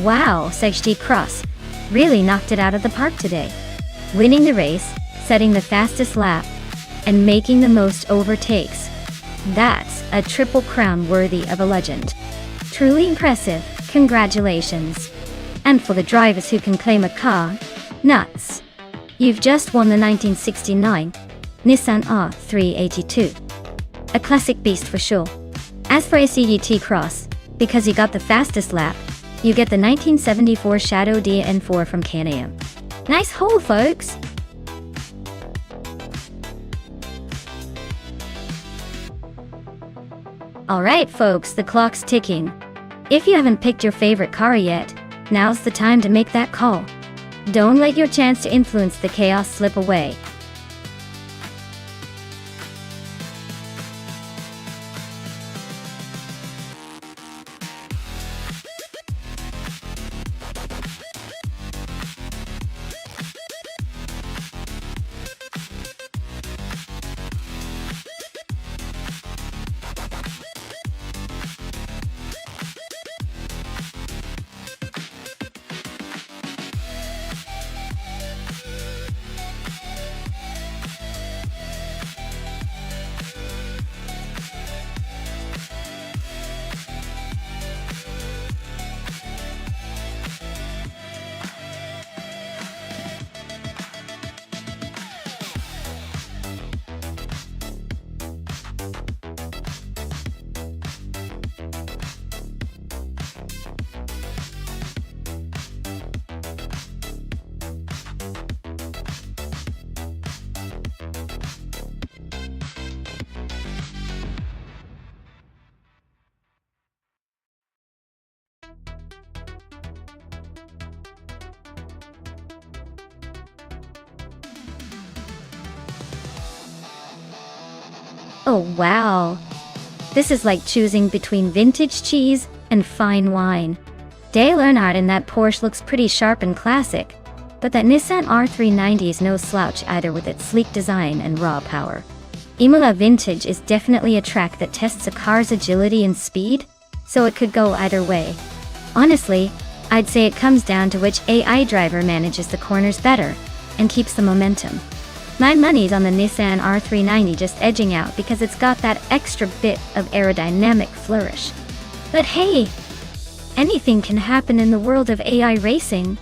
Wow, Sechd Cross really knocked it out of the park today. Winning the race, setting the fastest lap, and making the most overtakes. That's a triple crown worthy of a legend. Truly impressive, congratulations. And for the drivers who can claim a car, nuts. You've just won the 1969 Nissan R382. A classic beast for sure. As for ACET Cross, because you got the fastest lap, you get the 1974 Shadow DN4 from Can-Am. Nice hole, folks! Alright folks, the clock's ticking. If you haven't picked your favorite car yet, now's the time to make that call. Don't let your chance to influence the chaos slip away. Oh wow! This is like choosing between vintage cheese and fine wine. Dale Earnhardt in that Porsche looks pretty sharp and classic, but that Nissan R390 is no slouch either with its sleek design and raw power. Imola Vintage is definitely a track that tests a car's agility and speed, so it could go either way. Honestly, I'd say it comes down to which AI driver manages the corners better and keeps the momentum. My money's on the Nissan R390 just edging out because it's got that extra bit of aerodynamic flourish. But hey, anything can happen in the world of AI racing.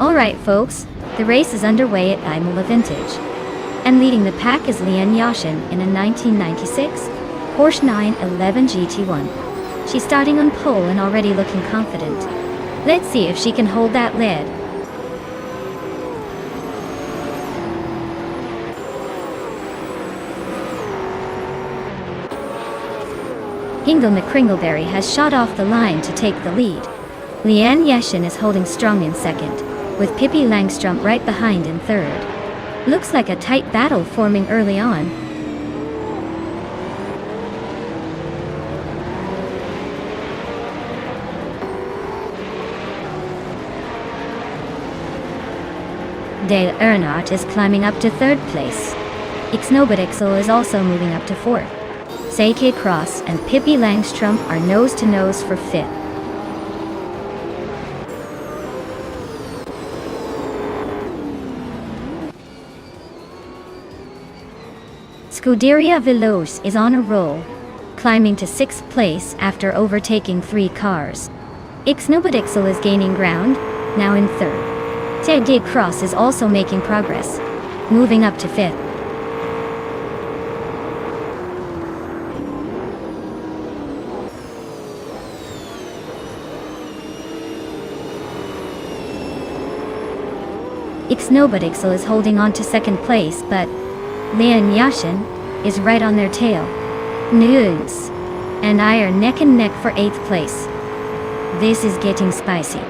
Alright folks, the race is underway at Imola Vintage. And leading the pack is Liane Yashin in a 1996 Porsche 911 GT1. She's starting on pole and already looking confident. Let's see if she can hold that lead. Hingle McCringleberry has shot off the line to take the lead. Liane Yashin is holding strong in second, with Pippi Langstrump right behind in third. Looks like a tight battle forming early on. Dale Earnhardt is climbing up to third place. Ixnobodixel is also moving up to fourth. Seike Cross and Pippi Langstrump are nose to nose for fifth. Scuderia Veloce is on a roll, climbing to 6th place after overtaking 3 cars. Ixnobodixel is gaining ground, now in 3rd. Seike Cross is also making progress, moving up to 5th. Ixnobodixel is holding on to 2nd place, but Liane Yashin is right on their tail. Nunes and I are neck and neck for 8th place. This is getting spicy.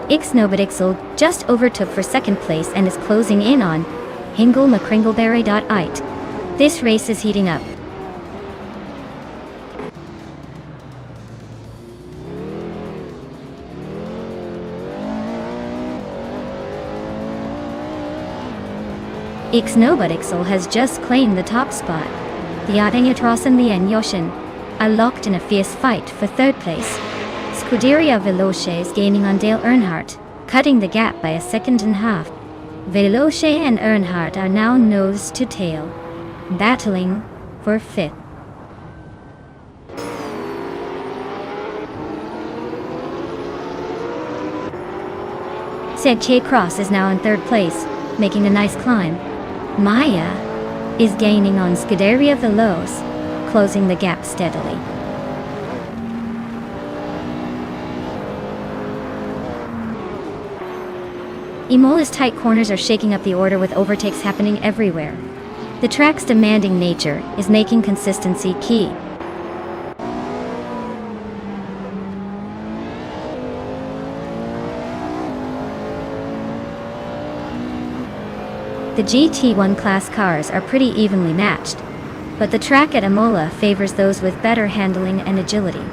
Ixnobadixel just overtook for second place and is closing in on Hingle McCringleberry.it. This race is heating up. Ixnobadixel has just claimed the top spot. The Atengatros and Lian Yoshin are locked in a fierce fight for third place. Scuderia Veloce is gaining on Dale Earnhardt, cutting the gap by a second and a half. Veloce and Earnhardt are now nose to tail, battling for fifth. Sergei Cross is now in third place, making a nice climb. Maya is gaining on Scuderia Veloce, closing the gap steadily. Imola's tight corners are shaking up the order with overtakes happening everywhere. The track's demanding nature is making consistency key. The GT1 class cars are pretty evenly matched, but the track at Imola favors those with better handling and agility.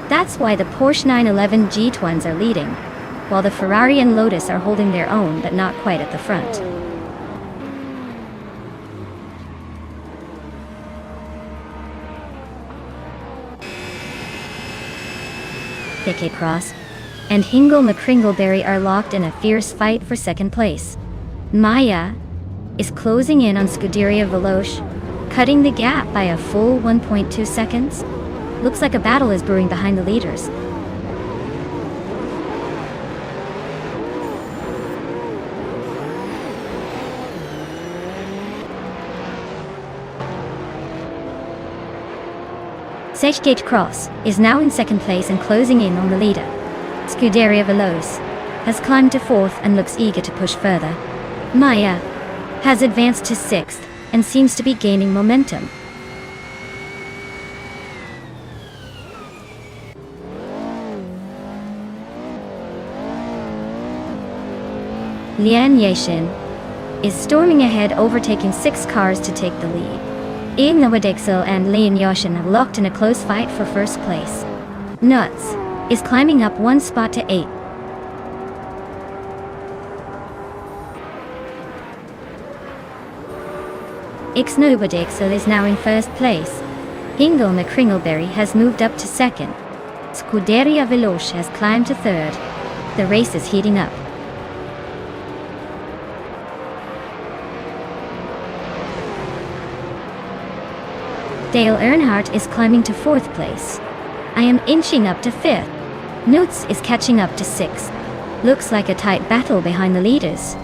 That's why the Porsche 911 G-Twins are leading, while the Ferrari and Lotus are holding their own but not quite at the front. Sergei Cross and Hingle McCringleberry are locked in a fierce fight for second place. Maya is closing in on Scuderia Veloce, cutting the gap by a full 1.2 seconds. Looks like a battle is brewing behind the leaders. Sergei Cross is now in second place and closing in on the leader. Scuderia Veloce has climbed to fourth and looks eager to push further. Maya has advanced to sixth and seems to be gaining momentum. Lian Yashin is storming ahead, overtaking 6 cars to take the lead. Ixnobadixel and Lian Yashin are locked in a close fight for first place. Nuts is climbing up 1 spot to 8. Ixnobadixel is now in first place. Hingle McCringleberry has moved up to second. Scuderia Veloce has climbed to third. The race is heating up. Dale Earnhardt is climbing to fourth place. I am inching up to fifth. Nutz is catching up to sixth. Looks like a tight battle behind the leaders.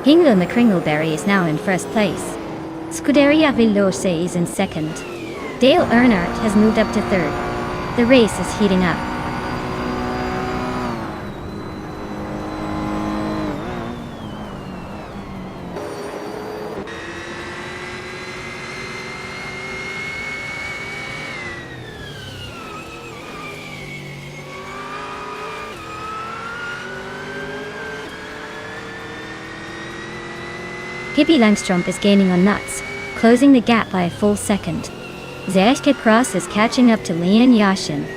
Hingle McCringleberry is now in first place. Scuderia Veloce is in second. Dale Earnhardt has moved up to third. The race is heating up. Pippi Langstrup is gaining on Nuts, closing the gap by a full second. Sergei Cross is catching up to Lian Yashin,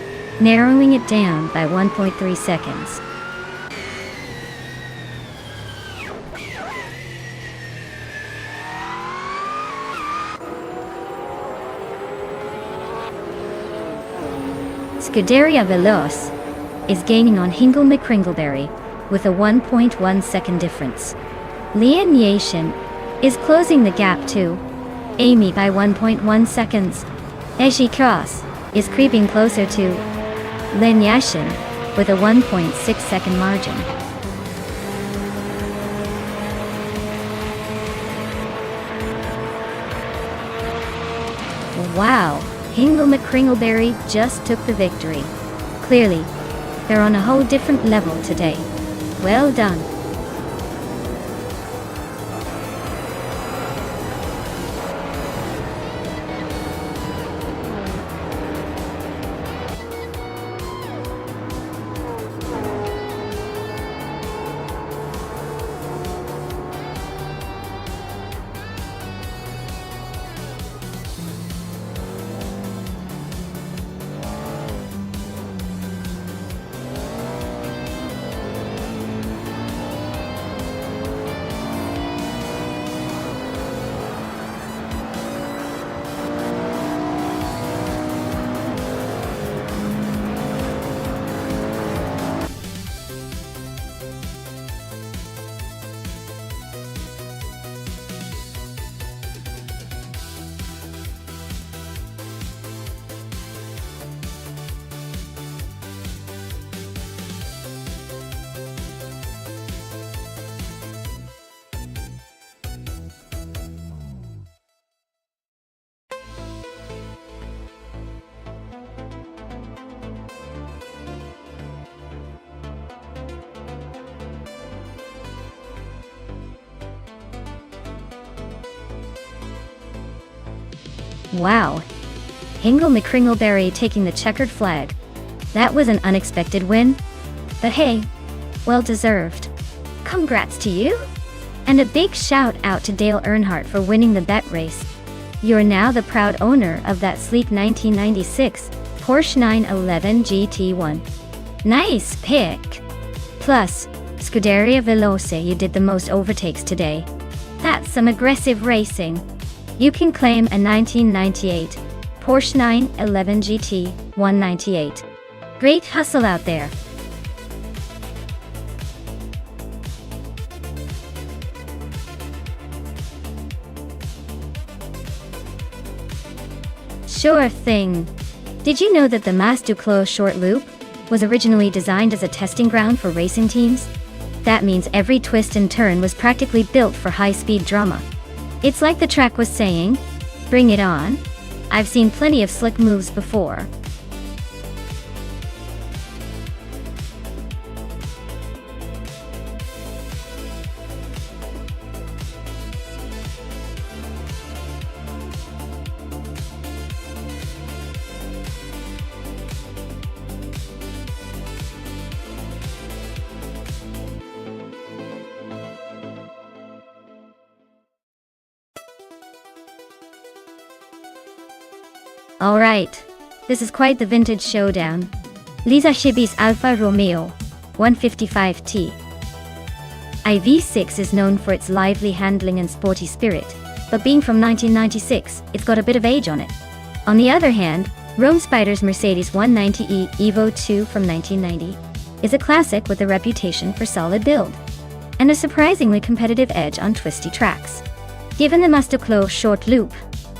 narrowing it down by 1.3 seconds. Scuderia Veloce is gaining on Hingle McCringleberry with a 1.1 second difference. Lian Yashin is closing the gap to Amy by 1.1 seconds. Sergei Cross is creeping closer to Lian Yashin with a 1.6 second margin. Wow, Hingle McCringleberry just took the victory. Clearly, they're on a whole different level today. Well done. Wow. Hingle McCringleberry taking the checkered flag. That was an unexpected win. But hey, well deserved. Congrats to you! And a big shout out to Dale Earnhardt for winning the bet race. You're now the proud owner of that sleek 1996 Porsche 911 GT1. Nice pick! Plus, Scuderia Veloce, you did the most overtakes today. That's some aggressive racing. You can claim a 1998 Porsche 911 GT 198. Great hustle out there. Sure thing. Did you know that the Mas Duclos short loop was originally designed as a testing ground for racing teams? That means every twist and turn was practically built for high-speed drama. It's like the track was saying, "Bring it on. I've seen plenty of slick moves before." Alright, this is quite the vintage showdown. Lisa Shibi's Alfa Romeo 155T. IV6 is known for its lively handling and sporty spirit, but being from 1996, it's got a bit of age on it. On the other hand, Rome Spider's Mercedes 190e Evo 2 from 1990 is a classic with a reputation for solid build, and a surprisingly competitive edge on twisty tracks. Given the Mas Duclos short loop,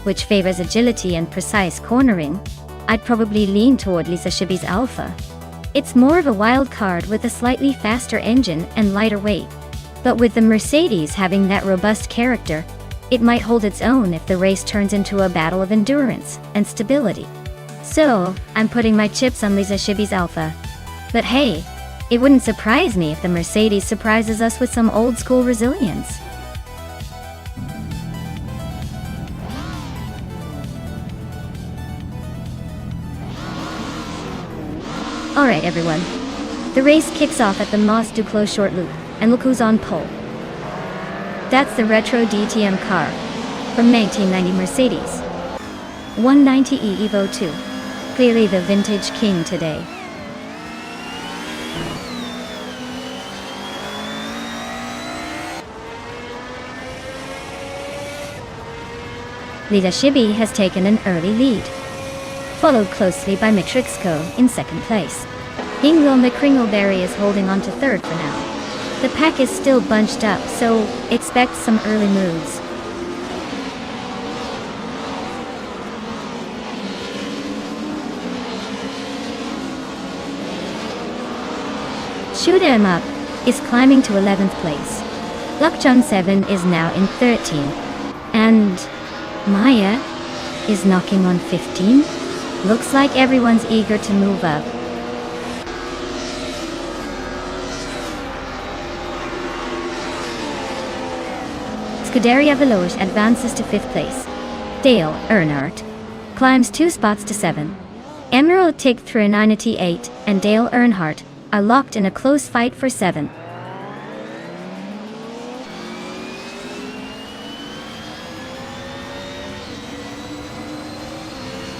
which favors agility and precise cornering, I'd probably lean toward Lisa Shibi's Alfa. It's more of a wild card with a slightly faster engine and lighter weight. But with the Mercedes having that robust character, it might hold its own if the race turns into a battle of endurance and stability. So, I'm putting my chips on Lisa Shibi's Alfa. But hey, it wouldn't surprise me if the Mercedes surprises us with some old-school resilience. Alright everyone, the race kicks off at the Mas Duclos short loop, and look who's on pole. That's the retro DTM car from 1990 Mercedes 190e Evo 2, clearly the vintage king today. Lisa Shibi has taken an early lead, followed closely by Matrixco in second place. Hingle McCringleberry is holding on to third for now. The pack is still bunched up, so expect some early moves. Shoot 'em Up is climbing to 11th place. Luck John 7 is now in 13th. And Maya is knocking on 15. Looks like everyone's eager to move up. Scuderia Veloce advances to 5th place. Dale Earnhardt climbs 2 spots to 7. Emerald Tig 398 and Dale Earnhardt are locked in a close fight for 7.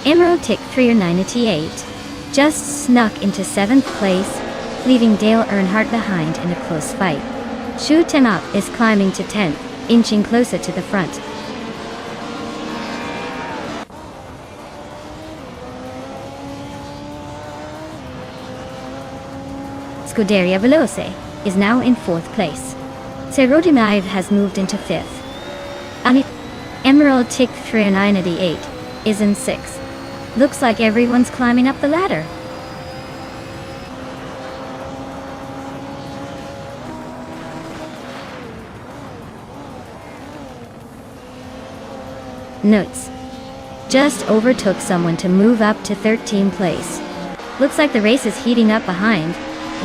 Emerald Tig 398 just snuck into 7th place, leaving Dale Earnhardt behind in a close fight. Shoot 'em Up is climbing to 10th, inching closer to the front. Scuderia Veloce is now in 4th place. Serodimive has moved into 5th. Emerald Tig 398 is in 6th. Looks like everyone's climbing up the ladder. Nuts just overtook someone to move up to 13th place. Looks like the race is heating up behind.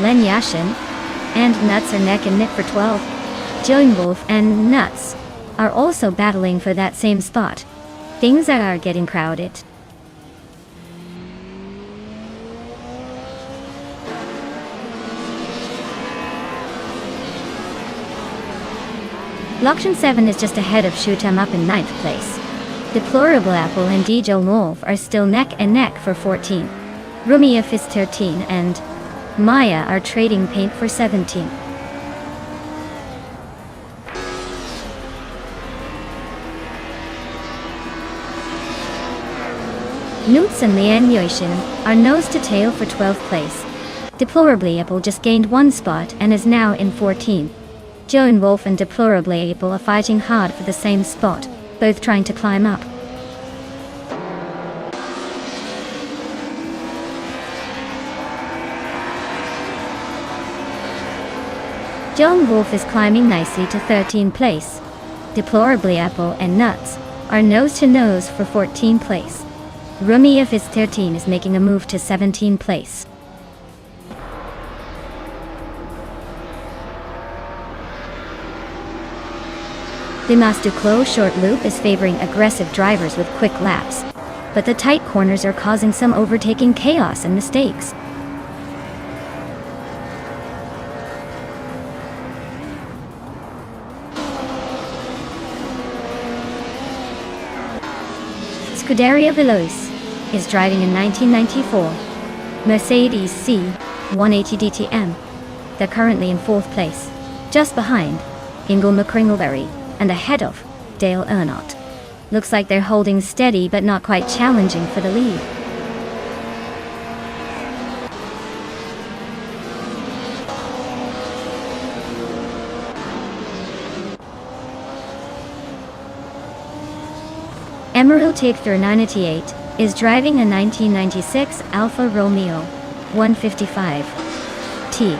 Len Yashin and Nuts are neck and neck for 12. Jillian Wolf and Nuts are also battling for that same spot. Things are getting crowded. Loction 7 is just ahead of Shoot 'em Up in 9th place. Deplorable Apple and DJ Wolf are still neck and neck for 14. Rumia is 13 and Maya are trading paint for 17. Newts and Lian Yoshin are nose to tail for 12th place. Deplorably Apple just gained 1 spot and is now in 14th. Joe and Wolf and Deplorably Apple are fighting hard for the same spot, both trying to climb up. Joe and Wolf is climbing nicely to 13th place. Deplorably Apple and Nuts are nose to nose for 14th place. Rumi of his 13 is making a move to 17th place. The Mas Duclos short loop is favoring aggressive drivers with quick laps, but the tight corners are causing some overtaking chaos and mistakes. Scuderia Veloce is driving a 1994 Mercedes C180 DTM. They're currently in 4th place, just behind Ingle McCringleberry and ahead of Dale Earnhardt. Looks like they're holding steady but not quite challenging for the lead. Emerald Tig 398 is driving a 1996 Alfa Romeo 155 T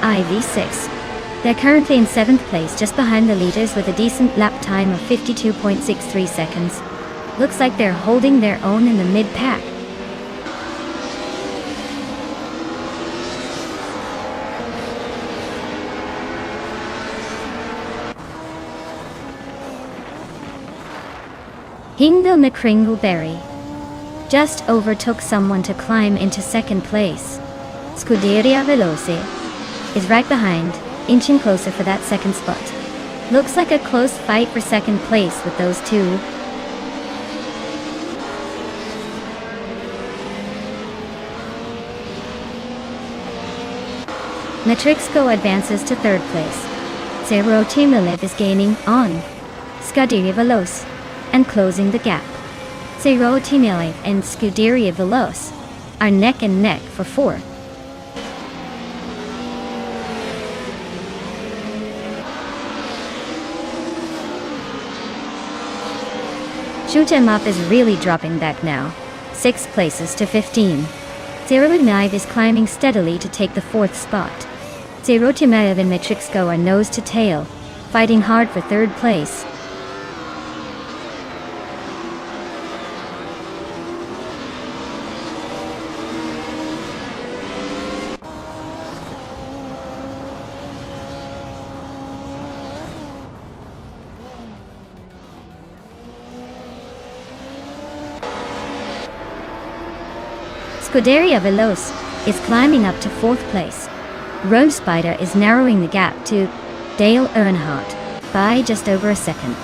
IV6. They're currently in 7th place, just behind the leaders with a decent lap time of 52.63 seconds. Looks like they're holding their own in the mid-pack. Hingle McCringleberry just overtook someone to climb into 2nd place. Scuderia Veloce is right behind, inching closer for that 2nd spot. Looks like a close fight for 2nd place with those two. Matrixco advances to 3rd place. Zero Timiliv is gaining on Scuderia Veloce and closing the gap. Zero Timiliv and Scuderia Veloce are neck and neck for 4. Shoot 'em Up is really dropping back now, 6 places to 15. Zero Timiliv is climbing steadily to take the 4th spot. Zero Timiliv and Matrixco are nose to tail, fighting hard for 3rd place. Scuderia Veloce is climbing up to 4th place. Rome Spider is narrowing the gap to Dale Earnhardt by just over a second.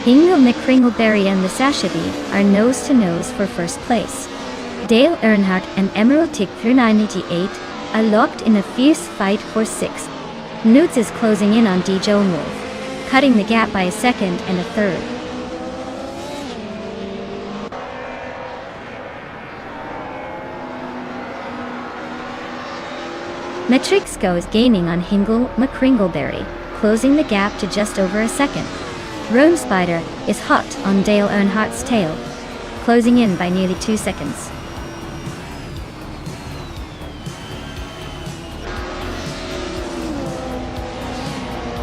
Ingo McCringleberry and Lisashabi are nose-to-nose for first place. Dale Earnhardt and Emerald Tick 988 are locked in a fierce fight for 6th. Newts is closing in on D. Joan Wolf, cutting the gap by a second and a third. Metrixco is gaining on Hingle McCringleberry, closing the gap to just over a second. Rome Spider is hot on Dale Earnhardt's tail, closing in by nearly 2 seconds.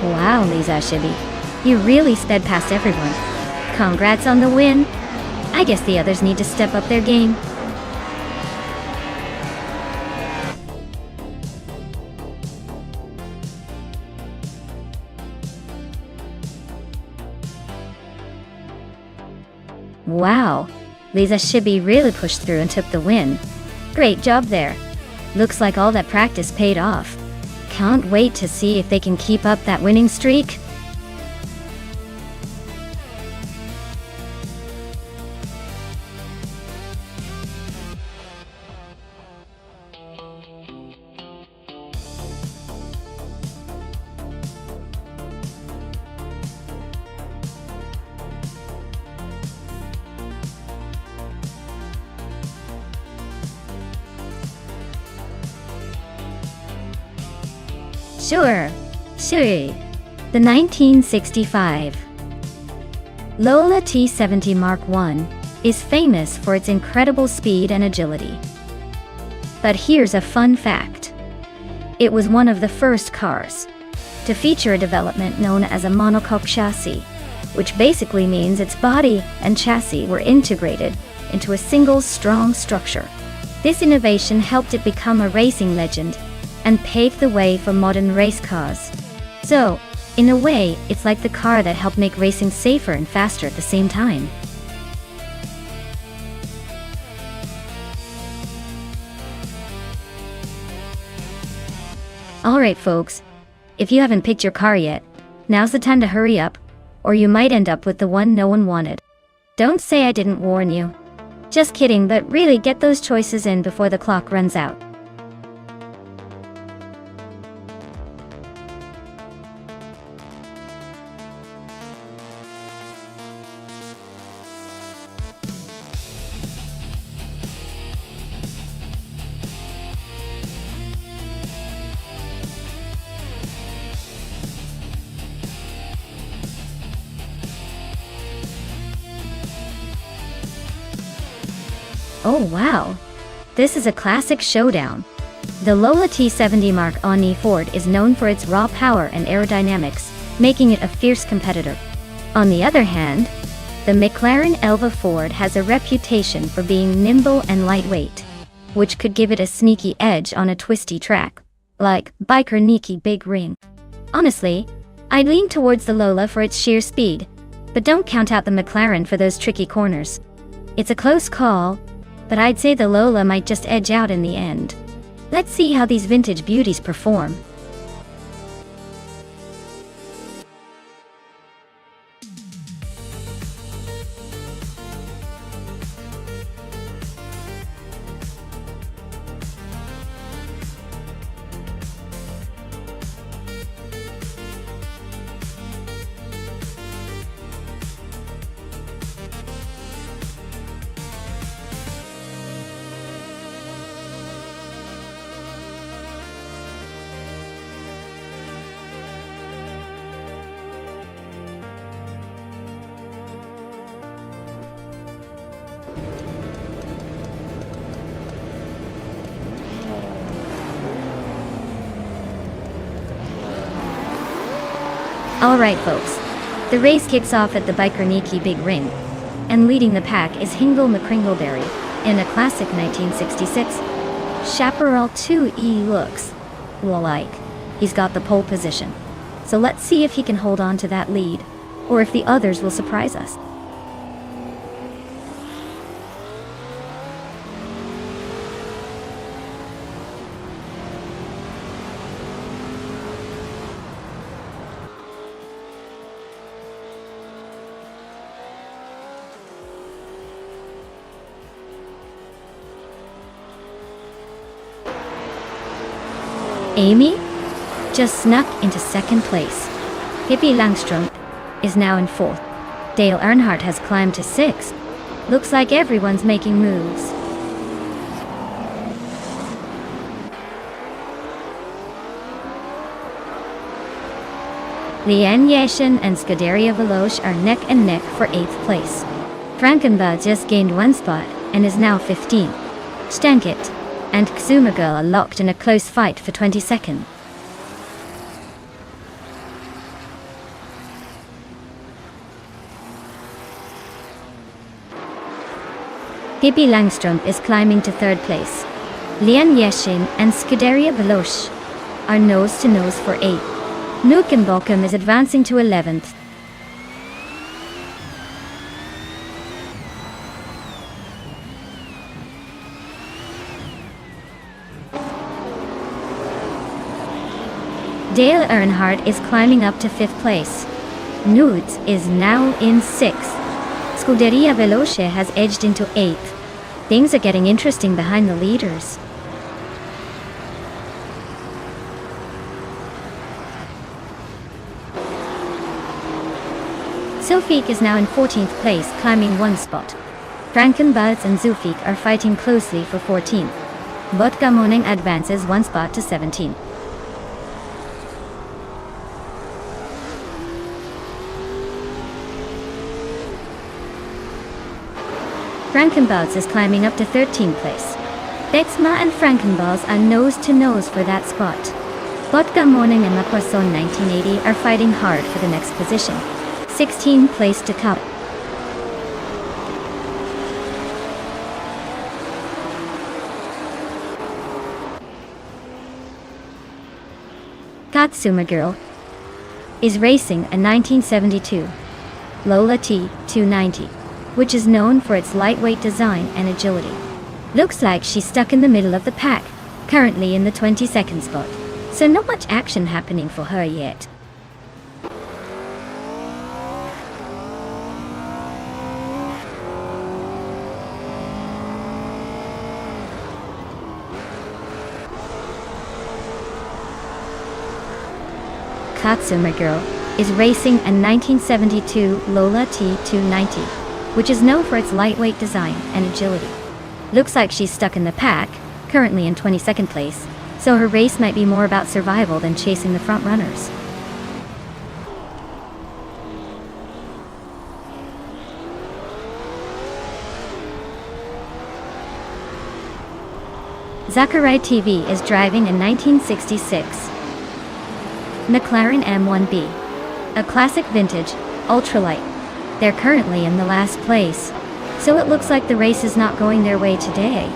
Wow, Lisashabi, you really sped past everyone. Congrats on the win. I guess the others need to step up their game. Wow, Lisashabi really pushed through and took the win. Great job there. Looks like all that practice paid off. Can't wait to see if they can keep up that winning streak. Sure. The 1965 Lola T70 Mark I is famous for its incredible speed and agility. But here's a fun fact. It was one of the first cars to feature a development known as a monocoque chassis, which basically means its body and chassis were integrated into a single strong structure. This innovation helped it become a racing legend and paved the way for modern race cars. So, in a way, it's like the car that helped make racing safer and faster at the same time. Alright folks, if you haven't picked your car yet, now's the time to hurry up, or you might end up with the one no one wanted. Don't say I didn't warn you. Just kidding, but really get those choices in before the clock runs out. Oh wow! This is a classic showdown. The Lola T70 Mark I Ford is known for its raw power and aerodynamics, making it a fierce competitor. On the other hand, the McLaren Elva Ford has a reputation for being nimble and lightweight, which could give it a sneaky edge on a twisty track, like Biker Niki Big Ring. Honestly, I'd lean towards the Lola for its sheer speed, but don't count out the McLaren for those tricky corners. It's a close call, but I'd say the Lola might just edge out in the end. Let's see how these vintage beauties perform. Alright folks, the race kicks off at the Biker Niki Big Ring. and leading the pack is Hingle McCringleberry in a classic 1966 Chaparral 2E. Looks like he's got the pole position. So let's see if he can hold on to that lead, or if the others will surprise us. Amy just snuck into second place. Hippie Langstrom is now in fourth. Dale Earnhardt has climbed to sixth. Looks like everyone's making moves. Liane Yashin and Scuderia Veloce are neck and neck for 8th place. Frankenbad just gained 1 spot and is now 15th. Stankit and Xumagirl are locked in a close fight for 22nd. Hippie Langstrom is climbing to 3rd place. Liane Yashin and Scuderia Veloce are nose to nose for 8th. Nukenbokum is advancing to 11th. Dale Earnhardt is climbing up to 5th place. Nudes is now in 6th. Scuderia Veloce has edged into 8th. Things are getting interesting behind the leaders. Zulfiq is now in 14th place, climbing 1 spot. Frankenbuds and Zulfiq are fighting closely for 14th. Botka Morning advances 1 spot to 17th. Frankenbuds is climbing up to 13th place. Bexma and Frankenballs are nose to nose for that spot. Botka Morning and La Poisson 1980 are fighting hard for the next position. 16th place to come. Katsuma Girl is racing a 1972 Lola T290, which is known for its lightweight design and agility. Looks like she's stuck in the middle of the pack, currently in the 22nd spot, so not much action happening for her yet. Katsuma Girl is racing a 1972 Lola T290, which is known for its lightweight design and agility. Looks like she's stuck in the pack, currently in 22nd place, so her race might be more about survival than chasing the front runners. Zachary TV is driving a 1966 McLaren M1B, a classic vintage, ultralight. They're currently in the last place, so it looks like the race is not going their way today.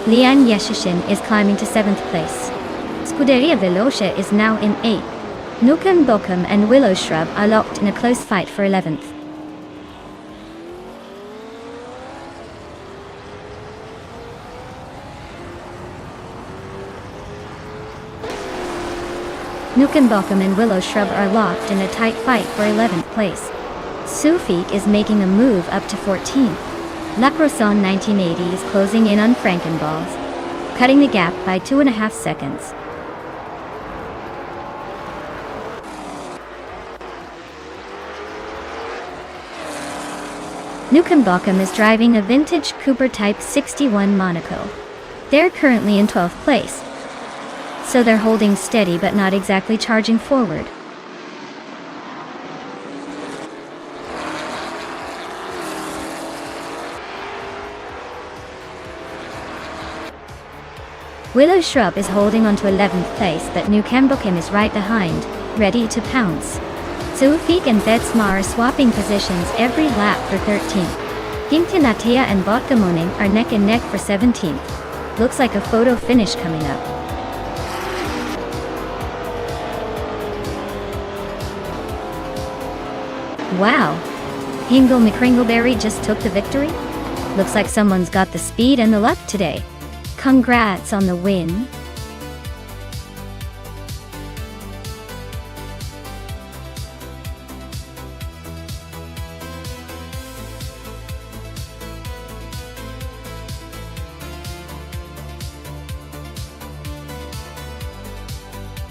Liane Yashin is climbing to 7th place. Scuderia Veloce is now in 8th. Nukem Bokum and Willow Shrub are locked in a close fight for 11th. Nukem Bokum and Willow Shrub are locked in a tight fight for 11th place. Zulfiq is making a move up to 14th. La Croissant 1980 is closing in on Frankenballs, cutting the gap by 2.5 seconds. Nukem Bokum is driving a vintage Cooper Type 61 Monaco. They're currently in 12th place, so they're holding steady but not exactly charging forward. Willow Shrub is holding on to 11th place, but New Cambokim is right behind, ready to pounce. Suifik and Betsma are swapping positions every lap for 13th. Gimtinatia and Botgamoning are neck and neck for 17th. Looks like a photo finish coming up. Wow! Hingle McCringleberry just took the victory? Looks like someone's got the speed and the luck today. Congrats on the win.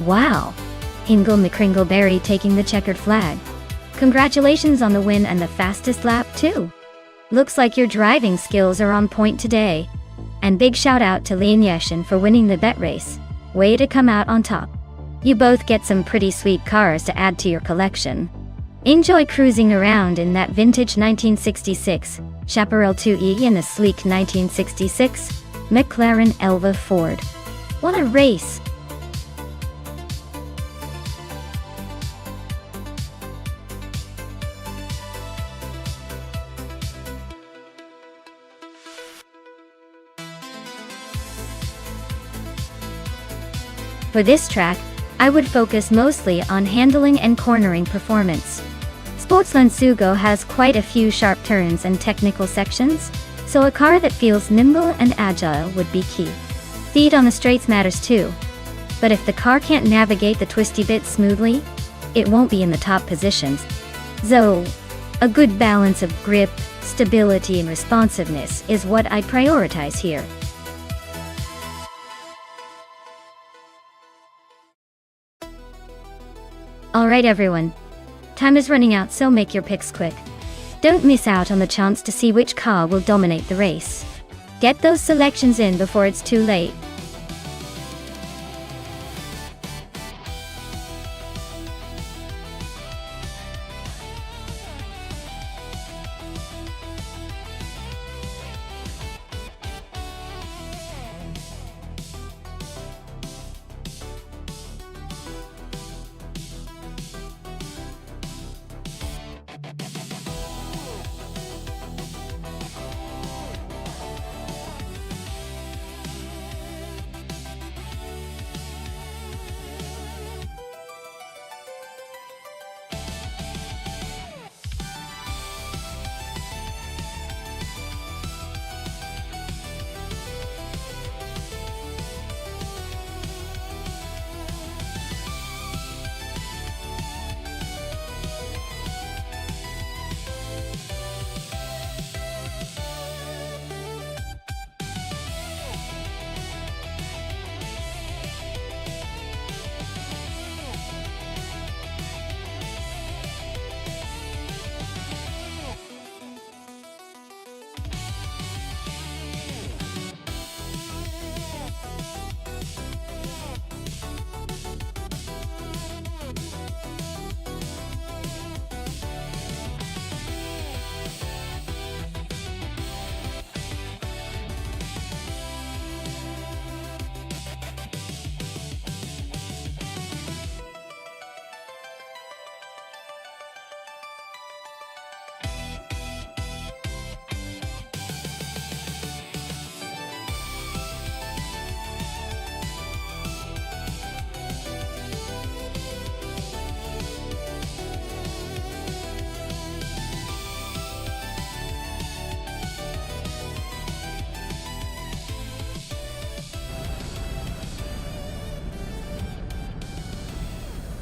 Wow! Hingle McCringleberry taking the checkered flag. Congratulations on the win and the fastest lap too. Looks like your driving skills are on point today. And big shout out to Lean Yeshin for winning the bet race. Way to come out on top. You both get some pretty sweet cars to add to your collection. Enjoy cruising around in that vintage 1966 Chaparral 2E and a sleek 1966 McLaren Elva Ford. What a race! For this track, I would focus mostly on handling and cornering performance. Sportsland Sugo has quite a few sharp turns and technical sections, so a car that feels nimble and agile would be key. Speed on the straights matters too, but if the car can't navigate the twisty bits smoothly, it won't be in the top positions. So, a good balance of grip, stability and responsiveness is what I prioritize here. Alright everyone, time is running out, so make your picks quick. Don't miss out on the chance to see which car will dominate the race. Get those selections in before it's too late.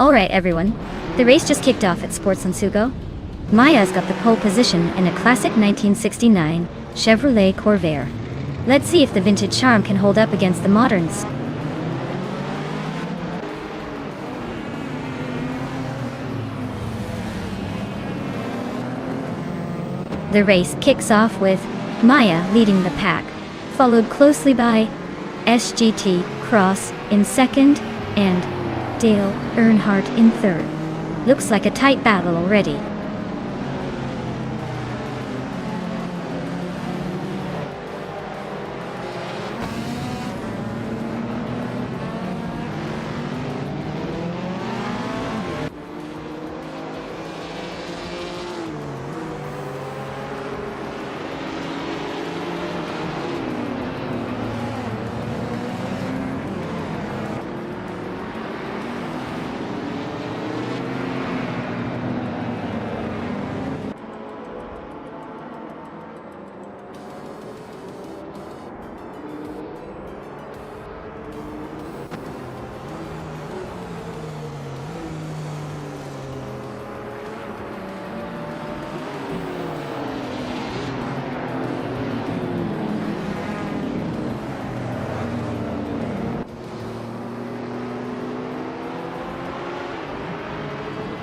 Alright everyone, the race just kicked off at Sportsland Sugo. Maya's got the pole position in a classic 1969 Chevrolet Corvair. Let's see if the vintage charm can hold up against the moderns. The race kicks off with Maya leading the pack, followed closely by SGT Cross in second and Dale Earnhardt in third. Looks like a tight battle already.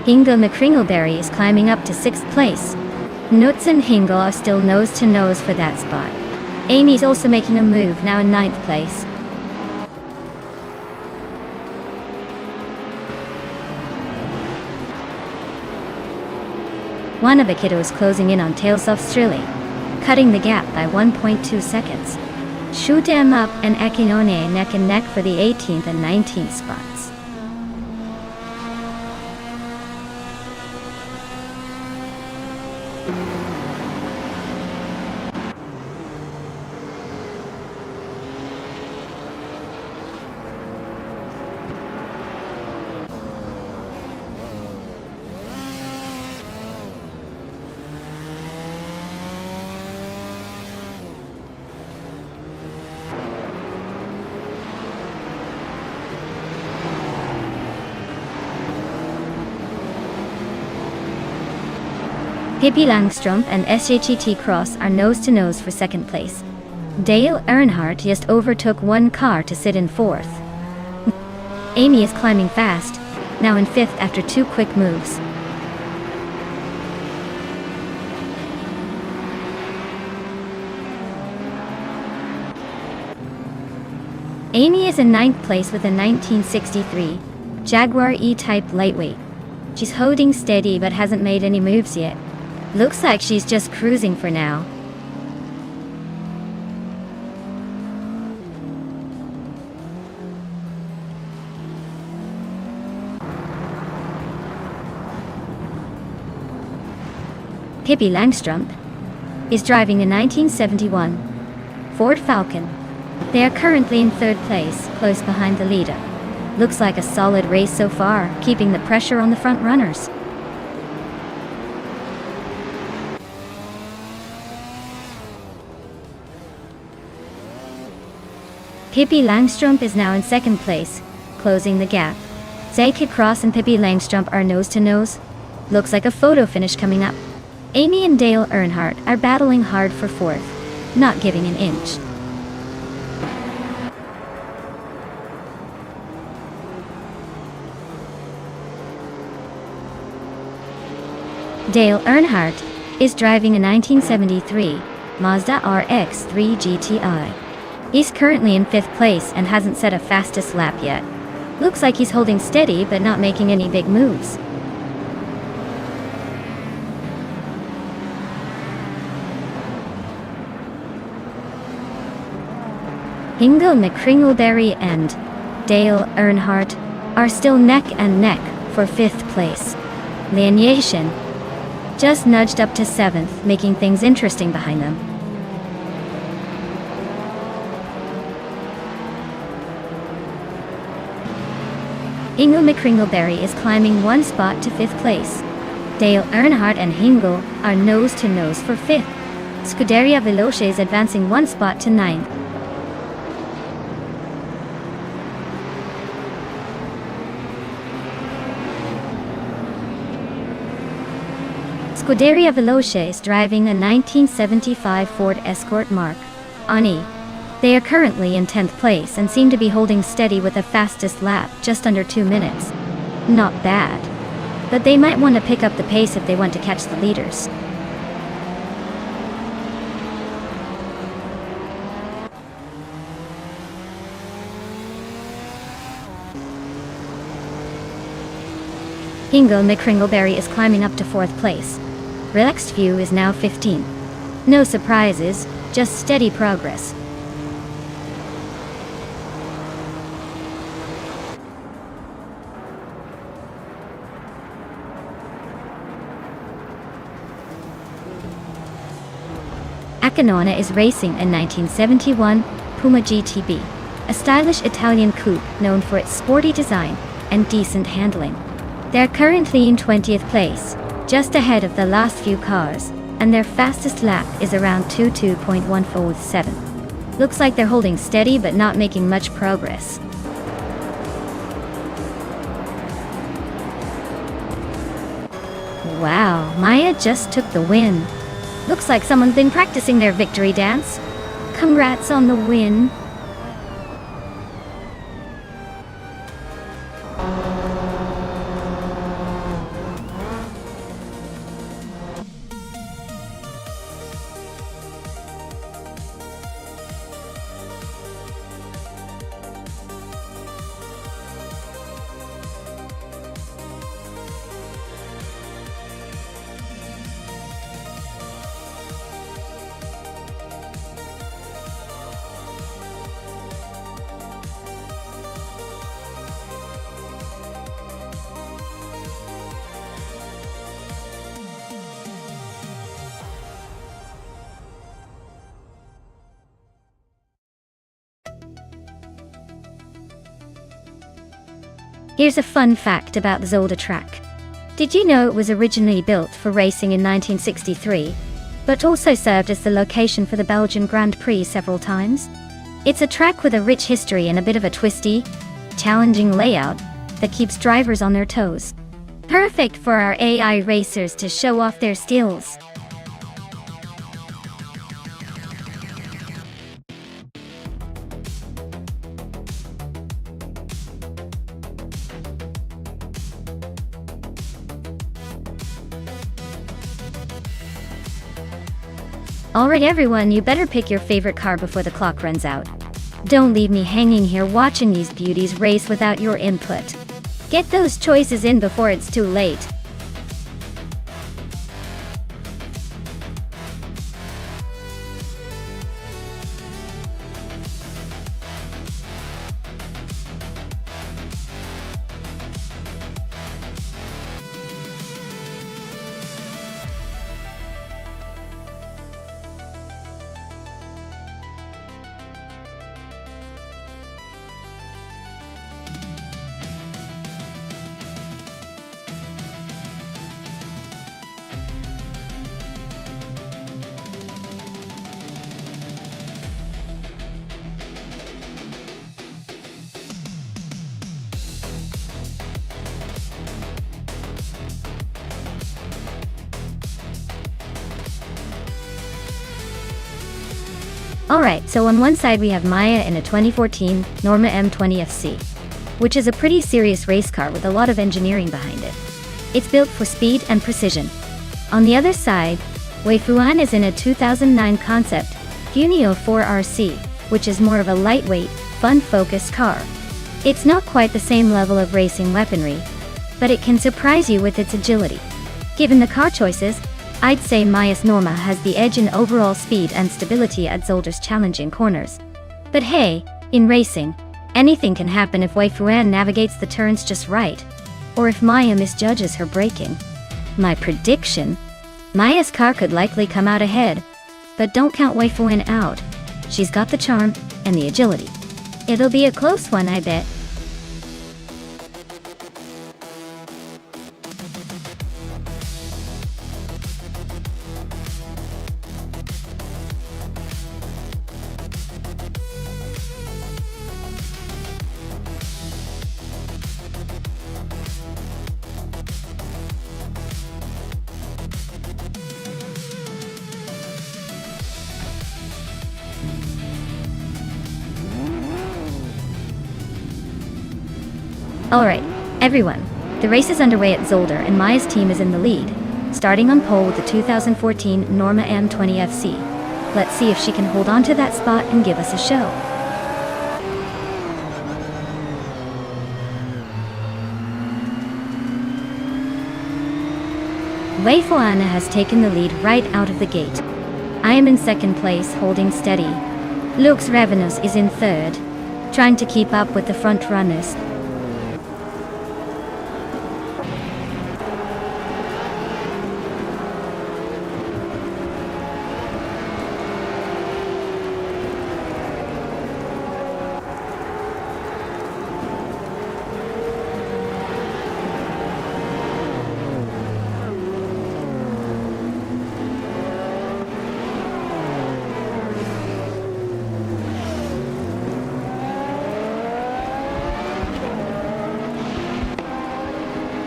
Hingle McCringleberry is climbing up to 6th place. Nuts and Hingle are still nose to nose for that spot. Amy's also making a move, now in 9th place. Wanabakito is closing in on Tales of Strilly, cutting the gap by 1.2 seconds. Shoot 'em up and Akinone neck and neck for the 18th and 19th spots. Pippi Langstrom and SHET Cross are nose-to-nose for 2nd place. Dale Earnhardt just overtook one car to sit in 4th. Amy is climbing fast, now in 5th after 2 quick moves. Amy is in 9th place with a 1963 Jaguar E-Type lightweight. She's holding steady but hasn't made any moves yet. Looks like she's just cruising for now. Pippi Langstrom is driving a 1971 Ford Falcon. They are currently in 3rd place, close behind the leader. Looks like a solid race so far, keeping the pressure on the front runners. Pippi Langstrom is now in 2nd place, closing the gap. Zeke Cross and Pippi Langstrom are nose to nose. Looks like a photo finish coming up. Amy and Dale Earnhardt are battling hard for 4th, not giving an inch. Dale Earnhardt is driving a 1973 Mazda RX-3 GTI. He's currently in 5th place and hasn't set a fastest lap yet. Looks like he's holding steady but not making any big moves. Hingle McCringleberry and Dale Earnhardt are still neck and neck for 5th place. Lineation just nudged up to 7th, making things interesting behind them. Hingle McCringleberry is climbing 1 spot to 5th place. Dale Earnhardt and Hingle are nose to nose for 5th. Scuderia Veloce is advancing 1 spot to 9th. Scuderia Veloce is driving a 1975 Ford Escort Mark Ani. They are currently in 10th place and seem to be holding steady with a fastest lap, just under 2 minutes. Not bad. But they might want to pick up the pace if they want to catch the leaders. Hingle McCringleberry is climbing up to 4th place. Relaxed View is now 15th. No surprises, just steady progress. Akinona is racing a 1971 Puma GTB, a stylish Italian coupe known for its sporty design and decent handling. They're currently in 20th place, just ahead of the last few cars, and their fastest lap is around 22.147. Looks like they're holding steady but not making much progress. Wow, Maya just took the win. Looks like someone's been practicing their victory dance. Congrats on the win. Here's a fun fact about the Zolder track. Did you know it was originally built for racing in 1963, but also served as the location for the Belgian Grand Prix several times? It's a track with a rich history and a bit of a twisty, challenging layout that keeps drivers on their toes. Perfect for our AI racers to show off their skills. Alright everyone, you better pick your favorite car before the clock runs out. Don't leave me hanging here watching these beauties race without your input. Get those choices in before it's too late. Alright, so on one side we have Maya in a 2014 Norma M20 FC, which is a pretty serious race car with a lot of engineering behind it. It's built for speed and precision. On the other side, Wei Fuan is in a 2009 concept Funio 4RC, which is more of a lightweight, fun-focused car. It's not quite the same level of racing weaponry, but it can surprise you with its agility. Given the car choices, I'd say Maya's Norma has the edge in overall speed and stability at Zolder's challenging corners. But hey, in racing, anything can happen if Wei Fuan navigates the turns just right, or if Maya misjudges her braking. My prediction? Maya's car could likely come out ahead, but don't count Wei Fuan out. She's got the charm and the agility. It'll be a close one, I bet. Alright, everyone, the race is underway at Zolder and Maya's team is in the lead, starting on pole with the 2014 Norma M20 FC. Let's see if she can hold on to that spot and give us a show. Wei Fuan has taken the lead right out of the gate. I am in second place, holding steady. Lux Ravenous is in third, trying to keep up with the front runners.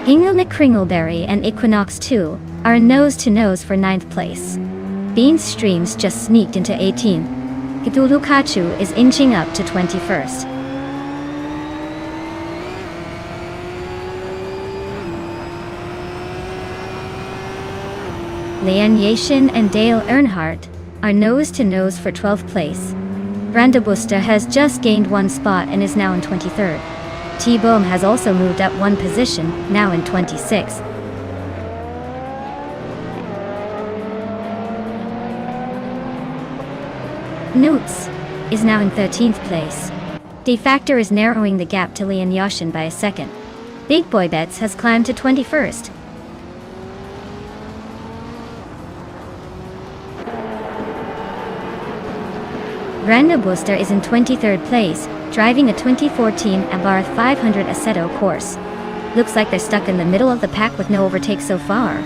Hingelnick Kringleberry and Equinox 2 are nose-to-nose for 9th place. Beans Streams just sneaked into 18th. Kitulukachu is inching up to 21st. Lian Yashin and Dale Earnhardt are nose-to-nose for 12th place. Brandabuster has just gained one spot and is now in 23rd. T-Bohm has also moved up one position, now in 26th. Newts is now in 13th place. D-Factor is narrowing the gap to Lian Yashin by a second. Big Boy Bets has climbed to 21st. Brandabuster is in 23rd place, driving a 2014 Abarth 500 Assetto course. Looks like they're stuck in the middle of the pack with no overtake so far.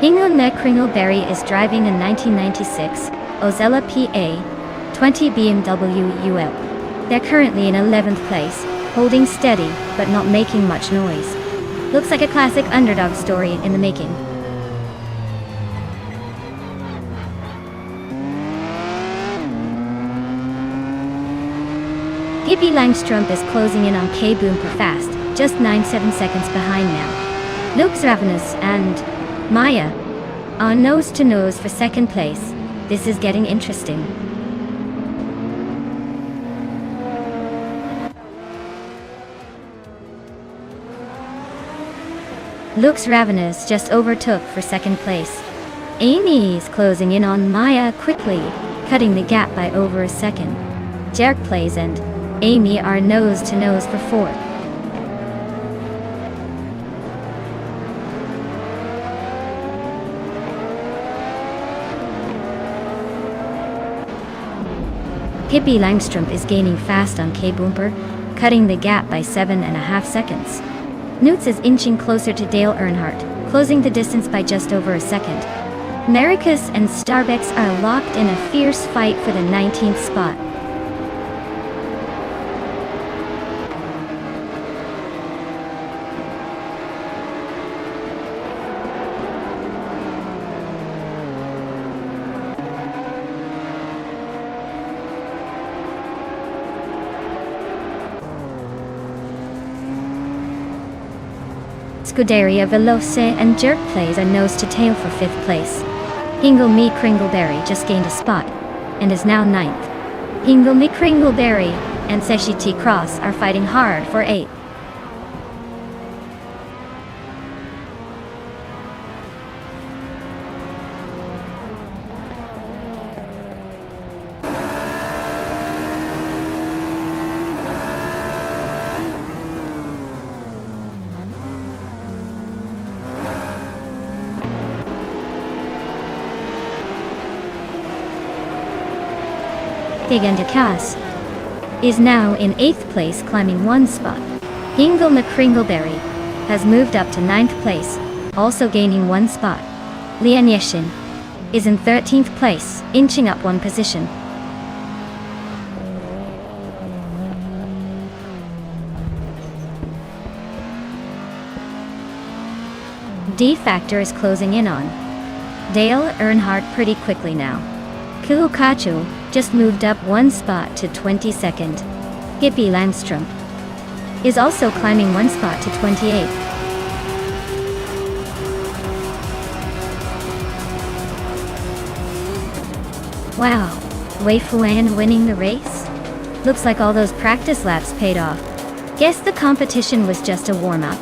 Ingo Kringleberry is driving a 1996 Ozella PA 20 BMW UL. They're currently in 11th place, holding steady but not making much noise. Looks like a classic underdog story in the making. Pippi Langstrump is closing in on K Boomper fast, just 9-7 seconds behind now. Lux Ravenous and Maya are nose to nose for second place. This is getting interesting. Lux Ravenous just overtook for second place. Amy's closing in on Maya quickly, cutting the gap by over a second. Jerk Plays and Amy are nose to nose for fourth. Pippi Langstrump is gaining fast on K Boomper, cutting the gap by 7.5 seconds. Newts is inching closer to Dale Earnhardt, closing the distance by just over a second. Americus and Starbucks are locked in a fierce fight for the 19th spot. Scuderia Veloce and Jerk Plays are nose to tail for 5th place. Hingle Me Kringleberry just gained a spot, and is now 9th. Hingle Me Kringleberry and Seshi T Cross are fighting hard for 8th. Degendekas is now in 8th place, climbing 1 spot. Hingle McCringleberry has moved up to 9th place, also gaining 1 spot. Lian Yeshin is in 13th place, inching up 1 position. D Factor is closing in on Dale Earnhardt pretty quickly now. Kukachu just moved up 1 spot to 22nd. Pippi Langstrump is also climbing 1 spot to 28th. Wow, Wei Fuan winning the race? Looks like all those practice laps paid off. Guess the competition was just a warm-up.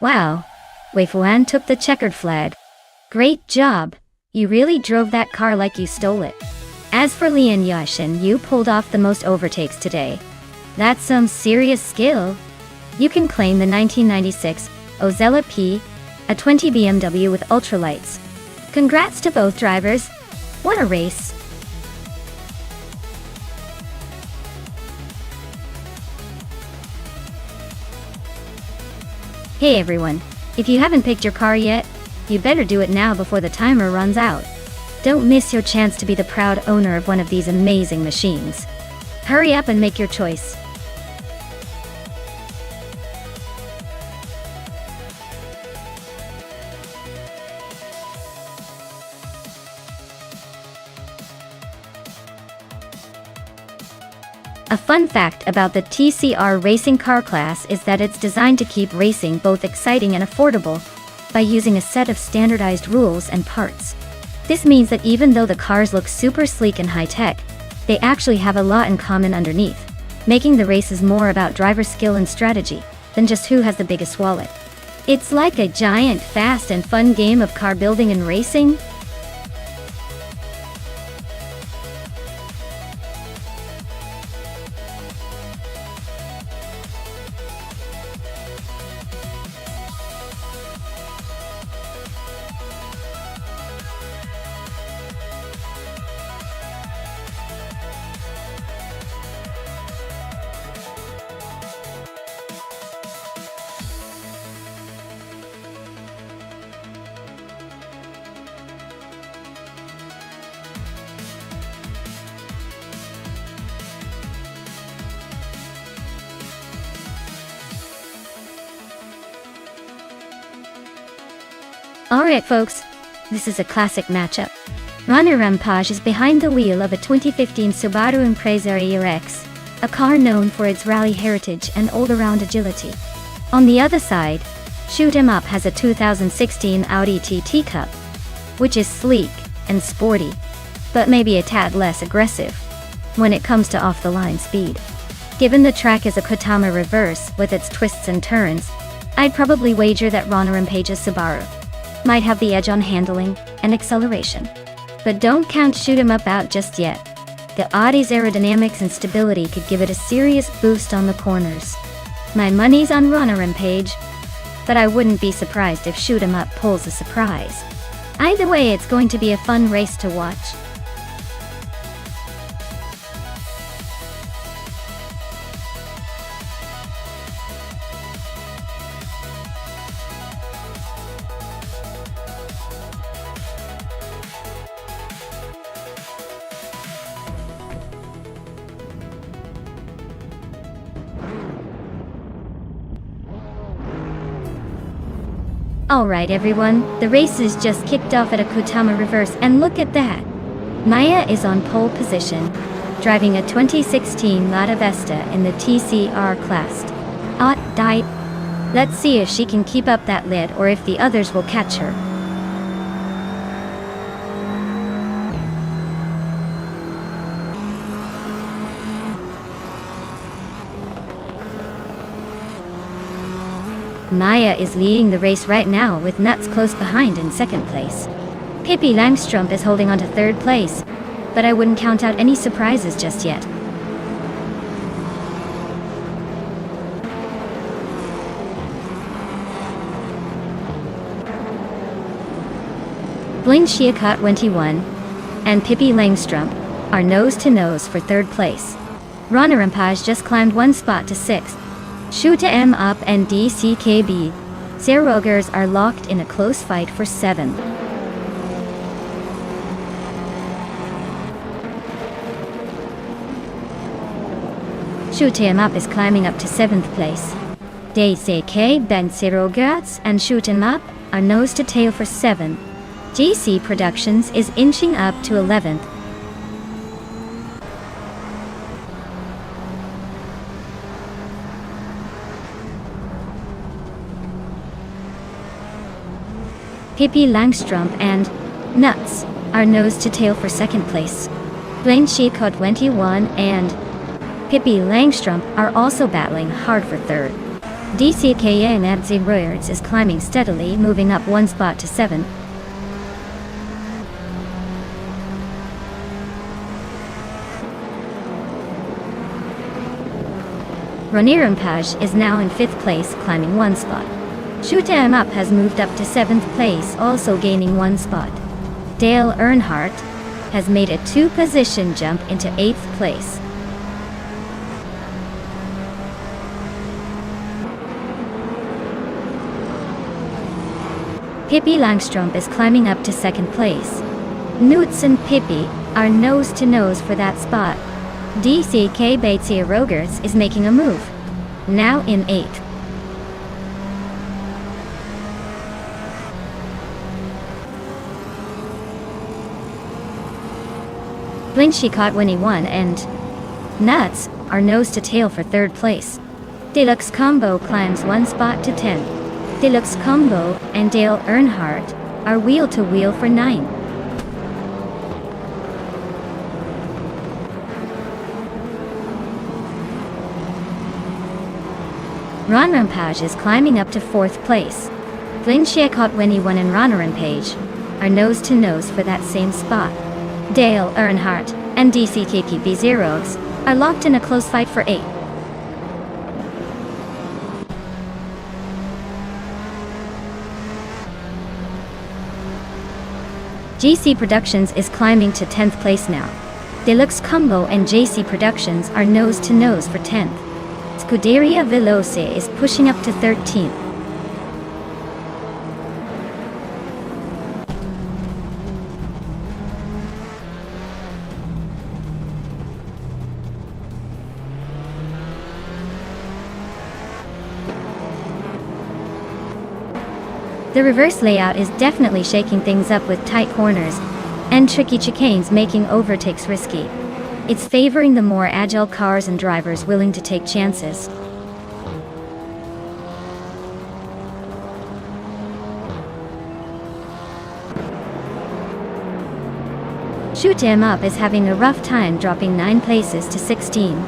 Wow, Wei Fuan took the checkered flag. Great job. You really drove that car like you stole it. As for Lian Yashin, you pulled off the most overtakes today. That's some serious skill. You can claim the 1996 Ozella P, a 20 BMW with ultralights. Congrats to both drivers. What a race. Hey everyone, if you haven't picked your car yet, you better do it now before the timer runs out. Don't miss your chance to be the proud owner of one of these amazing machines. Hurry up and make your choice. A fun fact about the TCR racing car class is that it's designed to keep racing both exciting and affordable by using a set of standardized rules and parts. This means that even though the cars look super sleek and high-tech, they actually have a lot in common underneath, making the races more about driver skill and strategy than just who has the biggest wallet. It's like a giant, fast and fun game of car building and racing. Alright folks, this is a classic matchup. Rana Rampage is behind the wheel of a 2015 Subaru Impreza ERX, a car known for its rally heritage and all-around agility. On the other side, Shoot 'Em Up has a 2016 Audi TT Cup, which is sleek and sporty, but maybe a tad less aggressive when it comes to off-the-line speed. Given the track is a Kotama reverse with its twists and turns, I'd probably wager that Rana Rampage's Subaru might have the edge on handling and acceleration. But don't count Shoot 'Em Up out just yet. The Audi's aerodynamics and stability could give it a serious boost on the corners. My money's on Rana Rampage, but I wouldn't be surprised if Shoot 'Em Up pulls a surprise. Either way, it's going to be a fun race to watch. Alright everyone, the race is just kicked off at a Kotama reverse, and look at that! Maya is on pole position, driving a 2016 Lada Vesta in the TCR class. Let's see if she can keep up that lead or if the others will catch her. Maya is leading the race right now with Nuts close behind in second place. Pippi Langstrumpf is holding on to third place, but I wouldn't count out any surprises just yet. Bling Xiaokat 21 and Pippi Langstrumpf are nose-to-nose for third place. Rana Rampage just climbed one spot to sixth. Shoot 'Em Up and DCKB Zerogers are locked in a close fight for seventh. Shoot 'Em Up is climbing up to seventh place. DCK Ben Zerogers and Shoot 'Em Up are nose to tail for seventh. GC Productions is inching up to 11th. Pippi Langstrumpf and Nuts are nose to tail for second place. Bling Xiaokat 21 and Pippi Langstrumpf are also battling hard for third. DCKA Nancy Royards is climbing steadily, moving up one spot to seventh. Ronirampage is now in 5th place, climbing 1 spot. Shoot 'em Up has moved up to 7th place, also gaining 1 spot. Dale Earnhardt has made a 2-position jump into 8th place. Pippi Langstrom is climbing up to 2nd place. Newts and Pippi are nose to nose for that spot. DCK Batia Rogers is making a move, now in 8th. Blinchy caught Winnie 1 and Nuts are nose to tail for 3rd place. Deluxe Combo climbs 1 spot to 10. Deluxe Combo and Dale Earnhardt are wheel to wheel for 9. Ronrampage is climbing up to 4th place. Blinchy caught Winnie 1 and Ronrampage are nose to nose for that same spot. Dale Earnhardt and DCKPB Zeros are locked in a close fight for 8. GC Productions is climbing to 10th place now. Deluxe Combo and JC Productions are nose to nose for 10th. Scuderia Veloce is pushing up to 13th. The reverse layout is definitely shaking things up with tight corners and tricky chicanes, making overtakes risky. It's favoring the more agile cars and drivers willing to take chances. Shoot 'em Up is having a rough time, dropping 9 places to 16.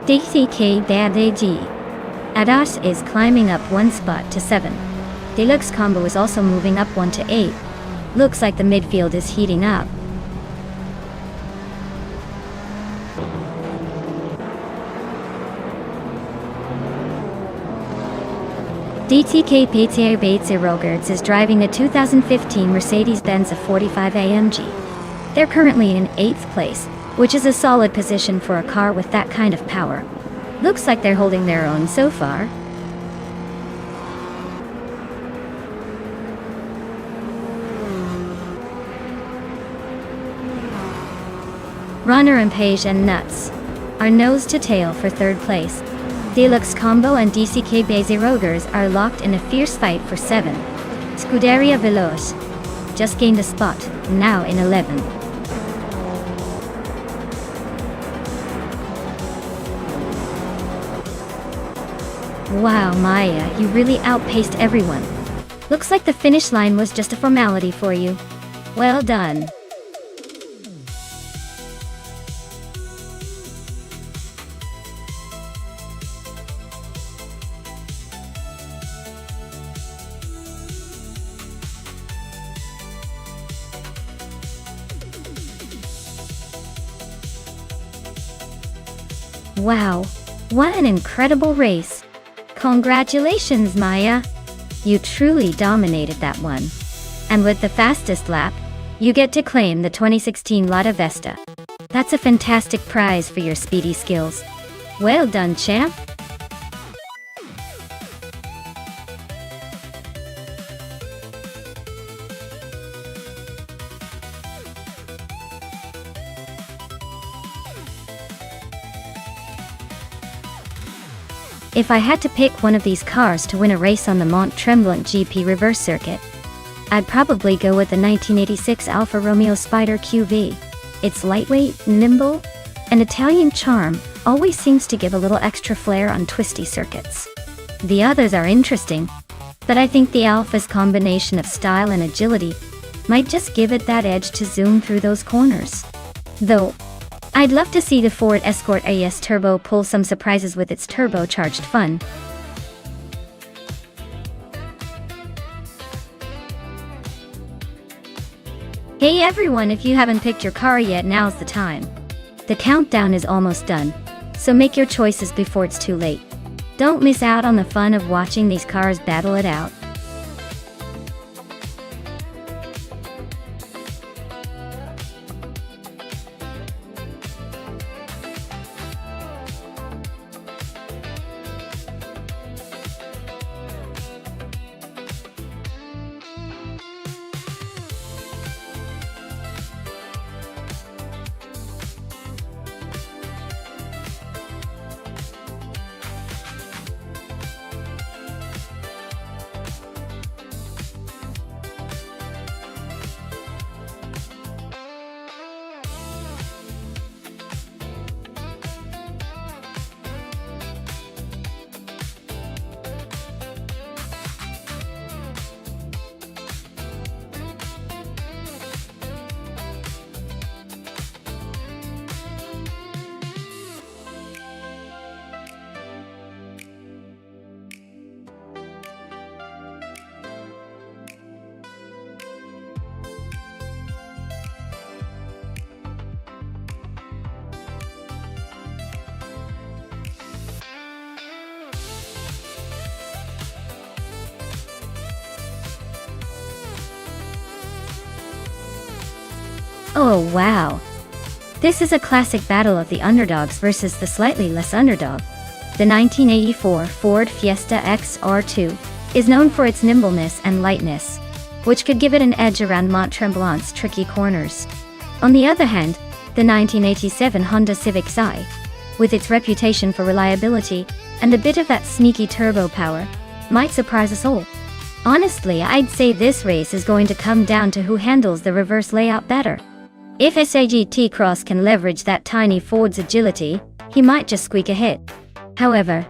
DCK Badg Adas is climbing up 1 spot to 7. Deluxe Combo is also moving up 1 to 8. Looks like the midfield is heating up. DTK Peter Bates Rogerts is driving a 2015 Mercedes-Benz 45 AMG. They're currently in 8th place, which is a solid position for a car with that kind of power. Looks like they're holding their own so far. Ronrampage and Nuts are nose to tail for 3rd place. Deluxe Combo and DCK Basie Rogers are locked in a fierce fight for 7. Scuderia Veloce just gained a spot, now in 11. Wow, Maya, you really outpaced everyone. Looks like the finish line was just a formality for you. Well done. Wow, what an incredible race. Congratulations, Maya. You truly dominated that one. And with the fastest lap, you get to claim the 2016 Lotta Vesta. That's a fantastic prize for your speedy skills. Well done, champ. If I had to pick one of these cars to win a race on the Mont Tremblant GP reverse circuit, I'd probably go with the 1986 Alfa Romeo Spider QV. Its lightweight, nimble, and Italian charm always seems to give a little extra flair on twisty circuits. The others are interesting, but I think the Alfa's combination of style and agility might just give it that edge to zoom through those corners. Though, I'd love to see the Ford Escort AS Turbo pull some surprises with its turbocharged fun. Hey everyone, if you haven't picked your car yet, now's the time. The countdown is almost done, so make your choices before it's too late. Don't miss out on the fun of watching these cars battle it out. Oh wow! This is a classic battle of the underdogs versus the slightly less underdog. The 1984 Ford Fiesta XR2 is known for its nimbleness and lightness, which could give it an edge around Mont Tremblant's tricky corners. On the other hand, the 1987 Honda Civic Si, with its reputation for reliability and a bit of that sneaky turbo power, might surprise us all. Honestly, I'd say this race is going to come down to who handles the reverse layout better. If SAGT Cross can leverage that tiny Ford's agility, he might just squeak a hit. However,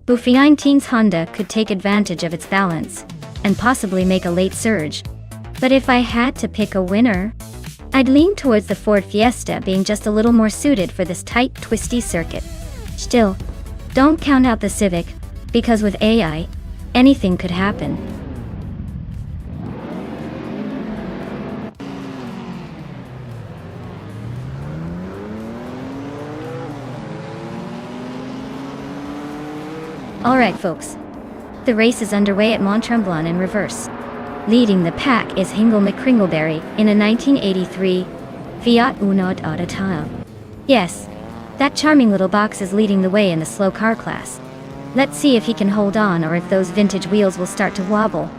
Buffy 19's Honda could take advantage of its balance and possibly make a late surge. But if I had to pick a winner, I'd lean towards the Ford Fiesta being just a little more suited for this tight, twisty circuit. Still, don't count out the Civic, because with AI, anything could happen. Alright folks, the race is underway at Mont Tremblant in reverse. Leading the pack is Hingle McCringleberry in a 1983 Fiat Uno Autotile. Yes, that charming little box is leading the way in the slow car class. Let's see if he can hold on or if those vintage wheels will start to wobble.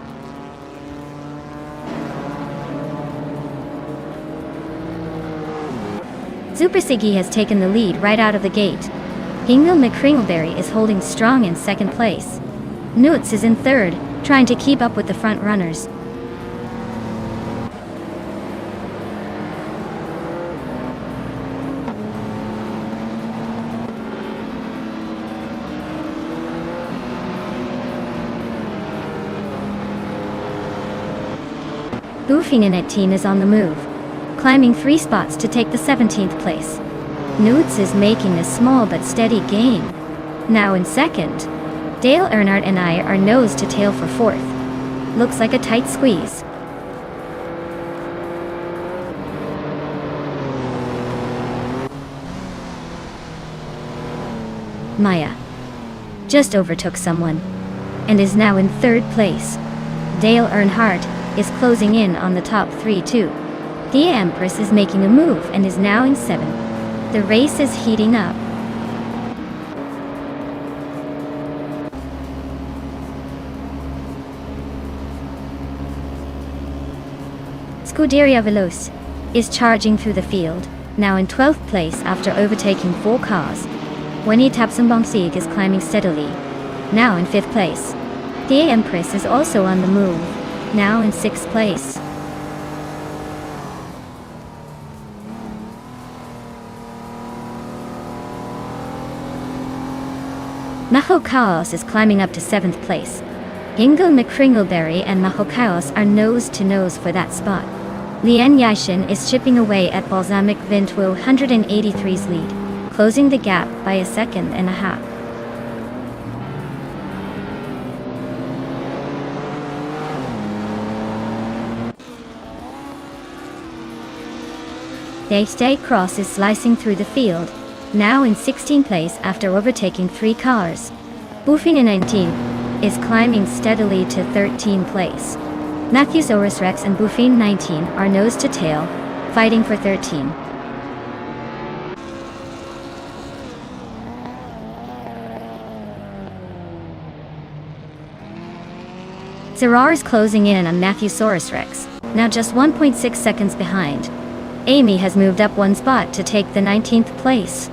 Super Siggy has taken the lead right out of the gate. Hingle McCringleberry is holding strong in second place. Nutz is in third, trying to keep up with the front runners. Buffy is on the move, climbing 3 spots to take the 17th place. Nutz is making a small but steady gain. Now in second, Dale Earnhardt and I are nose to tail for fourth. Looks like a tight squeeze. Maya just overtook someone and is now in third place. Dale Earnhardt is closing in on the top 3 too. The Empress is making a move and is now in 7th. The race is heating up. Scuderia Veloce is charging through the field, now in 12th place after overtaking 4 cars. Winnie Tapsambongsieg is climbing steadily, now in 5th place. The Empress is also on the move, now in 6th place. Maho Chaos is climbing up to 7th place. Hingle McCringleberry and Maho Chaos are nose to nose for that spot. Lien Yishin is chipping away at Balsamic Vintwil 183's lead, closing the gap by a second and a half. Daystay Cross is slicing through the field, now in 16th place after overtaking 3 cars. Bufina 19 is climbing steadily to 13th place. Matthesaurus Rex and Bufina 19 are nose to tail, fighting for 13. Zerar is closing in on Matthesaurus Rex, now just 1.6 seconds behind. Amy has moved up one spot to take the 19th place.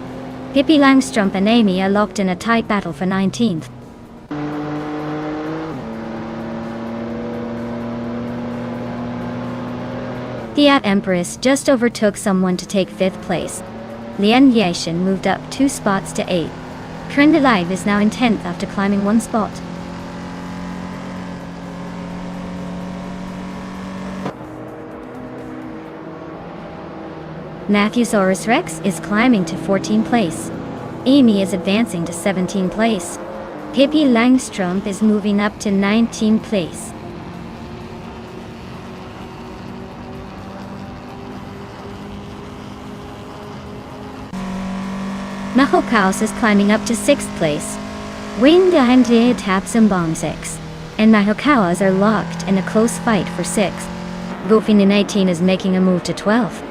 Pippi Langstrumpf and Amy are locked in a tight battle for 19th. The Empress just overtook someone to take 5th place. Lien Yashin moved up 2 spots to 8. Trend Alive is now in 10th after climbing 1 spot. Matthesaurus Rex is climbing to 14th place. Amy is advancing to 17th place. Pippi Langstrumpf is moving up to 19th place. Mahokaos is climbing up to 6th place. Wayne Dahante Tapsumbong 6 and Mahokaos are locked in a close fight for 6th. Bufina 18 is making a move to 12th.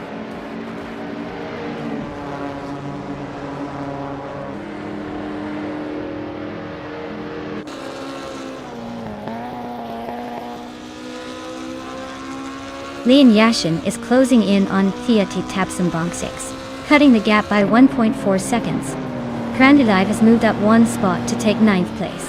Lien Yashin is closing in on Theati Tapsumbong 6, cutting the gap by 1.4 seconds. Grandilive has moved up 1 spot to take 9th place.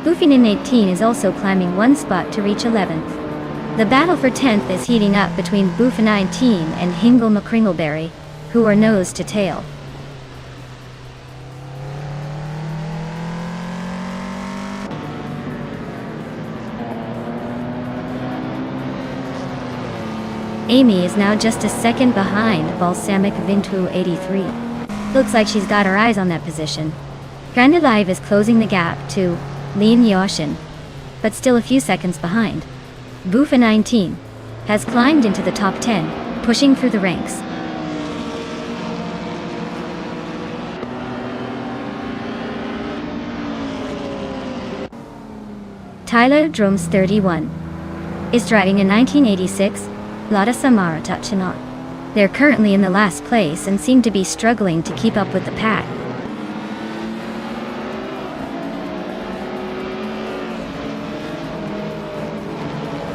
Bufina 18 is also climbing 1 spot to reach 11th. The battle for 10th is heating up between Bufina 19 and Hingle McCringleberry, who are nose to tail. Amy is now just a second behind Balsamic Vintu 83. Looks like she's got her eyes on that position. Grandilive is closing the gap to Lien Yashin, but still a few seconds behind. Bufina 19 has climbed into the top 10, pushing through the ranks. Tyler Drums 31 is driving a 1986 Lada Samara Tachinot. They're currently in the last place and seem to be struggling to keep up with the pack.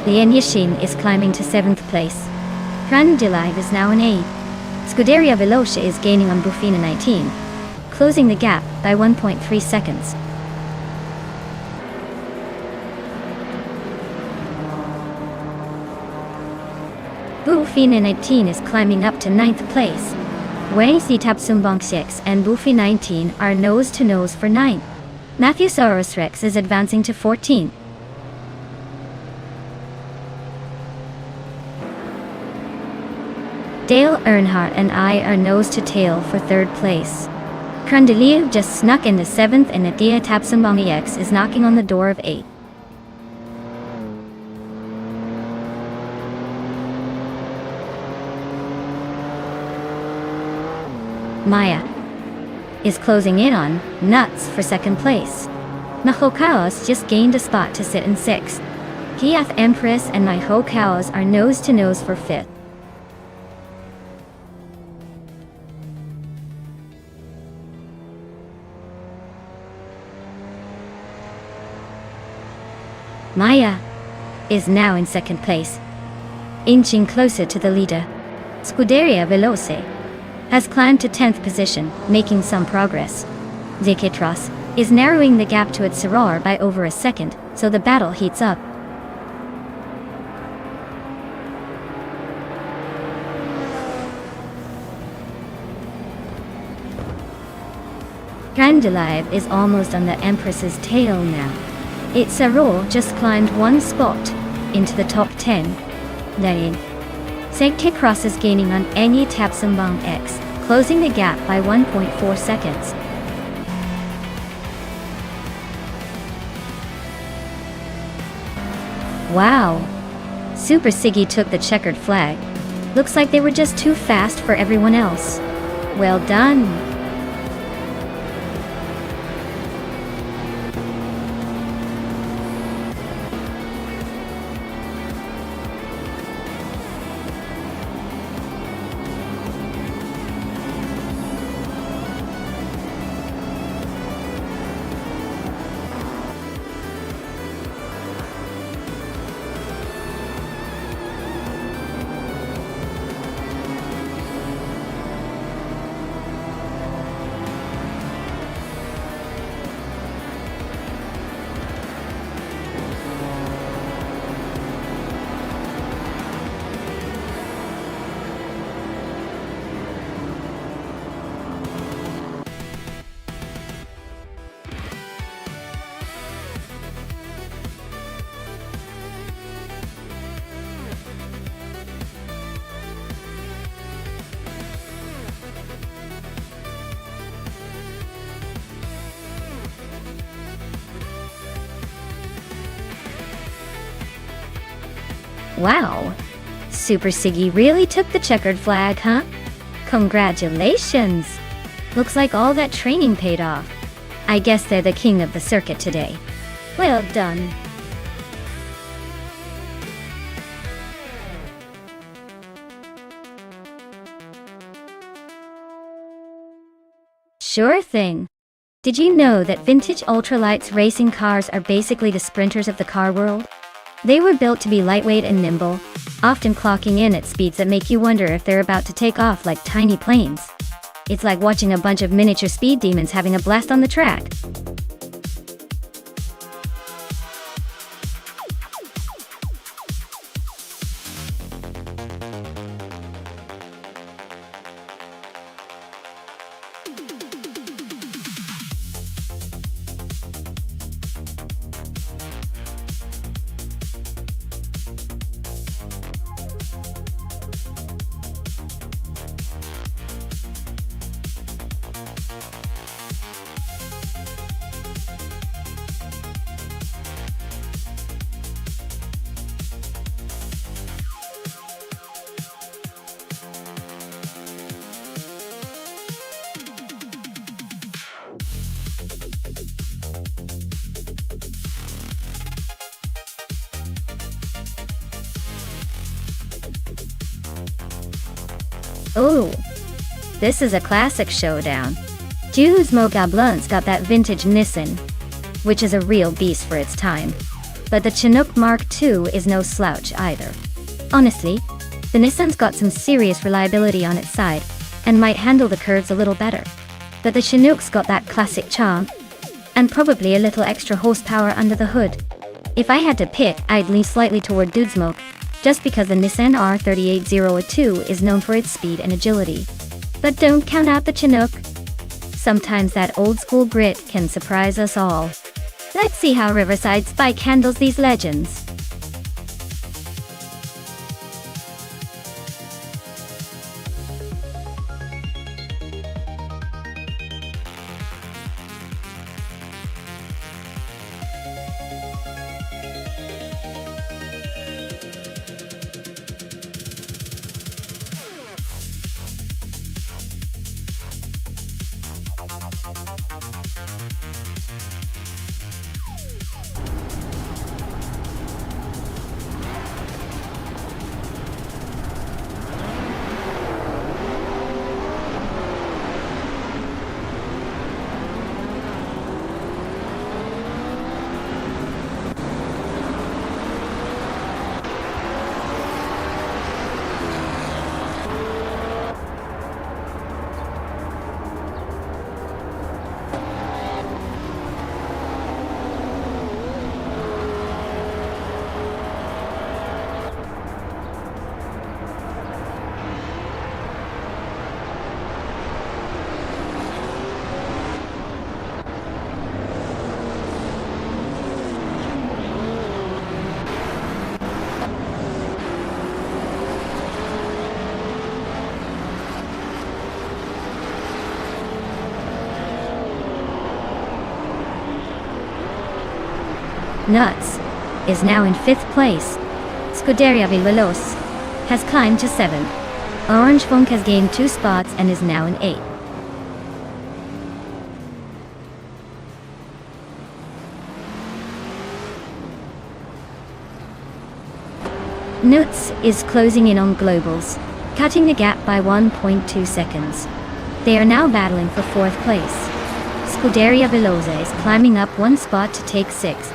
Lien Yashin is climbing to 7th place. Grandilive is now in 8th. Scuderia Velocia is gaining on Bufina 19, closing the gap by 1.3 seconds. Bufina 19 is climbing up to 9th place. Wei Si Tapsumbong 6 and Bufina 19 are nose to nose for 9th. Matthesaurus Rex is advancing to 14th. Dale Earnhardt and I are nose to tail for 3rd place. Crandeliu just snuck into 7th and Adia Tapsumbong EX is knocking on the door of 8th. Maya is closing in on Nuts for 2nd place. Mahokaos just gained a spot to sit in 6th. Kiath Empress and Mahokaos are nose to nose for 5th. Maya is now in 2nd place, inching closer to the leader. Scuderia Veloce has climbed to 10th position, making some progress. Zekitros is narrowing the gap to its Zerar by over a second, so the battle heats up. Grandilive is almost on the Empress's tail now. Its Zerar just climbed 1 spot into the top 10. Then Zekitros is gaining on Enyi Tapsumbong X, closing the gap by 1.4 seconds. Wow! Super Siggy took the checkered flag. Looks like they were just too fast for everyone else. Well done! Wow, Super Siggy really took the checkered flag, huh? Congratulations! Looks like all that training paid off. I guess they're the king of the circuit today. Well done. Sure thing. Did you know that vintage ultralights racing cars are basically the sprinters of the car world? They were built to be lightweight and nimble, often clocking in at speeds that make you wonder if they're about to take off like tiny planes. It's like watching a bunch of miniature speed demons having a blast on the track. Oh, this is a classic showdown. Gizmo Gablin's got that vintage Nissan, which is a real beast for its time. But the Chinook Mark II is no slouch either. Honestly, the Nissan's got some serious reliability on its side, and might handle the curves a little better. But the Chinook's got that classic charm, and probably a little extra horsepower under the hood. If I had to pick, I'd lean slightly toward Gizmo, just because the Nissan R38002 is known for its speed and agility. But don't count out the Chinook. Sometimes that old school grit can surprise us all. Let's see how Riverside Spike handles these legends. Nuts is now in 5th place. Scuderia Veloz has climbed to 7th. Orange Funk has gained 2 spots and is now in 8th. Nuts is closing in on Globals, cutting the gap by 1.2 seconds. They are now battling for 4th place. Scuderia Veloz is climbing up 1 spot to take 6th.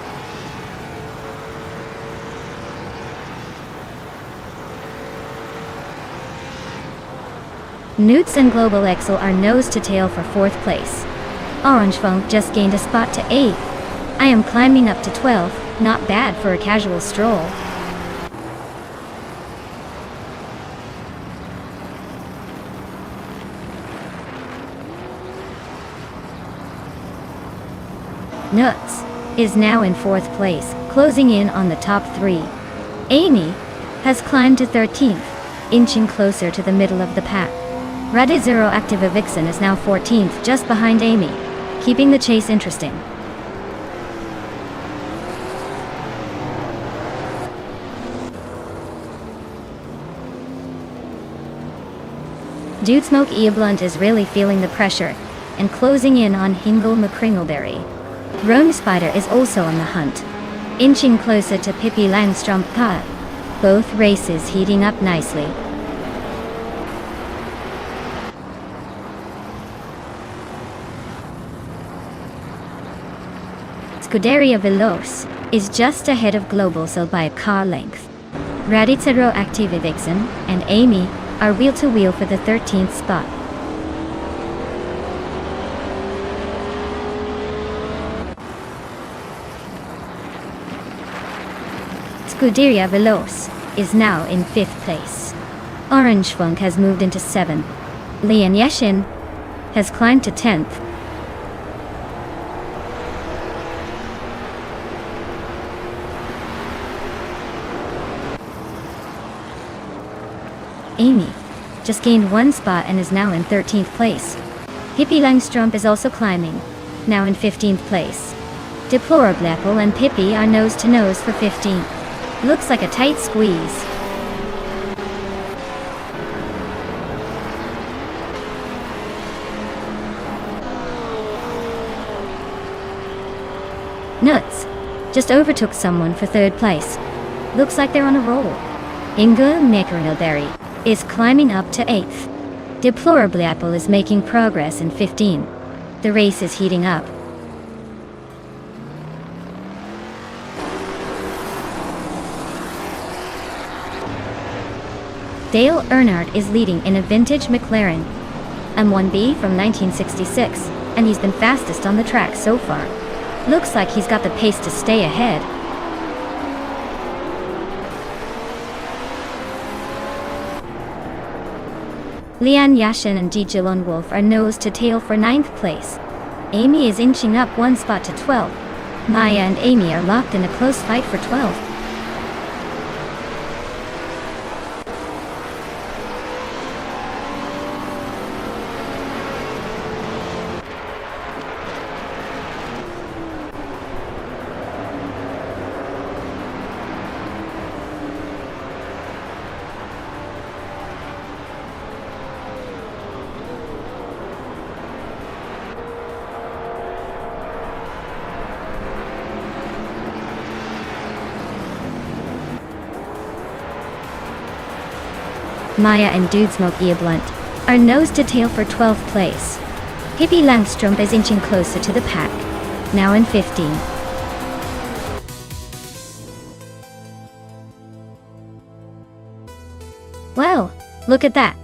Newts and Global Excel are nose to tail for 4th place. Orange Funk just gained a spot to 8th. I am climbing up to 12th, not bad for a casual stroll. Nuts is now in 4th place, closing in on the top 3. Amy has climbed to 13th, inching closer to the middle of the pack. Rade Zero Activa Vixen is now 14th, just behind Amy, keeping the chase interesting. Dude Smoke Eablunt is really feeling the pressure and closing in on Hingle McCringleberry. Rome Spider is also on the hunt, inching closer to Pippi Langstrumpf. Both races heating up nicely. Scuderia Veloce is just ahead of Global Cell by a car length. Radicero Active Vixen and Amy are wheel-to-wheel for the 13th spot. Scuderia Veloce is now in 5th place. Orange Funk has moved into 7th. Lian Yeshin has climbed to 10th. Amy just gained 1 spot and is now in 13th place. Pippi Langstrumpf is also climbing, now in 15th place. Deplorable Apple and Pippi are nose to nose for 15th. Looks like a tight squeeze. Nuts just overtook someone for 3rd place. Looks like they're on a roll. Inga McCringleberry is climbing up to 8th. Deplorable Apple is making progress in 15. The race is heating up. Dale Earnhardt is leading in a vintage McLaren M1B from 1966, and he's been fastest on the track so far. Looks like he's got the pace to stay ahead. Lian Yashin and DJ Lone Wolf are nose to tail for 9th place. Amy is inching up 1 spot to 12. Maya and Amy are locked in a close fight for 12. Maya and Dude Smoke Eablunt are nose to tail for 12th place. Pippi Langstrumpf is inching closer to the pack, now in 15. Well, look at that.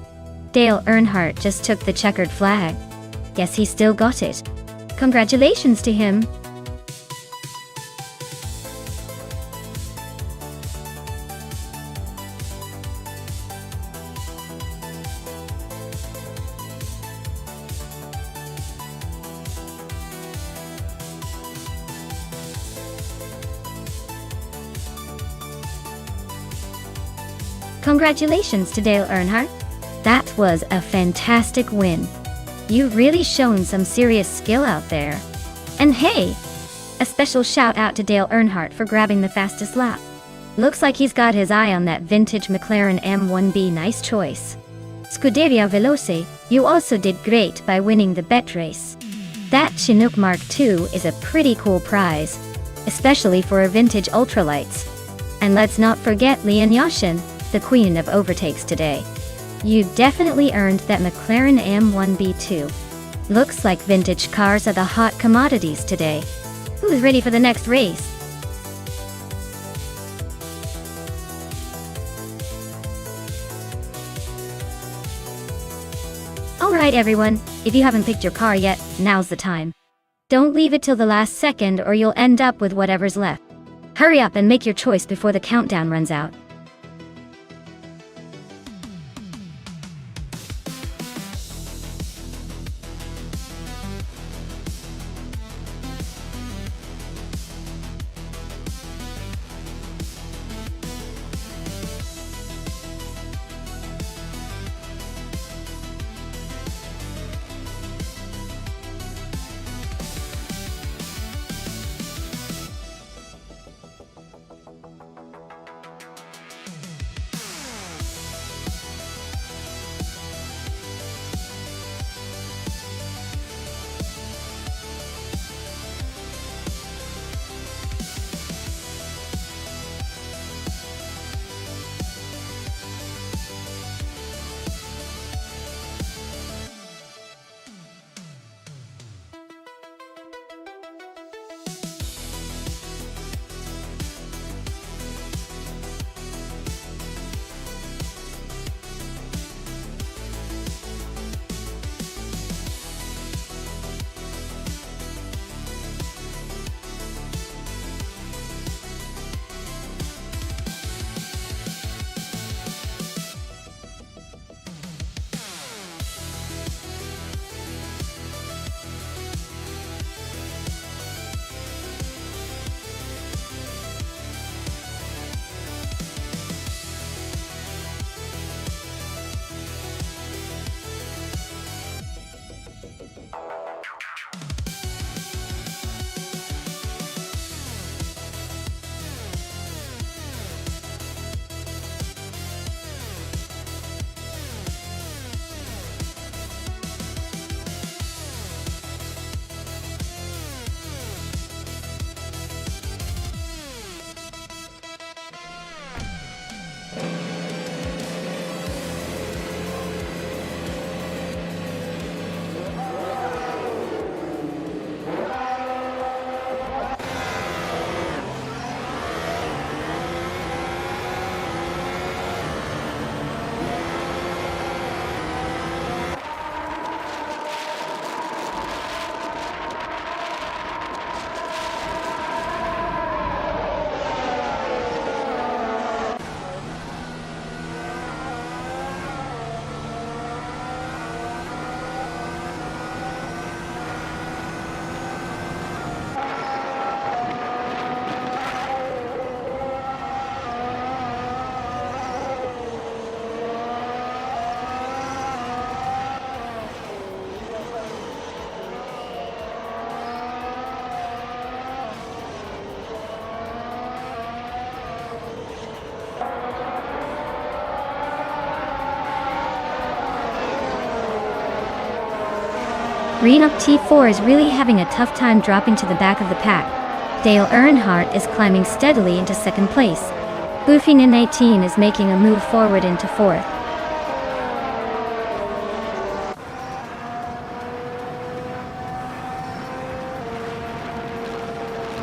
Dale Earnhardt just took the checkered flag. Guess he still got it. Congratulations to him. Congratulations to Dale Earnhardt. That was a fantastic win. You've really shown some serious skill out there. And hey, a special shout out to Dale Earnhardt for grabbing the fastest lap. Looks like he's got his eye on that vintage McLaren M1B. Nice choice. Scuderia Veloce, you also did great by winning the bet race. That Chinook Mark II is a pretty cool prize, especially for a vintage ultralights. And let's not forget Lian Yashin, the queen of overtakes today. You definitely earned that McLaren M1B2. Looks like vintage cars are the hot commodities today. Who's ready for the next race? Alright everyone, if you haven't picked your car yet, now's the time. Don't leave it till the last second or you'll end up with whatever's left. Hurry up and make your choice before the countdown runs out. Renock T4 is really having a tough time dropping to the back of the pack. Dale Earnhardt is climbing steadily into second place. Buffinen 18 is making a move forward into fourth.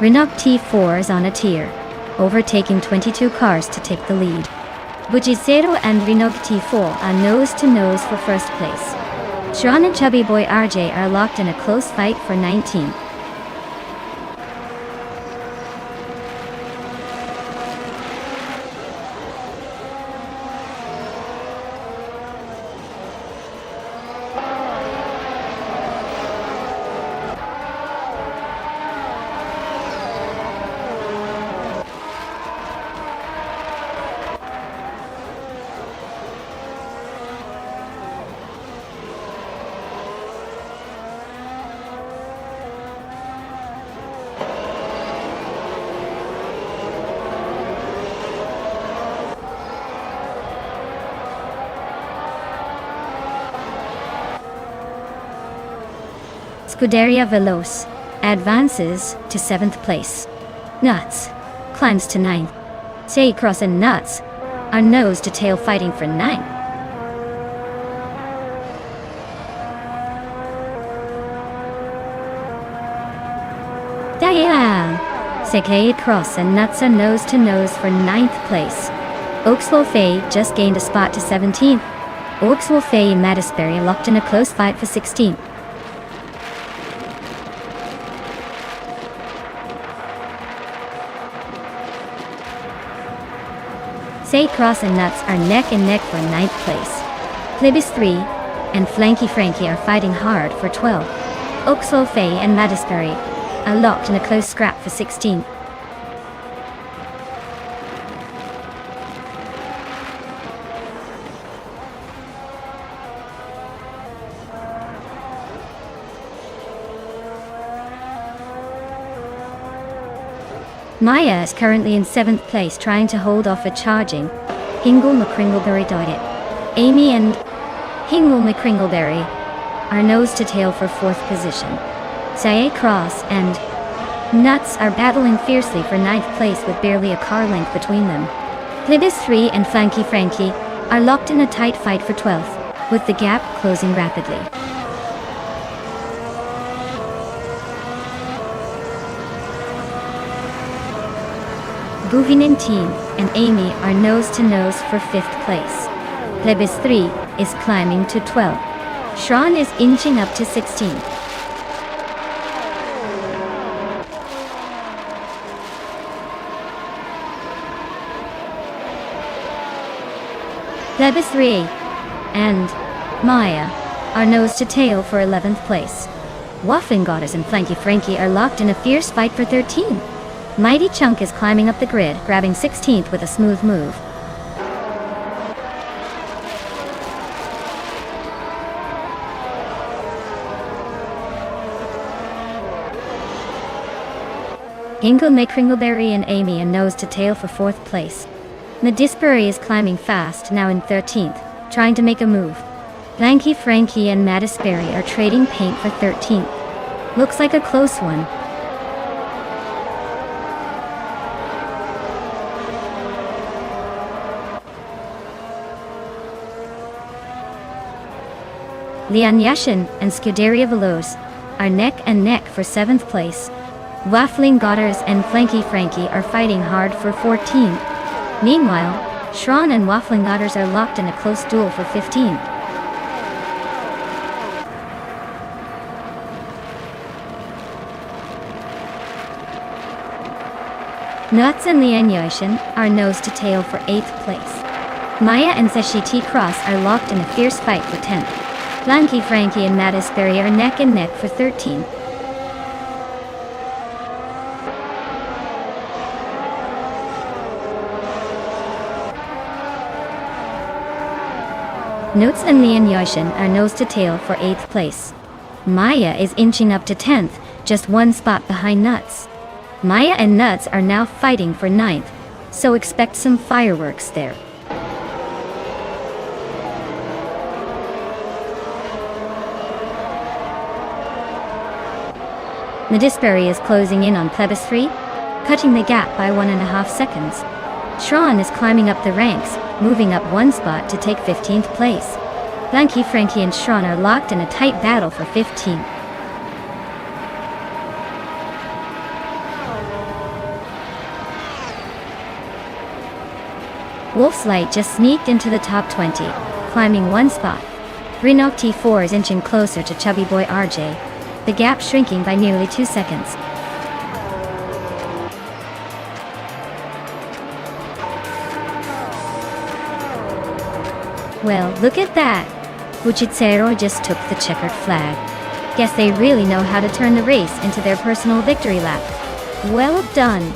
Renock T4 is on a tear, overtaking 22 cars to take the lead. Bugizero and Renock T4 are nose-to-nose for first place. Sean and Chubby Boy RJ are locked in a close fight for 19th. Scuderia Veloce advances to 7th place. Nuts climbs to 9th. Saycross and Nuts are nose-to-tail fighting for 9th. Saycross and Nuts are nose-to-nose for 9th place. Oaks-Wolfay just gained a spot to 17th. Oaks-Wolfay and Mattisberry locked in a close fight for 16th. Saycross and Nuts are neck and neck for 9th place. Plibis 3 and Flanky Frankie are fighting hard for 12. Oaks-Wolfay and Mattisberry are locked in a close scrap for 16th. Maya is currently in 7th place trying to hold off a charging Hingle McCringleberry Doggett. Amy and Hingle McCringleberry are nose-to-tail for 4th position. Saycross and Nuts are battling fiercely for 9th place with barely a car length between them. Plibis 3 and Flanky Frankie are locked in a tight fight for 12th, with the gap closing rapidly. Buffinen team and Amy are nose-to-nose for 5th place. Plibis 3 is climbing to 12. Sean is inching up to 16. Plibis 3 and Maya are nose-to-tail for 11th place. Waffling Goddess and Flanky Frankie are locked in a fierce fight for 13. Mighty Chunk is climbing up the grid, grabbing 16th with a smooth move. Hingle McCringleberry and Amy are nose-to-tail for 4th place. Mattisberry is climbing fast, now in 13th, trying to make a move. Flanky Frankie and Mattisberry are trading paint for 13th. Looks like a close one. Lian Yashin and Scuderia Veloce are neck and neck for 7th place. Waffling Godders and Flanky Frankie are fighting hard for 14th. Meanwhile, Shron and Waffling Godders are locked in a close duel for 15th. Nuts and Lian Yashin are nose-to-tail for 8th place. Maya and Zeshiti Cross are locked in a fierce fight for 10th. Flanky Frankie and Mattisberry are neck and neck for 13th. Nuts and Lian Yashin are nose-to-tail for 8th place. Maya is inching up to 10th, just one spot behind Nuts. Maya and Nuts are now fighting for 9th, so expect some fireworks there. Medisperi is closing in on Plebis 3, cutting the gap by 1.5 seconds. Schrawn is climbing up the ranks, moving up 1 spot to take 15th place. Blanky, Frankie and Schrawn are locked in a tight battle for 15th. Wolf's Light just sneaked into the top 20, climbing 1 spot. Renault T4 is inching closer to Chubby Boy RJ, the gap shrinking by nearly 2 seconds. Well, look at that! Buchitsero just took the checkered flag. Guess they really know how to turn the race into their personal victory lap. Well done!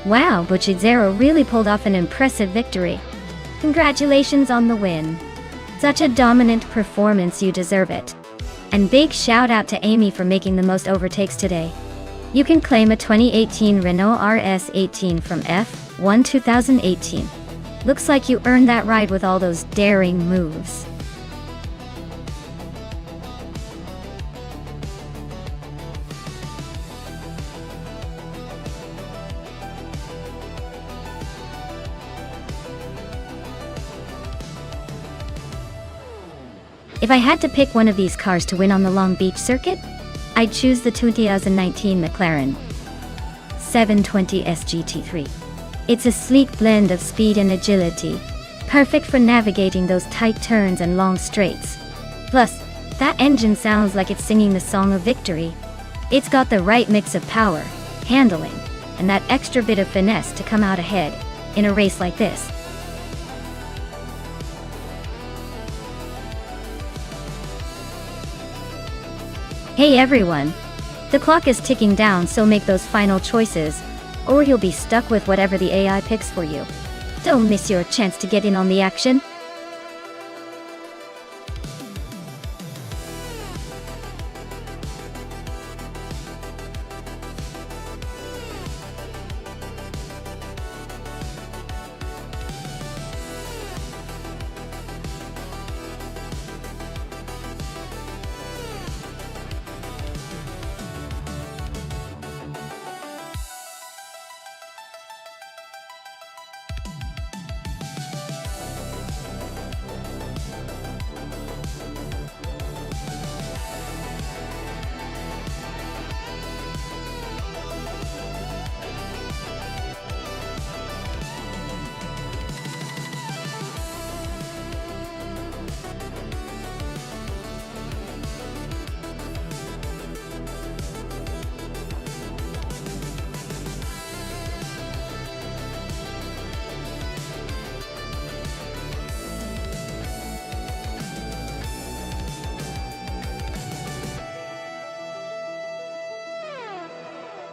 Wow, Buchitsero really pulled off an impressive victory. Congratulations on the win. Such a dominant performance, you deserve it. And big shout out to Amy for making the most overtakes today. You can claim a 2018 Renault RS18 from F1 2018. Looks like you earned that ride with all those daring moves. If I had to pick one of these cars to win on the Long Beach circuit, I'd choose the 2019 McLaren 720 SGT3. It's a sleek blend of speed and agility, perfect for navigating those tight turns and long straights. Plus, that engine sounds like it's singing the song of victory. It's got the right mix of power, handling, and that extra bit of finesse to come out ahead in a race like this. Hey everyone! The clock is ticking down, so make those final choices, or you'll be stuck with whatever the AI picks for you. Don't miss your chance to get in on the action.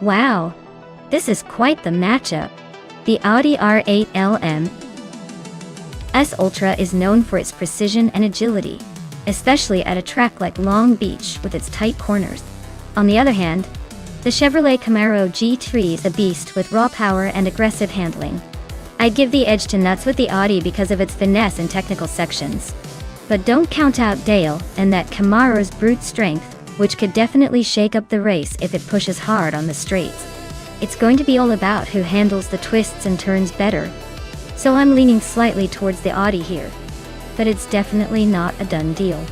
Wow, this is quite the matchup. The Audi R8 LM S Ultra is known for its precision and agility, especially at a track like Long Beach with its tight corners. On the other hand, the Chevrolet Camaro G3 is a beast with raw power and aggressive handling. I'd give the edge to nuts with the Audi because of its finesse in technical sections. But don't count out Dale and that Camaro's brute strength, which could definitely shake up the race if it pushes hard on the straights. It's going to be all about who handles the twists and turns better. So I'm leaning slightly towards the Audi here, but it's definitely not a done deal.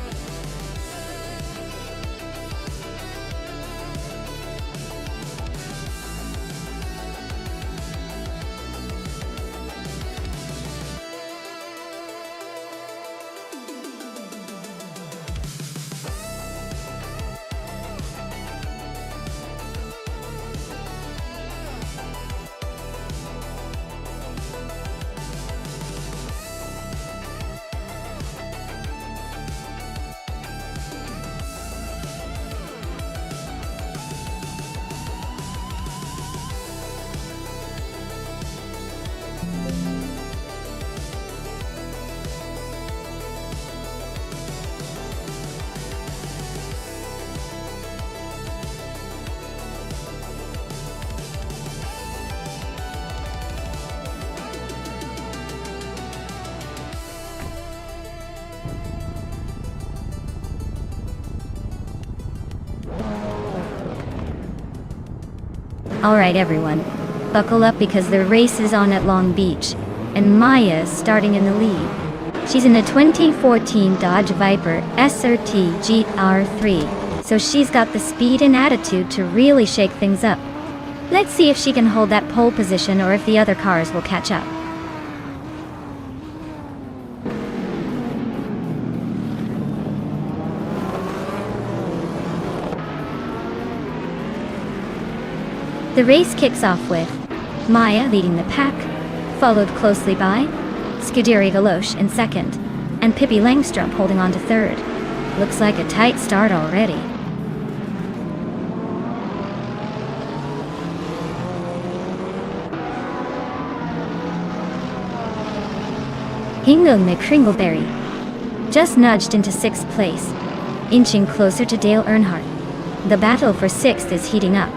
Alright everyone, buckle up because the race is on at Long Beach, and Maya is starting in the lead. She's in a 2014 Dodge Viper SRT GR3, so she's got the speed and attitude to really shake things up. Let's see if she can hold that pole position or if the other cars will catch up. The race kicks off with Maya leading the pack, followed closely by Scuderia Veloce in second, and Pippi Langstrup holding on to third. Looks like a tight start already. Hingle McCringleberry just nudged into 6th place, inching closer to Dale Earnhardt. The battle for 6th is heating up.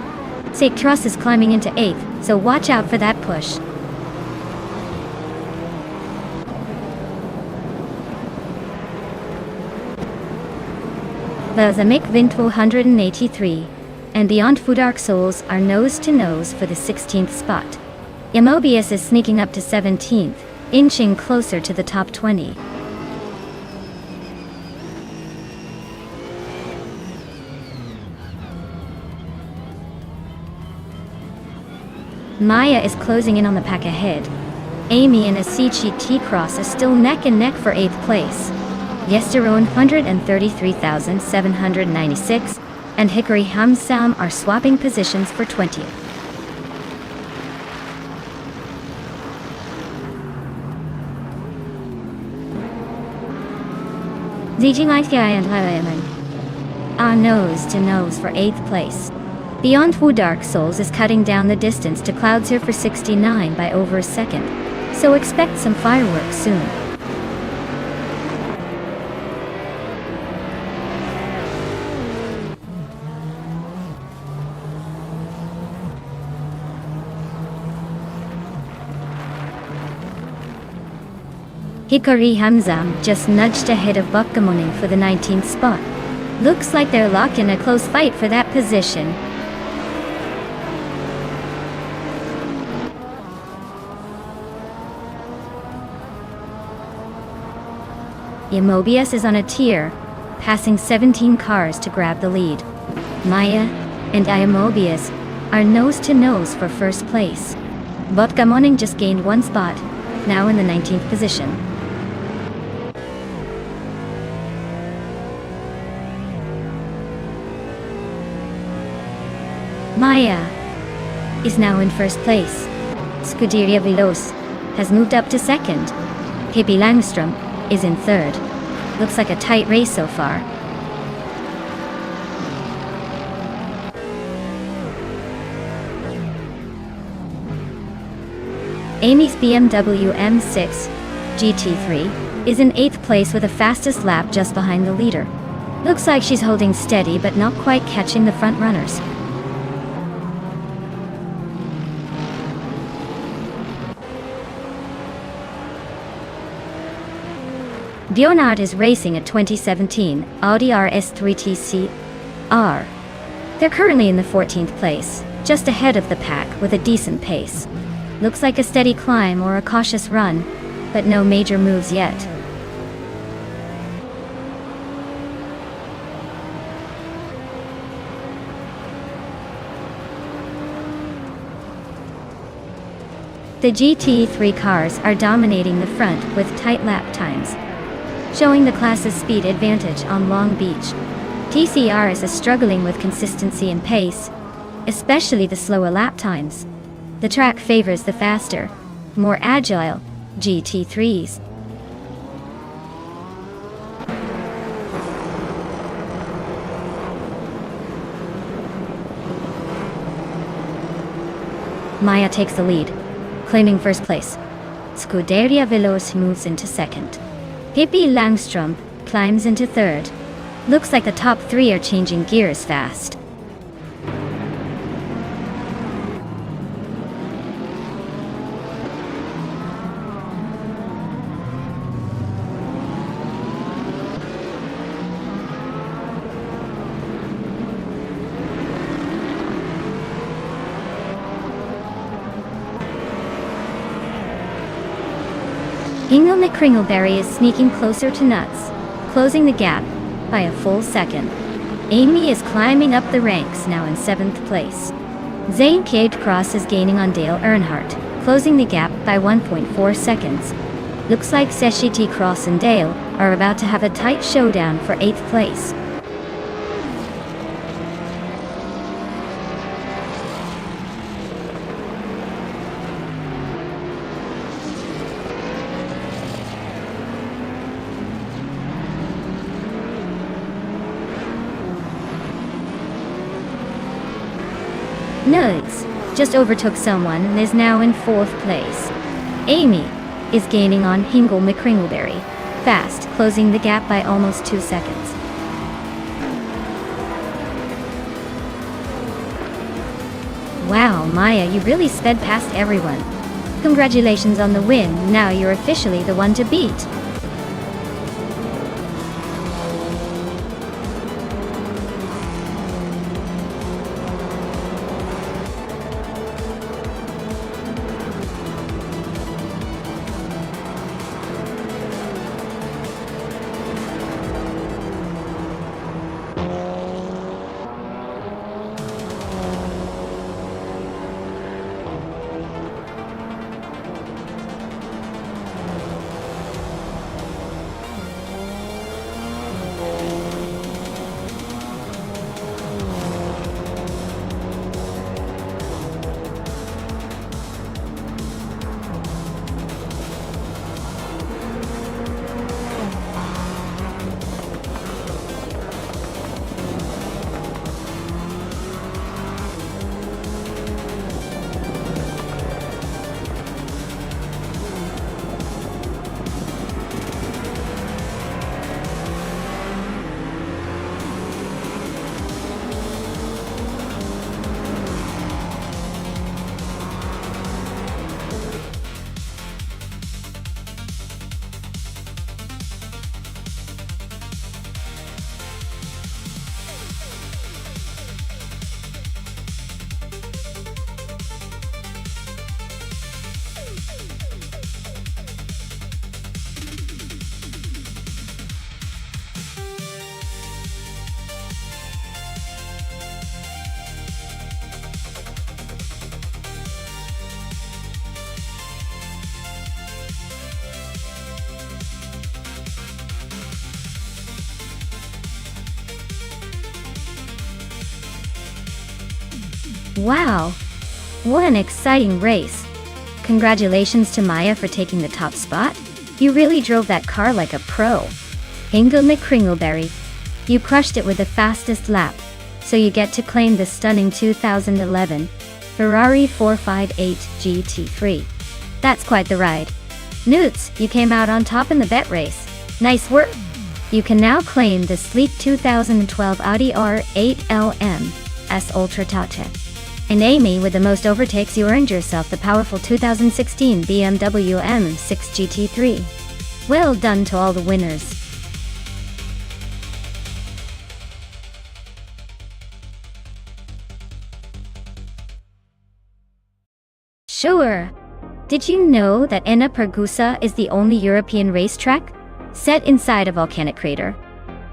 Truss is climbing into 8th, so watch out for that push. The Zamek Vint 183 and Beyond Food Dark Souls are nose to nose for the 16th spot. Immobius is sneaking up to 17th, inching closer to the top 20. Maya is closing in on the pack ahead. Amy and a Asichi T-Cross are still neck and neck for 8th place. Yesterone 133,796 and Hickory Hamsam are swapping positions for 20th. Zijingaitia and Laiman are nose to nose for 8th place. Beyond Food Dark Souls is cutting down the distance to Cloudsear for 69 by over a second, so expect some fireworks soon. Hikari Hamzam just nudged ahead of Bakkamoning for the 19th spot. Looks like they're locked in a close fight for that position. Immobius is on a tier, passing 17 cars to grab the lead. Maya and Immobius are nose to nose for 1st place. Bakkamoning just gained 1 spot, now in the 19th position. Maya is now in 1st place. Scuderia Veloce has moved up to 2nd. Pippi Langstrup is in 3rd. Looks like a tight race so far. Amy's BMW M6 GT3 is in 8th place with the fastest lap just behind the leader. Looks like she's holding steady but not quite catching the front runners. Bjornard is racing a 2017 Audi RS3 TCR. They're currently in the 14th place, just ahead of the pack with a decent pace. Looks like a steady climb or a cautious run, but no major moves yet. The GT3 cars are dominating the front with tight lap times, showing the class's speed advantage on Long Beach. TCRs is struggling with consistency and pace, especially the slower lap times. The track favors the faster, more agile GT3s. Maya takes the lead, claiming 1st place. Scuderia Veloce moves into 2nd. Pippi Langstrup climbs into 3rd. Looks like the top 3 are changing gears fast. Hingle McCringleberry is sneaking closer to Nuts, closing the gap by a full second. Amy is climbing up the ranks, now in 7th place. Zane Cade Cross is gaining on Dale Earnhardt, closing the gap by 1.4 seconds. Looks like Seshi T. Cross and Dale are about to have a tight showdown for 8th place. Nuts just overtook someone and is now in 4th place. Amy is gaining on Hingle McCringleberry, fast, closing the gap by almost 2 seconds. Wow, Maya, you really sped past everyone. Congratulations on the win, now you're officially the one to beat. Wow, what an exciting race. Congratulations to Maya for taking the top spot. You really drove that car like a pro. Hingle McCringleberry, you crushed it with the fastest lap, so you get to claim the stunning 2011 Ferrari 458 GT3. That's quite the ride. Newts, you came out on top in the bet race. Nice work. You can now claim the sleek 2012 Audi R8 LM S Ultra Touche. And Amy, with the most overtakes, you earned yourself the powerful 2016 BMW M6 GT3. Well done to all the winners. Sure. Did you know that Enna-Pergusa is the only European racetrack set inside a volcanic crater?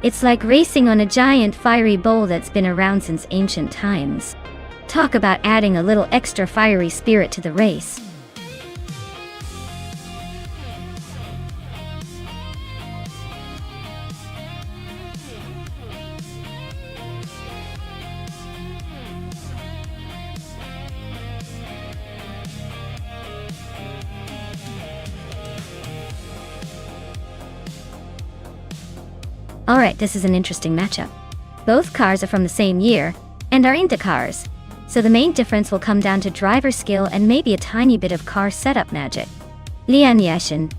It's like racing on a giant fiery bowl that's been around since ancient times. Talk about adding a little extra fiery spirit to the race. Alright, this is an interesting matchup. Both cars are from the same year, and are Indy cars, so the main difference will come down to driver skill and maybe a tiny bit of car setup magic. Lian Yashin.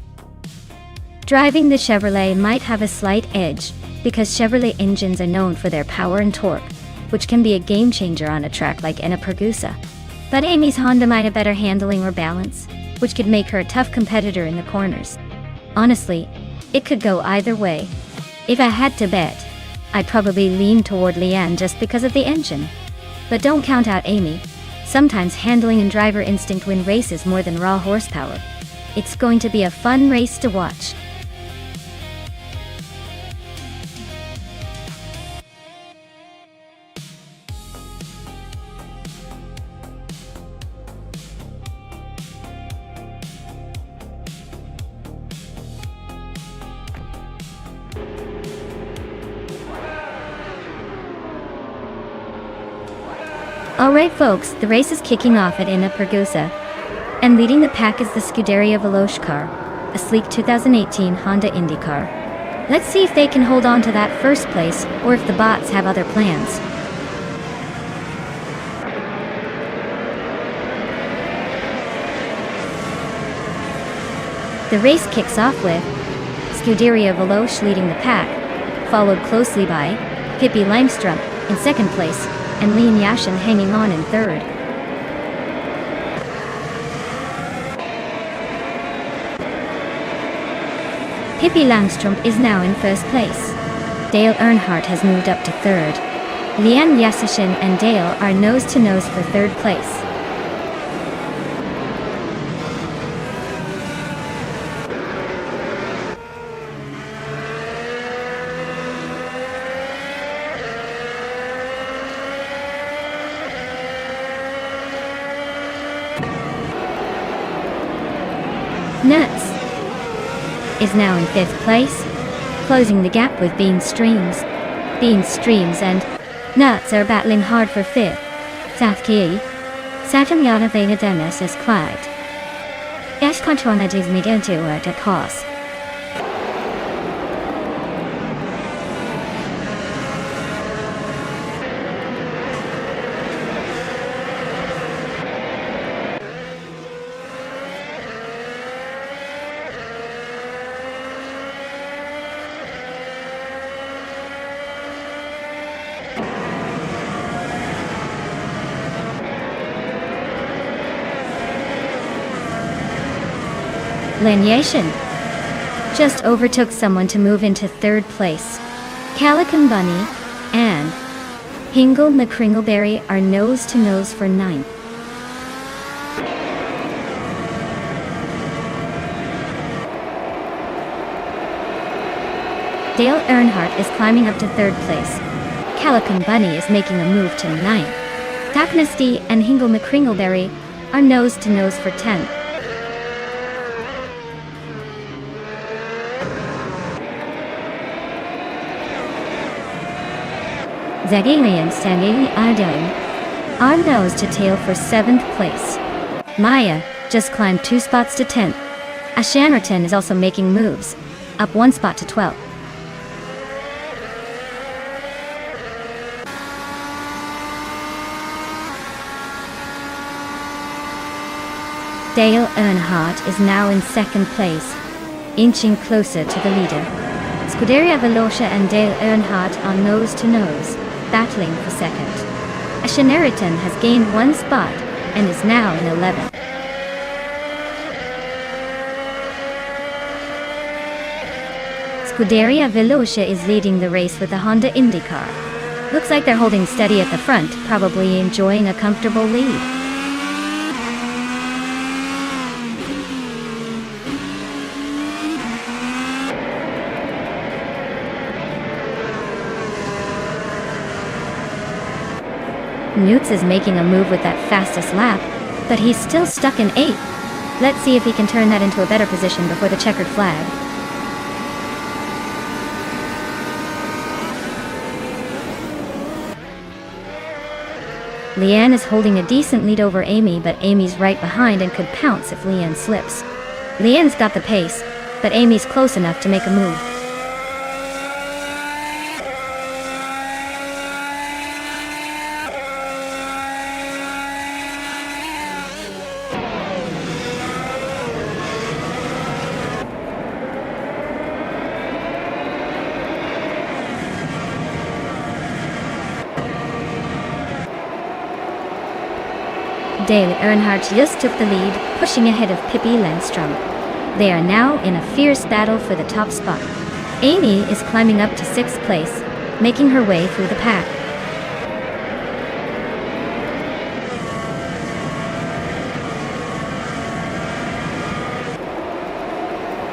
Driving the Chevrolet might have a slight edge, because Chevrolet engines are known for their power and torque, which can be a game changer on a track like Enna-Pergusa. But Amy's Honda might have better handling or balance, which could make her a tough competitor in the corners. Honestly, it could go either way. If I had to bet, I'd probably lean toward Lian just because of the engine. But don't count out Amy. Sometimes handling and driver instinct win races more than raw horsepower. It's going to be a fun race to watch. Alright folks, the race is kicking off at Ina Pergusa. And leading the pack is the Scuderia Veloce car, a sleek 2018 Honda Indy car. Let's see if they can hold on to that first place, or if the bots have other plans. The race kicks off with Scuderia Veloce leading the pack, followed closely by Pippi Langström in second place, and Leon Yashin hanging on in third. Pippi Langström is now in first place. Dale Earnhardt has moved up to third. Leon Yashin and Dale are nose-to-nose for third place. Nuts is now in fifth place, closing the gap with Bean Streams. Bean Streams and Nuts are battling hard for fifth. Southkey, Satamyana Vega Dennis is clad. Yash Controna digs me into at a cost. Leon Yashin just overtook someone to move into third place. Calican Bunny and Hingle McCringleberry are nose-to-nose for ninth. Dale Earnhardt is climbing up to third place. Calican Bunny is making a move to ninth. Dapnesty and Hingle McCringleberry are nose-to-nose for 10th. Zagalian Sangali Idone are nose to tail for 7th place. Maya just climbed 2 spots to 10th. Ashannerton is also making moves, up 1 spot to 12th. Dale Earnhardt is now in 2nd place, inching closer to the leader. Scuderia Veloce and Dale Earnhardt are nose-to-nose, battling for 2nd. Ashannerton has gained 1 spot and is now in 11th. Scuderia Veloce is leading the race with a Honda Indy car. Looks like they're holding steady at the front, probably enjoying a comfortable lead. Newts is making a move with that fastest lap, but he's still stuck in 8th. Let's see if he can turn that into a better position before the checkered flag. Leanne is holding a decent lead over Amy, but Amy's right behind and could pounce if Leanne slips. Leanne's got the pace, but Amy's close enough to make a move. Dale Earnhardt just took the lead, pushing ahead of Pippi Langström. They are now in a fierce battle for the top spot. Amy is climbing up to 6th place, making her way through the pack.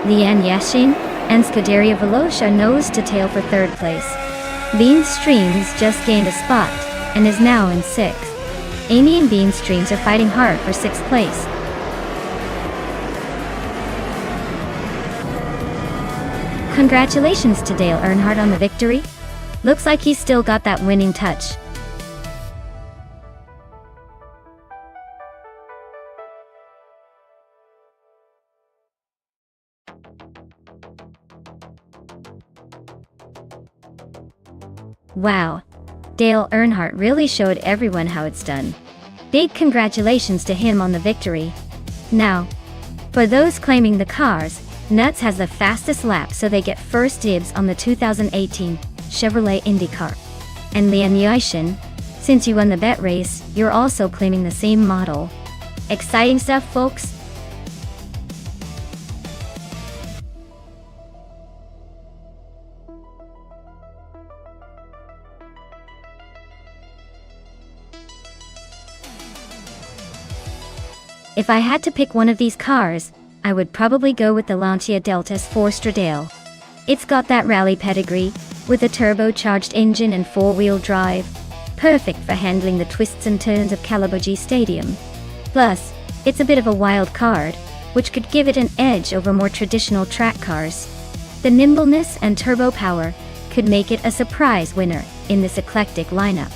Lian Yashin and Scuderia Veloce nose to tail for third place. Bean Streams just gained a spot and is now in 6th. Amy and Bean Streams are fighting hard for 6th place. Congratulations to Dale Earnhardt on the victory. Looks like he's still got that winning touch. Wow, Dale Earnhardt really showed everyone how it's done. Big congratulations to him on the victory. Now, for those claiming the cars, Nuts has the fastest lap, so they get first dibs on the 2018 Chevrolet IndyCar. And Lian Yashin, since you won the bet race, you're also claiming the same model. Exciting stuff, folks. If I had to pick one of these cars, I would probably go with the Lancia Deltas 4 Stradale. It's got that rally pedigree, with a turbocharged engine and 4-wheel drive, perfect for handling the twists and turns of Calabogie Stadium. Plus, it's a bit of a wild card, which could give it an edge over more traditional track cars. The nimbleness and turbo power could make it a surprise winner in this eclectic lineup.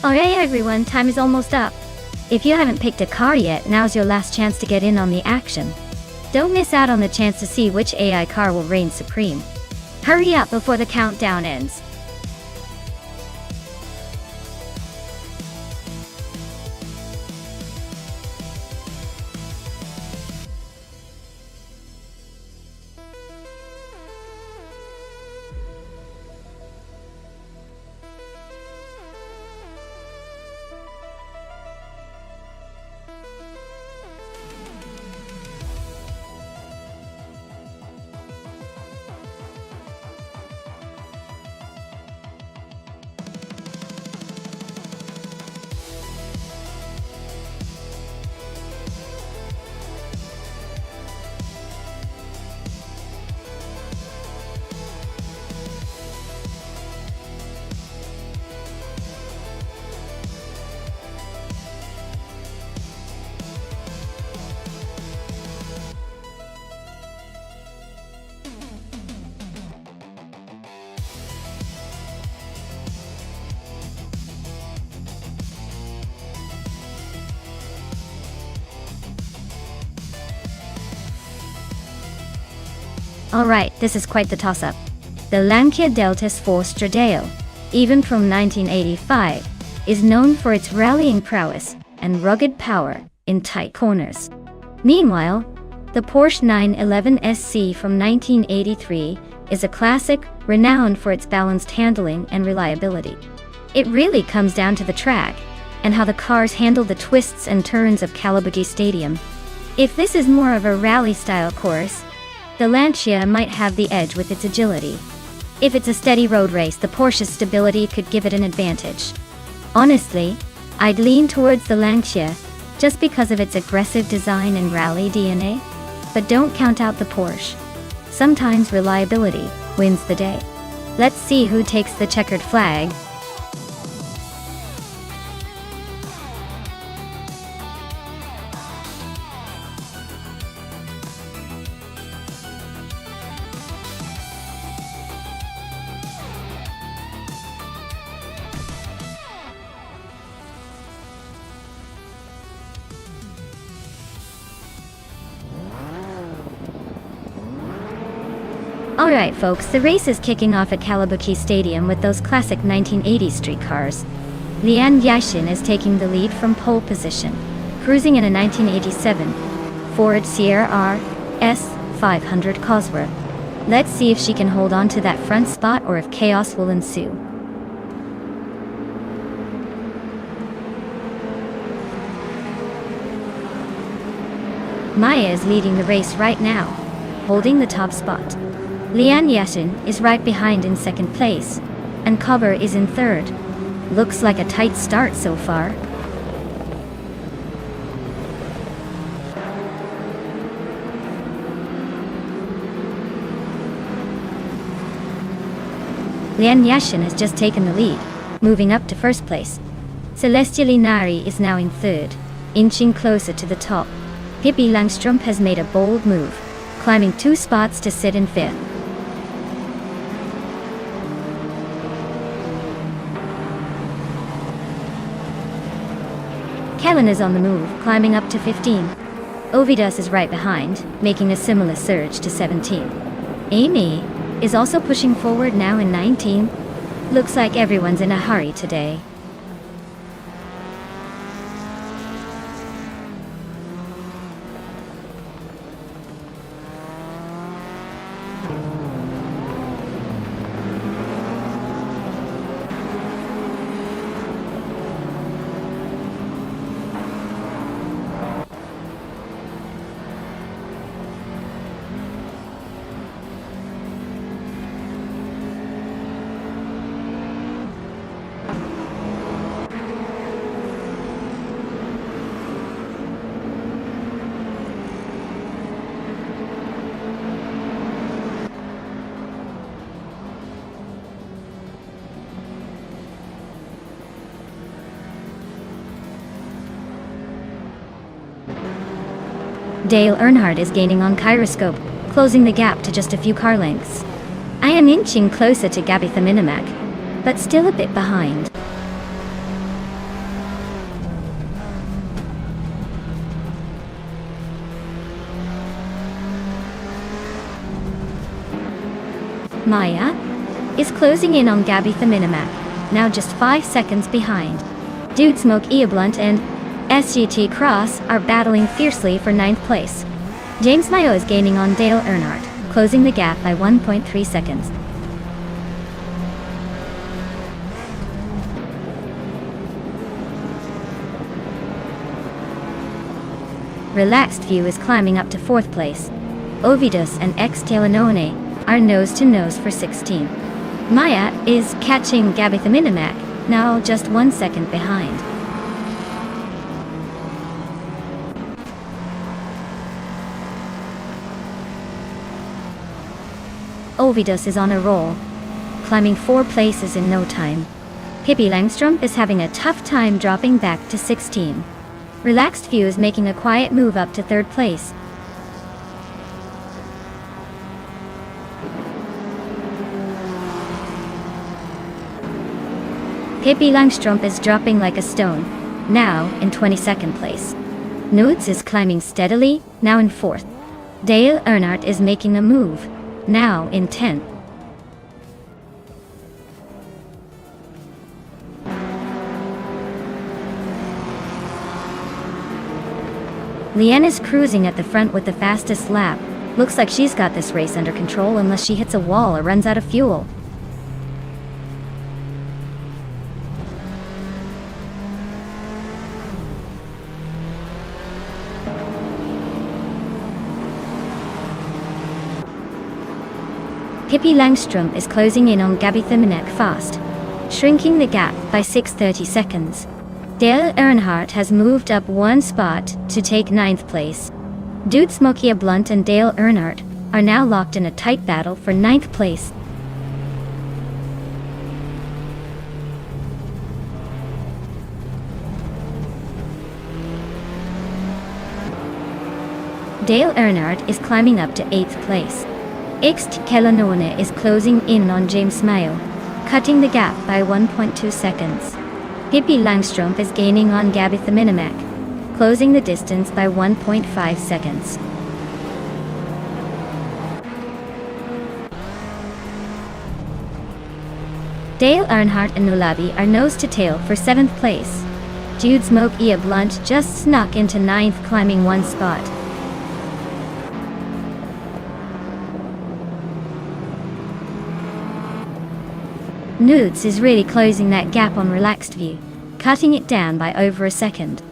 Alright everyone, time is almost up. If you haven't picked a car yet, now's your last chance to get in on the action. Don't miss out on the chance to see which AI car will reign supreme. Hurry up before the countdown ends. Alright, this is quite the toss-up. The Lancia Deltas 4 Stradale, even from 1985, is known for its rallying prowess and rugged power in tight corners. Meanwhile, the Porsche 911 SC from 1983 is a classic, renowned for its balanced handling and reliability. It really comes down to the track, and how the cars handle the twists and turns of Calabogie Stadium. If this is more of a rally-style course, the Lancia might have the edge with its agility. If it's a steady road race, the Porsche's stability could give it an advantage. Honestly, I'd lean towards the Lancia, just because of its aggressive design and rally DNA. But don't count out the Porsche. Sometimes reliability wins the day. Let's see who takes the checkered flag. Alright folks, the race is kicking off at Calabogie Stadium with those classic 1980s street cars. Lian Yashin is taking the lead from pole position, cruising in a 1987 Ford Sierra RS 500 Cosworth. Let's see if she can hold on to that front spot or if chaos will ensue. Maya is leading the race right now, holding the top spot. Lian Yashin is right behind in second place, and Cover is in third. Looks like a tight start so far. Lian Yashin has just taken the lead, moving up to first place. Celestia Linari is now in third, inching closer to the top. Pippi Langstrup has made a bold move, climbing 2 spots to sit in fifth. Kellen is on the move, climbing up to 15. Ovidas is right behind, making a similar surge to 17. Amy is also pushing forward now in 19. Looks like everyone's in a hurry today. Dale Earnhardt is gaining on Gyroscope, closing the gap to just a few car lengths. I am inching closer to Gabitha Minimac, but still a bit behind. Maya is closing in on Gabitha Minimac, now just 5 seconds behind. Dude Smoke Eablunt and SGT Cross are battling fiercely for 9th place. James Mayo is gaining on Dale Earnhardt, closing the gap by 1.3 seconds. Relaxed View is climbing up to 4th place. Ovidus and X Telenone are nose to nose for 16. Maya is catching Gabitha Minimac, now just 1 second behind. Ovidus is on a roll, climbing 4 places in no time. Pippi Langstrup is having a tough time dropping back to 16. Relaxed View is making a quiet move up to 3rd place. Pippi Langstrup is dropping like a stone, now in 22nd place. Nudes is climbing steadily, now in 4th. Dale Earnhardt is making a move, now in 10th. Leanne is cruising at the front with the fastest lap. Looks like she's got this race under control unless she hits a wall or runs out of fuel. Pippi Langstrup is closing in on Gabitha Minimac fast, shrinking the gap by 6:30 seconds. Dale Earnhardt has moved up 1 spot to take 9th place. Dude Smoky Blunt and Dale Earnhardt are now locked in a tight battle for 9th place. Dale Earnhardt is climbing up to 8th place. Ixt Kellanone is closing in on James Mayo, cutting the gap by 1.2 seconds. Pippi Langstrup is gaining on Gabitha Minimac, closing the distance by 1.5 seconds. Dale Earnhardt and Nulabi are nose to tail for 7th place. Jude Smoke Blunt just snuck into 9th, climbing 1 spot. Nudes is really closing that gap on Relaxed View, cutting it down by over a second.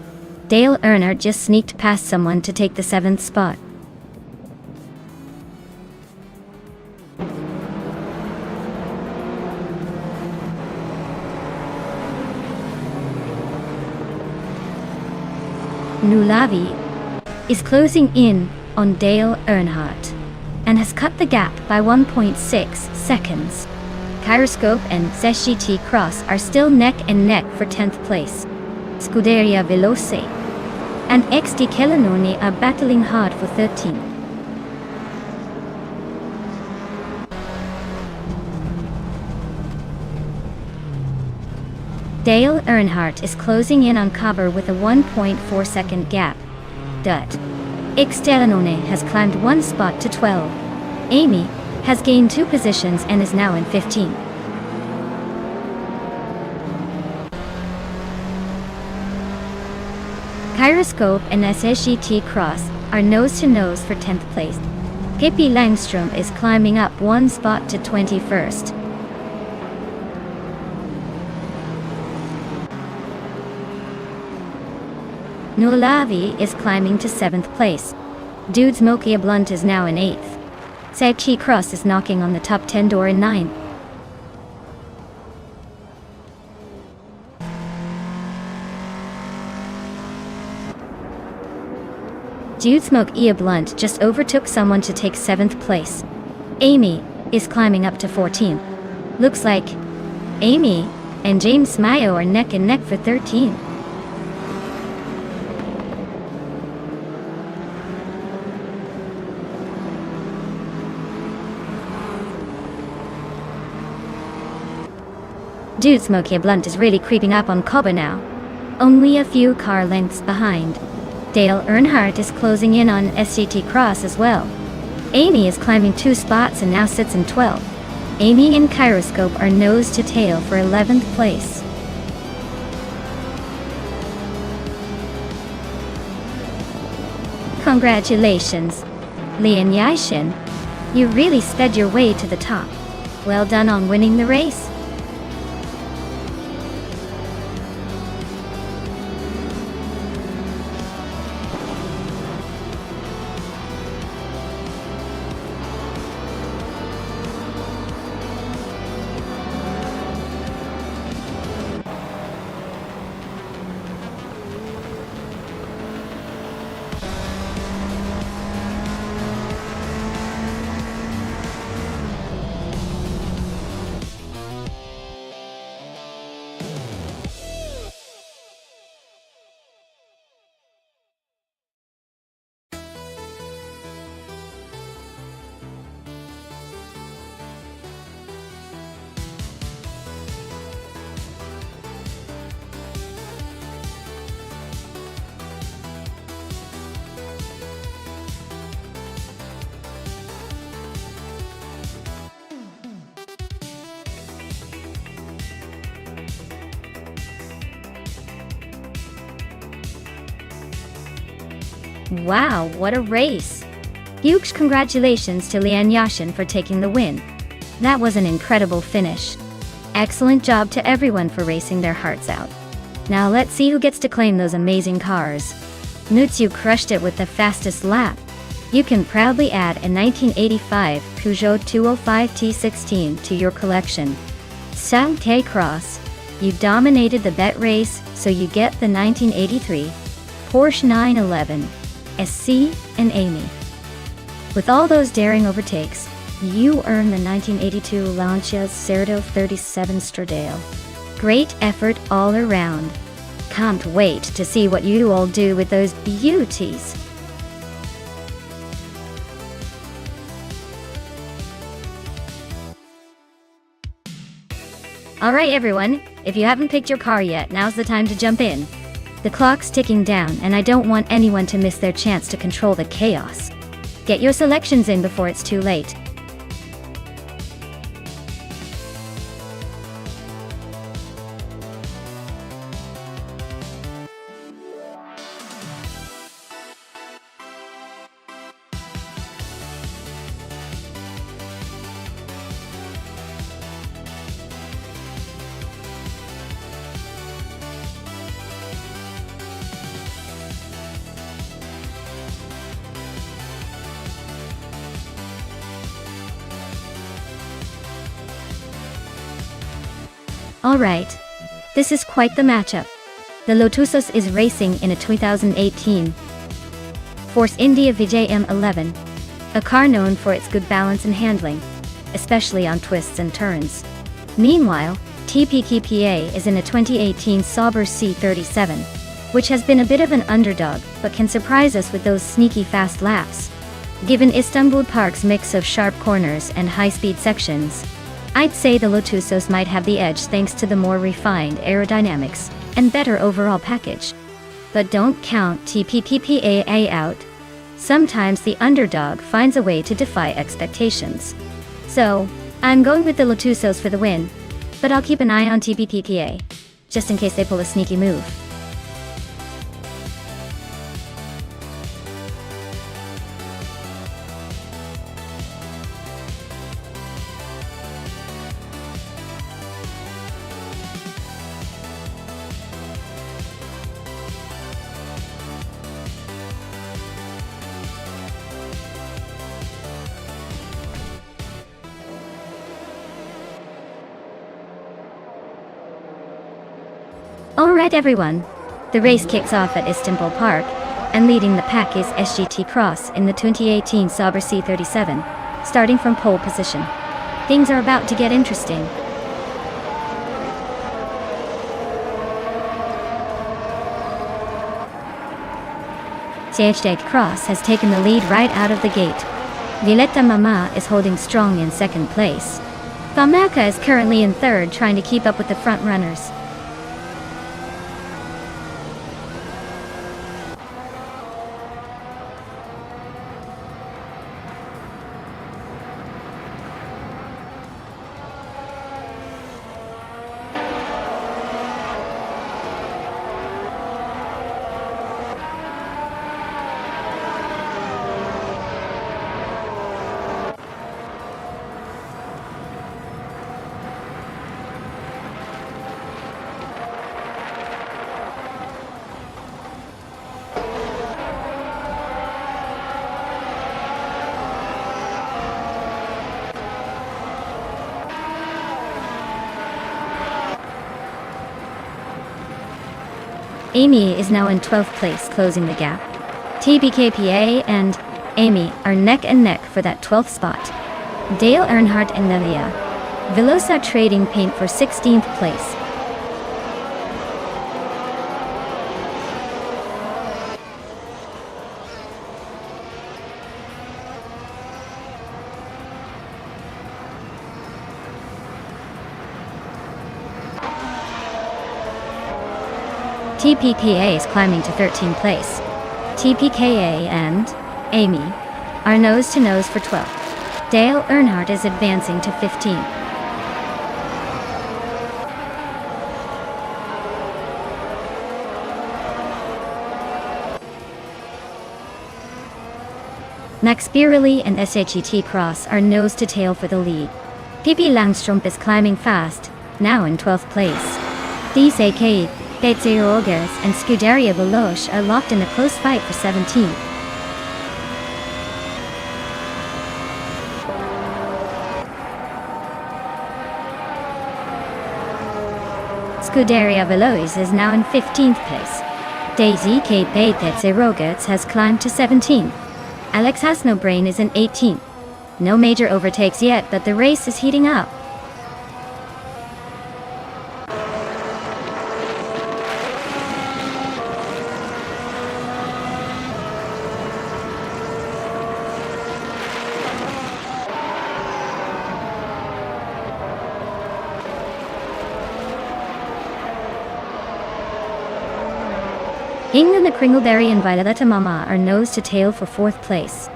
Dale Earnhardt just sneaked past someone to take the 7th spot. Nulavi is closing in on Dale Earnhardt and has cut the gap by 1.6 seconds. Gyroscope and SGT Cross are still neck and neck for 10th place. Scuderia Veloce and XD Kellanone are battling hard for 13th. Dale Earnhardt is closing in on cover with a 1.4 second gap. Kellanone has climbed one spot to 12. Amy has gained 2 positions and is now in 15th. Gyroscope and SGT Cross are nose-to-nose for 10th place. Pippi Langstrom is climbing up one spot to 21st. Nulavi is climbing to 7th place. Dude Smoky Blunt is now in 8th. SGT Cross is knocking on the top 10 door in 9th. Dude Smoke Ia Blunt just overtook someone to take 7th place. Amy is climbing up to 14th. Looks like Amy and James Mayo are neck and neck for 13th. Dude Smoky Blunt is really creeping up on Coba now. Only a few car lengths behind. Dale Earnhardt is closing in on SGT Cross as well. Amy is climbing 2 spots and now sits in 12th. Amy and Gyroscope are nose to tail for 11th place. Congratulations, Lian Yashin. You really sped your way to the top. Well done on winning the race. Wow, what a race! Huge congratulations to Lian Yashin for taking the win. That was an incredible finish. Excellent job to everyone for racing their hearts out. Now let's see who gets to claim those amazing cars. Nutsu crushed it with the fastest lap. You can proudly add a 1985 Peugeot 205 T16 to your collection. Sang Tae Cross, you dominated the bet race, so you get the 1983 Porsche 911 SC and Amy. With all those daring overtakes, you earn the 1982 Lancia Certo 37 Stradale. Great effort all around. Can't wait to see what you all do with those beauties. Alright everyone, if you haven't picked your car yet, now's the time to jump in. The clock's ticking down and I don't want anyone to miss their chance to control the chaos. Get your selections in before it's too late. Alright. This is quite the matchup. The Lotusos is racing in a 2018 Force India Vijay M11, a car known for its good balance and handling, especially on twists and turns. Meanwhile, TPKPA is in a 2018 Sauber C37, which has been a bit of an underdog but can surprise us with those sneaky fast laps. Given Istanbul Park's mix of sharp corners and high-speed sections, I'd say the Lotusos might have the edge thanks to the more refined aerodynamics and better overall package. But don't count TPPPAA out. Sometimes the underdog finds a way to defy expectations. So, I'm going with the Lotusos for the win, but I'll keep an eye on TPPPA, just in case they pull a sneaky move. Alright everyone, the race kicks off at Istanbul Park, and leading the pack is SGT Cross in the 2018 Sauber C37, starting from pole position. Things are about to get interesting. SGT Cross has taken the lead right out of the gate. Violetta Mama is holding strong in second place. Famaka is currently in third, trying to keep up with the front runners. Amy is now in 12th place, closing the gap. TBKPA and Amy are neck and neck for that 12th spot. Dale Earnhardt and Nelia Velosa trading paint for 16th place. TPKA is climbing to 13th place. TPKA and Amy are nose-to-nose for 12th. Dale Earnhardt is advancing to 15th. Max Birelli and SHET Cross are nose-to-tail for the lead. Pippi Langstrup is climbing fast, now in 12th place. DSAK, Betsy Rogers and Scuderia Veloce are locked in a close fight for 17th. Scuderia Veloce is now in 15th place. Daisy K. Betsy Rogers has climbed to 17th. Alex Hasnobrain is in 18th. No major overtakes yet, but the race is heating up. England, the Kringleberry and Violetta Mama are nose-to-tail for 4th place.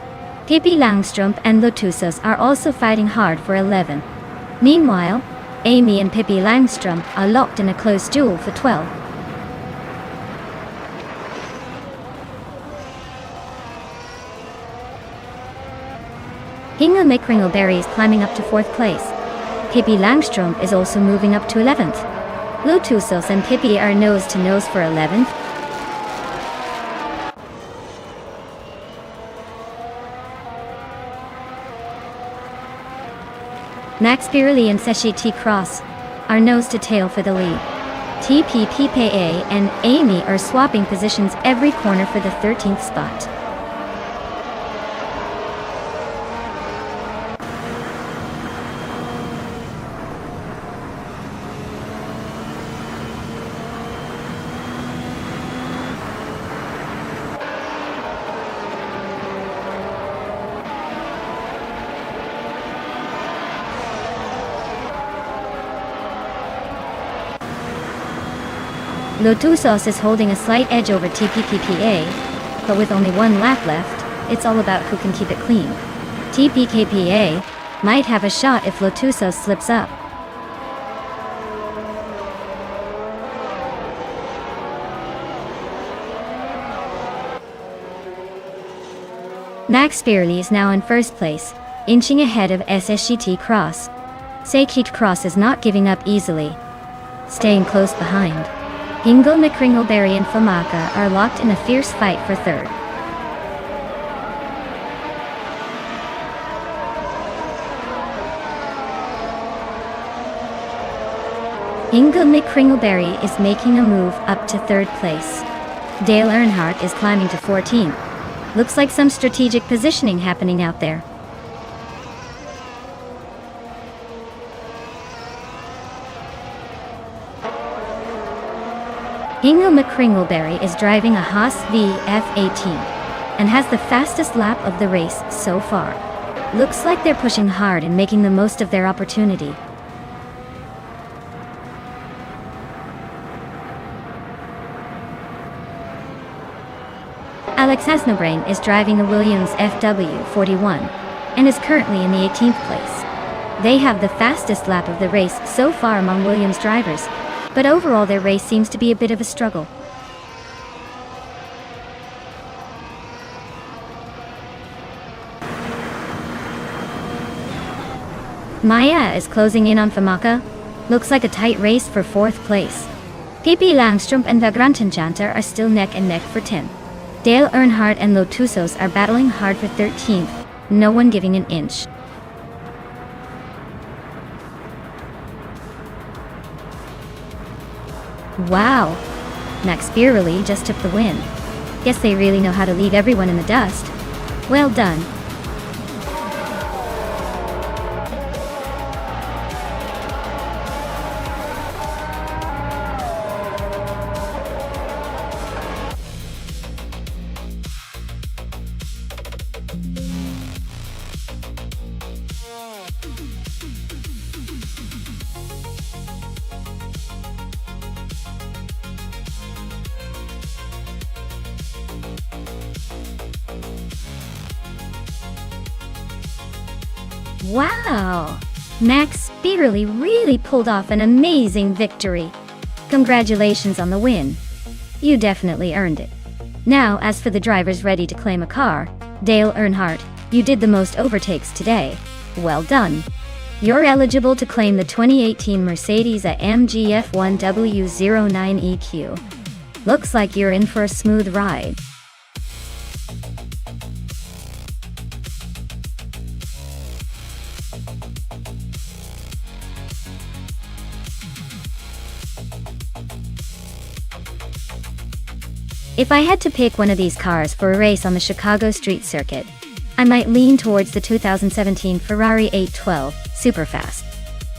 Pippi Langstrup and Lotusos are also fighting hard for 11th. Meanwhile, Amy and Pippi Langstrup are locked in a close duel for 12th. Hingham Kringleberry is climbing up to 4th place. Pippi Langstrup is also moving up to 11th. Lotusos and Pippi are nose-to-nose for 11th. Max Birelli and SHET Cross are nose-to-tail for the lead. TPPPA and Amy are swapping positions every corner for the 13th spot. Lotusos is holding a slight edge over TPPPA, but with only one lap left, it's all about who can keep it clean. TPKPA might have a shot if Lotusos slips up. Max Spearley is now in first place, inching ahead of SSGT Cross. Sekit Cross is not giving up easily, staying close behind. Hingle, McCringleberry and Famaka are locked in a fierce fight for third. Hingle McCringleberry is making a move up to third place. Dale Earnhardt is climbing to 14th. Looks like some strategic positioning happening out there. Hingle McCringleberry is driving a Haas VF18 and has the fastest lap of the race so far. Looks like they're pushing hard and making the most of their opportunity. Alex Hasnobrain is driving a Williams FW41 and is currently in the 18th place. They have the fastest lap of the race so far among Williams drivers, but overall their race seems to be a bit of a struggle. Maya is closing in on Famaka. Looks like a tight race for fourth place. Pippi Langstrup and Vagrantenchanter are still neck and neck for 10th. Dale Earnhardt and Lotusos are battling hard for 13th, no one giving an inch. Wow, Max Spearley just took the win. Guess they really know how to leave everyone in the dust. Well done. Wow! Max Spearley really pulled off an amazing victory. Congratulations on the win. You definitely earned it. Now, as for the drivers ready to claim a car, Dale Earnhardt, you did the most overtakes today. Well done. You're eligible to claim the 2018 Mercedes-AMG F1W09EQ. Looks like you're in for a smooth ride. If I had to pick one of these cars for a race on the Chicago street circuit, I might lean towards the 2017 Ferrari 812 Superfast.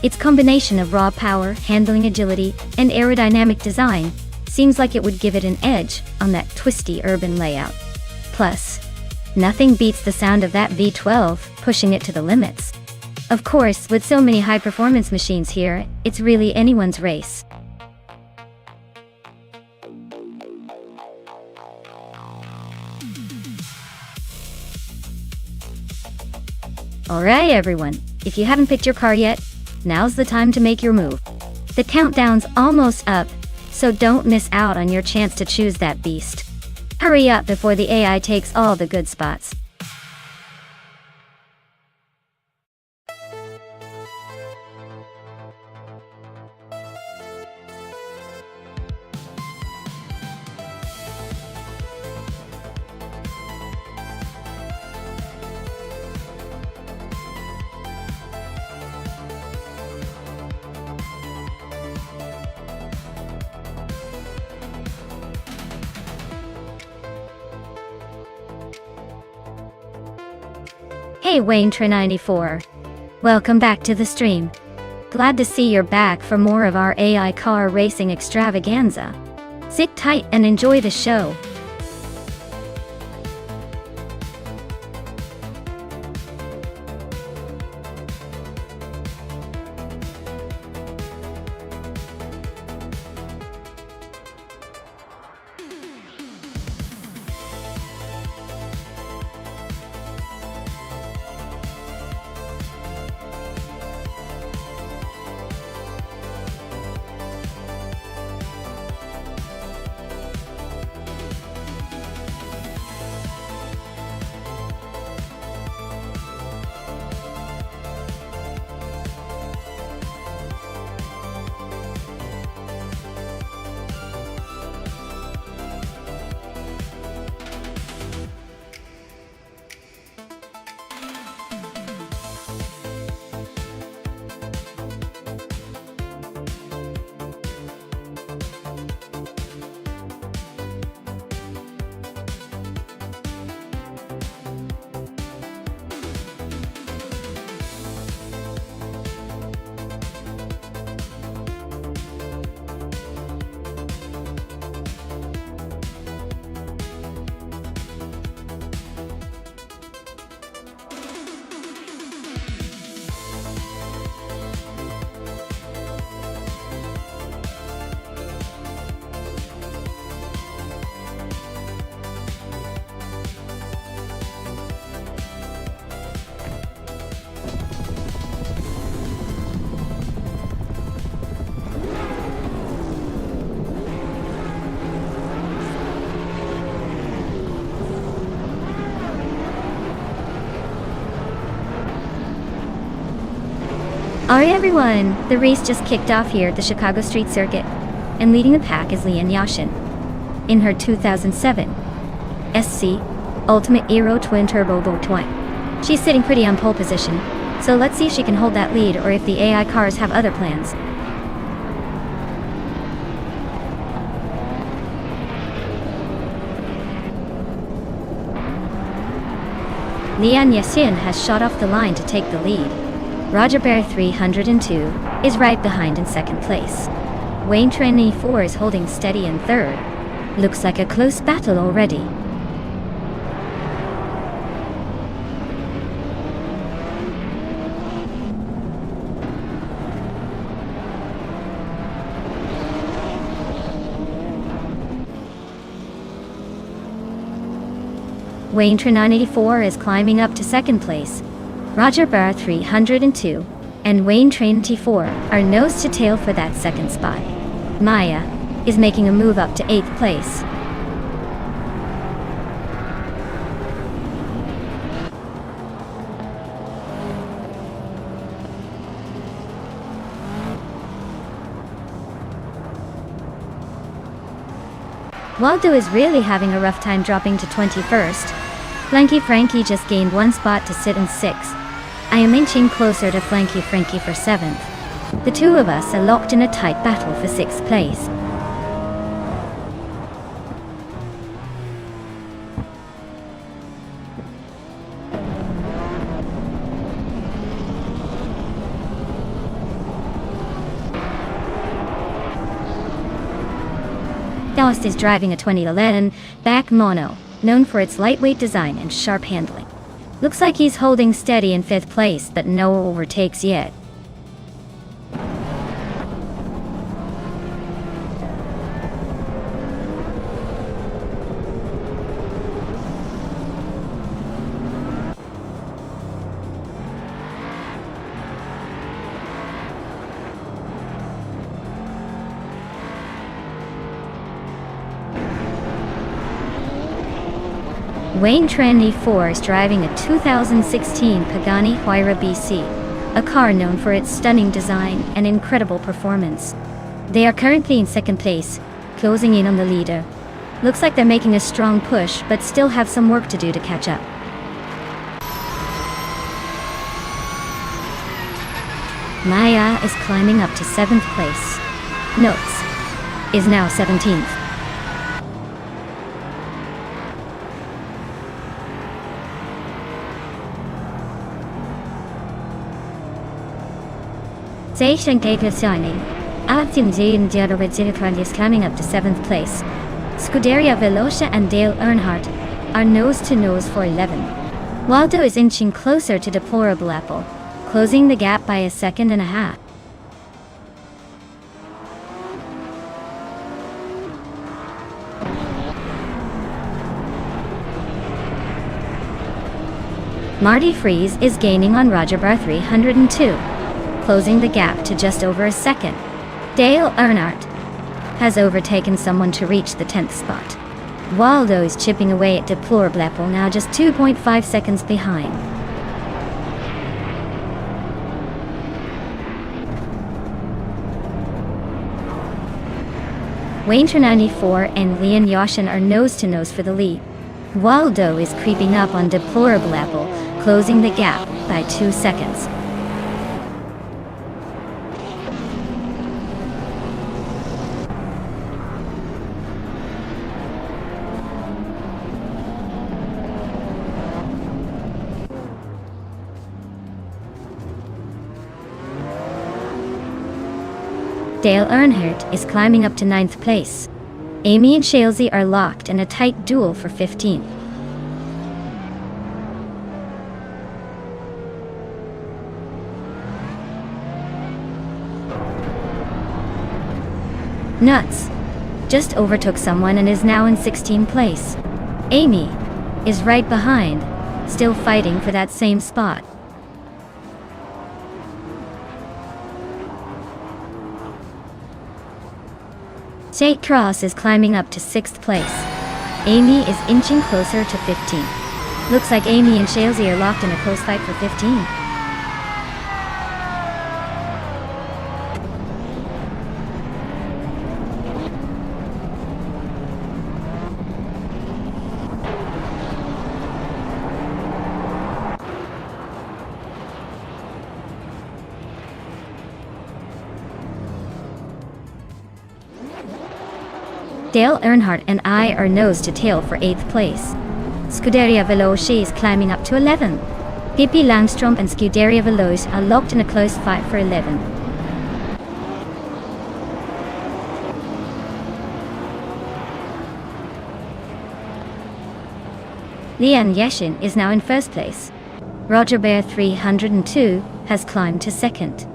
Its combination of raw power, handling agility, and aerodynamic design seems like it would give it an edge on that twisty urban layout. Plus, nothing beats the sound of that V12 pushing it to the limits. Of course, with so many high-performance machines here, it's really anyone's race. Alright everyone, if you haven't picked your car yet, now's the time to make your move. The countdown's almost up, so don't miss out on your chance to choose that beast. Hurry up before the AI takes all the good spots. Hey Wayne94. Welcome back to the stream. Glad to see you're back for more of our AI car racing extravaganza. Sit tight and enjoy the show. Alright everyone, the race just kicked off here at the Chicago Street Circuit, and leading the pack is Lian Yashin. In her 2007 SC Ultimate Aero Twin Turbo Boat Twine. She's sitting pretty on pole position, so let's see if she can hold that lead or if the AI cars have other plans. Lian Yashin has shot off the line to take the lead. Roger Bear 302 is right behind in second place. Wayne94 is holding steady in third. Looks like a close battle already. Wayne94 is climbing up to second place. Roger Bear 302 and Wayne94 are nose to tail for that second spot. Maya is making a move up to 8th place. Waldo is really having a rough time dropping to 21st. Flanky Frankie just gained one spot to sit in 6th. I am inching closer to Flanky Frankie for 7th. The two of us are locked in a tight battle for 6th place. Dost is driving a 2011 back mono, known for its lightweight design and sharp handling. Looks like he's holding steady in 5th place, but no overtakes yet. Wayne94 is driving a 2016 Pagani Huayra BC, a car known for its stunning design and incredible performance. They are currently in 2nd place, closing in on the leader. Looks like they're making a strong push, but still have some work to do to catch up. Maya is climbing up to 7th place. Notes is now 17th. Zayshankakasani. Altim Zayn Diadovidzikran is climbing up to 7th place. Scuderia Velocia and Dale Earnhardt are nose to nose for 11. Waldo is inching closer to Deplorable Apple, closing the gap by a second and a half. Marty Freeze is gaining on Roger Bar 302, closing the gap to just over a second. Dale Earnhardt has overtaken someone to reach the 10th spot. Waldo is chipping away at Deplorable Apple, now just 2.5 seconds behind. Wainter 94 and Leon Yoshin are nose to nose for the lead. Waldo is creeping up on Deplorable Apple, closing the gap by 2 seconds. Dale Earnhardt is climbing up to 9th place. Amy and Shalesy are locked in a tight duel for 15th. Nuts just overtook someone and is now in 16th place. Amy is right behind, still fighting for that same spot. Jake Cross is climbing up to 6th place. Amy is inching closer to 15th. Looks like Amy and Shalesy are locked in a close fight for 15th. Dale Earnhardt and I are nose to tail for 8th place. Scuderia Veloce is climbing up to 11. Pippi Langstrom and Scuderia Veloce are locked in a close fight for 11. Leon Yashin is now in 1st place. Roger Bear 302 has climbed to 2nd.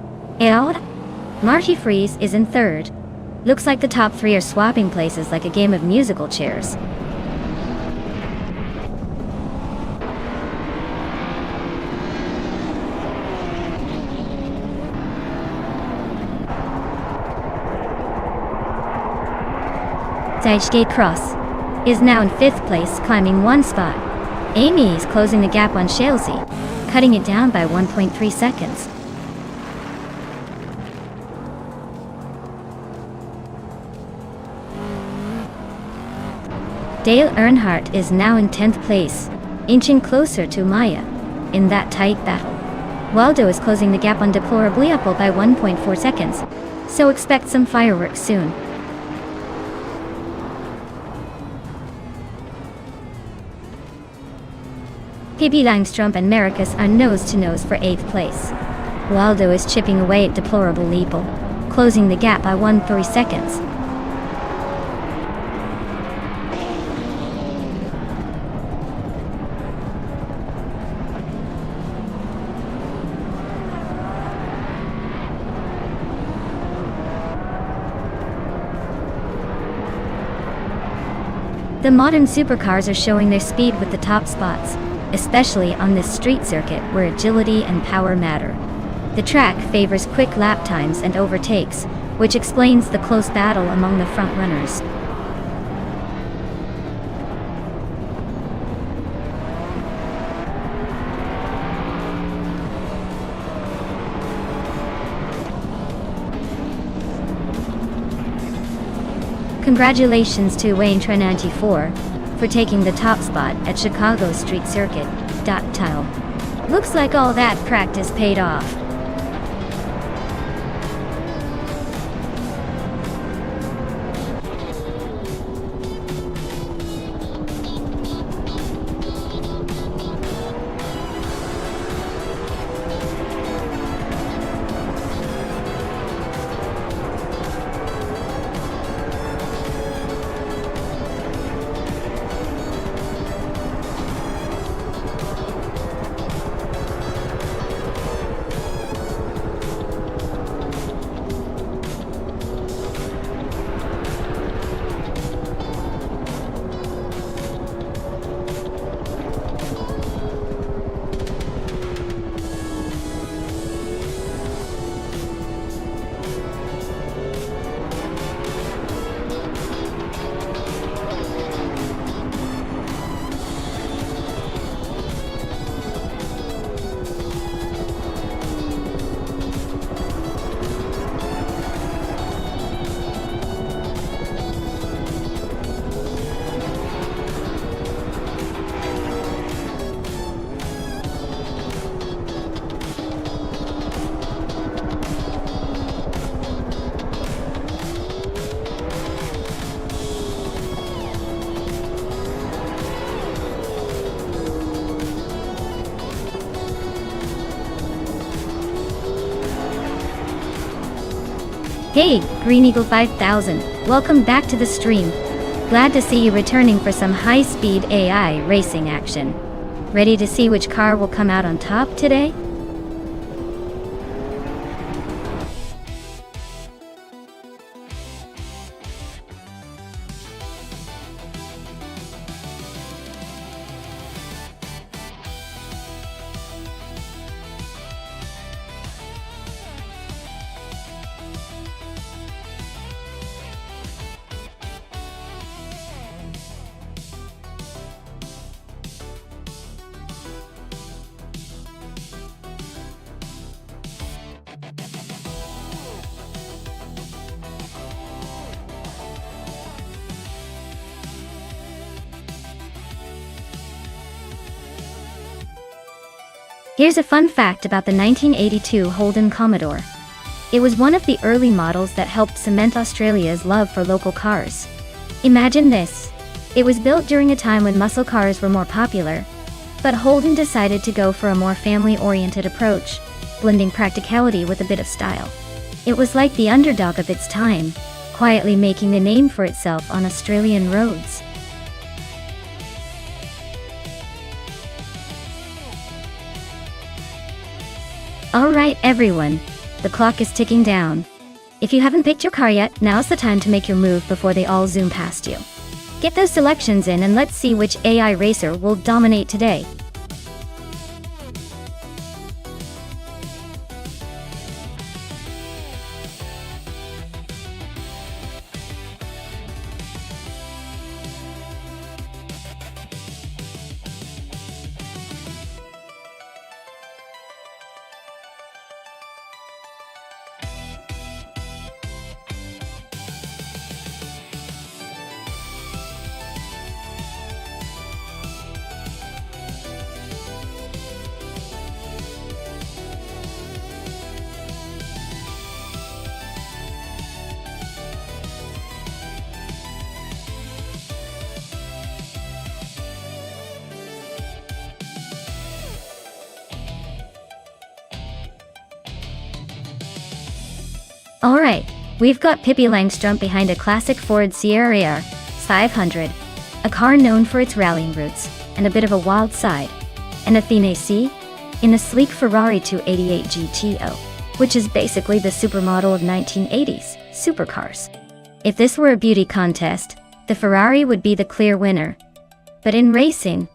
Marty Freeze is in 3rd. Looks like the top 3 are swapping places like a game of musical chairs. Jake Cross is now in 5th place, climbing 1 spot. Amy is closing the gap on Shalesy, cutting it down by 1.3 seconds. Dale Earnhardt is now in 10th place, inching closer to Maya in that tight battle. Waldo is closing the gap on Deplorably Apple by 1.4 seconds, so expect some fireworks soon. Pippi Langstrom and Maricus are nose to nose for 8th place. Waldo is chipping away at Deplorable Apple, closing the gap by 1.3 seconds. The modern supercars are showing their speed with the top spots, especially on this street circuit where agility and power matter. The track favors quick lap times and overtakes, which explains the close battle among the front runners. Congratulations to Waintra 94 for taking the top spot at Chicago's street circuit. Tile. Looks like all that practice paid off. Hey, Green Eagle 5000, welcome back to the stream. Glad to see you returning for some high-speed AI racing action. Ready to see which car will come out on top today? Here's a fun fact about the 1982 Holden Commodore. It was one of the early models that helped cement Australia's love for local cars. Imagine this. It was built during a time when muscle cars were more popular, but Holden decided to go for a more family-oriented approach, blending practicality with a bit of style. It was like the underdog of its time, quietly making a name for itself on Australian roads. Alright everyone, the clock is ticking down. If you haven't picked your car yet, now's the time to make your move before they all zoom past you. Get those selections in and let's see which AI racer will dominate today. Alright, we've got Pippi Langstrumpf behind a classic Ford Sierra 500, a car known for its rallying roots and a bit of a wild side, and Athena C in a sleek Ferrari 288 GTO, which is basically the supermodel of 1980s supercars. If this were a beauty contest, the Ferrari would be the clear winner. But in racing,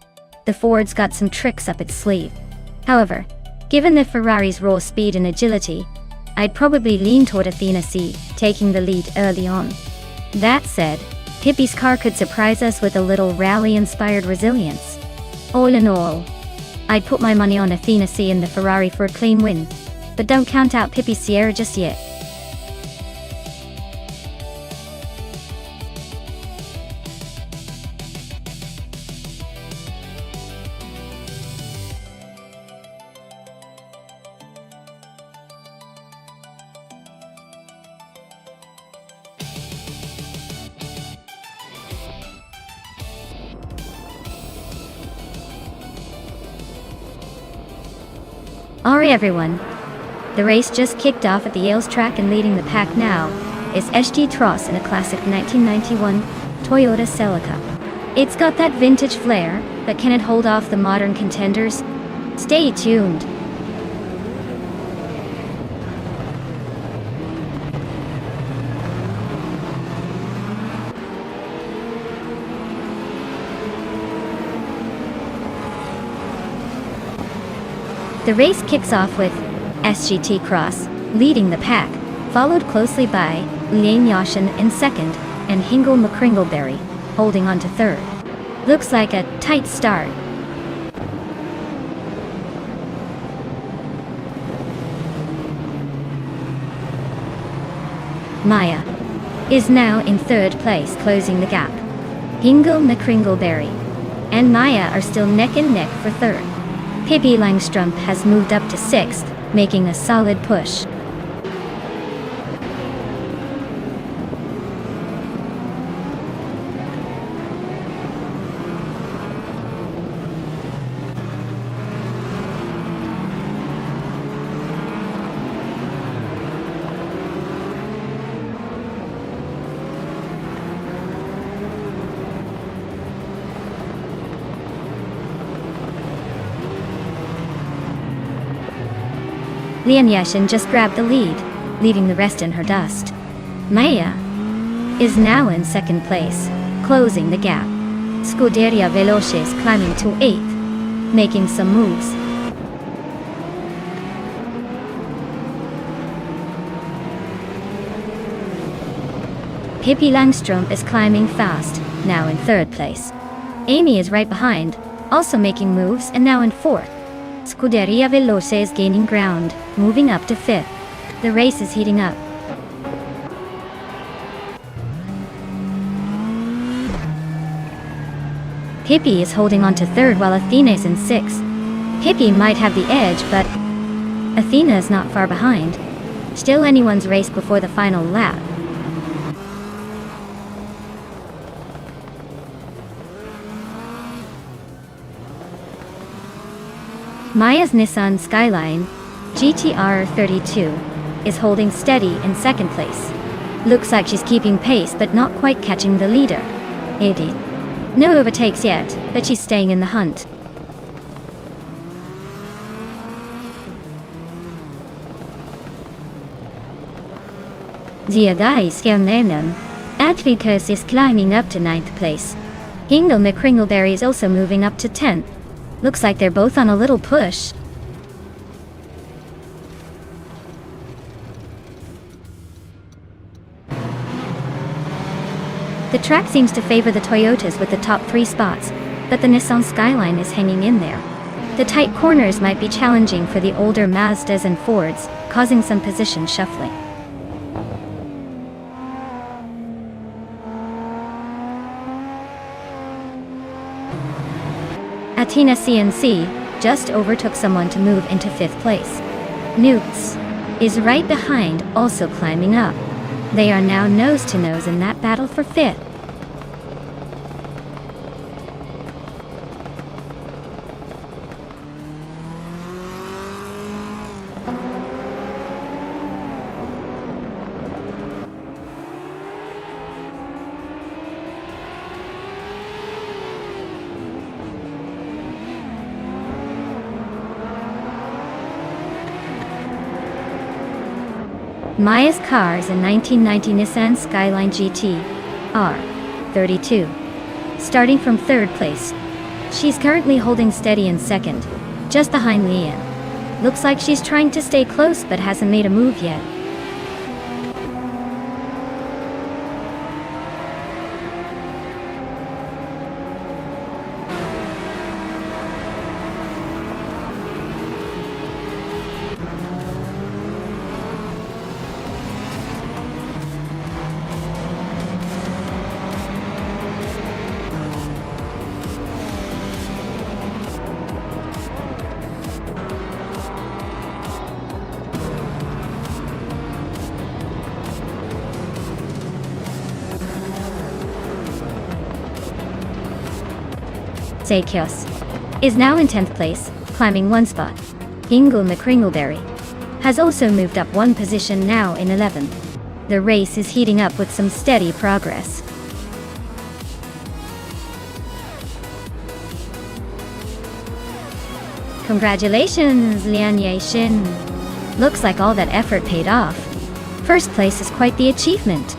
the Ford's got some tricks up its sleeve. However, given the Ferrari's raw speed and agility, I'd probably lean toward Athena C, taking the lead early on. That said, Pippi's car could surprise us with a little rally-inspired resilience. All in all, I'd put my money on Athena C and the Ferrari for a clean win. But don't count out Pippi's Sierra just yet. Alright everyone, the race just kicked off at the Yales track and leading the pack now is SG Tross in a classic 1991 Toyota Celica. It's got that vintage flair, but can it hold off the modern contenders? Stay tuned. The race kicks off with SGT Cross leading the pack, followed closely by Liane Yashin in second and Hingle McCringleberry holding on to third. Looks like a tight start. Maya is now in third place, closing the gap. Hingle McCringleberry and Maya are still neck and neck for third. Pippi Langstrumpf has moved up to sixth, making a solid push. Lian Yashin just grabbed the lead, leaving the rest in her dust. Maya is now in second place, closing the gap. Scuderia Veloces climbing to 8th, making some moves. Pippi Langström is climbing fast, now in 3rd place. Amy is right behind, also making moves and now in 4th. Scuderia Veloce is gaining ground, moving up to 5th. The race is heating up. Pippi is holding on to 3rd while Athena is in 6th. Pippi might have the edge, but Athena is not far behind. Still anyone's race before the final lap. Maya's Nissan Skyline GTR 32 is holding steady in 2nd place. Looks like she's keeping pace but not quite catching the leader. Eddie. No overtakes yet, but she's staying in the hunt. Ziadai Skjelnenen. Advikas is climbing up to 9th place. Hingle McCringleberry is also moving up to 10th. Looks like they're both on a little push. The track seems to favor the Toyotas with the top 3 spots, but the Nissan Skyline is hanging in there. The tight corners might be challenging for the older Mazdas and Fords, causing some position shuffling. Athena CNC just overtook someone to move into 5th place. Newts is right behind, also climbing up. They are now nose to nose in that battle for 5th. Maya's car is a 1990 Nissan Skyline GT R32, starting from 3rd place. She's currently holding steady in 2nd, just behind Lian. Looks like she's trying to stay close but hasn't made a move yet. Zakios is now in 10th place, climbing 1 spot. Hingle McCringleberry has also moved up 1 position, now in 11th. The race is heating up with some steady progress. Congratulations, Lian Yashin. Looks like all that effort paid off. 1st place is quite the achievement.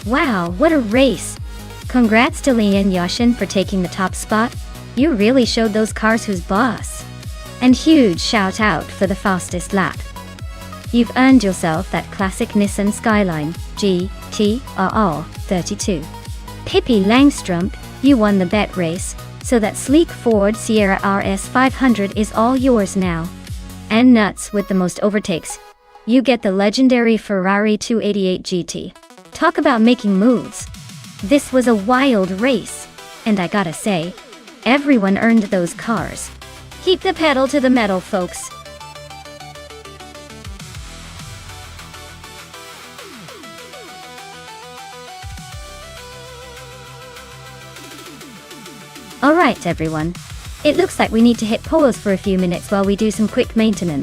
Wow, what a race! Congrats to Lian Yashin for taking the top spot. You really showed those cars who's boss. And huge shout out for the fastest lap. You've earned yourself that classic Nissan Skyline GT-R 32. Pippi Langstrumpf, you won the bet race, so that sleek Ford Sierra RS 500 is all yours now. And nuts with the most overtakes. You get the legendary Ferrari 288 GT. Talk about making moves. This was a wild race, and I gotta say, everyone earned those cars. Keep the pedal to the metal, folks. Alright everyone. It looks like we need to hit pause for a few minutes while we do some quick maintenance.